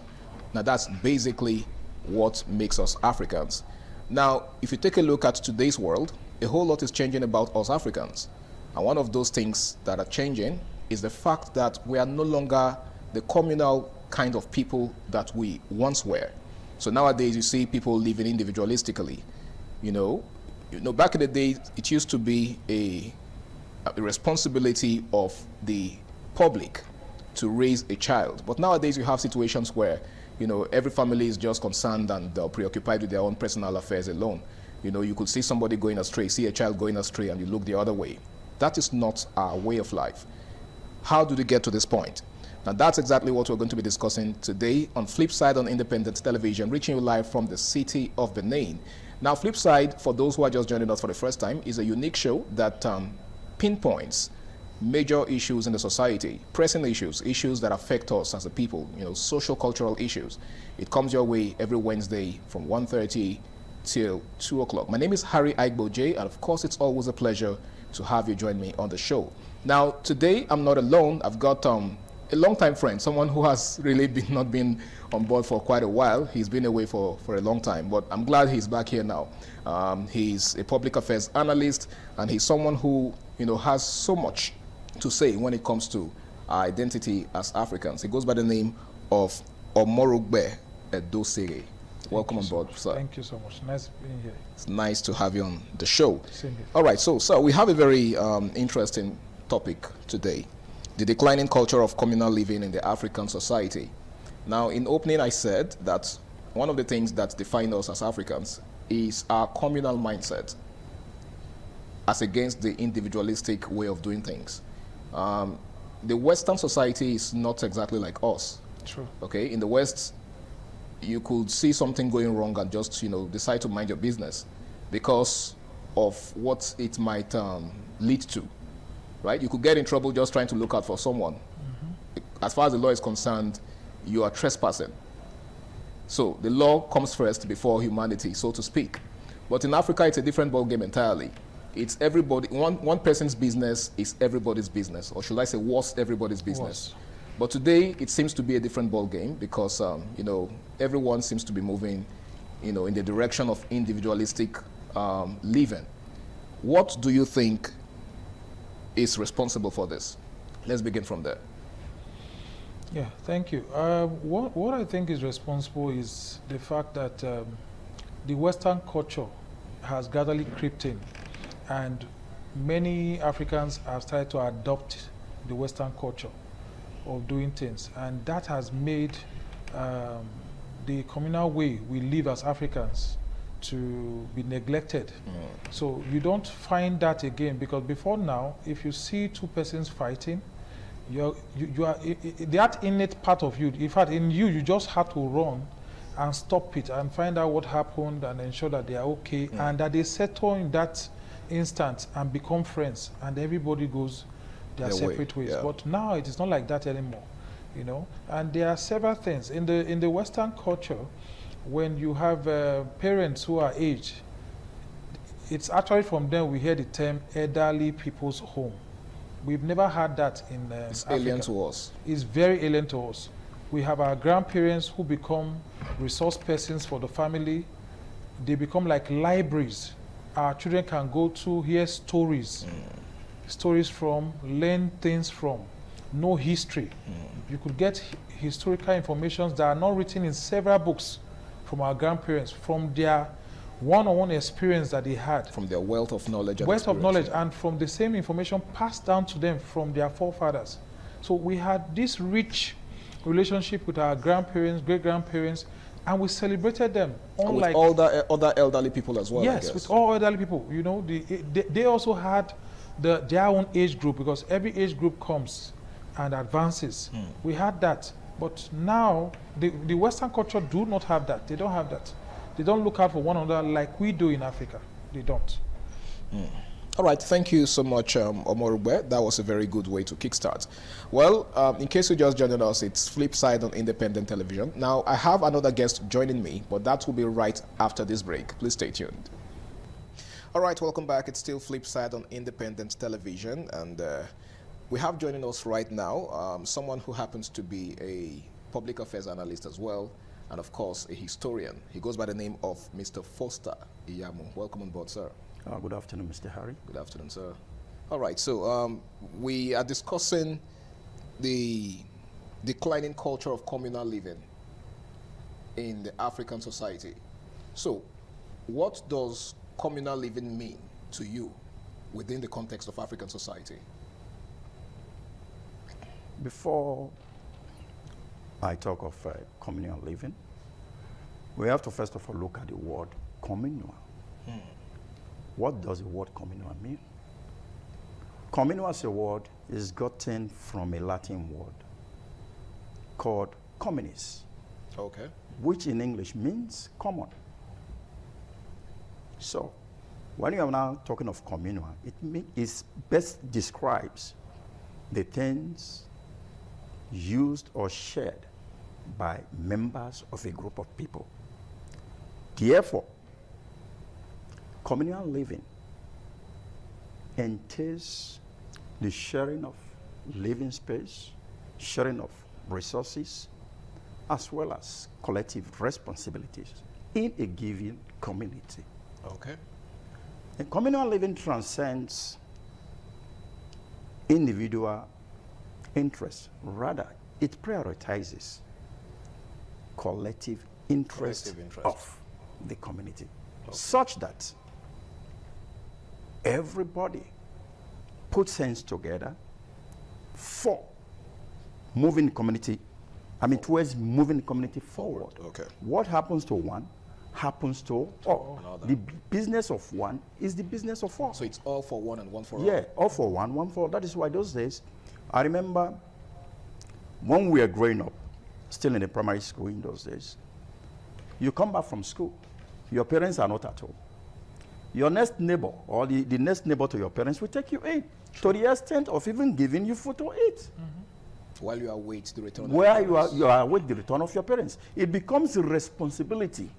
S2: Now that's basically what makes us Africans. Now, if you take a look at today's world, a whole lot is changing about us Africans. And one of those things that are changing is the fact that we are no longer the communal kind of people that we once were. So nowadays you see people living individualistically. Back in the day, it used to be a responsibility of the public to raise a child. But nowadays you have situations where, every family is just concerned and preoccupied with their own personal affairs alone. You could see somebody going astray, see a child going astray, and you look the other way. That is not our way of life. How did we get to this point? Now that's exactly what we're going to be discussing today on Flipside on Independent Television, reaching you live from the city of Benin. Now Flipside, for those who are just joining us for the first time, is a unique show that pinpoints major issues in the society, pressing issues that affect us as a people, social cultural issues. It comes your way every Wednesday from 1:30 till 2 o'clock. My name is Harry Aigboje, and of course it's always a pleasure to have you join me on the show. Now today I'm not alone. I've got a longtime friend, someone who has really not been on board for quite a while. He's been away for a long time, but I'm glad he's back here now. He's a public affairs analyst, and he's someone who has so much to say when it comes to our identity as Africans. He goes by the name of Omorogbe Edosere. Welcome on board, sir.
S18: Thank you so much. Nice being here.
S2: It's nice to have you on the show.
S18: Same here.
S2: All right, so we have a very interesting topic today: the declining culture of communal living in the African society. Now, in opening, I said that one of the things that define us as Africans is our communal mindset as against the individualistic way of doing things. The Western society is not exactly like us.
S18: True.
S2: Okay, in the West, you could see something going wrong and just decide to mind your business because of what it might lead to, right? You could get in trouble just trying to look out for someone. As far as the law is concerned, you are trespassing. So the law comes first before humanity, so to speak. But in Africa, it's a different ballgame entirely. It's everybody, one person's business is everybody's business, or should I say was everybody's business. But today, it seems to be a different ballgame because, everyone seems to be moving, in the direction of individualistic living. What do you think is responsible for this? Let's begin from there.
S18: Yeah, thank you. What I think is responsible is the fact that the Western culture has gradually crept in, and many Africans have started to adopt the Western culture of doing things, and that has made the communal way we live as Africans to be neglected. So you don't find that again, because before now, if you see two persons fighting, you are that innate part of you. In fact, in you, you just have to run and stop it and find out what happened and ensure that they are okay and that they settle in that instant and become friends, and everybody goes their separate ways. But now it is not like that anymore, And there are several things in the Western culture. When you have parents who are aged, it's actually from them we hear the term elderly people's home. We've never had that in
S2: it's
S18: Africa.
S2: Alien to us.
S18: It's very alien to us. We have our grandparents who become resource persons for the family. They become like libraries. Our children can go to hear stories, stories from, learn things from, know history. You could get historical information that are not written in several books from our grandparents, from their one-on-one experience that they had.
S2: From their wealth of knowledge.
S18: And from the same information passed down to them from their forefathers. So we had this rich relationship with our grandparents, great-grandparents, and we celebrated them.
S2: And with
S18: Unlike
S2: all the other elderly people as well. I
S18: yes,
S2: guess.
S18: with all elderly people. You know, they also had their own age group, because every age group comes and advances. We had that, but now the Western culture do not have that. They don't have that. They don't look out for one another like we do in Africa. They don't.
S2: All right, thank you so much, Omorugbe. That was a very good way to kickstart. Well, in case you just joined us, it's Flip Side on Independent Television. Now, I have another guest joining me, but that will be right after this break. Please stay tuned. All right, welcome back. It's still Flip Side on Independent Television, and we have joining us right now someone who happens to be a public affairs analyst as well, and of course, a historian. He goes by the name of Mr. Foster Iyamu. Welcome on board, sir.
S9: Good afternoon, Mr. Harry.
S2: Good afternoon, sir. All right, so we are discussing the declining culture of communal living in the African society. So, what does communal living mean to you within the context of African society?
S9: Before I talk of communal living, we have to first of all look at the word communal. What does the word communal mean? Communal as a word is gotten from a Latin word called communis,
S2: okay,
S9: which in English means common. So, when you are now talking of communal, it best describes the things used or shared by members of a group of people. Therefore, communal living entails the sharing of living space, sharing of resources, as well as collective responsibilities in a given community.
S2: Okay.
S9: And communal living transcends individual interests. Rather, it prioritizes collective interest of the community, such that everybody puts hands together for moving the community, towards moving the community forward.
S2: Okay.
S9: What happens to one happens to all. The business of one is the business of all.
S2: So it's all for one and one for all?
S9: Yeah, all for one for all. That is why those days, I remember when we were growing up, still in the primary school in those days, you come back from school, your parents are not at home. Your next neighbor or the next neighbor to your parents will take you in, to the extent of even giving you food to eat.
S2: While you await the return of
S9: Where
S2: your parents.
S9: you are await the return of your parents. It becomes the responsibility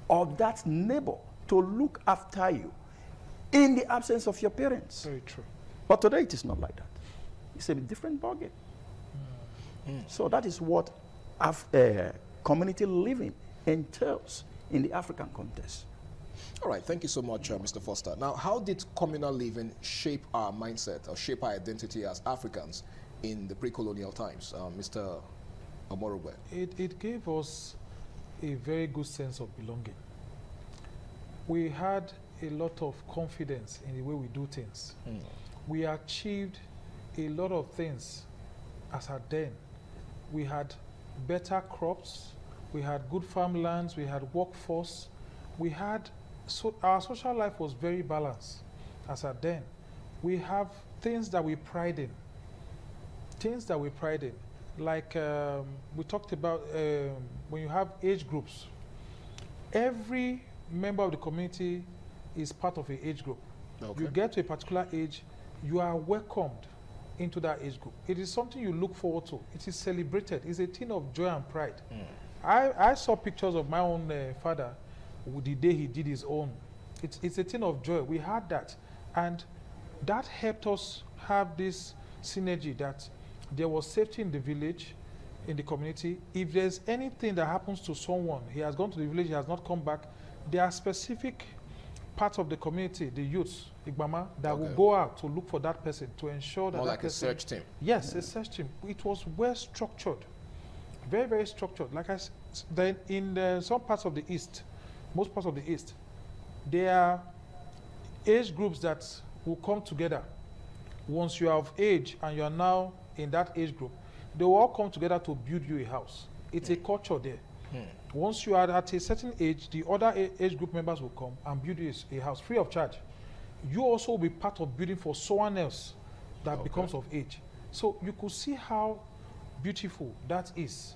S9: of that neighbor to look after you in the absence of your parents.
S18: Very true.
S9: But today it is not like that. It's a different ballgame. So that is what community living entails in the African context.
S2: All right, thank you so much, Mr. Foster. Now, how did communal living shape our mindset or shape our identity as Africans in the pre-colonial times, Mr. Omorugbe?
S18: It gave us a very good sense of belonging. We had a lot of confidence in the way we do things. We achieved a lot of things as at then. We had better crops, we had good farmlands, we had workforce, we had, our social life was very balanced as at then. We have things that we pride in. Things that we pride in. Like we talked about when you have age groups. Every member of the community is part of an age group.
S2: Okay.
S18: You get to a particular age, you are welcomed into that age group. It is something you look forward to. It is celebrated. It's a thing of joy and pride. I saw pictures of my own father the day he did his own. It's a thing of joy. We had that. And that helped us have this synergy that there was safety in the village, in the community. If there's anything that happens to someone, he has gone to the village, he has not come back, there are specific parts of the community, the youths, Igbama, that will go out to look for that person to ensure that
S2: More
S18: that
S2: like
S18: person,
S2: a search team.
S18: Yes, a search team. It was well structured, very, very structured. Like I said, then in some parts of the East, most parts of the East, there are age groups that will come together. Once you are of age and you are now in that age group, they will all come together to build you a house. It's a culture there. Once you are at a certain age, the other age group members will come and build a house free of charge. You also will be part of building for someone else that becomes of age. So you could see how beautiful that is.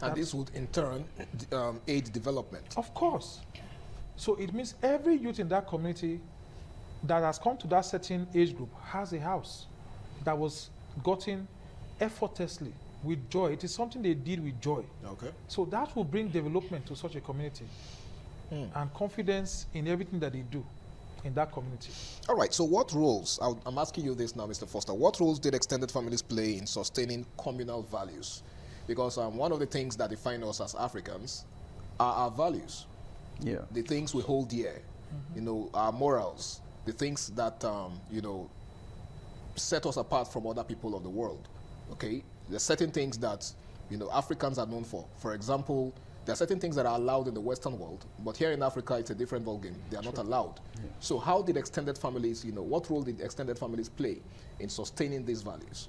S2: And this would in turn aid development.
S18: Of course. So it means every youth in that community that has come to that certain age group has a house that was gotten effortlessly with joy. It is something they did with joy.
S2: Okay.
S18: So that will bring development to such a community and confidence in everything that they do in that community.
S2: All right, so what roles, I'm asking you this now, Mr. Foster, what roles did extended families play in sustaining communal values? Because one of the things that define us as Africans are our values.
S9: Yeah.
S2: The things we hold dear, you know, our morals, the things that, you know, set us apart from other people of the world, okay? There are certain things that, you know, Africans are known for. For example, there are certain things that are allowed in the Western world, but here in Africa, it's a different ballgame. They are not allowed. Yeah. So how did extended families, you know, what role did extended families play in sustaining these values?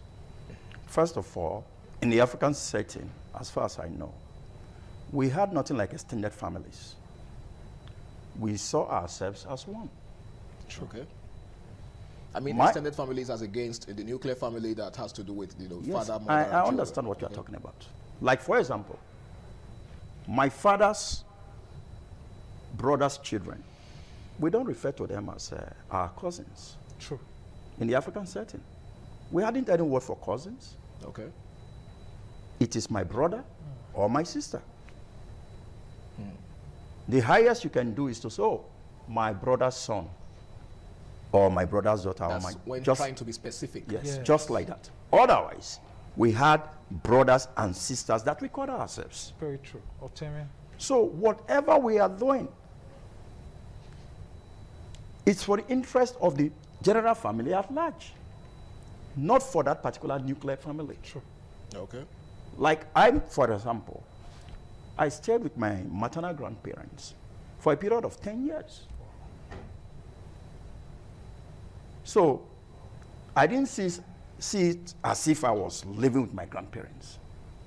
S9: First of all, in the African setting, as far as I know, we had nothing like extended families. We saw ourselves as one.
S2: Okay. I mean, extended families as against the nuclear family that has to do with, you know,
S9: yes,
S2: father, mother,
S9: I understand what you're talking about. Like, for example, my father's brother's children, we don't refer to them as our cousins.
S18: True.
S9: In the African setting, we hadn't any word for cousins.
S2: Okay.
S9: It is my brother or my sister. The highest you can do is to say, oh, my brother's son or my brother's daughter.
S2: That's
S9: or my,
S2: when
S9: just,
S2: trying to be specific.
S9: Yes, just like that. Otherwise, we had brothers and sisters that we called ourselves.
S18: Very true. Otemian.
S9: So whatever we are doing, it's for the interest of the general family at large, not for that particular nuclear family.
S18: True.
S2: Okay.
S9: Like I'm, for example, I stayed with my maternal grandparents for a period of 10 years. So I didn't see it as if I was living with my grandparents.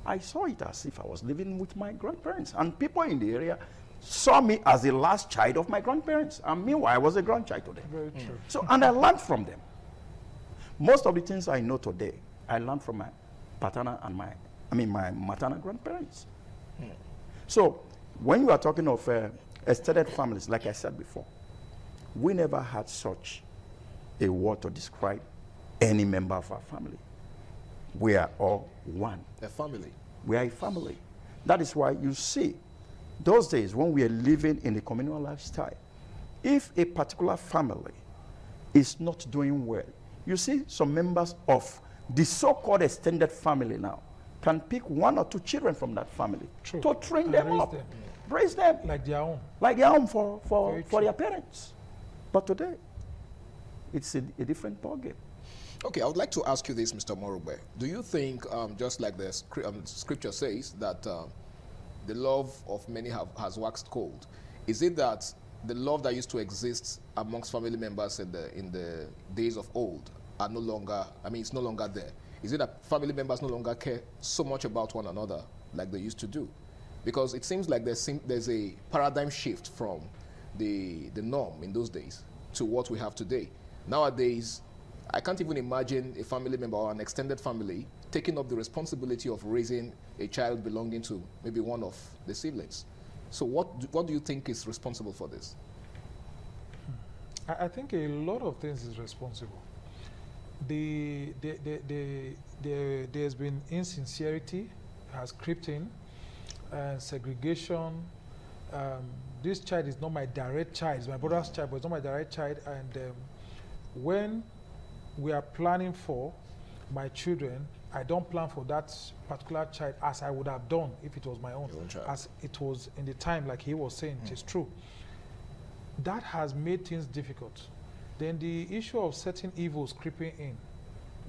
S9: I saw it as if I was living with my grandparents. And people in the area saw me as the last child of my grandparents. And meanwhile, I was a grandchild to them.
S18: Very true.
S9: So, and I learned from them. Most of the things I know today, I learned from my paternal and my maternal grandparents. So when you are talking of extended families, like I said before, we never had such a word to describe any member of our family. We are all one.
S2: A family.
S9: We are a family. That is why you see, those days when we are living in a communal lifestyle, if a particular family is not doing well, you see some members of the so-called extended family now can pick 1 or 2 children from that family to train them up, raise them
S18: like their own,
S9: for their parents. But today, it's a different ballgame.
S2: Okay, I would like to ask you this, Mr. Morugbe. Do you think, just like the scripture says, that the love of many has waxed cold? Is it that the love that used to exist amongst family members in the days of old are no longer, it's no longer there? Is it that family members no longer care so much about one another like they used to do? Because it seems like there's a paradigm shift from the norm in those days to what we have today. Nowadays, I can't even imagine a family member or an extended family taking up the responsibility of raising a child belonging to maybe one of the siblings. So what do you think is responsible for this?
S18: I think a lot of things is responsible. There's been insincerity has crept in, segregation. This child is not my direct child, it's my brother's child, but it's not my direct child. And when we are planning for my children, I don't plan for that particular child as I would have done if it was my own, as it was in the time, like he was saying, it is true. That has made things difficult. Then the issue of certain evils creeping in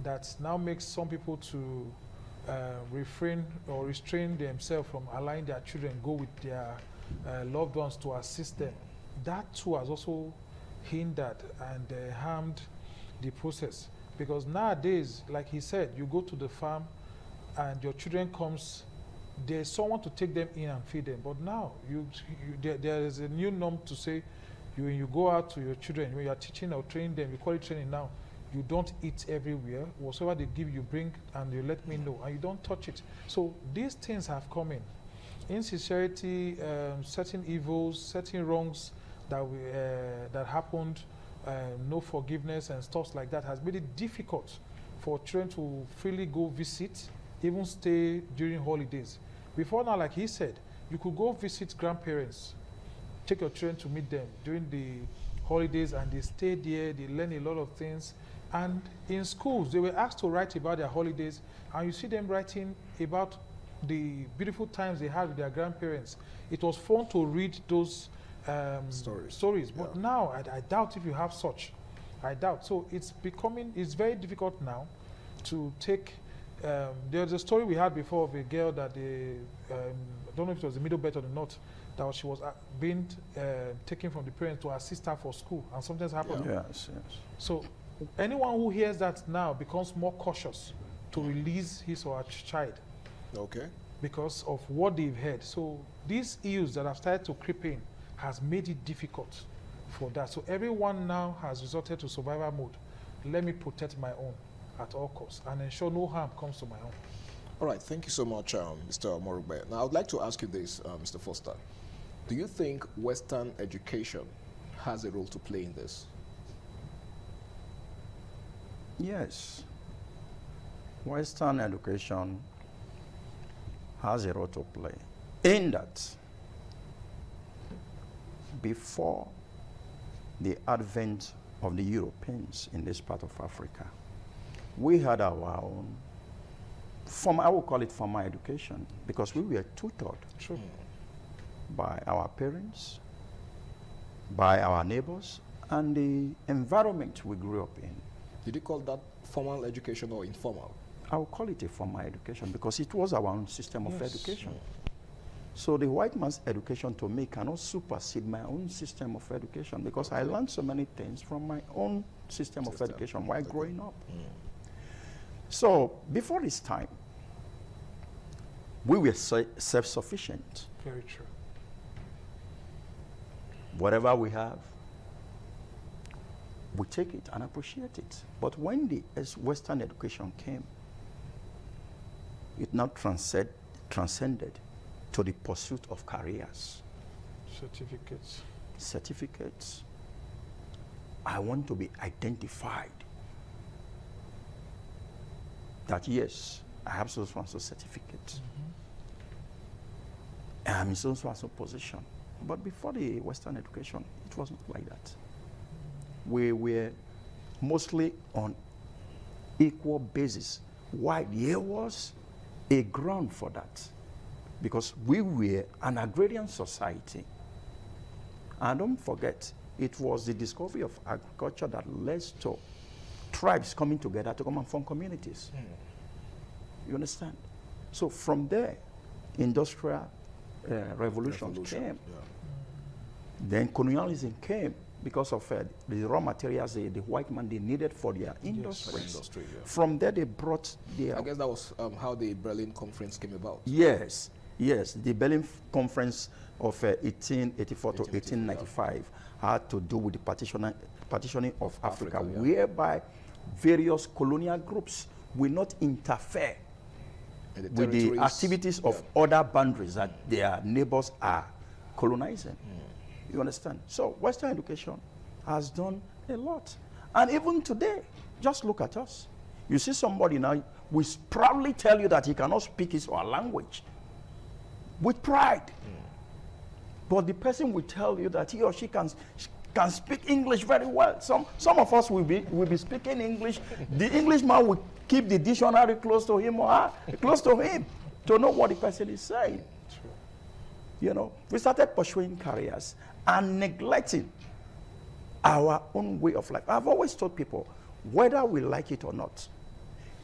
S18: that now makes some people to refrain or restrain themselves from allowing their children go with their loved ones to assist them. That too has also hindered and harmed the process. Because nowadays, like he said, you go to the farm and your children comes there's someone to take them in and feed them. But now, there is a new norm to say, when you go out to your children, when you are teaching or training them, you call it training now, you don't eat everywhere. Whatever they give you, bring, and you let me know, and you don't touch it. So these things have come in. Insincerity, certain evils, certain wrongs that happened, no forgiveness and stuff like that has made it difficult for children to freely go visit, even stay during holidays. Before now, like he said, you could go visit grandparents, take your children to meet them during the holidays, and they stay there, they learn a lot of things. And in schools, they were asked to write about their holidays, and you see them writing about the beautiful times they had with their grandparents. It was fun to read those stories. But now, I doubt if you have such. I doubt. So it's very difficult now to take, there's a story we had before of a girl that I don't know if it was the middle belt or the north, that she was being taken from the parents to assist her for school, and something happened.
S9: Yes.
S18: So anyone who hears that now becomes more cautious to release his or her child.
S2: Okay.
S18: Because of what they've heard. So these issues that have started to creep in has made it difficult for that. So everyone now has resorted to survival mode. Let me protect my own at all costs and ensure no harm comes to my own.
S2: All right, thank you so much, Mr. Morugbe. Now, I would like to ask you this, Mr. Foster. Do you think Western education has a role to play in this?
S9: Yes. Western education has a role to play in that before the advent of the Europeans in this part of Africa, we had our own I would call it formal education, because we were tutored by our parents, by our neighbors, and the environment we grew up in.
S2: Did you call that formal education or informal?
S9: I would call it a formal education because it was our own system of education. So the white man's education to me cannot supersede my own system of education, because I learned so many things from my own system of education while growing up. So before this time, we were self-sufficient.
S18: Very true.
S9: Whatever we have, we take it and appreciate it. But when the Western education came, it now transcended to the pursuit of careers. Certificates. I want to be identified that yes, I have so and so certificate. I'm in so and so position. But before the Western education, it was not like that. We were mostly on equal basis. Why? There was a ground for that, because we were an agrarian society. And don't forget, it was the discovery of agriculture that led to tribes coming together to come and form communities. You understand? So from there, industrial revolution came. Then colonialism came because of the raw materials the white man they needed for their industries. From there, they brought their...
S2: I guess that was how the Berlin Conference came about.
S9: Yes, the Berlin Conference of 1884 to 1895 had to do with the partitioning of Africa, whereby various colonial groups will not interfere with the activities of other boundaries that their neighbors are colonizing. You understand? So Western education has done a lot. And even today, just look at us. You see somebody now will proudly tell you that he cannot speak his or her language with pride. But the person will tell you that he or she can speak English very well. Some of us will be speaking English. The Englishman will keep the dictionary close to him or her, close to him, to know what the person is saying. You know, we started pursuing careers and neglecting our own way of life. I've always told people, whether we like it or not,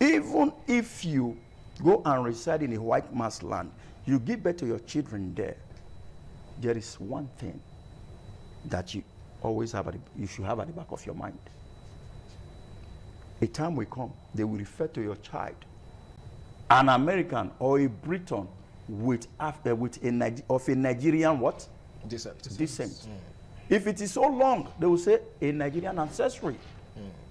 S9: even if you go and reside in a white man's land, you give birth to your children there, there is one thing that you always have, you should have at the back of your mind. A time will come, they will refer to your child, an American or a Briton with a Nigerian what? Descent. If it is so long, they will say a Nigerian ancestry.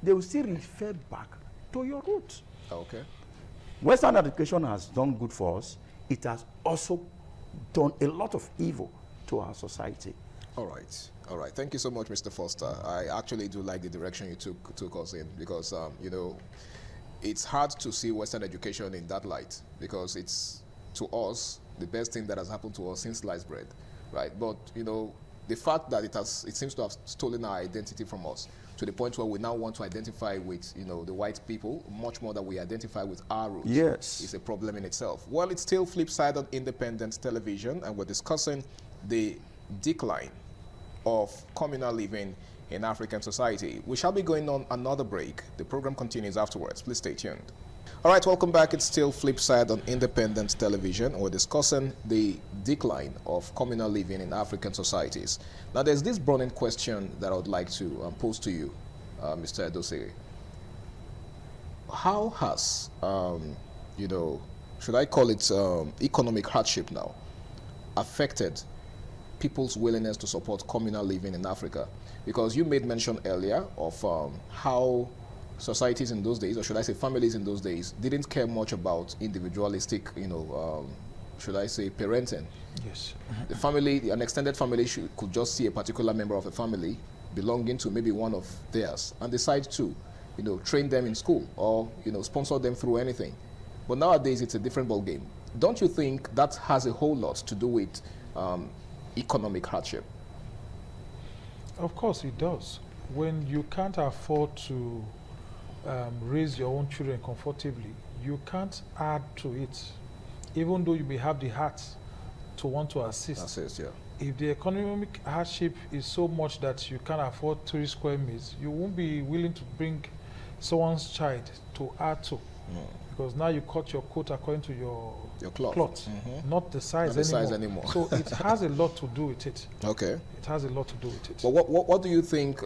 S9: They will still refer back to your roots.
S2: Okay.
S9: Western education has done good for us. It has also done a lot of evil to our society.
S2: All right. All right. Thank you so much, Mr. Foster. I actually do like the direction you took us in, because, you know, it's hard to see Western education in that light, because it's, to us, the best thing that has happened to us since sliced bread, right? But, you know, the fact that it seems to have stolen our identity from us, to the point where we now want to identify with, you know, the white people much more than we identify with our roots.
S9: Yes.
S2: Is a problem in itself. Well, it's still flip side on independent television, and we're discussing the decline of communal living in African society. We shall be going on another break. The program continues afterwards. Please stay tuned. All right, welcome back. It's still flip side on independent television. We're discussing the decline of communal living in African societies. Now, there's this burning question that I would like to pose to you, Mr. Edosei. How has, you know, should I call it economic hardship now, affected people's willingness to support communal living in Africa? Because you made mention earlier of how societies in those days, or should I say families in those days, didn't care much about individualistic, you know, should I say parenting.
S18: Yes.
S2: The family, an extended family could just see a particular member of a family belonging to maybe one of theirs and decide to, you know, train them in school or, you know, sponsor them through anything. But nowadays it's a different ballgame. Don't you think that has a whole lot to do with economic hardship?
S18: Of course it does. When you can't afford to raise your own children comfortably, you can't add to it, even though you may have the heart to want to assist.
S2: Yeah.
S18: If the economic hardship is so much that you can't afford 3 square meters, you won't be willing to bring someone's child to add to. Because now you cut your coat according to your cloth, not the size anymore. So it has a lot to do with it.
S2: Okay.
S18: It has a lot to do with it.
S2: But what do you think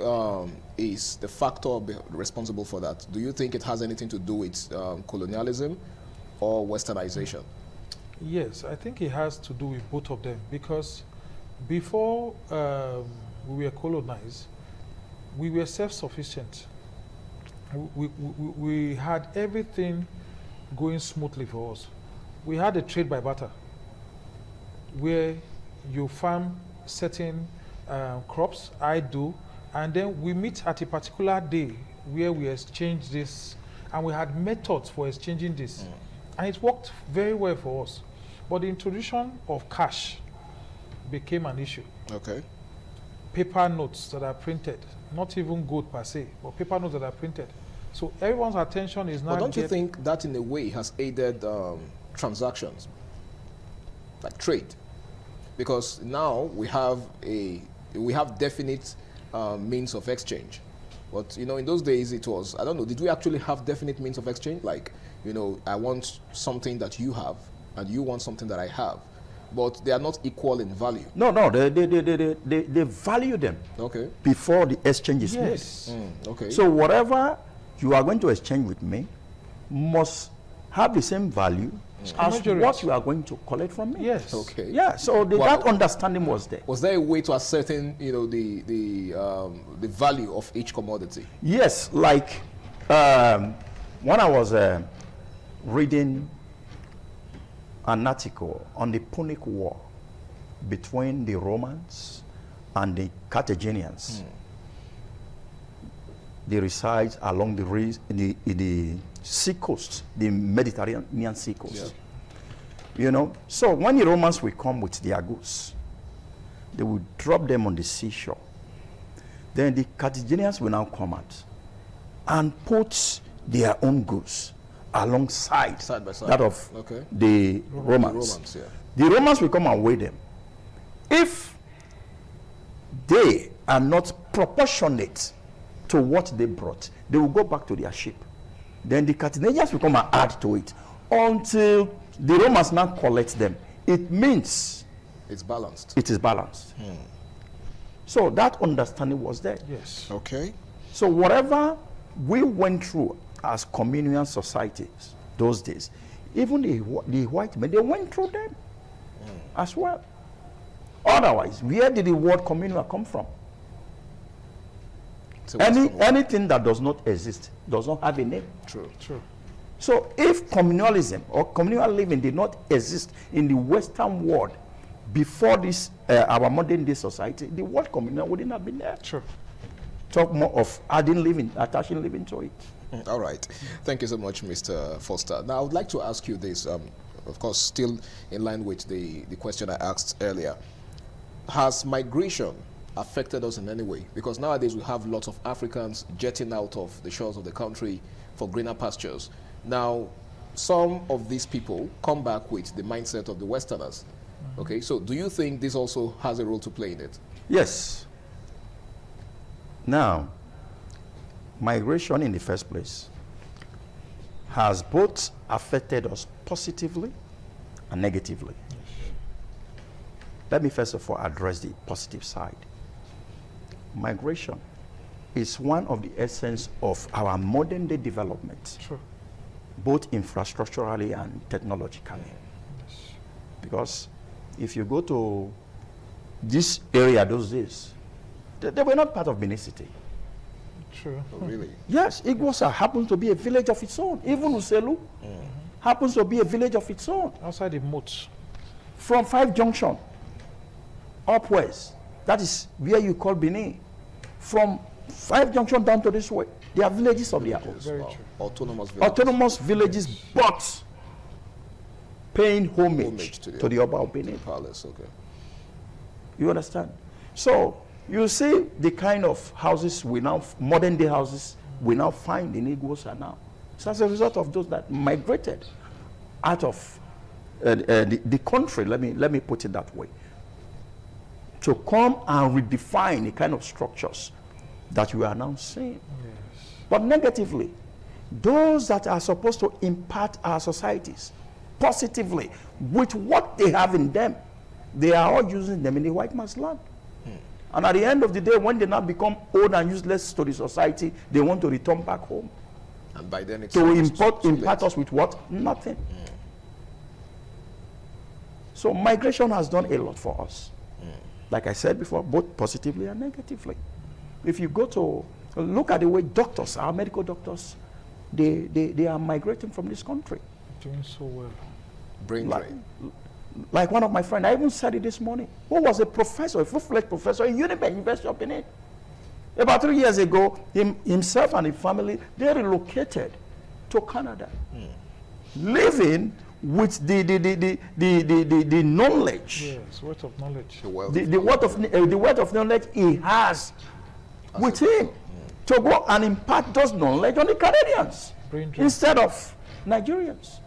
S2: is the factor responsible for that? Do you think it has anything to do with colonialism or westernization?
S18: Yes, I think it has to do with both of them, because before we were colonized, we were self-sufficient. We had everything going smoothly for us. We had a trade by barter, where you farm certain crops, I do, and then we meet at a particular day where we exchange this, and we had methods for exchanging this. And it worked very well for us. But the introduction of cash became an issue.
S2: Okay.
S18: Paper notes that are printed, not even gold per se, but paper notes that are printed. So everyone's attention is now.
S2: But don't you think that in a way has aided transactions, like trade? Because now we have definite means of exchange. But you know, in those days it was, I don't know, did we actually have definite means of exchange? Like, you know, I want something that you have, and you want something that I have, but they are not equal in value.
S9: No, they value them.
S2: Okay.
S9: Before the exchange is made.
S2: Okay.
S9: So whatever you are going to exchange with me must have the same value as what you are going to collect from me.
S18: Yes.
S2: Okay.
S9: Yeah. So that understanding was there.
S2: Was there a way to ascertain, you know, the value of each commodity?
S9: Yes. Like when I was reading an article on the Punic War between the Romans and the Carthaginians. They reside along the sea coast, the Mediterranean sea coast. Yeah. You know, so when the Romans will come with their goods, they will drop them on the seashore. Then the Carthaginians will now come out and put their own goods alongside
S2: side by side
S9: that of the Romans. The Romans will come and weigh them. If they are not proportionate to what they brought, they will go back to their ship. Then the Carthaginians will come and add to it until the Romans now collect them. It means
S2: it's balanced.
S9: It is balanced. So that understanding was there.
S18: Yes.
S2: Okay.
S9: So whatever we went through as communal societies those days, even the white men, they went through them. as well. Otherwise, where did the word communal come from? Anything that does not exist does not have a name.
S2: True.
S9: So if communalism or communal living did not exist in the Western world before this, our modern day society, the word communal wouldn't have been there.
S18: True.
S9: Talk more of adding living, attaching living to it.
S2: All right. Thank you so much, Mr. Foster. Now, I would like to ask you this, of course, still in line with the question I asked earlier. Has migration affected us in any way? Because nowadays we have lots of Africans jetting out of the shores of the country for greener pastures. Now, some of these people come back with the mindset of the Westerners. Okay, so do you think this also has a role to play in it?
S9: Yes. Now, migration in the first place has both affected us positively and negatively. Let me first of all address the positive side. Migration is one of the essence of our modern day development, both infrastructurally and technologically. Because if you go to this area those days, they were not part of Benin City.
S18: True.
S2: Oh, really?
S9: Yes, Iguosa happens to be a village of its own. Even Uselu happens to be a village of its own.
S18: Outside the moat.
S9: From 5 Junction upwards, that is where you call Benin. From 5 Junction down to this way, they are villages of their own.
S18: Very true.
S2: Autonomous villages.
S9: Autonomous villages, but paying homage to the Oba of Benin.
S2: Palace, okay.
S9: You understand? So you see the kind of houses we now, modern day houses, we now find in Iguosa now. So as a result of those that migrated out of the country, let me put it that way, to come and redefine the kind of structures that we are now seeing.
S18: Yes.
S9: But negatively, those that are supposed to impact our societies positively with what they have in them, they are all using them in the white man's land. And at the end of the day, when they now become old and useless to the society, they want to return back home.
S2: And by then it's
S9: to impart us with what? Nothing. So migration has done a lot for us. Like I said before, both positively and negatively. If you go to look at the way doctors, our medical doctors, they are migrating from this country.
S18: Doing so well.
S2: Brain drain.
S9: Like one of my friends, I even said it this morning, who was a professor, a full-fledged professor in Uniben, University of Benin. About 3 years ago, himself and his family, they relocated to Canada, living with the knowledge.
S18: Yes, word of knowledge.
S9: The word of knowledge he has with him to go and impart those knowledge on the Canadians instead of Nigerians.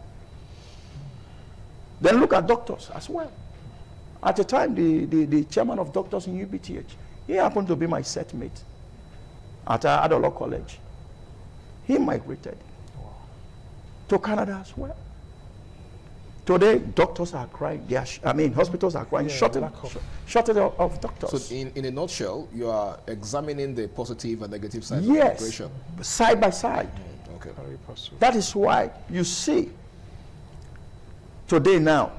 S9: Then look at doctors as well. At the time, the chairman of doctors in UBTH, he happened to be my set mate at Adolo College. He migrated to Canada as well. Today, doctors are crying. Hospitals are crying. Shortage of doctors.
S2: So, in a nutshell, you are examining the positive and negative side of
S9: yes,
S2: migration.
S9: Side by side.
S2: Okay.
S9: That is why you see today now,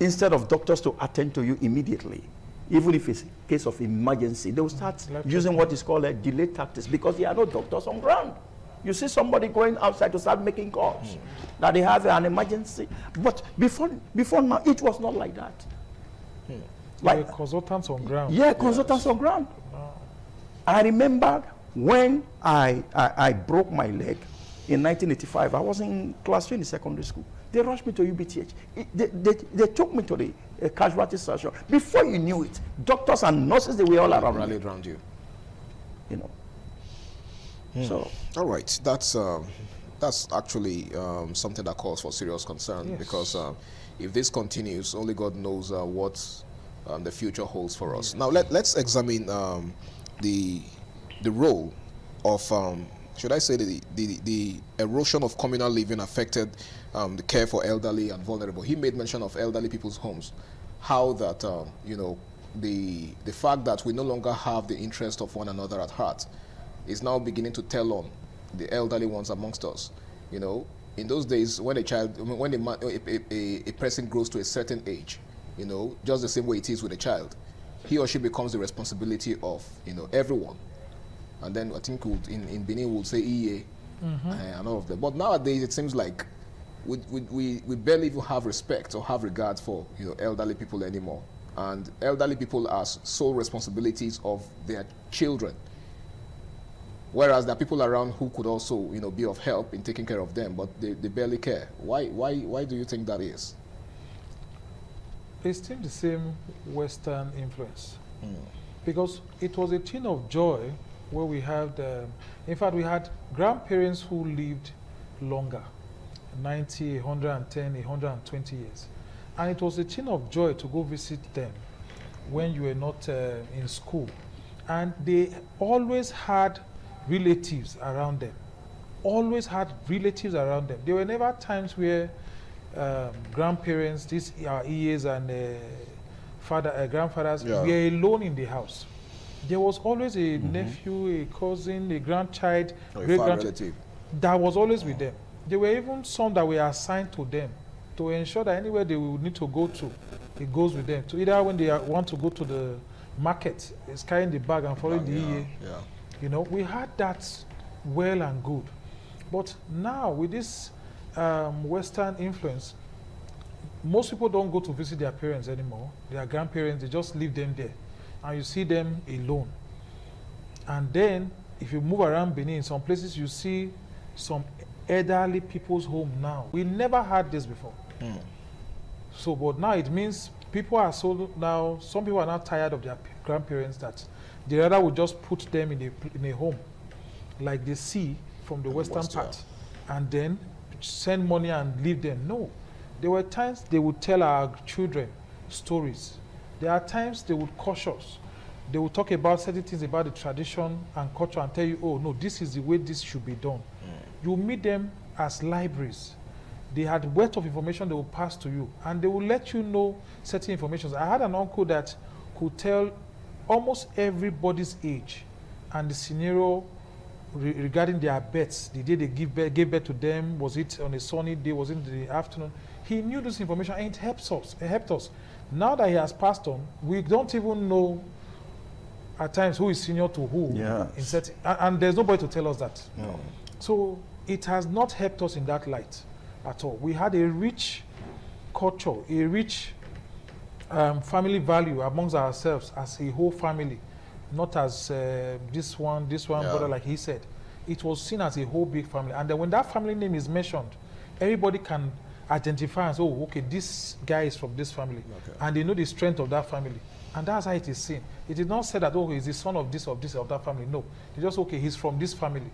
S9: instead of doctors to attend to you immediately, even if it's a case of emergency, they will start using what is called a delay tactics because there are no doctors on ground. You see somebody going outside to start making calls that they have an emergency. But before now, it was not like that.
S18: Like consultants on ground.
S9: Yeah, consultants on ground. I remember when I broke my leg in 1985. I was in class 2 in the secondary school. They rushed me to UBTH. They took me to the casualty section. Before you knew it, doctors and nurses, they were all around
S2: rallied around you.
S9: You know. So,
S2: all right, that's actually something that calls for serious concern because if this continues, only God knows what the future holds for us. Now let's examine the role of should I say the erosion of communal living affected the care for elderly and vulnerable. He made mention of elderly people's homes, how that the fact that we no longer have the interest of one another at heart is now beginning to tell on the elderly ones amongst us. In those days, when a person grows to a certain age, just the same way it is with a child. He or she becomes the responsibility of, everyone. And then I think in Benin we'll say EA and all of that. But nowadays it seems like we barely even have respect or have regard for, elderly people anymore. And elderly people are sole responsibilities of their children. Whereas there are people around who could also, be of help in taking care of them, but they barely care. Why do you think that is?
S18: It's still the same Western influence. Because it was a thing of joy where we had, in fact, we had grandparents who lived longer, 90, 110, 120 years. And it was a thing of joy to go visit them when you were not in school. And they always had relatives around them. Always had relatives around them. There were never times where grandparents, these are EAs and grandfathers, were alone in the house. There was always a nephew, a cousin, a grandchild, great-grandchild that was always with them. There were even some that were assigned to them to ensure that anywhere they would need to go to, it goes with them. So either when they want to go to the market, it's carrying the bag and following the EA. We had that well and good. But now with this Western influence, most people don't go to visit their parents anymore, their grandparents, they just leave them there. And you see them alone. And then, if you move around Benin, in some places you see some elderly people's home now. We never had this before. So, but now it means people are now, some people are now tired of their grandparents that they rather would just put them in a home, like they see from the Western part, and then send money and leave them. No. There were times they would tell our children stories. There are times they would caution us. They would talk about certain things about the tradition and culture and tell you, oh, no, this is the way this should be done. You meet them as libraries. They had wealth of information they will pass to you, and they will let you know certain information. I had an uncle that could tell almost everybody's age and the scenario regarding their births. The day they gave birth to them, was it on a sunny day, was it in the afternoon? He knew this information, and it helps us. It helped us. Now that he has passed on, we don't even know at times who is senior to who. Yes. And there's nobody to tell us that. No. So it has not helped us in that light at all. We had a rich culture, a rich family value amongst ourselves as a whole family, not as this one brother, like he said. It was seen as a whole big family. And then when that family name is mentioned, everybody can identify as, oh, okay, this guy is from this family. Okay. And they know the strength of that family. And that's how it is seen. It is not said that, oh, he's the son of this, of that family. No. It's just, okay, he's from this family.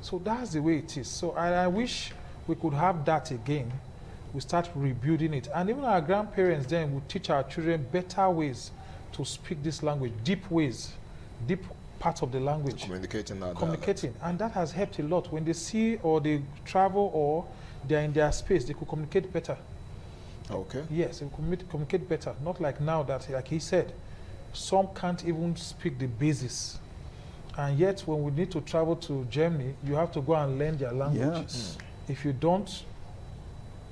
S18: So that's the way it is. So I wish we could have that again. We start rebuilding it. And even our grandparents then would teach our children better ways to speak this language, deep ways, deep parts of the language. Communicating. And that has helped a lot. When they see or they travel or they're in their space, they could communicate better.
S2: Okay.
S18: Yes, they could communicate better. Not like now that, like he said, some can't even speak the basis. And yet, when we need to travel to Germany, you have to go and learn their language. Yes. If you don't,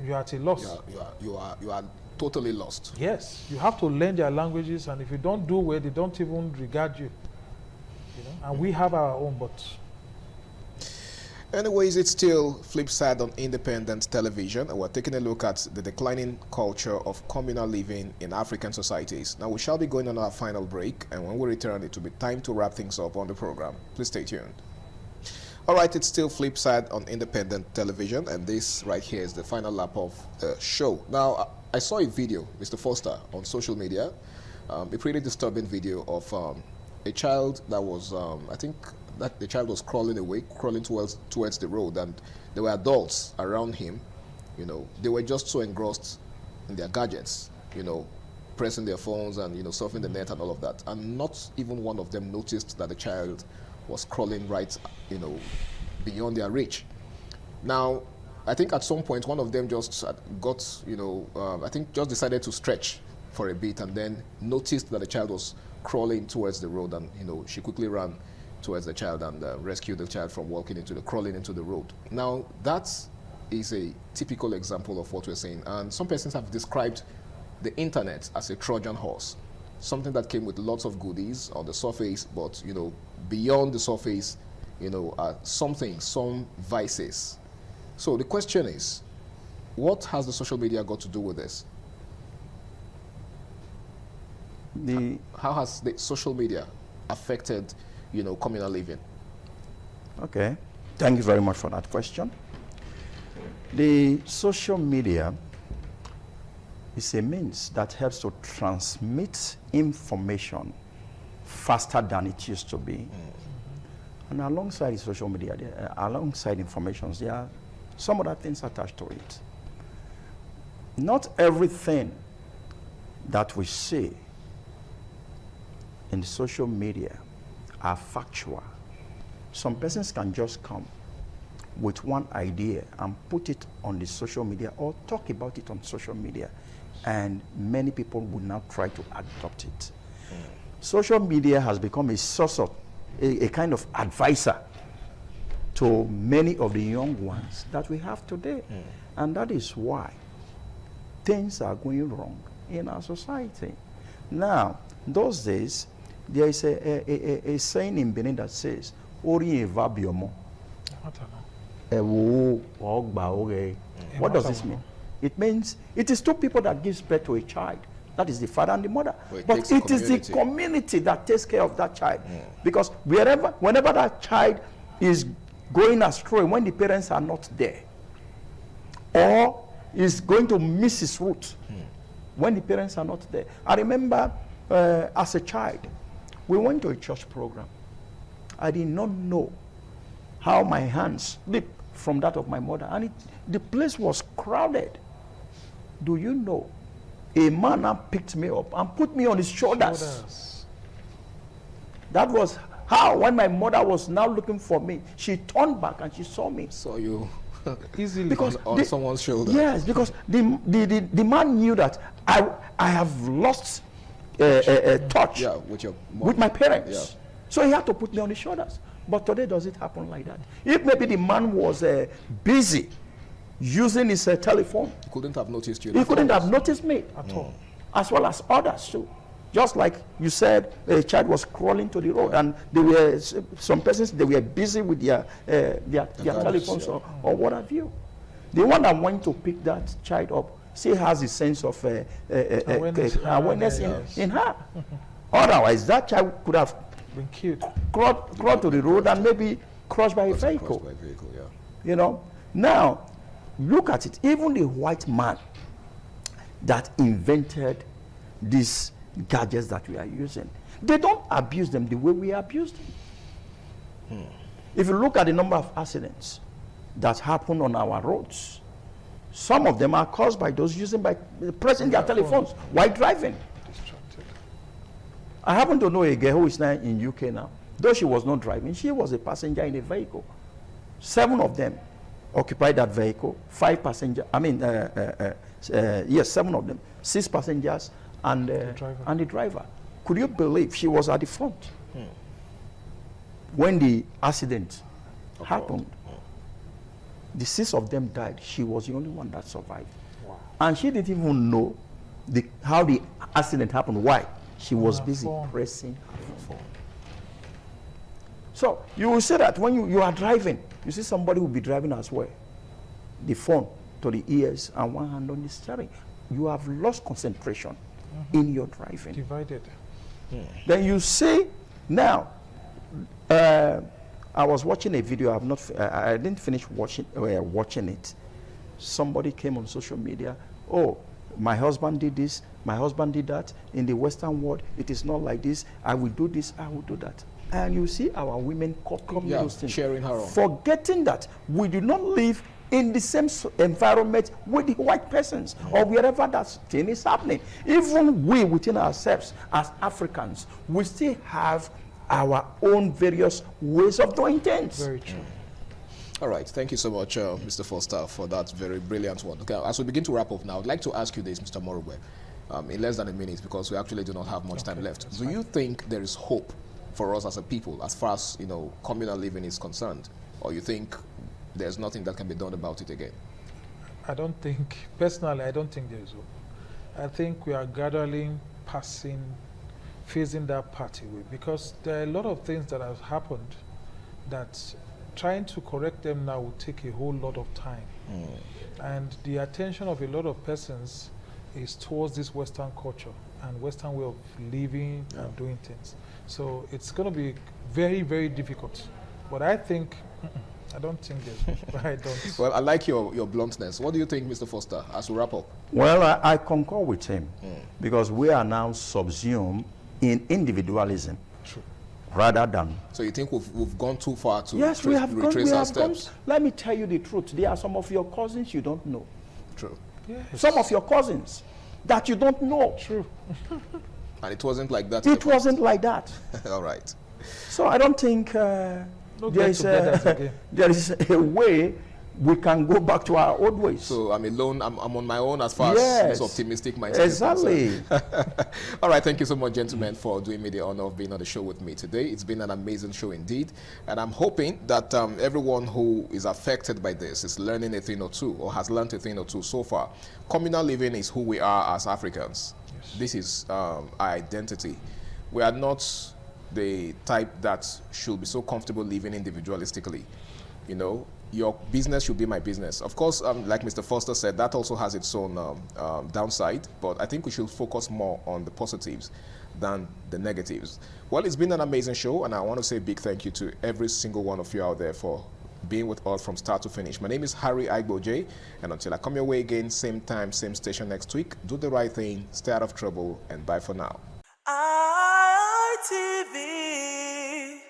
S18: you are at a loss.
S2: You are totally lost.
S18: Yes, you have to learn their languages, and if you don't do well, they don't even regard you. And we have our own, but.
S2: Anyways, it's still flip side on independent television, and we're taking a look at the declining culture of communal living in African societies. Now, we shall be going on our final break, and when we return, it will be time to wrap things up on the program. Please stay tuned. All right, it's still flip side on independent television, and this right here is the final lap of the show. Now, I saw a video, Mr. Foster, on social media, a pretty disturbing video of a child that was, I think, that the child was crawling towards the road, and there were adults around him. They were just so engrossed in their gadgets, pressing their phones and surfing the net and all of that, and not even one of them noticed that the child was crawling right beyond their reach. Now, I think at some point one of them just got I think just decided to stretch for a bit, and then noticed that the child was crawling towards the road, and she quickly ran towards the child and rescued the child from crawling into the road. Now, that is a typical example of what we're saying. And some persons have described the internet as a Trojan horse, something that came with lots of goodies on the surface, but beyond the surface, some vices. So the question is, what has the social media got to do with this? How has the social media affected, communal living?
S9: Okay, thank you very much for that question. The social media is a means that helps to transmit information faster than it used to be. And alongside social media, alongside information, there are some other things attached to it. Not everything that we see in social media are factual. Some persons can just come with one idea and put it on the social media or talk about it on social media, and many people will now try to adopt it. Social media has become a source of a kind of advisor to many of the young ones that we have today. And that is why things are going wrong in our society. Now, those days, there is a saying in Benin that says, Ori eva biomo. What does this mean? It means it is two people that gives birth to a child. That is the father and the mother. But it is the community that takes care of that child. Because whenever that child is going astray, when the parents are not there, or is going to miss his route, when the parents are not there. I remember as a child, we went to a church program. I did not know how my hands slipped from that of my mother, and the place was crowded. Do you know, a man now picked me up and put me on his shoulders. That was how, when my mother was now looking for me, she turned back and she saw me.
S2: Saw you
S9: easily
S2: on someone's shoulder.
S9: Yes, because the man knew that I have lost touch with my parents.
S2: Yeah.
S9: So he had to put me on his shoulders. But today, does it happen like that? If maybe the man was busy using his telephone,
S2: he couldn't have noticed you.
S9: He couldn't have noticed me at all, as well as others too. Just like you said, a child was crawling to the road, and they were some persons, they were busy with their telephones or what have you. The one that went to pick that child up still has a sense of awareness in her. Otherwise, that child could have
S18: been killed,
S9: crawled to the road, and maybe crushed by a vehicle. You know. Now, look at it. Even the white man that invented these gadgets that we are using, they don't abuse them the way we abuse them. If you look at the number of accidents that happen on our roads, some of them are caused by those pressing their telephones while driving. I happen to know a girl who is now in UK now. Though she was not driving, she was a passenger in a vehicle. 7 of them occupied that vehicle. 5 passengers. I mean, yes, 7 of them. 6 passengers and the driver. Could you believe she was at the front when the accident happened? The 6 of them died. She was the only one that survived. Wow. And she didn't even know how the accident happened. Why? She was busy pressing her phone. So you will say that when you are driving, you see somebody will be driving as well. The phone to the ears and one hand on the steering. You have lost concentration in your driving.
S18: Divided.
S9: Then you see now, I was watching a video. I didn't finish watching it. Somebody came on social media. Oh, my husband did this. My husband did that. In the Western world, it is not like this. I will do this. I will do that. And you see our women copying those things,
S2: cheering her on,
S9: forgetting that we do not live in the same environment with the white persons or wherever that thing is happening. Even we within ourselves as Africans, we still have our own various ways of doing things.
S18: Very true.
S2: All right, thank you so much, Mr. Foster, for that very brilliant one. Okay, as we begin to wrap up now, I'd like to ask you this, Mr. Morugbe, in less than a minute, because we actually do not have much time left. Do you think there is hope for us as a people, as far as communal living is concerned, or you think there's nothing that can be done about it again?
S18: I don't think, personally, I don't think there is hope. I think we are gradually phasing that party way, because there are a lot of things that have happened that trying to correct them now will take a whole lot of time. And the attention of a lot of persons is towards this Western culture and Western way of living and doing things. So it's going to be very, very difficult. But I think, I don't think that. I don't.
S2: Well, I like your bluntness. What do you think, Mr. Foster, as we wrap up?
S9: Well, I concur with him because we are now subsumed in individualism.
S2: True.
S9: Rather than.
S2: So you think we've gone too far to
S9: yes, we have
S2: retrace our steps?
S9: Let me tell you the truth. There are some of your cousins you don't know.
S2: True.
S18: Yes.
S9: Some of your cousins that you don't know.
S18: True.
S2: And it wasn't like that.
S9: It wasn't like that.
S2: All right.
S9: So I don't think there is a way we can go back to our old ways.
S2: So I'm alone. I'm on my own as far as this optimistic mindset.
S9: Exactly.
S2: All right. Thank you so much, gentlemen, for doing me the honor of being on the show with me today. It's been an amazing show indeed. And I'm hoping that everyone who is affected by this is learning a thing or two, or has learned a thing or two so far. Communal living is who we are as Africans. Yes. This is our identity. We are not the type that should be so comfortable living individualistically. You know, your business should be my business. Of course, like Mr. Foster said, that also has its own downside, but I think we should focus more on the positives than the negatives. Well, it's been an amazing show, and I want to say a big thank you to every single one of you out there for being with us from start to finish. My name is Harry Aigboje, and until I come your way again, same time, same station next week, do the right thing, stay out of trouble, and bye for now.
S15: ITV,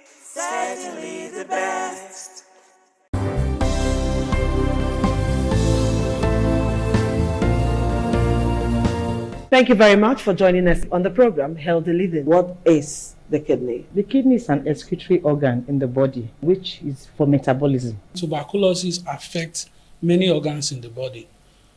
S15: certainly the best.
S12: Thank you very much for joining us on the program, Healthy Living. What is the kidney?
S17: The kidney is an excretory organ in the body, which is for metabolism.
S13: Tuberculosis affects many organs in the body,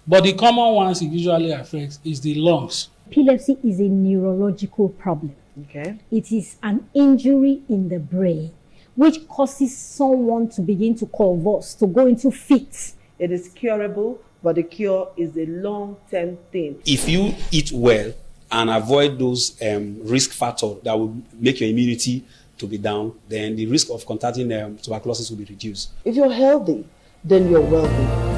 S13: but the common ones it usually affects is the lungs.
S19: Epilepsy is a neurological problem.
S12: Okay.
S19: It is an injury in the brain, which causes someone to begin to convulse, to go into fits.
S12: It is curable, but the cure is a long-term thing.
S22: If you eat well and avoid those risk factors that will make your immunity to be down, then the risk of contracting tuberculosis will be reduced.
S12: If you're healthy, then you're wealthy.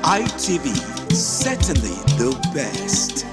S15: ITV, certainly the best.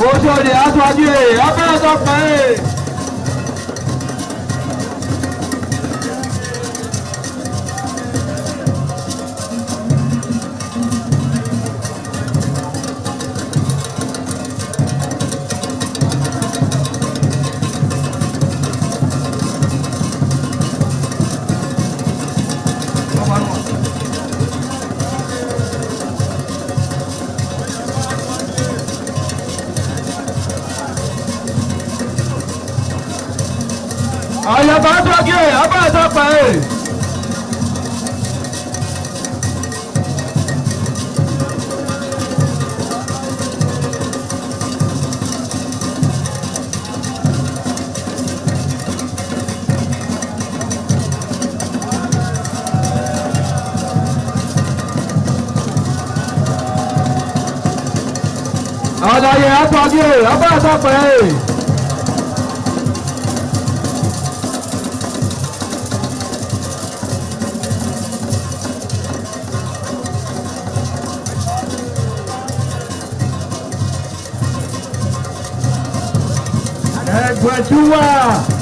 S3: Oṣòdì aṣáájú ẹ̀ abẹ́rẹ́ tó pẹ́ ẹ̀. Àyàbá aṣáájú ẹ̀ abẹ́rẹ́ tó pẹ́ ẹ̀. Àdàyè aṣáájú ẹ̀ abẹ́rẹ́ tó pẹ́ ẹ̀. Gwajua.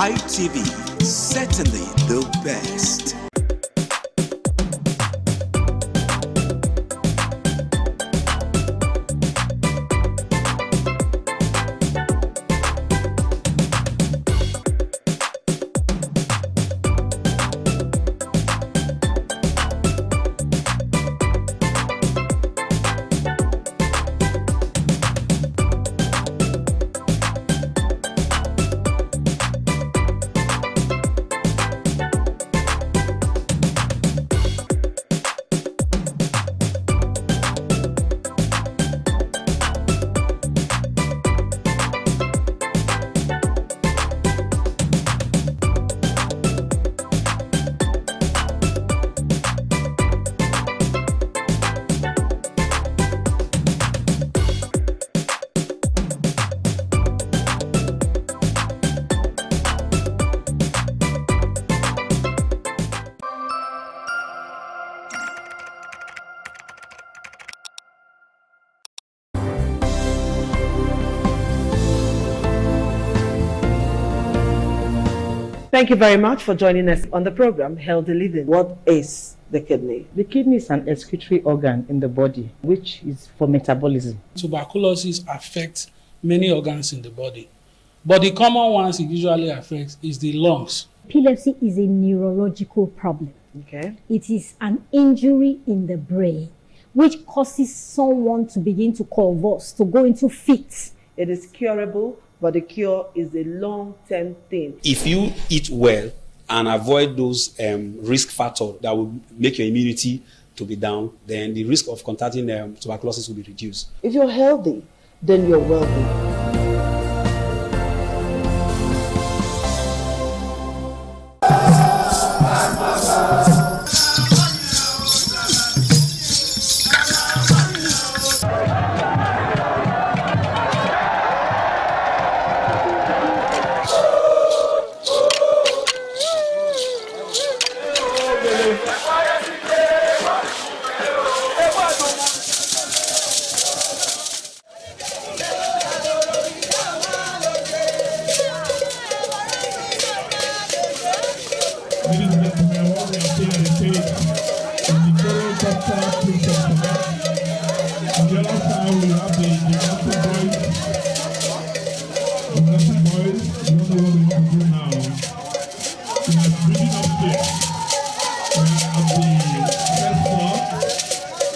S15: ITV, certainly the best.
S12: Thank you very much for joining us on the program, Healthy Living. What is the kidney?
S17: The kidney is an excretory organ in the body, which is for metabolism.
S13: Tuberculosis affects many organs in the body, but the common ones it usually affects is the lungs.
S19: Epilepsy is a neurological problem.
S12: Okay.
S19: It is an injury in the brain which causes someone to begin to convulse, to go into fits.
S12: It is curable, but the cure is a long-term thing.
S22: If you eat well and avoid those risk factors that will make your immunity to be down, then the risk of contracting tuberculosis will be reduced.
S12: If you're healthy, then you're wealthy.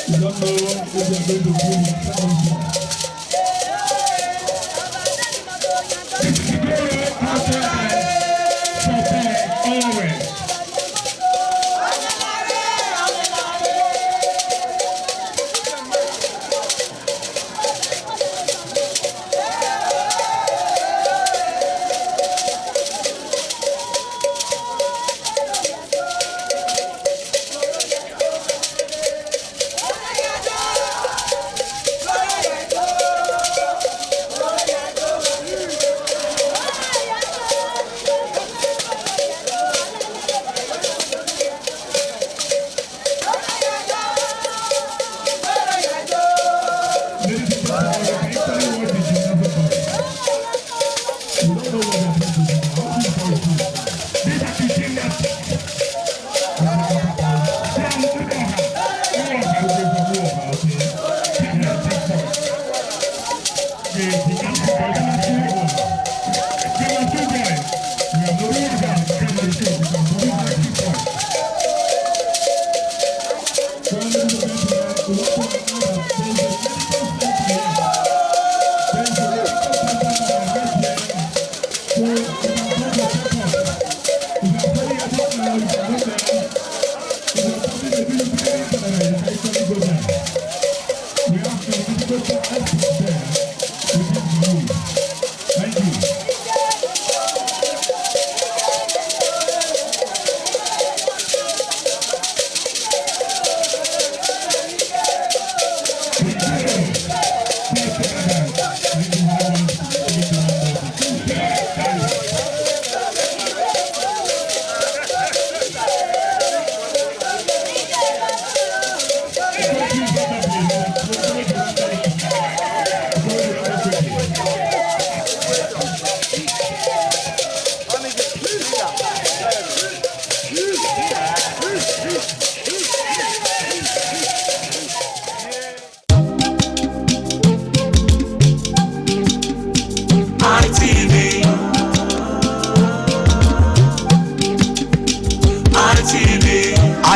S4: We got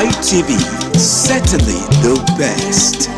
S15: ITV, certainly the best.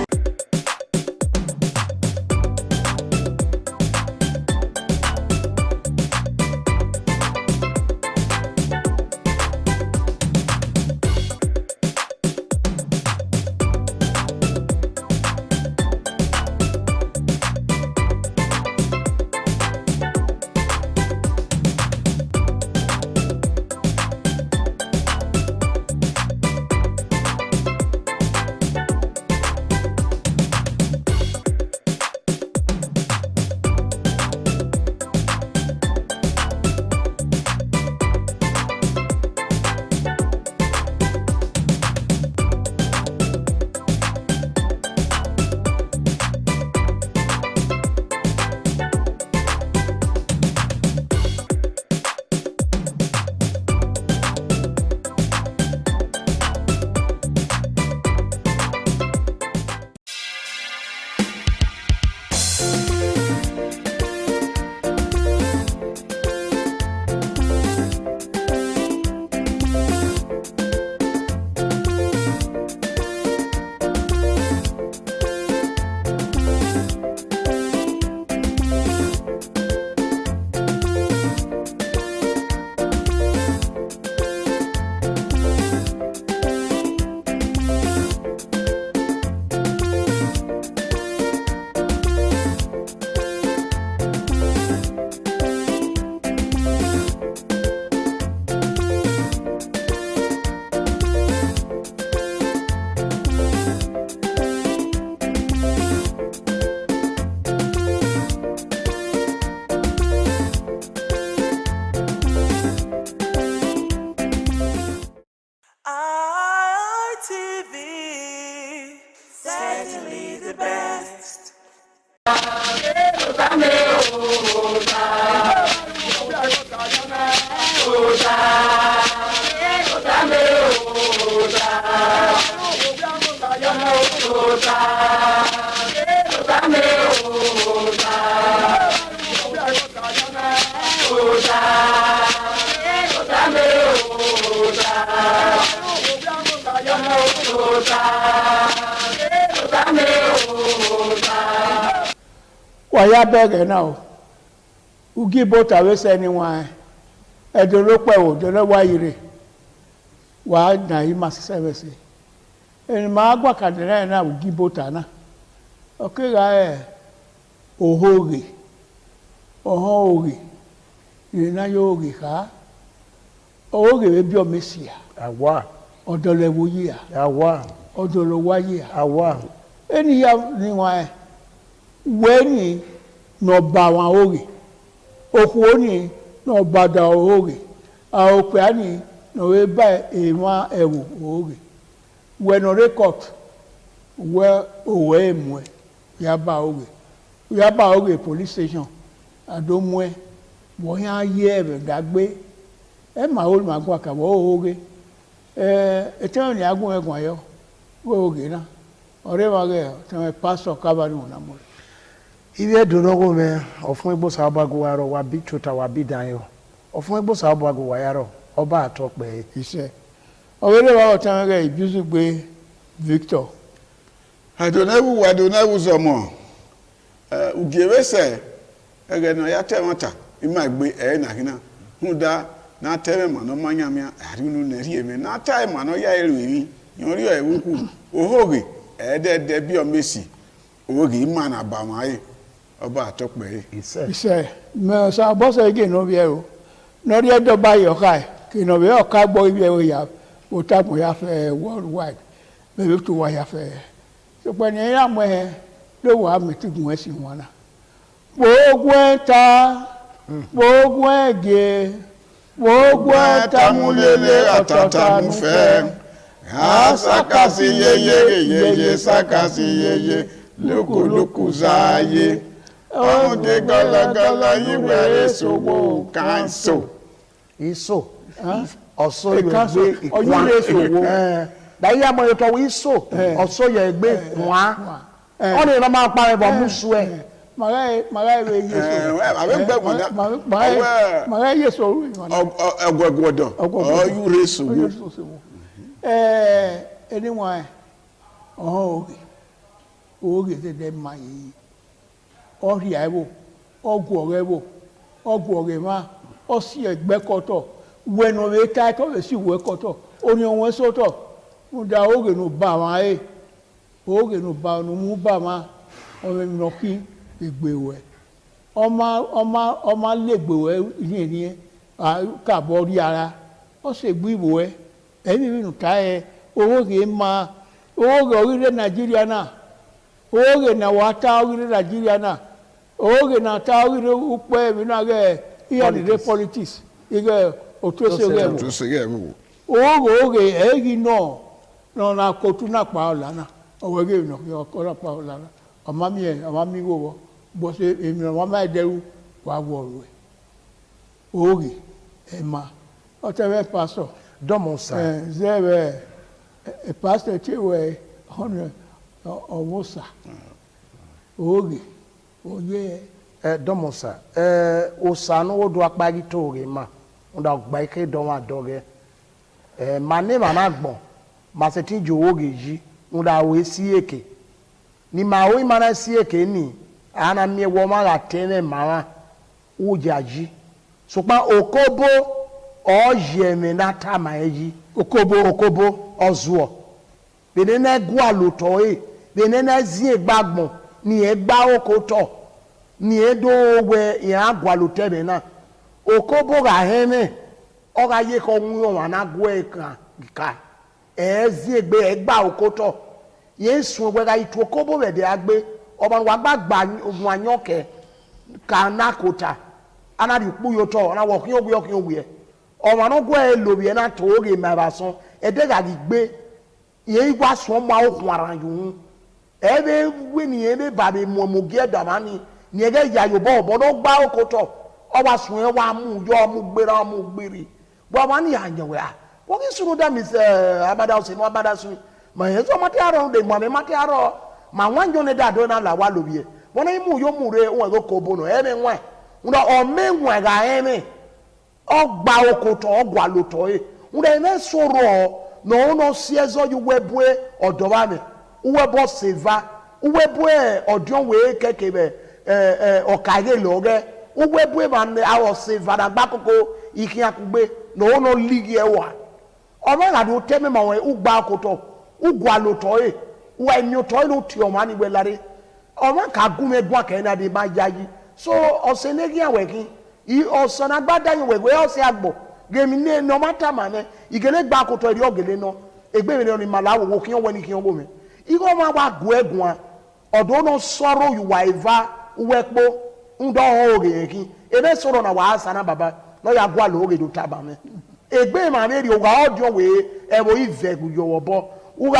S16: waya bege now ugi bota we se ni wan e do lo pe o do lo wa yire wa na yi ma service en ma agwa kadere na ugi bota na okay ga ohoge na yogi ka oge we bi o mesia
S20: awa
S16: odole wo yi
S20: awa
S16: odolo wa yi
S20: awa
S16: eni ya ni wan weni no ba wan oge oku oni no ba da oge a ope ani no we ba ewa ewu oge we no record we owe mu ya ba oge police station adomwe wo ya ye be dagbe e ma o ma gwa ka wo oge etan ni agun egun ayo wo oge na ore wa ge tan pastor kabanu na mo
S20: ibe donogo me ofun egbo sabago waro wa bi chota wa bi dan yo ofun egbo sabago wa yaro oba atope
S16: ise owere wa tan ge ibusu gbe Victor
S21: adonewu zomo ugewese ege no ya temata ima gbe na hina huda na teme mano manyamia arinu na rieme na time mano ya erewi yori o ewoku ohoge de bi o mesi owoge ima na ba mai oba atope
S16: ise me sa boss ege no bi e o no ri edo ba yo kai ki no be o ka gbo ibi e ya o ta mo ya fe worldwide me to wa ya fe so pe ni ya mo e lo wa mi ti gun e si won na gbogbo eta gbogbo ege gbogbo eta mulele atata mu fe sakasi yeye sakasi yeye loko zaye onde gala yiwe esowo kanso
S20: iso oso yegbe oyure sowo da ya mo to iso oso yegbe kwa oni no ma pare bo musu e mara we yeso mara yeso
S21: ogwogwodo oyure sowo
S16: anyone oge de mai ori aiwo ogwo ma o si egbe koto weno we ta ko we si we koto oni won so to nda oge no ba wa oge no ba no mu ba ma o me no ki egbewe ọma legbewe ni ka bo ri ara o se gbiwo emi nu ka oge ma oge orile Nigeria na oge na wata orile Nigeria na oge na ta orile upe mi na ge here the politics ige otosege oge egi no na kotu na pa ola na owege no ko na pa ola na amami wo bo se emi no ma deru wa wo oge ema o te ve pastor
S20: domosa
S16: zebe pastor chewe honor omosa oge oye
S20: domosa osanu odo apagi toge ma nda gba ike don wa doge mane mana gbon ma se tin jo oge yi nda we si eke ni ma o mana si eke ni ana mi wo ma la tene mama ujaji so pa okobo o yeme na tama eji okobo ozuo benene gwa loto benene zi egbagbon ni egba okoto ni edo we ya gwa lote be na okobo ga heme o ga ye ko nwo wa na gwa ka ezi egbe egba okoto yesu we ga itu okobo be de agbe oba wa gbagba ogun anyoke ka na kota ana di pu yo to na wo kin ogwe ọmọ no gwa elobi na to oge mabason ede ga gbe ye igwa so ma okun ara yun ebe we ni ebe babe mo ge damani ni ege ya yo bo no gba okoto o wa sun e wa mu yo mu gbera mu gbiri bo ma ni anyewe a wo ki suru da mi se abada o se no abada sun ma ye so ma ti aro de mo me ma ti aro ma wanjo ne da do na la wa lobi e bo na mu yo mu re won go ko bono ebe nwa ndo o me nwa ga eme ogba okoto ogwa loto nde na soro no no siezo yu webwe odoba me uwebo seva uwebwe odion we kekebe okage loge uwe bwe man awo se vada bakoko ikia kugbe no no ligi ewa oma ga do teme ma we ugba akoto ugwa loto e wa emi oto lo ti o mani we lare oma ka gume gwa ke na de ba yayi so osenegi aweki I osana gbada yin we ose agbo gemi ne no mata mane igele gba akoto ri ogele no egbe mi ni malawo wo kiyan we ni kiyan bo mi igo ma wa gu egun a odo no soro yuwa eva uwepo ndo oge yin ebe soro na wa asa na baba no ya gwa lo oge do taba me egbe ma me ri oga odio we ebo ivegu yo obo uga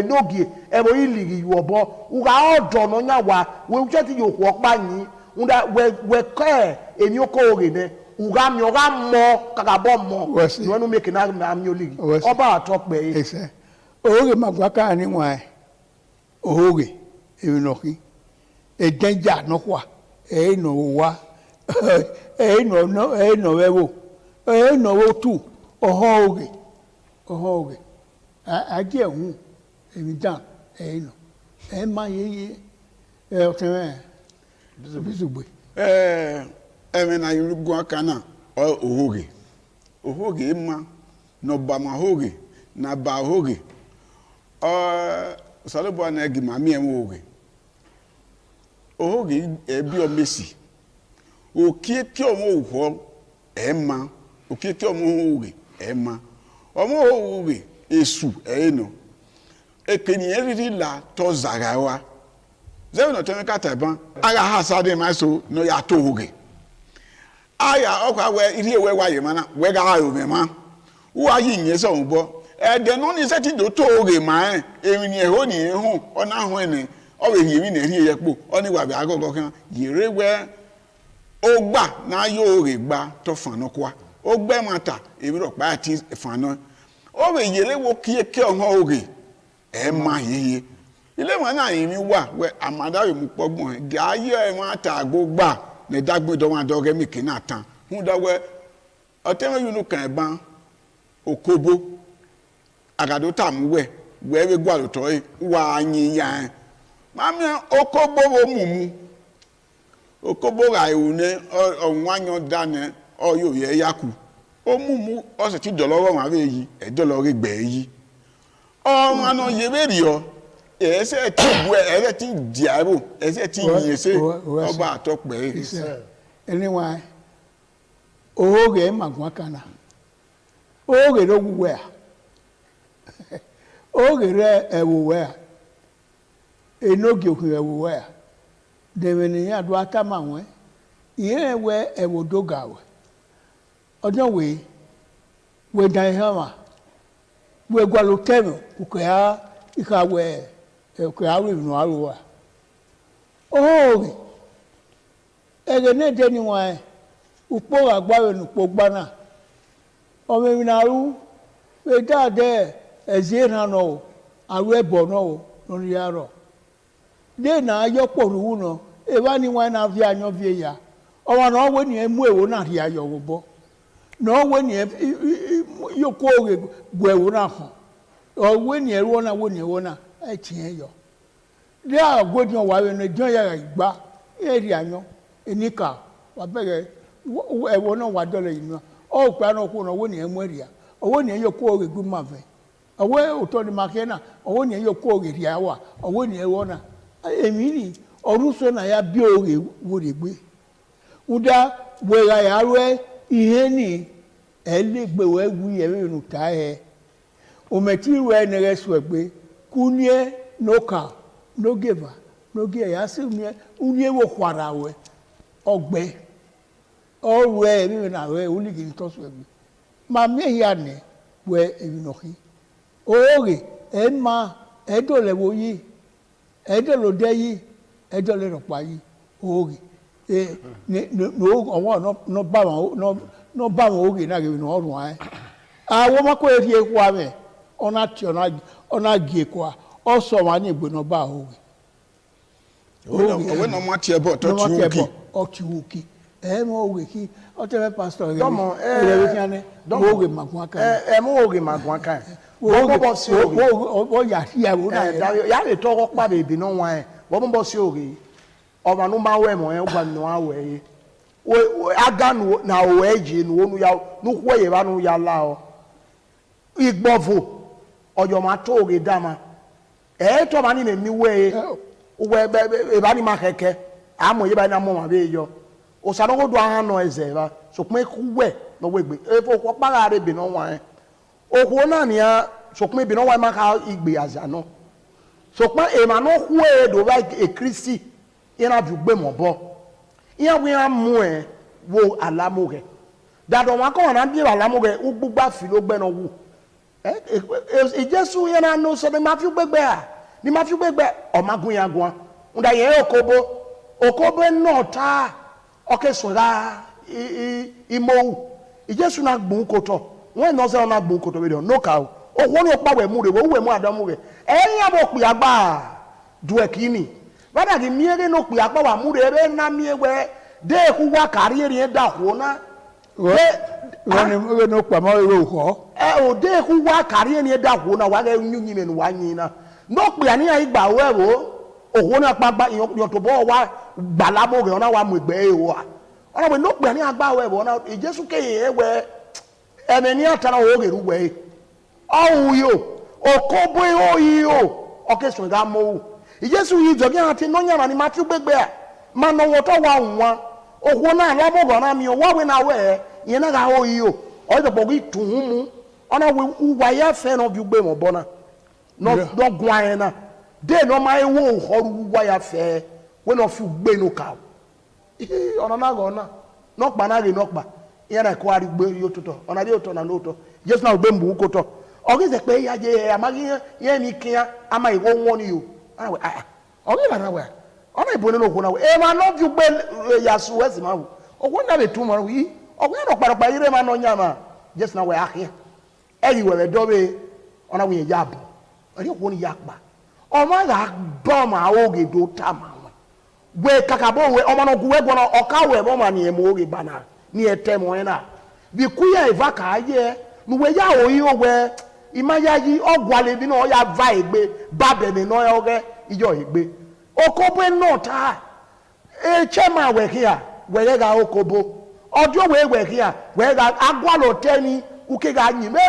S20: nogie ebo iligi yo obo uga odo no nya wa we uche ti yo ku opa yin unda we ke emi oko oge ne uga mi oga mo kaka bo mo no nu make na mi oligi oba atop pe
S16: ese oge magwa ka ni wa oge emi no ki e denja no kwa e no wa e no wewo e no wo tu oge a je hu emi dan e no e ma ye o teme bizugbe
S21: eme na yugo aka na ohoge ma no ba ma hoge na ba hoge salobo na egi ma mi enwe ohoge ebi o mesi okie ti o mo ho ema okie ti o mo hoge ema o mo hoge esu no ekeni eriri la to zagawa zero no teme ka taban aga hasade ma so no ya to hoge aya okwa we iri ewe wa ye mana we ga ayo me ma wo ayi nye so nbo e de no ni se ti do to oge ma emi ni eho ni ehu ona ho ni o we yimi na ri eyepo oni wa bi agogo kan yire we ogba na yo oge gba to fan no kwa ogbe mata ebi ro pa ti fan no o we yire wo kieke ohun oge e ma yeye ile mo na yin mi wa we amada we mu pogbon ga aye e ma ta agogba ne dagbe do wa doge mi kina tan hu da we oteme yunu kan ban okobo agado ta mu we gwa lo to wa anyin yan mami okobo wo mumu okobo ga iune onwanyo dane oyo ye yaku o mumu o se ti dolowo ma be yi e dolore gbe yi o mano ye be ri o ese ti bu ere ti diabo ese ti yin se oba atokpe
S16: anyway oge magwa kana oge ro wuwe a oge re ewuwe a enoge okun ewuwe a deveni ya do aka ma won iye we ewodoga we odon we dan hama we gwalo temo ku ya ika we ku ya ri no aruwa oge ege ne de ni wa upo agbawe nu po gbana o me minaru we da de ezira no aru ebo no lori aro de na ayo poru no e ba ni wa na fi anyo fi ya o wa no we ni emu ewo na ri ayo wo bo no we ni yo ko we gwewo na ho o we ni ewo na we ni ewo na e tin yo de agodi wa we no jon ya gba e ri anyo enika wa bege ewo no wa dole inu o pa no ku no we ni emu ria owo ni yo ko we gu ma fe owo oto ni makena owo ni yo ko we ria wa owo ni ewo na emi ni oruso na ya bi oge wori gbe uda we ga ya ru ihe ni elegbe we gu ye nu ta he o meti we ne resu egbe kunie noka no giver no ge ya se unie wo kwara we ogbe owe mi na we uligi to so egbe ma me ya ne we ebi no ki oge e ma edole wo yi edolo de yi edole ro pa yi oge no owo no ba won oge na ge no orun ai awo ma ko eri eku ame ona ti ona gi eku a o so wa ni igbo no ba oge
S21: owe no ma ti ebo to ti uki
S16: o ti uki e mo oge ki o te pastor ge domo we kiane oge magun aka
S20: mo oge magun aka bo si oge
S16: o ya si awo na
S20: ya le to pa be bi no wan bo bo si oge ọma no ma we mo e gwa no awe we aga no na o eji no onu ya no kwo ye ba no ya la o igbovo ojo ma to ge dama to ma ni me we e ba ni ma keke amo ye ba na mo ma be yo o sa no go do han no eze ba so pé ku we no we gbe e fo ko para re bi no wan o ko na ni a so pé bi no wan ma ka igbe aza no so pé e ma no ku e do ba e Kristi ina ju gbe mo bo iya we amu e wo alamu re dado wa ko na bi alamu re u gbugba fi lo gbe no wu e Jesu yen na no so ni ma fi gbegbe o magun ya gun nda yen okobo no ta oke sora imo Jesu na gbun koto won no se na gbun koto we do no ka o wo ni o pa we mu re wo we mu adamu re eyin abo pi agba du ekini bada gi miere no pi agba wa mu re be na miewe de ku wa kari ere da ho na
S16: we no pa ma we ho
S20: o de ku wa kari ere da ho na wa ga nyunyi me no wa yin na no pi ani ai gba we wo owo na pa gba yo to bo wa gbalamo re ona wa mu egbe e wo ona we no pi ani agba we wo na Jesu ke ye we emeni atara o ge ruwe o yo okobo o yo oke so ga mo Jesu yi jogi ati no nya ni ma fi gbegbe a ma no wo to wa nwa owo na lo mo go na mi o wa we na we yen na ga o yo o do bogi tuhumu ona we wa ya fe no bi gbe mo bona no do gwan na de no ma ewo horu wa ya fe we no fi gbe no ka ona na go na no pa na re no pa yen na ko ari gbe yo toto ona de oto na no to Jesu na gbe mbu ko to o ge se pe ya je amagi yen mi kian ama iwo won ni yo ana we o ge ba na we ona ibo ni no ko na we e ma no fi gbe ya su we si ma wo o ko na be tu mo wi o ko no pa ire ma no nya ma Jesu na we ahia eyi we do be ona we ya bo ori ko ni ya pa o ma ga bo ma o ge do ta ma we kakabo we o ma no gu we gbo o ka we bo ma ni e mo ge bana ni e te mo na bi ku ya eva ka ye nu we ya o yi o we imaya yi ogwale bi no ya va egbe ba be ni no ya oge ijo egbe okobo no ta e chema we kia we ga okobo ojo we kia we ga agwalo teni uke ga yin me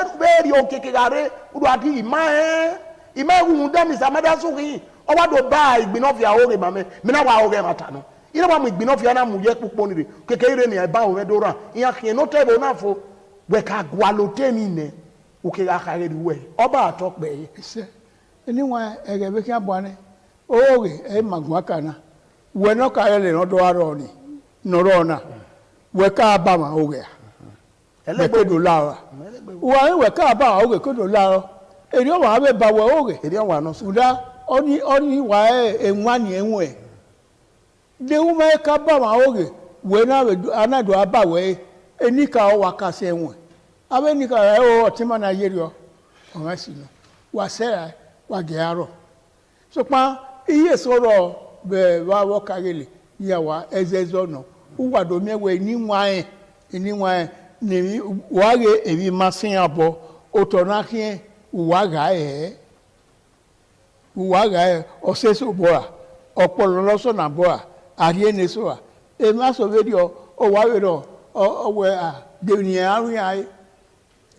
S20: ri oke ke ga re uru ati ima wu da mi samada so ki o wa do ba igbin of ya oge mame me na wa oge mata no ire wa mu igbin of ya na mu ye pupo ni re keke ire ni e ba o me do ran iya kin no te bo na fo we ka gwalo teni ne uke ga kare duwe oba atokpe
S16: se eniwa ege be ki abane oge e magwa kana we no ka le no do aro ni no ro na we ka ba ma oge ele ko do la wa we ka ba oge ko do la eri o wa be ba we oge
S20: eri o wa no
S16: suda oni wa enwa ni enwe de u me ka ba ma oge we na we anado aba we enika o wa ka se enwe abe ni ka o ti ma na yeri o wa si no wa se wa ge aro so pa iye soro be wa wo ka gele ya wa ezezo no u wa do mewe ni nwa ni wa ge ebi masin abo o to na kin wa ga o se so bora opolo lo so na bora ari ene so a e ma so video o wa we ro o we a de ni ari ai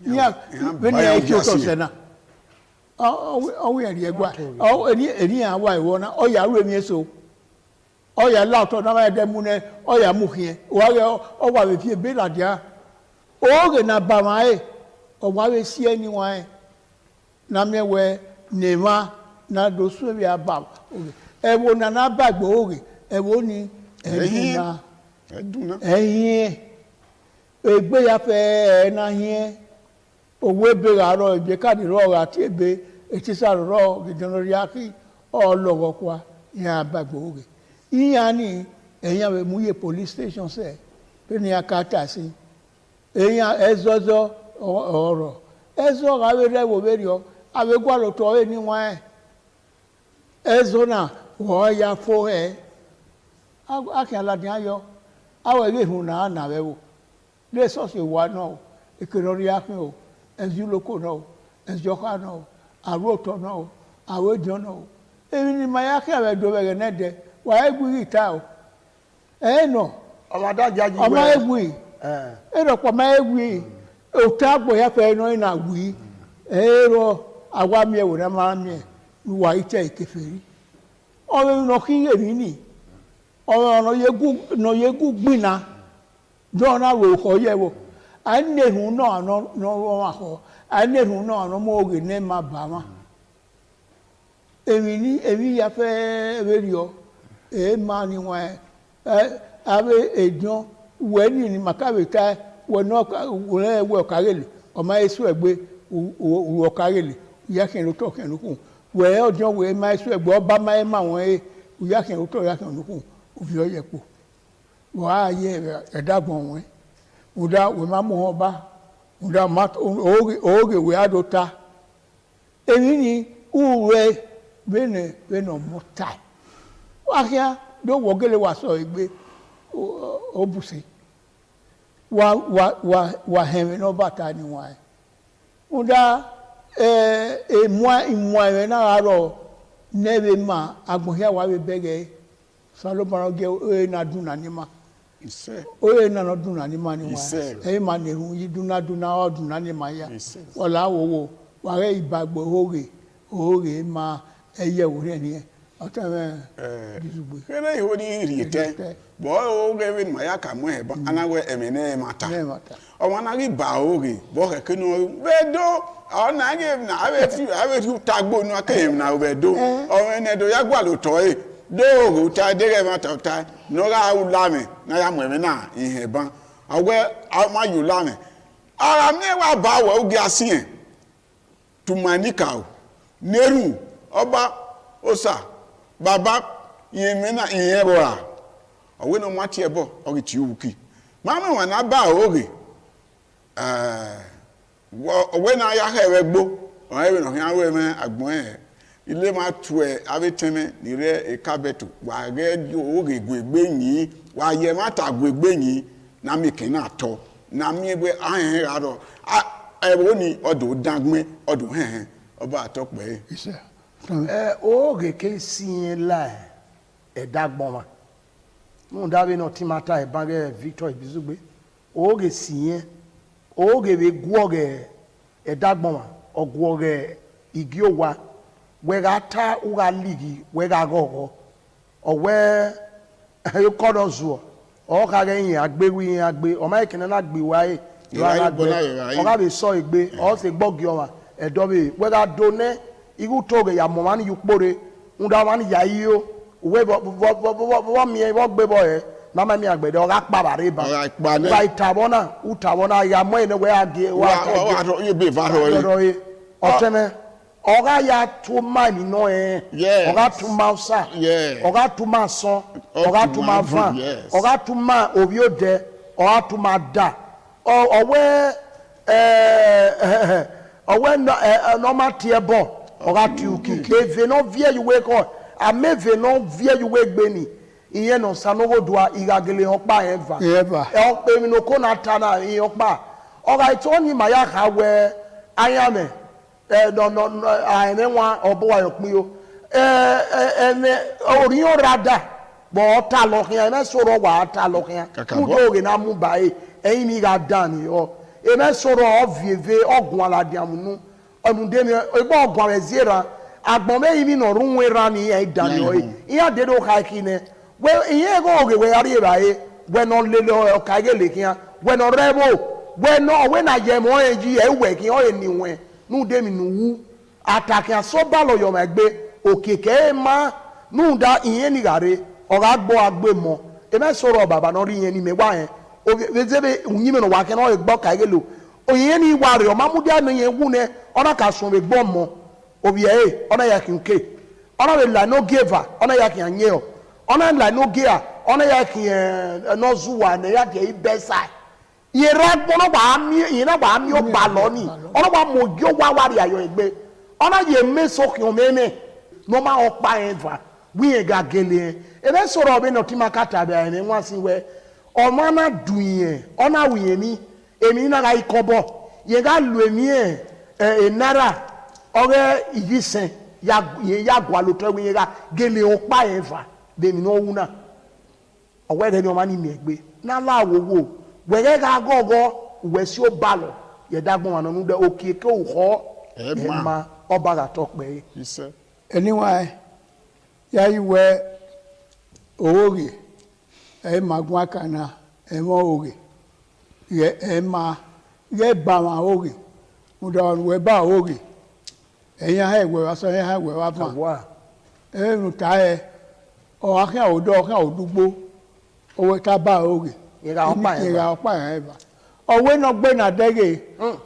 S16: ya be ni e ko se na o we ri egwa o eni awa iwo na o ya ru emi so o ya la to na ma de mu ne o ya mu hie o wa we fie be la dia o ge na ba ma o wa we si eni wa na me we ne ma na do so bi aba e wo na ba gbo oge e wo ni eduna egbe ya fe na hie owe be ga ro ebe ka di ro ati ebe eti sa ro gidan ri aki o logo kwa ya ba gbo oge iya ni eyan we mu ye police station se pe ni akata si eyan ezozo oro ezo ga we re wo be ri o awe gwa lo to e ni wa ezo na wo ya fo aki aladin ayo awe ge hu na we wo le so se wa no ikinori akin o ezuloko no ezoka no aroto no awejo no emi ni mayake awe do be ne de wa egbu ita o no
S20: Amada jaji
S16: ọmọ egwu ero kwa ma egwu otagbo ya fe no na wi ero agwa mi ewo na ma mi wa ite ikeferi o no kin eri ni o no yegu gbina do na ro ko yewo anehu no no wa ko anehu no mo oge ne ma ba ma emi ya fe berio ma ni wa abe ejon weni ni makabe ta wono we okagele o ma esu egbe u okagele ya kin lo to kin lo kun we ojon we ma esu egbe oba ma won u ya kin lo to ya kin lo kun u fi oyepo wa ye edagbon won uda we ma mu oba uda mat oge we adota emi ni uwe bene motai wa kia do wogele wa so egbe obusi wa heme no bata ni wa unda moi na aro nebe ma agbohia wa be bege Solomon ge na duna ni ma na no duna ni ma ni wa ma ne hu yi duna o duna ni ma ya wala wo wa re ibagbo oge ma eye wo re ni
S21: kene iho ni rite bo o ge win ma ya ka mo e ba anawe emene mata o wana ri ba oge bo ke kenu bedo o na ge na awe ti tagbo nu aka em na bedo o ene do ya gwa lo to e do o ta de ge mata ta no ga u la me na ya mo eme na ihe ban awe ma yu la me ara me wa ba wa oge asin tumanika o neru oba osa baba yemena yebora owe no mate ebo oge ti uki mama wa na ba oge owe na ya ha ewegbo owe no ya we me agbon ile ma tu e abeteme ni re e kabeto wa ge oge gwegbe yin wa ye mata gwegbe yin na meke na to na mi egbe ahen aro ewo ni odo dagme odo hen oba atokpe
S20: oge ke sin la edagbon ma mu dawe no timata e bange Victor Ibizugbe oge sin oge be gwoge edagbon ma ogwoge igiowa we ga ta uga ligi we ga gogo owe you kodo zuo o ka ge yin agbewi yin agbe o ma ikene na gbe wa e o ga be so igbe o se gbogi o ma edo be we ga done igu toge ya mo mani yukpore unda mani ya iyo we bo mi e bo gbe bo e mama mi agbede o ga pa bare ba ba utabona ya mo ene we age wa
S21: you be varo
S20: o teme o ga ya to mani no o ga to mausa o ga to maso o ga to ma van o ga to ma obi ode o ga to ma da o we no ma tie bo oga tiuki eve no vie you wake on ameve no vie you wake beni iye no sanogo doa igagele opa eva e pe mi no ko na tana iye opa oga itoni maya ka we ayame no ane wa obo wa yopin yo ene orion rada bo ta lo kian na soro wa ta lo kian ku do ge na mu bae eyin mi ga dan yo e na soro ovieve ogun alade amunu onundemi egbo ogwa ezira agbon me yimi no runwe ra ni e dani o iya de do ka kine we iye go oge we ari bae we no lele o ka ge le kian we no rebo we na ye mo eji e we kian o ni we nu de mi nu wu atake aso ba lo yo ma gbe okeke ma nu da iye ni gare o ga gbo agbe mo e me soro baba no ri yen ni me wa yen o vezebe unyime no wa ke no gbo ka ge lo oyin ni ware o mamudia no yen wu ne ona ka so be gbo mo obi ona ya kinke ona be la no giver ona ya kin anye o ona la no gia ona ya kin no zuwa ne ya de ibesa ye ra gbono ba mi yin na ba mi o ba lo ni ona ba mo jo wa ware ayo egbe ona ye meso kin o meme no ma o pa eva wi e ga gele e be soro be no timakata be ene nwa si we o ma na duyen ona wi emi emi na ga ikobo ye ga lu emi enara ore igisen ya gwa lo to wi ye ga gele o pa eva de mi no wu na ọwọ́ ẹ̀rẹ́ ni mi ẹgbẹ́ n'ala awowo wẹ̀rẹ́ ga gọ́gọ́ wẹ̀ sí ó balọ̀ yẹ̀dàgbọ́n wà nínú dẹ òkè kí ó họ ẹ̀ ma ọba àtọ́ pẹ́ yìí.
S16: Anyway, ya iwe oge ẹ ma gún akana ẹ mọ oge ẹ ma yẹ ba ma oge mo da ọ̀nà wẹ bá oge ẹ̀yin ha ìwẹ̀ wa sọ ẹ̀yin ha ìwẹ̀ wa fún ẹ nù ta ẹ ọ akẹ́ òdó ọkẹ́ òdúgbò owó ká bá oge ìrà ọ̀pá yẹn bá ọwọ́ iná gbé nà dẹ́gẹ̀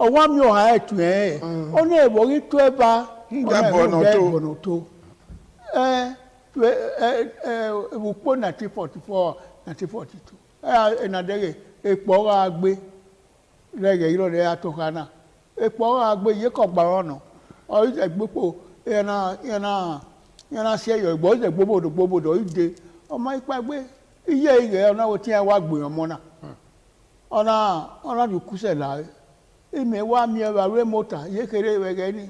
S16: ọwọ́ mi ò hàn ẹ̀ tù ẹ̀ ọ ní ìwòrí tó ẹ bá ọ̀nà tó wukpo 1944 1942 enadege ekpo ọha agbe lẹ́gẹ̀ yìí lọ́dẹ̀ atọ́ka náà ekpo ọha agbe yìí kọ̀ gbàrọ̀ ọ̀nà ọ̀yẹ́ gbogbo yẹn sí ẹ̀yọ̀ ìgbọ́ ọ̀yẹ́ gbogbo ìdè ọmọ ipa gbé iye ìrẹ̀ ọ̀nà wo tí wọ́n wá gbìyàn mọ́ náà ọ̀nà tó kú sẹ̀ láàrẹ̀ ìmẹ̀ wá mi ẹ̀rọ àrẹ mọ́tà yé kéré rẹ̀ ní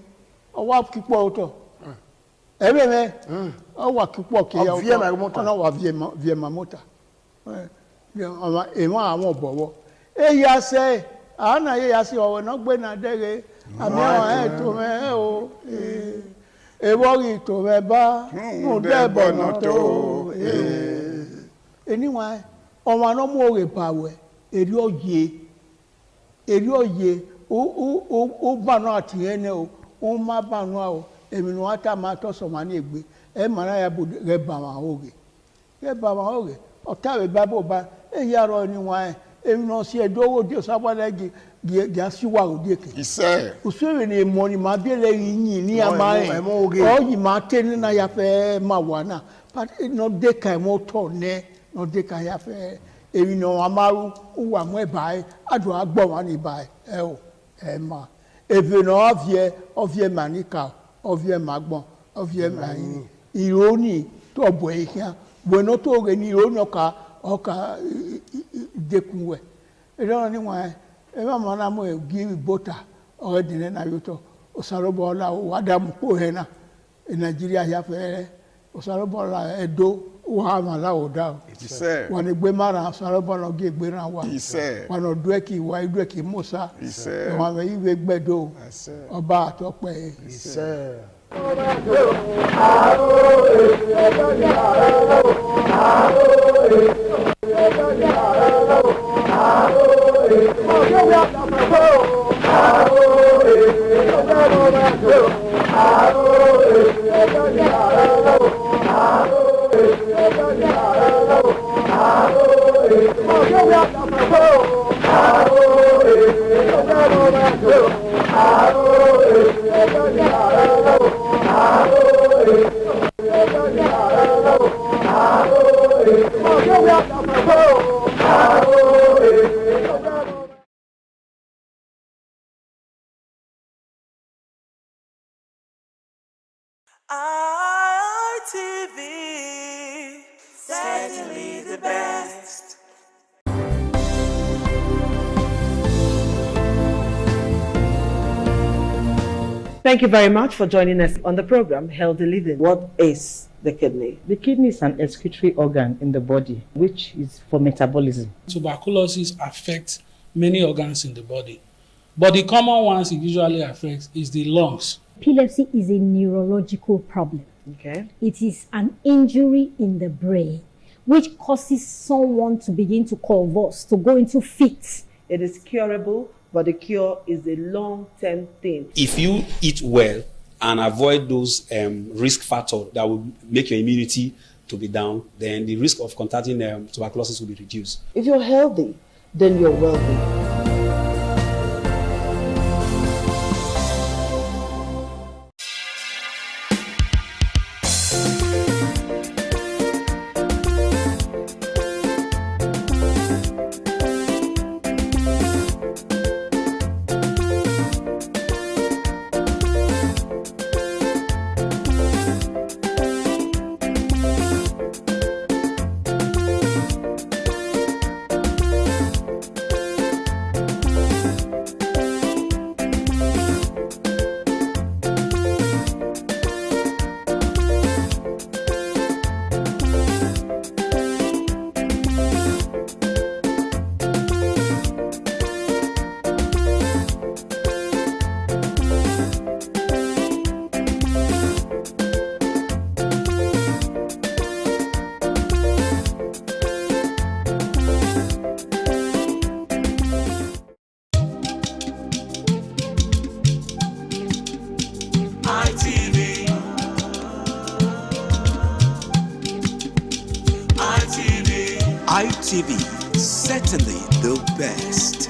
S16: ọwọ́ kíkọ́ ọ̀tọ̀ ẹ̀rẹ́ mẹ́ ọwọ́ kíkọ́ kí ọ̀nà wà viema mọ́tà èèmọ̀ àwọn ọ̀bọ̀wọ́ èyí àṣẹ àánà yẹ àṣẹ ọ̀wọ̀ náà gbé náà dẹ́rẹ́ àmì àwọn ẹ̀ tó mẹ́ ẹ̀ o èwọ́rì tó mẹ́ bá mú dẹ́bọ̀ náà tó èníwọ̀n ọmọ náà mú òrè bàwẹ̀ èrè òye ó bà náà tìyẹn náà o ó má bà náà o èmi ni wọ́n á tà máa tọ́sọ̀ máa ní ègbé ẹ̀ mọ̀ náà yà bò rẹ̀ bà máa òrè ọ̀tá rẹ̀ bá bò bá èyí àrọ̀ ni wọ́n ẹ̀ èmi náà sí ẹ̀dọ́ owó dé sábàdà gíga síwá òde kè. òṣèré ni èèmọ̀ ni màá bẹ̀rẹ̀ yìnyín ní àmà ẹ̀ ọ̀yìn máa tẹ́ nínú ayáfẹ́ máa wà náà pàtẹ́ náà dẹ́ka ẹ̀ mọ́ tọ̀ nẹ́ náà dẹ́ka ayáfẹ́ èmi náà wọ́n máa rú wà mọ́ ẹ̀ báyìí àdùn àgbọ̀ wọn ní báyìí ẹ̀ ò ẹ̀ máa èvè náà ọ̀fìẹ́ mà níkà ọ̀fìẹ́ mà gbọ́n ọ̀fìẹ́ mà yìí ìrónì tó bọ̀ ẹ̀ kíá bueno tó rẹ̀ ní ìrónì ọkà dẹ́kun wẹ̀ ìdáná níwọ̀n ẹ̀ bá máa mọ̀ ẹ̀ gírí bọ́tà ọ̀rẹ́ dìnnẹ́ náà yóò tọ̀ ọ̀sàrọ̀bọ̀ ọ̀la wàdàmú pò ẹ̀ náà nàìjíríà yàfẹ́ rẹ̀ ọ̀sàrọ̀bọ̀ ọ̀la ẹ̀dọ́ wà má láwọ̀ dá o wà ní gbé mara ọ̀sàrọ̀bọ̀ ọ̀la gé gbé náà wà wà ní ọdún ẹ̀kì wà ìdú ẹ̀kì mọ́sá ẹ̀wọ̀n àmì ìwé gbẹ̀dọ̀ ọba àtọ́pẹ́
S1: ITV, certainly the best.
S12: Thank you very much for joining us on the program, Healthy Living. What is the kidney?
S17: The kidney is an excretory organ in the body, which is for metabolism.
S13: Tuberculosis affects many organs in the body, but the common ones it usually affects is the lungs.
S19: Epilepsy is a neurological problem.
S12: Okay.
S19: It is an injury in the brain which causes someone to begin to convulse, to go into fits.
S12: It is curable, but the cure is a long-term thing.
S22: If you eat well and avoid those risk factors that will make your immunity to be down, then the risk of contracting tuberculosis will be reduced.
S12: If you're healthy, then you're wealthy.
S1: ITV. ITV.
S15: ITV, certainly the best.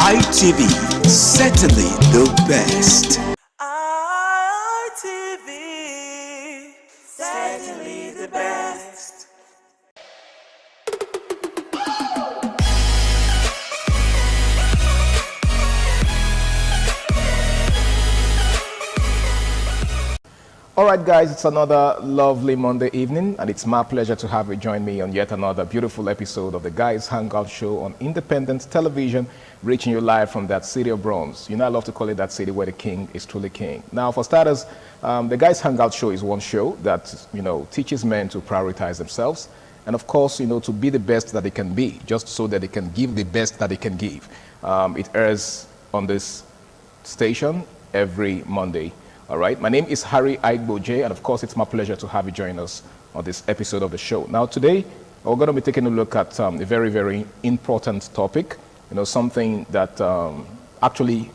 S15: ITV, certainly the best.
S1: ITV, certainly the best.
S2: All right, guys, it's another lovely Monday evening, and it's my pleasure to have you join me on yet another beautiful episode of the Guys Hangout Show on independent television, reaching you live from that city of bronze. You know, I love to call it that city where the king is truly king. Now, for starters, the Guys Hangout Show is one show that, teaches men to prioritize themselves and, of course, to be the best that they can be, just so that they can give the best that they can give. It airs on this station every Monday. All right, my name is Harry Aigboje, and of course, it's my pleasure to have you join us on this episode of the show. Now, today, we're going to be taking a look at a very, very important topic, something that actually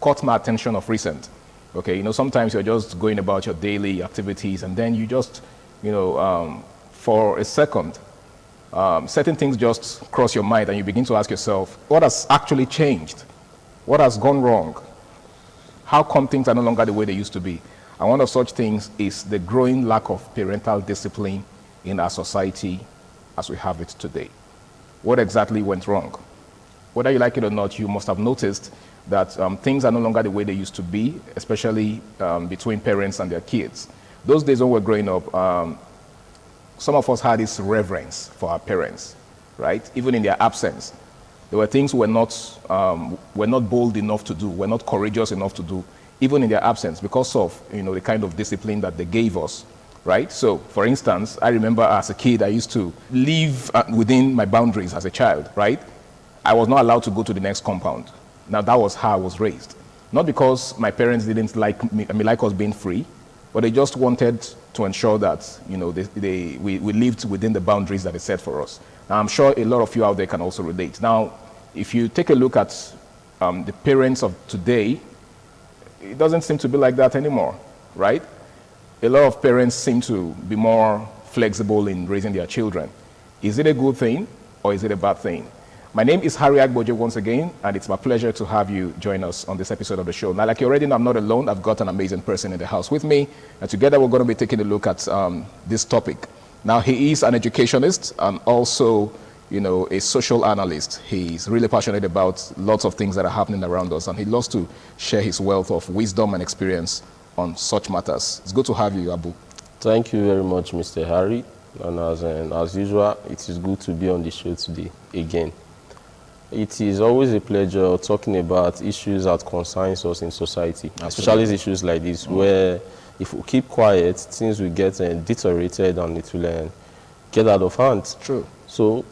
S2: caught my attention of recent. Okay, sometimes you're just going about your daily activities, and then you just, for a second, certain things just cross your mind, and you begin to ask yourself, what has actually changed? What has gone wrong? How come things are no longer the way they used to be? And one of such things is the growing lack of parental discipline in our society as we have it today. What exactly went wrong? Whether you like it or not, you must have noticed that things are no longer the way they used to be, especially between parents and their kids. Those days when we were growing up, some of us had this reverence for our parents, right? Even in their absence. There were things we're not bold enough to do, we're not courageous enough to do, even in their absence, because of the kind of discipline that they gave us, right? So, for instance, I remember as a kid, I used to live within my boundaries as a child, right? I was not allowed to go to the next compound. Now, that was how I was raised. Not because my parents didn't like us being free, but they just wanted to ensure that we lived within the boundaries that they set for us. Now, I'm sure a lot of you out there can also relate. Now, if you take a look at the parents of today, it doesn't seem to be like that anymore, right? A lot of parents seem to be more flexible in raising their children. Is it a good thing or is it a bad thing? My name is Harry Aigboje once again, and it's my pleasure to have you join us on this episode of the show. Now, like you already know, I'm not alone. I've got an amazing person in the house with me, and together we're going to be taking a look at this topic. Now, he is an educationist and also, a social analyst. He's really passionate about lots of things that are happening around us, and he loves to share his wealth of wisdom and experience on such matters. It's good to have you, Abu.
S5: Thank you very much, Mr. Harry. And as usual, it is good to be on the show today again. It is always a pleasure talking about issues that concerns us in society, especially issues like this, where if we keep quiet, things will get deteriorated and it will get out of hand.
S2: True.
S5: So,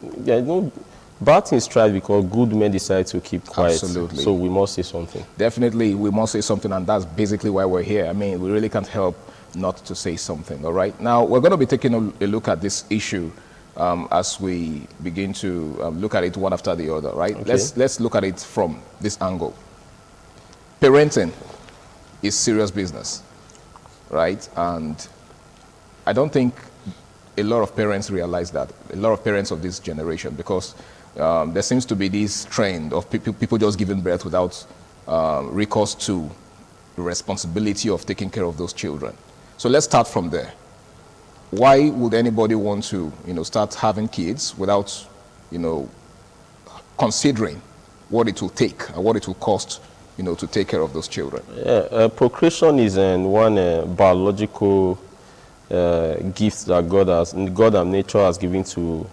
S5: bad things try because good men decide to keep quiet.
S2: Absolutely.
S5: So we must say something.
S2: Definitely, we must say something, and that's basically why we're here. I mean, we really can't help not to say something, all right? Now, we're going to be taking a look at this issue as we begin to look at it one after the other, right?
S5: Okay.
S2: Let's look at it from this angle. Parenting is serious business, right? And I don't think a lot of parents realize that, a lot of parents of this generation, because there seems to be this trend of people just giving birth without recourse to the responsibility of taking care of those children. So let's start from there. Why would anybody want to, start having kids without, considering what it will take and what it will cost, to take care of those children?
S5: Yeah, procreation is one biological gift that God and nature has given to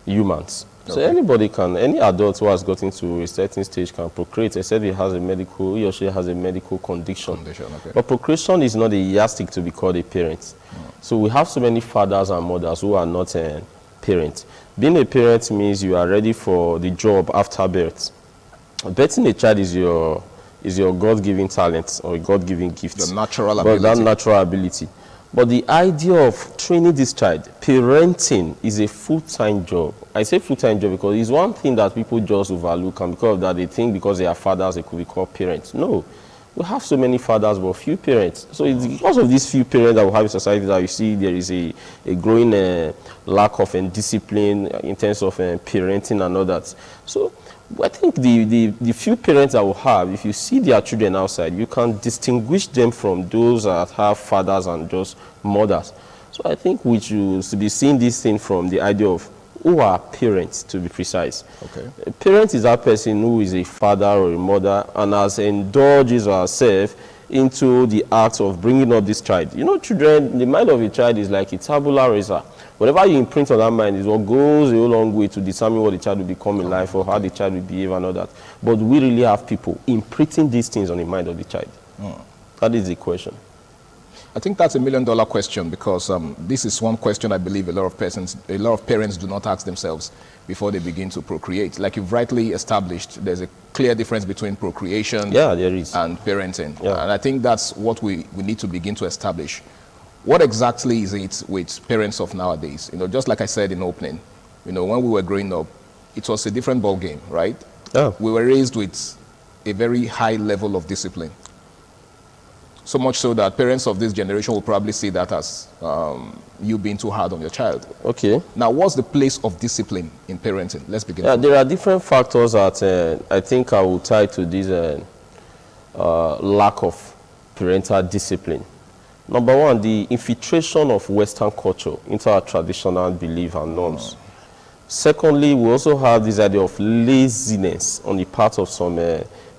S5: humans. So any adult who has gotten to a certain stage can procreate, except he or she has a medical condition.
S2: Okay.
S5: But procreation is not a yardstick to be called a parent. So we have so many fathers and mothers who are not parents. Being a parent means you are ready for the job after birth. Birthing a child is your God-given talent or God-given gift.
S2: The natural ability.
S5: That natural ability. But the idea of training this child, parenting, is a full-time job. I say full-time job because it's one thing that people just overlook, and because of that they think because they are fathers they could be called parents. No. We have so many fathers but few parents. So it's because of these few parents that we have in society that you see there is a growing lack of discipline in terms of parenting and all that. So I think the few parents that we have, if you see their children outside, you can distinguish them from those that have fathers and just mothers. So I think we should be seeing this thing from the idea of who are parents, to be precise.
S2: Okay.
S5: A parent is that person who is a father or a mother and has indulged herself into the act of bringing up this child. You know, children, the mind of a child is like a tabula rasa. Whatever you imprint on that mind is what goes a long way to determine what the child will become in life or how the child will behave and all that. But we really have people imprinting these things on the mind of the child. That is the question.
S2: I think that's $1 million question, because this is one question I believe a lot of parents do not ask themselves before they begin to procreate. Like you've rightly established, there's a clear difference between procreation
S5: there is.
S2: and parenting. And I think that's what we need to begin to establish. What exactly is it with parents of nowadays? You know, just like I said in opening, you know, when we were growing up, it was a different ball game, right? We were raised with a very high level of discipline. So much so that parents of this generation will probably see that as you being too hard on your child.
S5: Okay.
S2: Now, what's the place of discipline in parenting? Let's begin.
S5: Yeah, there are different factors that I think I will tie to this lack of parental discipline. Number one, the infiltration of Western culture into our traditional belief and norms. Secondly, we also have this idea of laziness on the part of some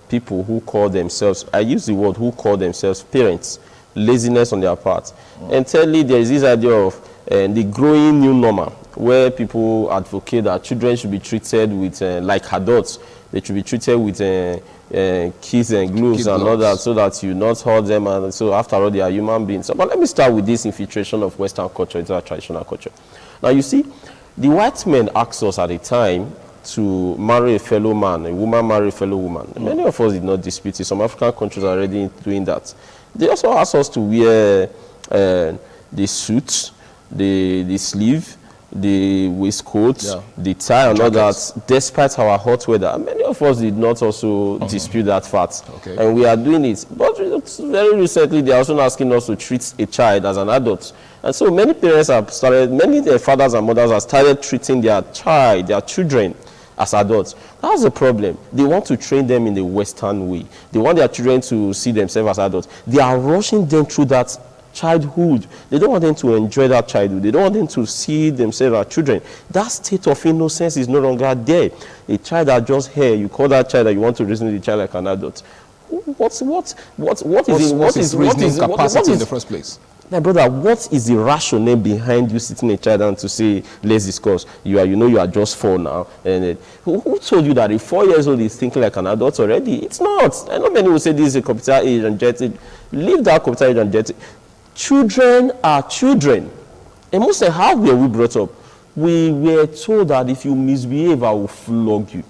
S5: people who call themselves, I use the word who call themselves parents, laziness on their part. And thirdly, there is this idea of the growing new normal, where people advocate that children should be treated with, like adults, they should be treated with kids and gloves and all that, so that you not hurt them, and so after all, they are human beings. So, but let me start with this infiltration of Western culture into our traditional culture. Now, you see, the white men asked us at the time to marry a fellow man, a woman marry a fellow woman. Many of us did not dispute it. Some African countries are already doing that. They also asked us to wear the suit, the sleeve, the waistcoat, the tie, and all that, despite our hot weather. And many of us did not also dispute that fact. And we are doing it. But very recently, they are also asking us to treat a child as an adult. And so many parents have started, many fathers and mothers have started treating their child, their children, as adults. That's the problem. They want to train them in the Western way. They want their children to see themselves as adults. They are rushing them through that childhood. They don't want them to enjoy that childhood. They don't want them to see themselves as children. That state of innocence is no longer there. A child that just here, you call that child that you want to reason with the child like an adult. What's his reasoning
S2: capacity in the first place?
S5: My brother, what is the rationale behind you sitting a child down to say, let's discuss? You are just 4 now. And who told you that a 4 years old is thinking like an adult already? It's not. I know many will say this is a computer age and jet. Leave that computer age and jet. Children are children. And most of how were we brought up? We were told that if you misbehave, I will flog you.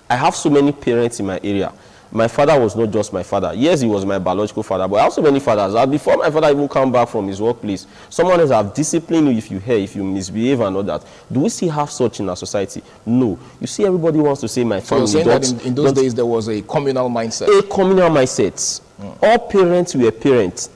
S5: I have so many parents in my area. My father was not just my father. Yes, he was my biological father, but I have so many fathers. Before my father even come back from his workplace, someone else have disciplined you if you misbehave and all that. Do we still have such in our society? No. You see, everybody wants to say my family.
S2: So you're saying that in those days there was a communal mindset?
S5: A communal mindset. All parents were parents,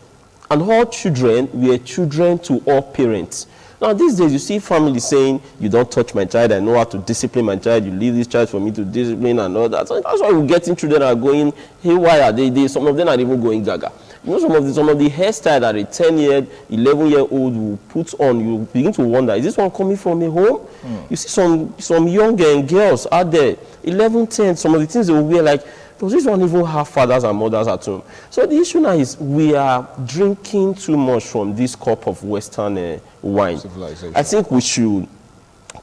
S5: and all children were children to all parents. Now, these days, you see families saying, you don't touch my child, I know how to discipline my child, you leave this child for me to discipline and all that. So that's why we're getting children are going haywire. Some of them are even going gaga. You know, some of the hairstyle that a 10-year, 11-year-old will put on, you begin to wonder, is this one coming from a home? You see some young girls out there, 11, 10, some of the things they will wear, like, does this one even have fathers and mothers at home? So the issue now is we are drinking too much from this cup of Western wine. I think we should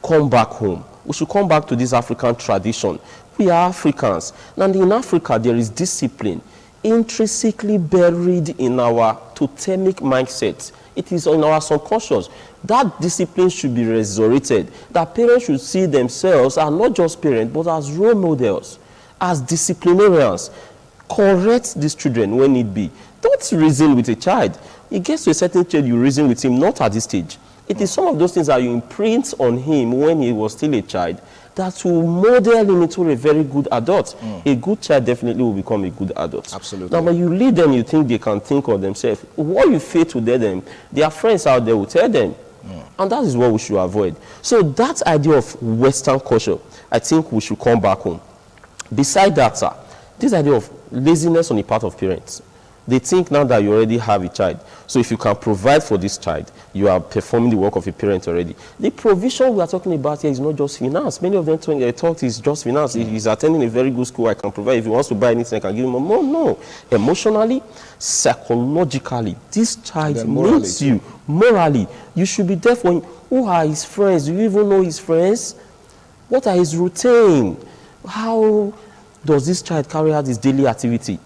S5: come back home. We should come back to this African tradition. We are Africans. And in Africa, there is discipline intrinsically buried in our totemic mindset. It is in our subconscious. That discipline should be resurrected. That parents should see themselves as not just parents, but as role models, as disciplinarians. Correct these children when need be. Don't reason with a child. It gets to a certain stage, you reason with him, not at this stage. It is some of those things that you imprint on him when he was still a child that will model him into a very good adult. A good child definitely will become a good adult.
S2: Absolutely.
S5: Now, when you lead them, you think they can think of themselves. What you fail to tell them, their friends out there will tell them. And that is what we should avoid. So that idea of Western culture, I think we should come back home. Beside that, sir, this idea of laziness on the part of parents. They think now that you already have a child. So if you can provide for this child, you are performing the work of a parent already. The provision we are talking about here is not just finance. Many of them thought it's just finance. If he's attending a very good school, I can provide. If he wants to buy anything, I can give him more. No. Emotionally, psychologically, this child needs you. Morally, you should be there for him. Who are his friends? Do you even know his friends? What are his routine? How does this child carry out his daily activity?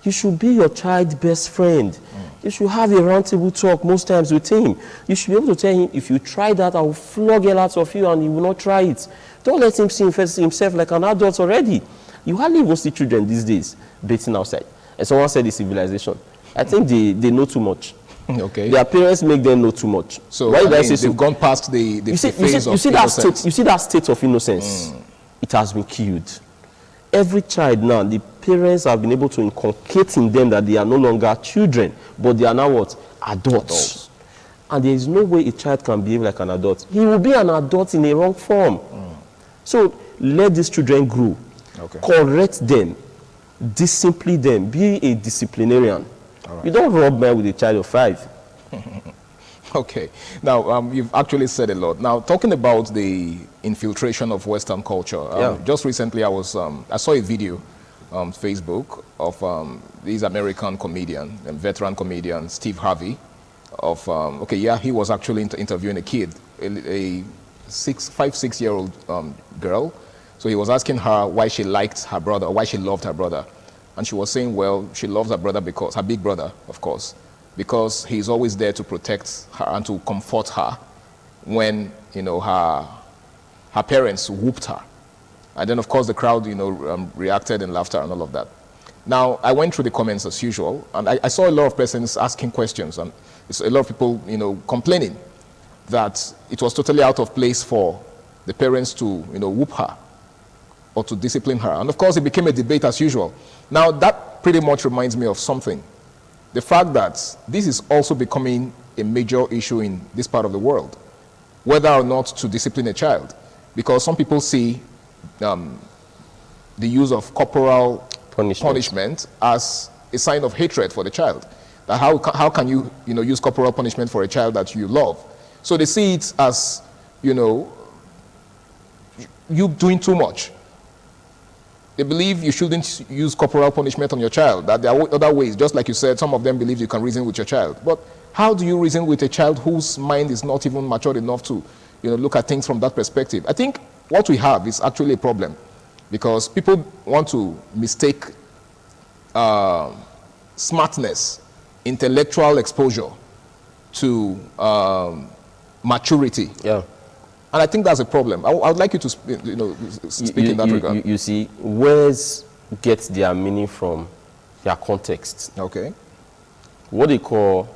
S5: You should be your child's best friend. You should have a roundtable talk most times with him. You should be able to tell him, if you try that, I will flog hell out of you, and he will not try it. Don't let him see himself like an adult already. You hardly even see children these days bathing outside. And someone said it's civilization. I think they know too much.
S2: Okay.
S5: Their parents make them know too much.
S2: So why did I say so? They've gone past the phase of innocence.
S5: You see that state of innocence? It has been killed. Every child now, the parents have been able to inculcate in them that they are no longer children, but they are now what? Adults. And there is no way a child can behave like an adult. He will be an adult in a wrong form. So let these children grow. Okay. Correct them. Discipline them. Be a disciplinarian. Right. You don't rub men with a child of 5.
S2: Okay. Now, you've actually said a lot. Now, talking about the infiltration of Western culture, just recently I saw a video on Facebook of this American comedian, and veteran comedian, Steve Harvey, of, he was actually interviewing a kid, a 5-6-year-old girl. So he was asking her why she liked her brother, why she loved her brother. And she was saying, well, she loves her brother because, her big brother, of course, because he's always there to protect her and to comfort her when, her parents whooped her. And then, of course, the crowd, reacted in laughter and all of that. Now, I went through the comments as usual, and I saw a lot of persons asking questions, and it's a lot of people, complaining that it was totally out of place for the parents to, whoop her or to discipline her. And, of course, it became a debate as usual. Now, that pretty much reminds me of something. The fact that this is also becoming a major issue in this part of the world, whether or not to discipline a child. Because some people see the use of corporal punishment as a sign of hatred for the child. That how can you, use corporal punishment for a child that you love? So they see it as, you doing too much. They believe you shouldn't use corporal punishment on your child, that there are other ways. Just like you said, some of them believe you can reason with your child. But how do you reason with a child whose mind is not even matured enough to, look at things from that perspective? I think what we have is actually a problem, because people want to mistake smartness, intellectual exposure to maturity. Yeah. And I think that's a problem. I would like you to speak in that regard.
S5: You see, words get their meaning from their context. Okay. What they call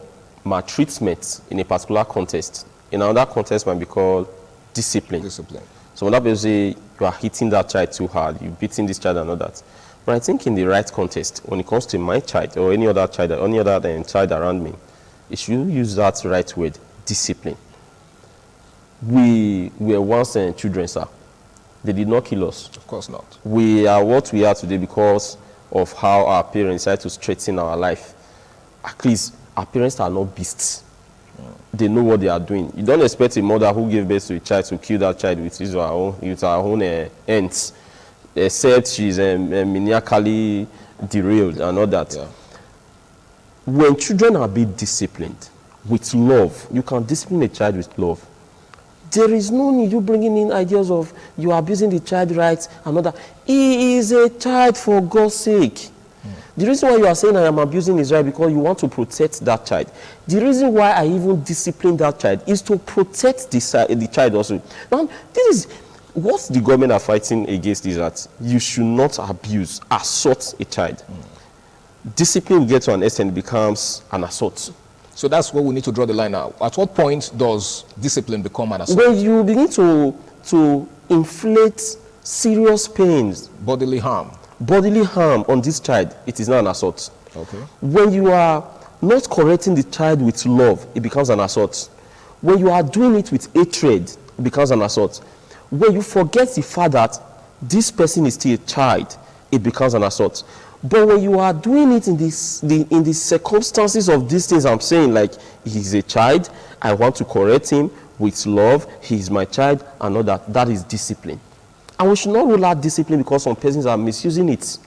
S5: maltreatment in a particular context, in another context might be called discipline. Discipline. So when that person say you are hitting that child too hard, you're beating this child and all that. But I think in the right context, when it comes to my child or any other child, or any other child around me, it should use that right word, discipline. We were once children, sir. They did not kill us.
S2: Of course not.
S5: We are what we are today because of how our parents decided to straighten our life. At least our parents are not beasts. They know what they are doing. You don't expect a mother who gave birth to a child to kill that child with her own ends, except she's maniacally derailed and all that. Yeah. When children are being disciplined with love, you can discipline a child with love. There is no need you bringing in ideas of you are abusing the child rights and all that. He is a child, for God's sake. The reason why you are saying I am abusing his right because you want to protect that child. The reason why I even discipline that child is to protect the child also. Now, this is what the government are fighting against, is that you should not abuse, assault a child. Discipline will get to an extent, becomes an assault.
S2: So that's where we need to draw the line now. At what point does discipline become an assault?
S5: When you begin to inflict serious pains,
S2: bodily harm
S5: on this child, it is not an assault.
S2: Okay.
S5: When you are not correcting the child with love, it becomes an assault. When you are doing it with hatred, it becomes an assault. When you forget the fact that this person is still a child, it becomes an assault. But when you are doing it in the circumstances of these things I'm saying, like he's a child, I want to correct him with love, he's my child, and all that, that is discipline. And we should not rule out discipline because some persons are misusing it.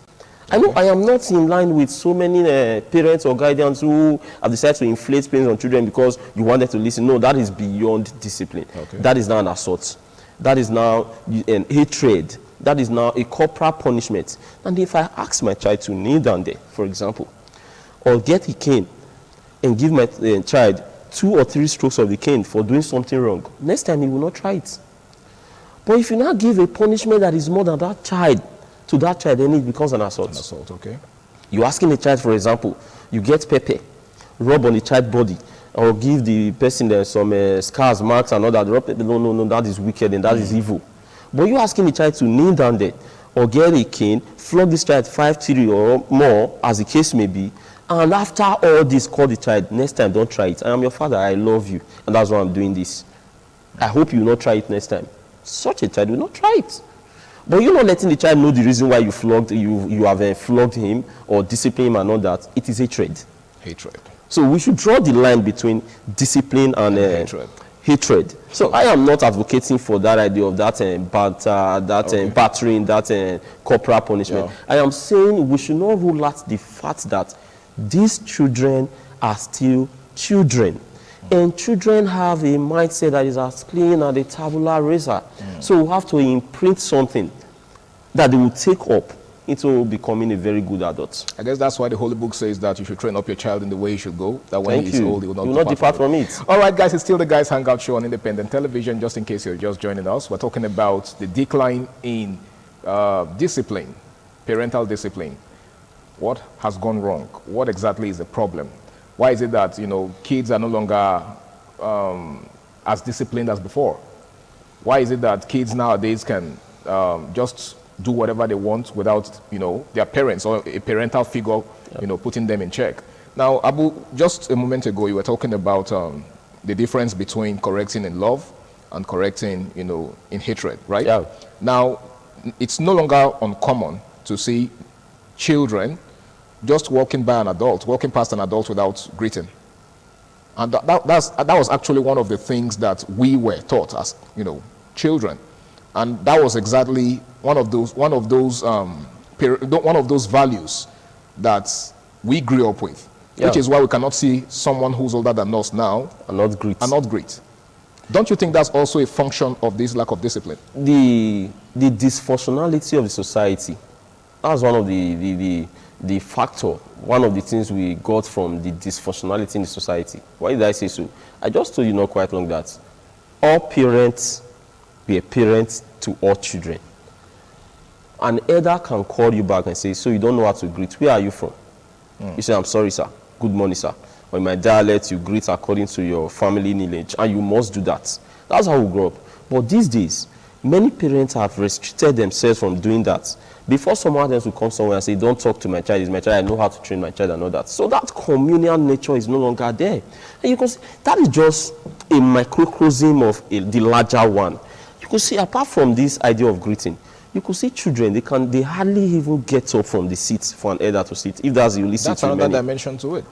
S5: I know I am not in line with so many parents or guardians who have decided to inflate pains on children because you want them to listen. No, that is beyond discipline. Okay. That is now an assault. That is now an hatred. That is now a corporal punishment. And if I ask my child to kneel down there, for example, or get a cane and give my child 2 or 3 strokes of the cane for doing something wrong, next time he will not try it. But if you now give a punishment that is more than that child, to that child, then it becomes an assault. An
S2: assault, okay.
S5: You're asking a child, for example, you get pepper, rub on the child's body, or give the person some scars, marks, and all that. Rub pepper. No, that is wicked and that is evil. But you're asking the child to kneel down there, or get a cane, flog this child 5 times or more, as the case may be, and after all this, call the child, next time, don't try it. I am your father, I love you, and that's why I'm doing this. I hope you will not try it next time. Such a child will not try it. But you're not letting the child know the reason why you have flogged him or disciplined him and all that. It is hatred.
S2: Hatred.
S5: So we should draw the line between discipline and hatred. So I am not advocating for that idea of that battering, that corporal punishment. No. I am saying we should not rule out the fact that these children are still children. And children have a mindset that is as clean as a tabula rasa. So we have to imprint something that they will take up into becoming a very good adult.
S2: I guess that's why the Holy Book says that you should train up your child in the way he should go, that when he's old, he will not depart from it. All right, guys, it's still the Guys Hangout Show on Independent Television. Just in case you're just joining us, we're talking about the decline in discipline, parental discipline. What has gone wrong? What exactly is the problem? Why is it that, kids are no longer as disciplined as before? Why is it that kids nowadays can just do whatever they want without, their parents or a parental figure, putting them in check? Now, Abu, just a moment ago, you were talking about the difference between correcting in love and correcting, in hatred, right?
S5: Yeah.
S2: Now, it's no longer uncommon to see children just walking past an adult without greeting. And that was actually one of the things that we were taught as, children. And that was exactly one of those values that we grew up with, which is why we cannot see someone who's older than us now
S5: and not greet.
S2: Don't you think that's also a function of this lack of discipline?
S5: The dysfunctionality of the society, that's one of the factor, one of the things we got from the dysfunctionality in the society. Why did I say so? I just told you not quite long that all parents were parents to all children. An elder can call you back and say, so you don't know how to greet. Where are you from? You say, I'm sorry, sir. Good morning, sir. Or in my dialect, you greet according to your family lineage, and you must do that. That's how we grow up. But these days, many parents have restricted themselves from doing that. Before someone else will come somewhere and say, don't talk to my child, it's my child, I know how to train my child and all that. So that communal nature is no longer there. And you can see, that is just a microcosm of the larger one. You could see, apart from this idea of greeting, you could see children, they hardly even get up from the seat for an elder to sit, if that's the only seat.
S2: That's another dimension to it.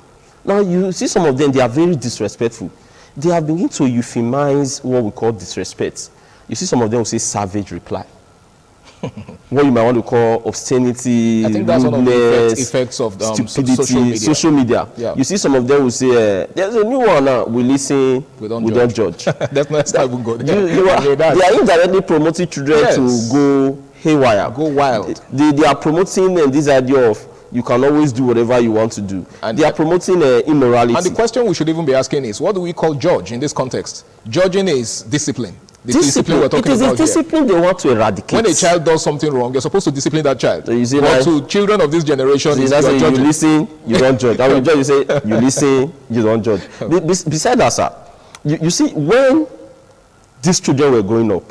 S5: Now, you see some of them, they are very disrespectful. They have begun to euphemize what we call disrespect. You see some of them will say savage reply. What you might want to call obscenity,
S2: I think that's one of the effects of
S5: stupidity, social media. Yeah. You see some of them will say, there's a new one now, we listen, we don't judge.
S2: That's not even good.
S5: They are indirectly promoting children to go haywire.
S2: Go wild.
S5: They are promoting this idea of you can always do whatever you want to do. And they are promoting immorality.
S2: And the question we should even be asking is, what do we call judge in this context? Judging is discipline. Discipline we're talking about.
S5: It is a discipline they want to eradicate.
S2: When a child does something wrong, you're supposed to discipline that child.
S5: So you say,
S2: but to children of this generation,
S5: you listen, you don't judge. I will judge, you say, you listen, you don't judge. Besides that, sir, you see, when these children were growing up,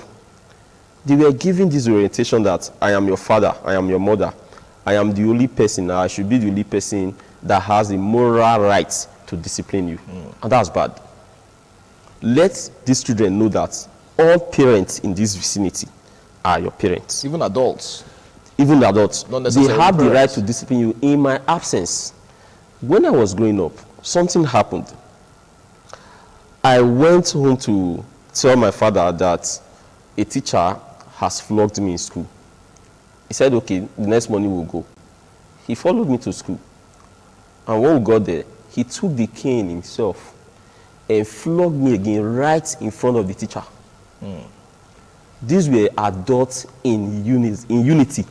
S5: they were given this orientation that I am your father, I am your mother, I am the only person, I should be the only person that has the moral right to discipline you. And that's bad. Let these children know that all parents in this vicinity are your parents.
S2: Even adults.
S5: even adults,
S2: Not
S5: they
S2: necessarily
S5: have the right
S2: parents.
S5: to discipline you in my absence. When I was growing up, something happened. I went home to tell my father that a teacher has flogged me in school. He said, okay, the next morning we'll go. He followed me to school. And when we got there, he took the cane himself and flogged me again right in front of the teacher. These were adults in unity.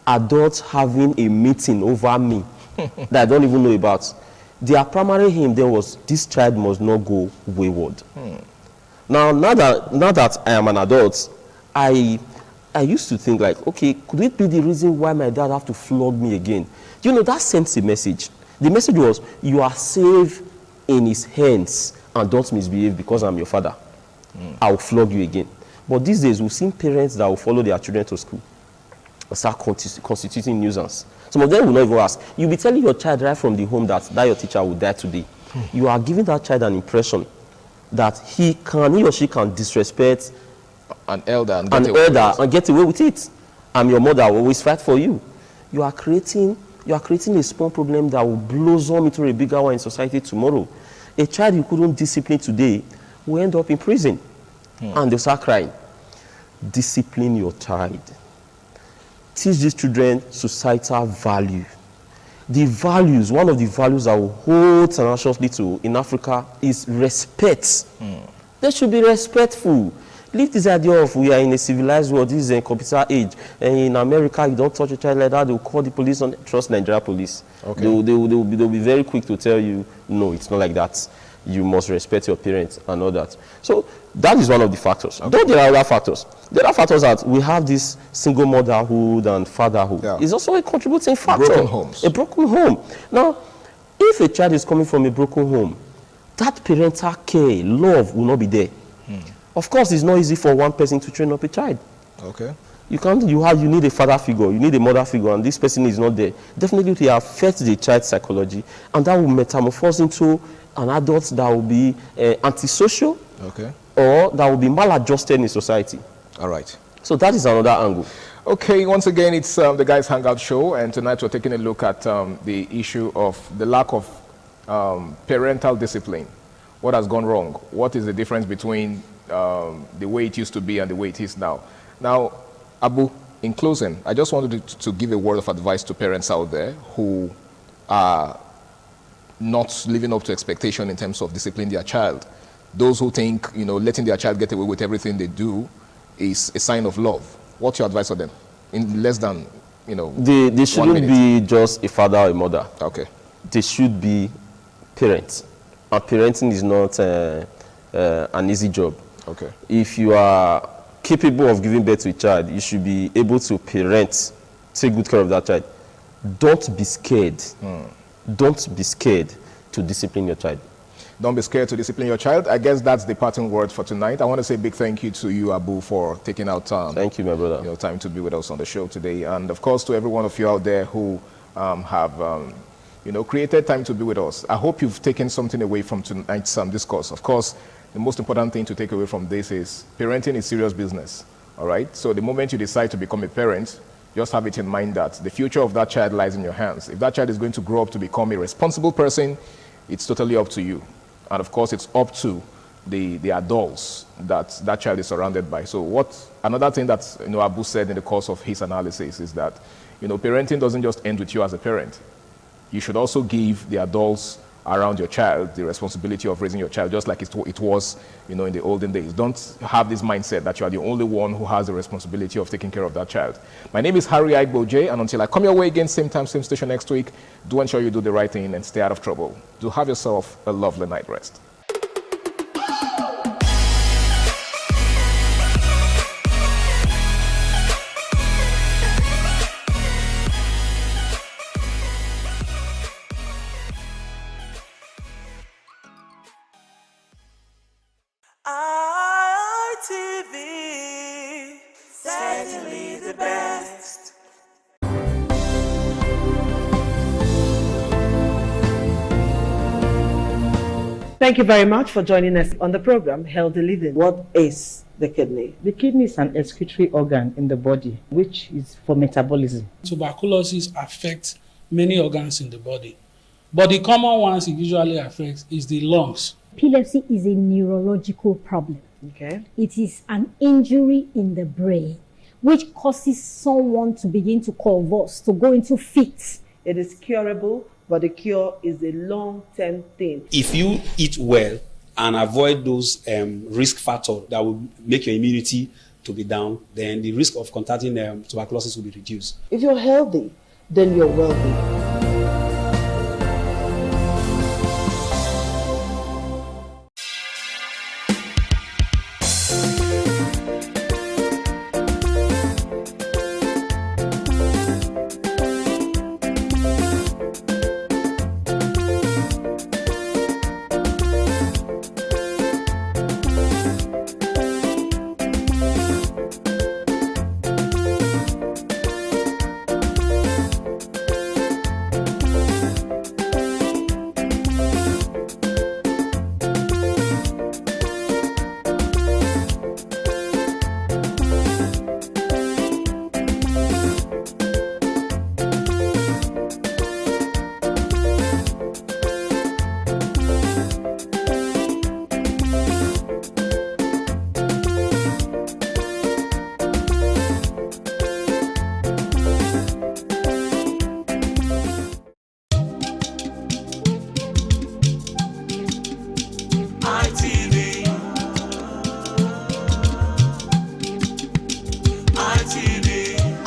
S5: Adults having a meeting over me that I don't even know about. Their primary aim then was, this child must not go wayward. Now that I am an adult, I used to think like, okay, could it be the reason why my dad have to flog me again? You know, that sends a message. The message was, you are safe in his hands and don't misbehave because I'm your father. I'll flog you again. But these days, we've seen parents that will follow their children to school and start constituting nuisance. Some of them will not even ask. You'll be telling your child right from the home that your teacher will die today. You are giving that child an impression that he or she can disrespect
S2: an elder and
S5: get away with it. I'm your mother, I will always fight for you. You are creating a small problem that will blossom into a bigger one in society tomorrow. A child you couldn't discipline today will end up in prison. And they'll start crying. Discipline your child. Teach these children societal value. The values, one of the values I will hold tenaciously to in Africa is respect. They should be respectful. Leave this idea of we are in a civilized world, this is a computer age. And in America, you don't touch a child like that, they'll call the police on. Trust Nigeria police.
S2: Okay.
S5: They'll be very quick to tell you, no, it's not like that. You must respect your parents and all that. So that is one of the factors. Okay. Though there are other factors. There are factors that we have this single motherhood and fatherhood. Yeah. It's also a contributing factor.
S2: Broken homes.
S5: A broken home. Now, if a child is coming from a broken home, that parental care, love will not be there. Of course, it's not easy for one person to train up a child.
S2: Okay.
S5: You need a father figure, you need a mother figure, and this person is not there. Definitely, it will affect the child's psychology, and that will metamorphose into an adult that will be antisocial,
S2: okay,
S5: or that will be maladjusted in society.
S2: All right.
S5: So that is another angle.
S2: Okay, once again, it's the Guys Hangout Show, and tonight we're taking a look at the issue of the lack of parental discipline. What has gone wrong? What is the difference between the way it used to be and the way it is now? Now, Abu, in closing, I just wanted to give a word of advice to parents out there who are not living up to expectation in terms of disciplining their child. Those who think, letting their child get away with everything they do is a sign of love. What's your advice for them? In less than,
S5: They shouldn't be just a father or a mother.
S2: Okay.
S5: They should be parents. And parenting is not an easy job.
S2: Okay.
S5: If you are capable of giving birth to a child, you should be able to parent, take good care of that child. Don't be scared. Don't be scared to discipline your child.
S2: Don't be scared to discipline your child. I guess that's the parting word for tonight. I want to say a big thank you to you, Abu, for taking out
S5: thank you, my brother.
S2: Time to be with us on the show today. And of course, to every one of you out there who have created time to be with us. I hope you've taken something away from tonight's discourse. Of course, the most important thing to take away from this is parenting is serious business. All right? So the moment you decide to become a parent, just have it in mind that the future of that child lies in your hands. If that child is going to grow up to become a responsible person, it's totally up to you. And of course, it's up to the adults that child is surrounded by. So another thing that Abu said in the course of his analysis is that parenting doesn't just end with you as a parent. You should also give the adults around your child the responsibility of raising your child, just like it was in the olden days. Don't have this mindset that you are the only one who has the responsibility of taking care of that child. My name is Harry Igboje, and until I come your way again, same time, same station next week, do ensure you do the right thing and stay out of trouble. Do have yourself a lovely night rest.
S1: RTV, certainly the best.
S12: Thank you very much for joining us on the program, Healthy Living. What is the kidney?
S17: The kidney is an excretory organ in the body, which is for metabolism.
S13: Tuberculosis affects many organs in the body, but the common ones it usually affects is the lungs.
S19: Epilepsy is a neurological problem.
S12: Okay.
S19: It is an injury in the brain which causes someone to begin to convulse, to go into fits.
S12: It is curable, but the cure is a long-term thing.
S22: If you eat well and avoid those risk factors that will make your immunity to be down, then the risk of contracting tuberculosis will be reduced.
S12: If you're healthy, then you're wealthy.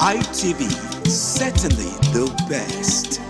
S15: ITV, certainly the best.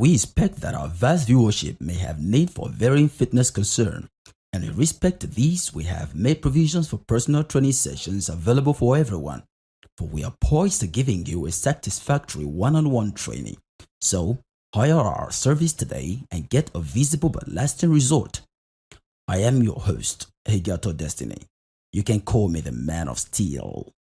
S6: We expect that our vast viewership may have need for varying fitness concern, and in respect to these, we have made provisions for personal training sessions available for everyone, for we are poised to giving you a satisfactory one-on-one training. So, hire our service today and get a visible but lasting result. I am your host, Higato Destiny. You can call me the Man of Steel.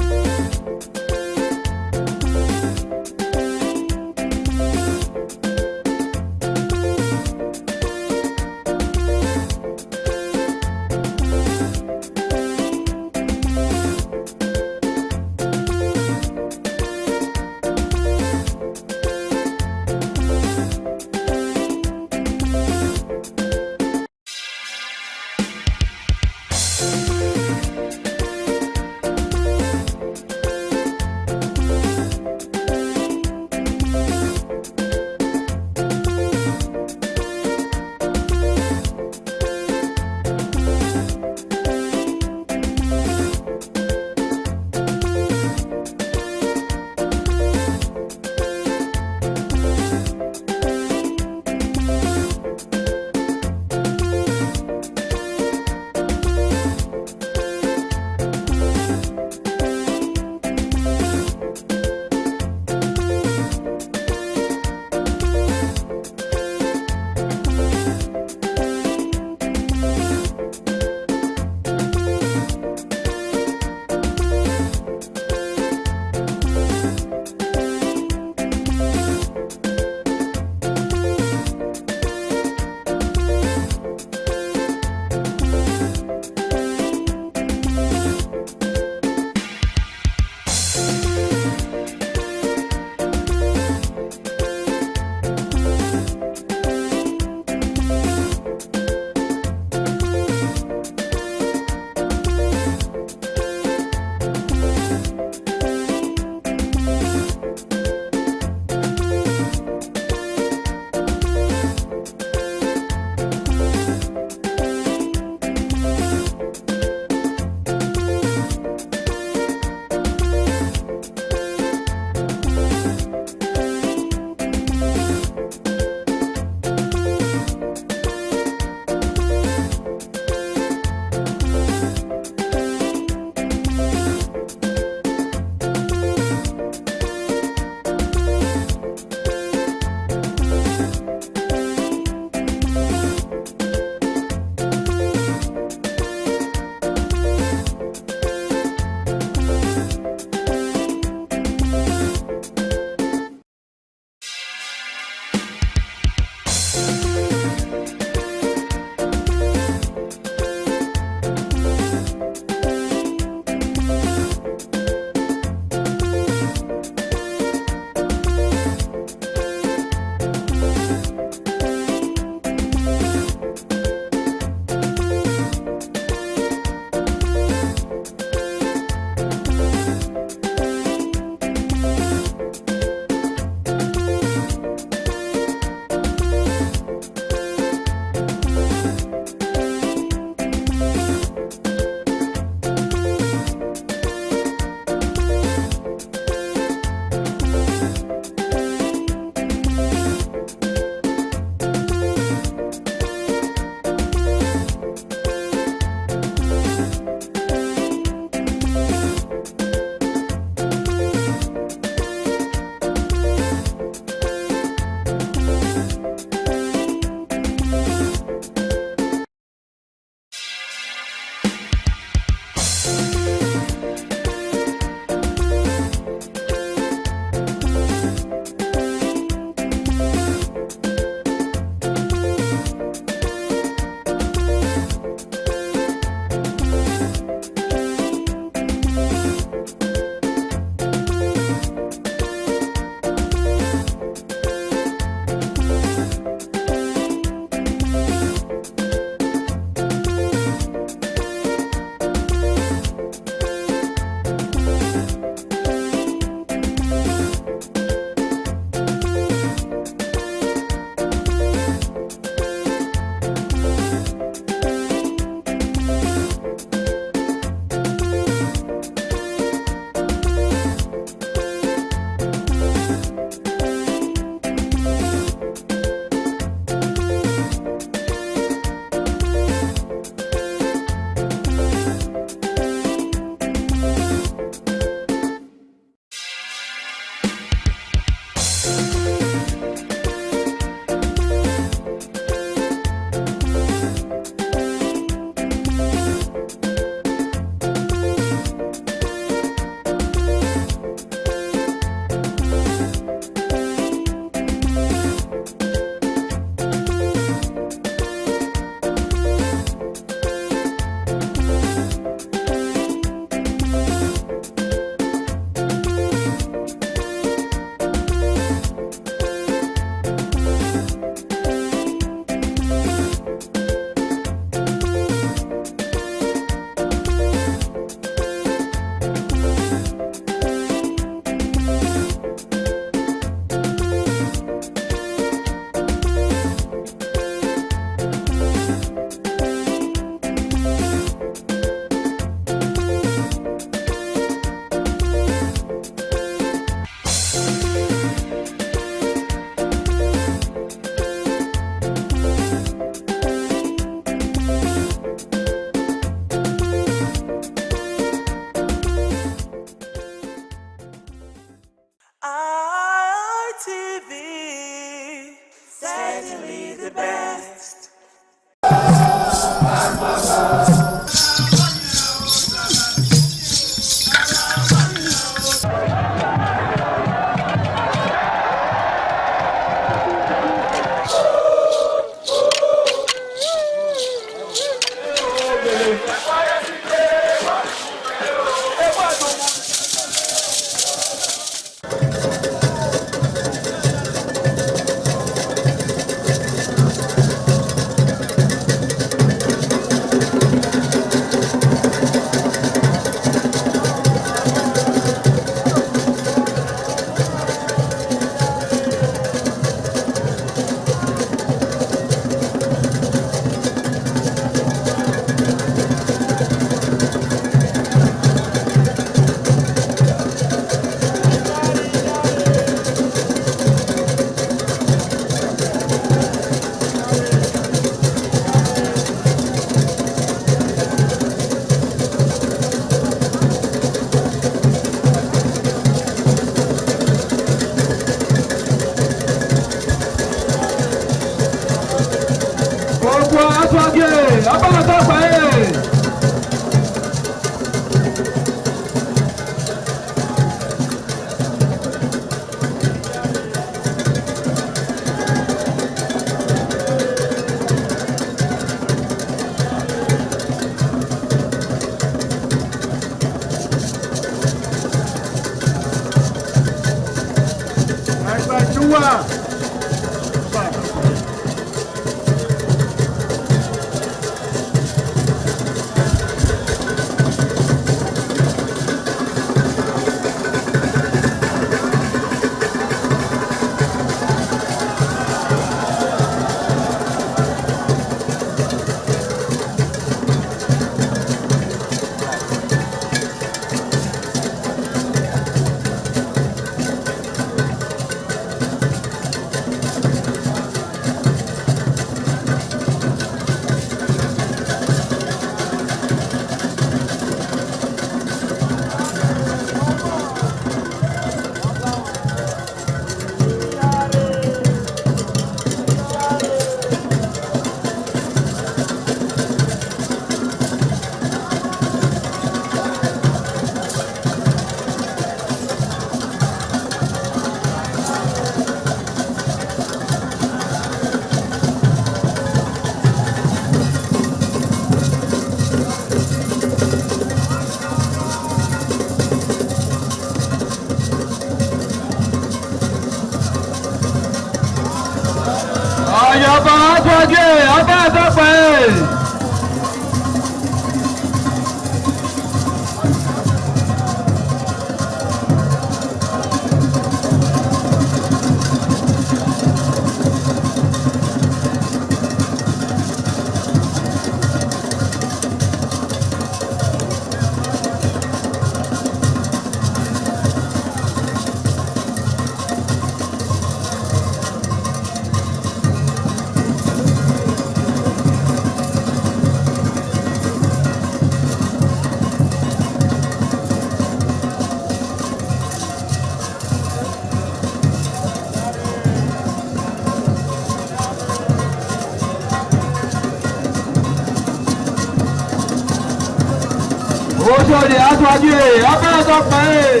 S3: Oṣòdì aṣáájú ẹ̀ abẹ́rẹ́ tó pẹ́ ẹ̀.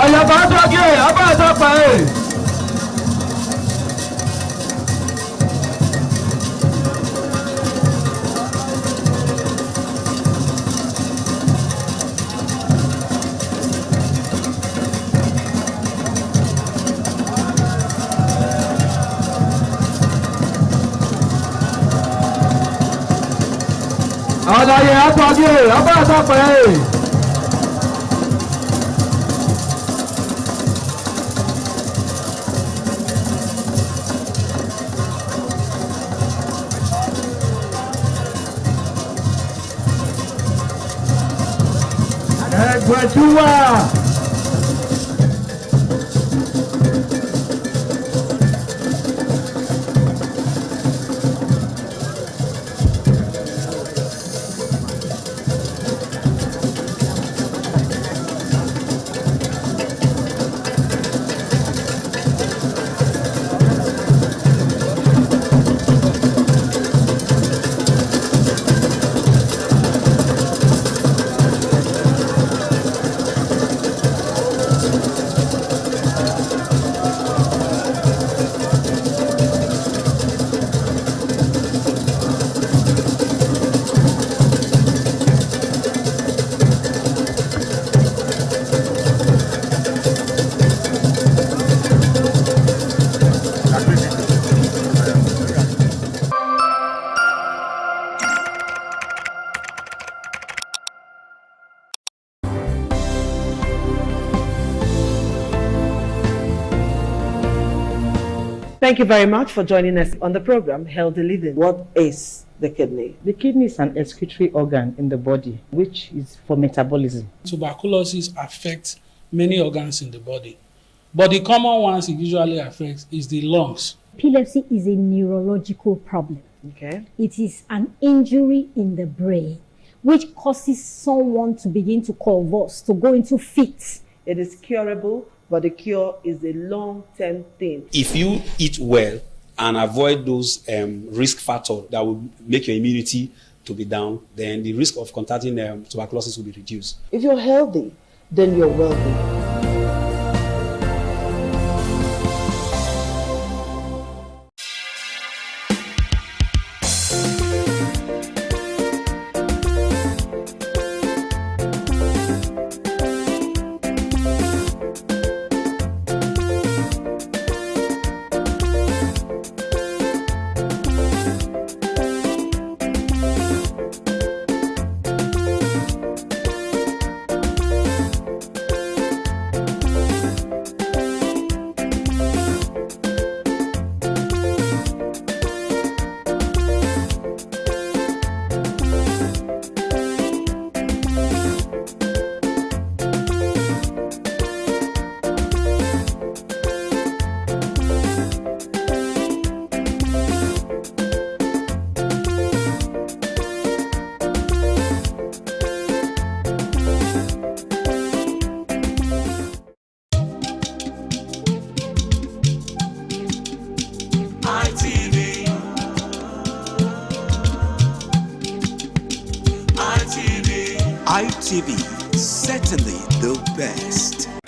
S3: Àyàbá sọ́kì ẹ̀ abẹ́rẹ́ tó pẹ́ ẹ̀. Àlàyé àtọ́jú ẹ̀ abẹ́rẹ́ tó pẹ́ ẹ̀. Ẹgbẹ̀túwà.
S12: Thank you very much for joining us on the program, Healthy Living. What is the kidney?
S17: The kidney is an excretory organ in the body, which is for metabolism.
S13: Tuberculosis affects many organs in the body, but the common ones it usually affects is the lungs.
S19: Epilepsy is a neurological problem.
S12: Okay.
S19: It is an injury in the brain, which causes someone to begin to convulse, to go into fits.
S12: It is curable but the cure is a long-term thing.
S22: If you eat well and avoid those risk factors that will make your immunity to be down, then the risk of contracting tuberculosis will be reduced.
S12: If you're healthy, then you're wealthy.
S15: ITV, certainly the best.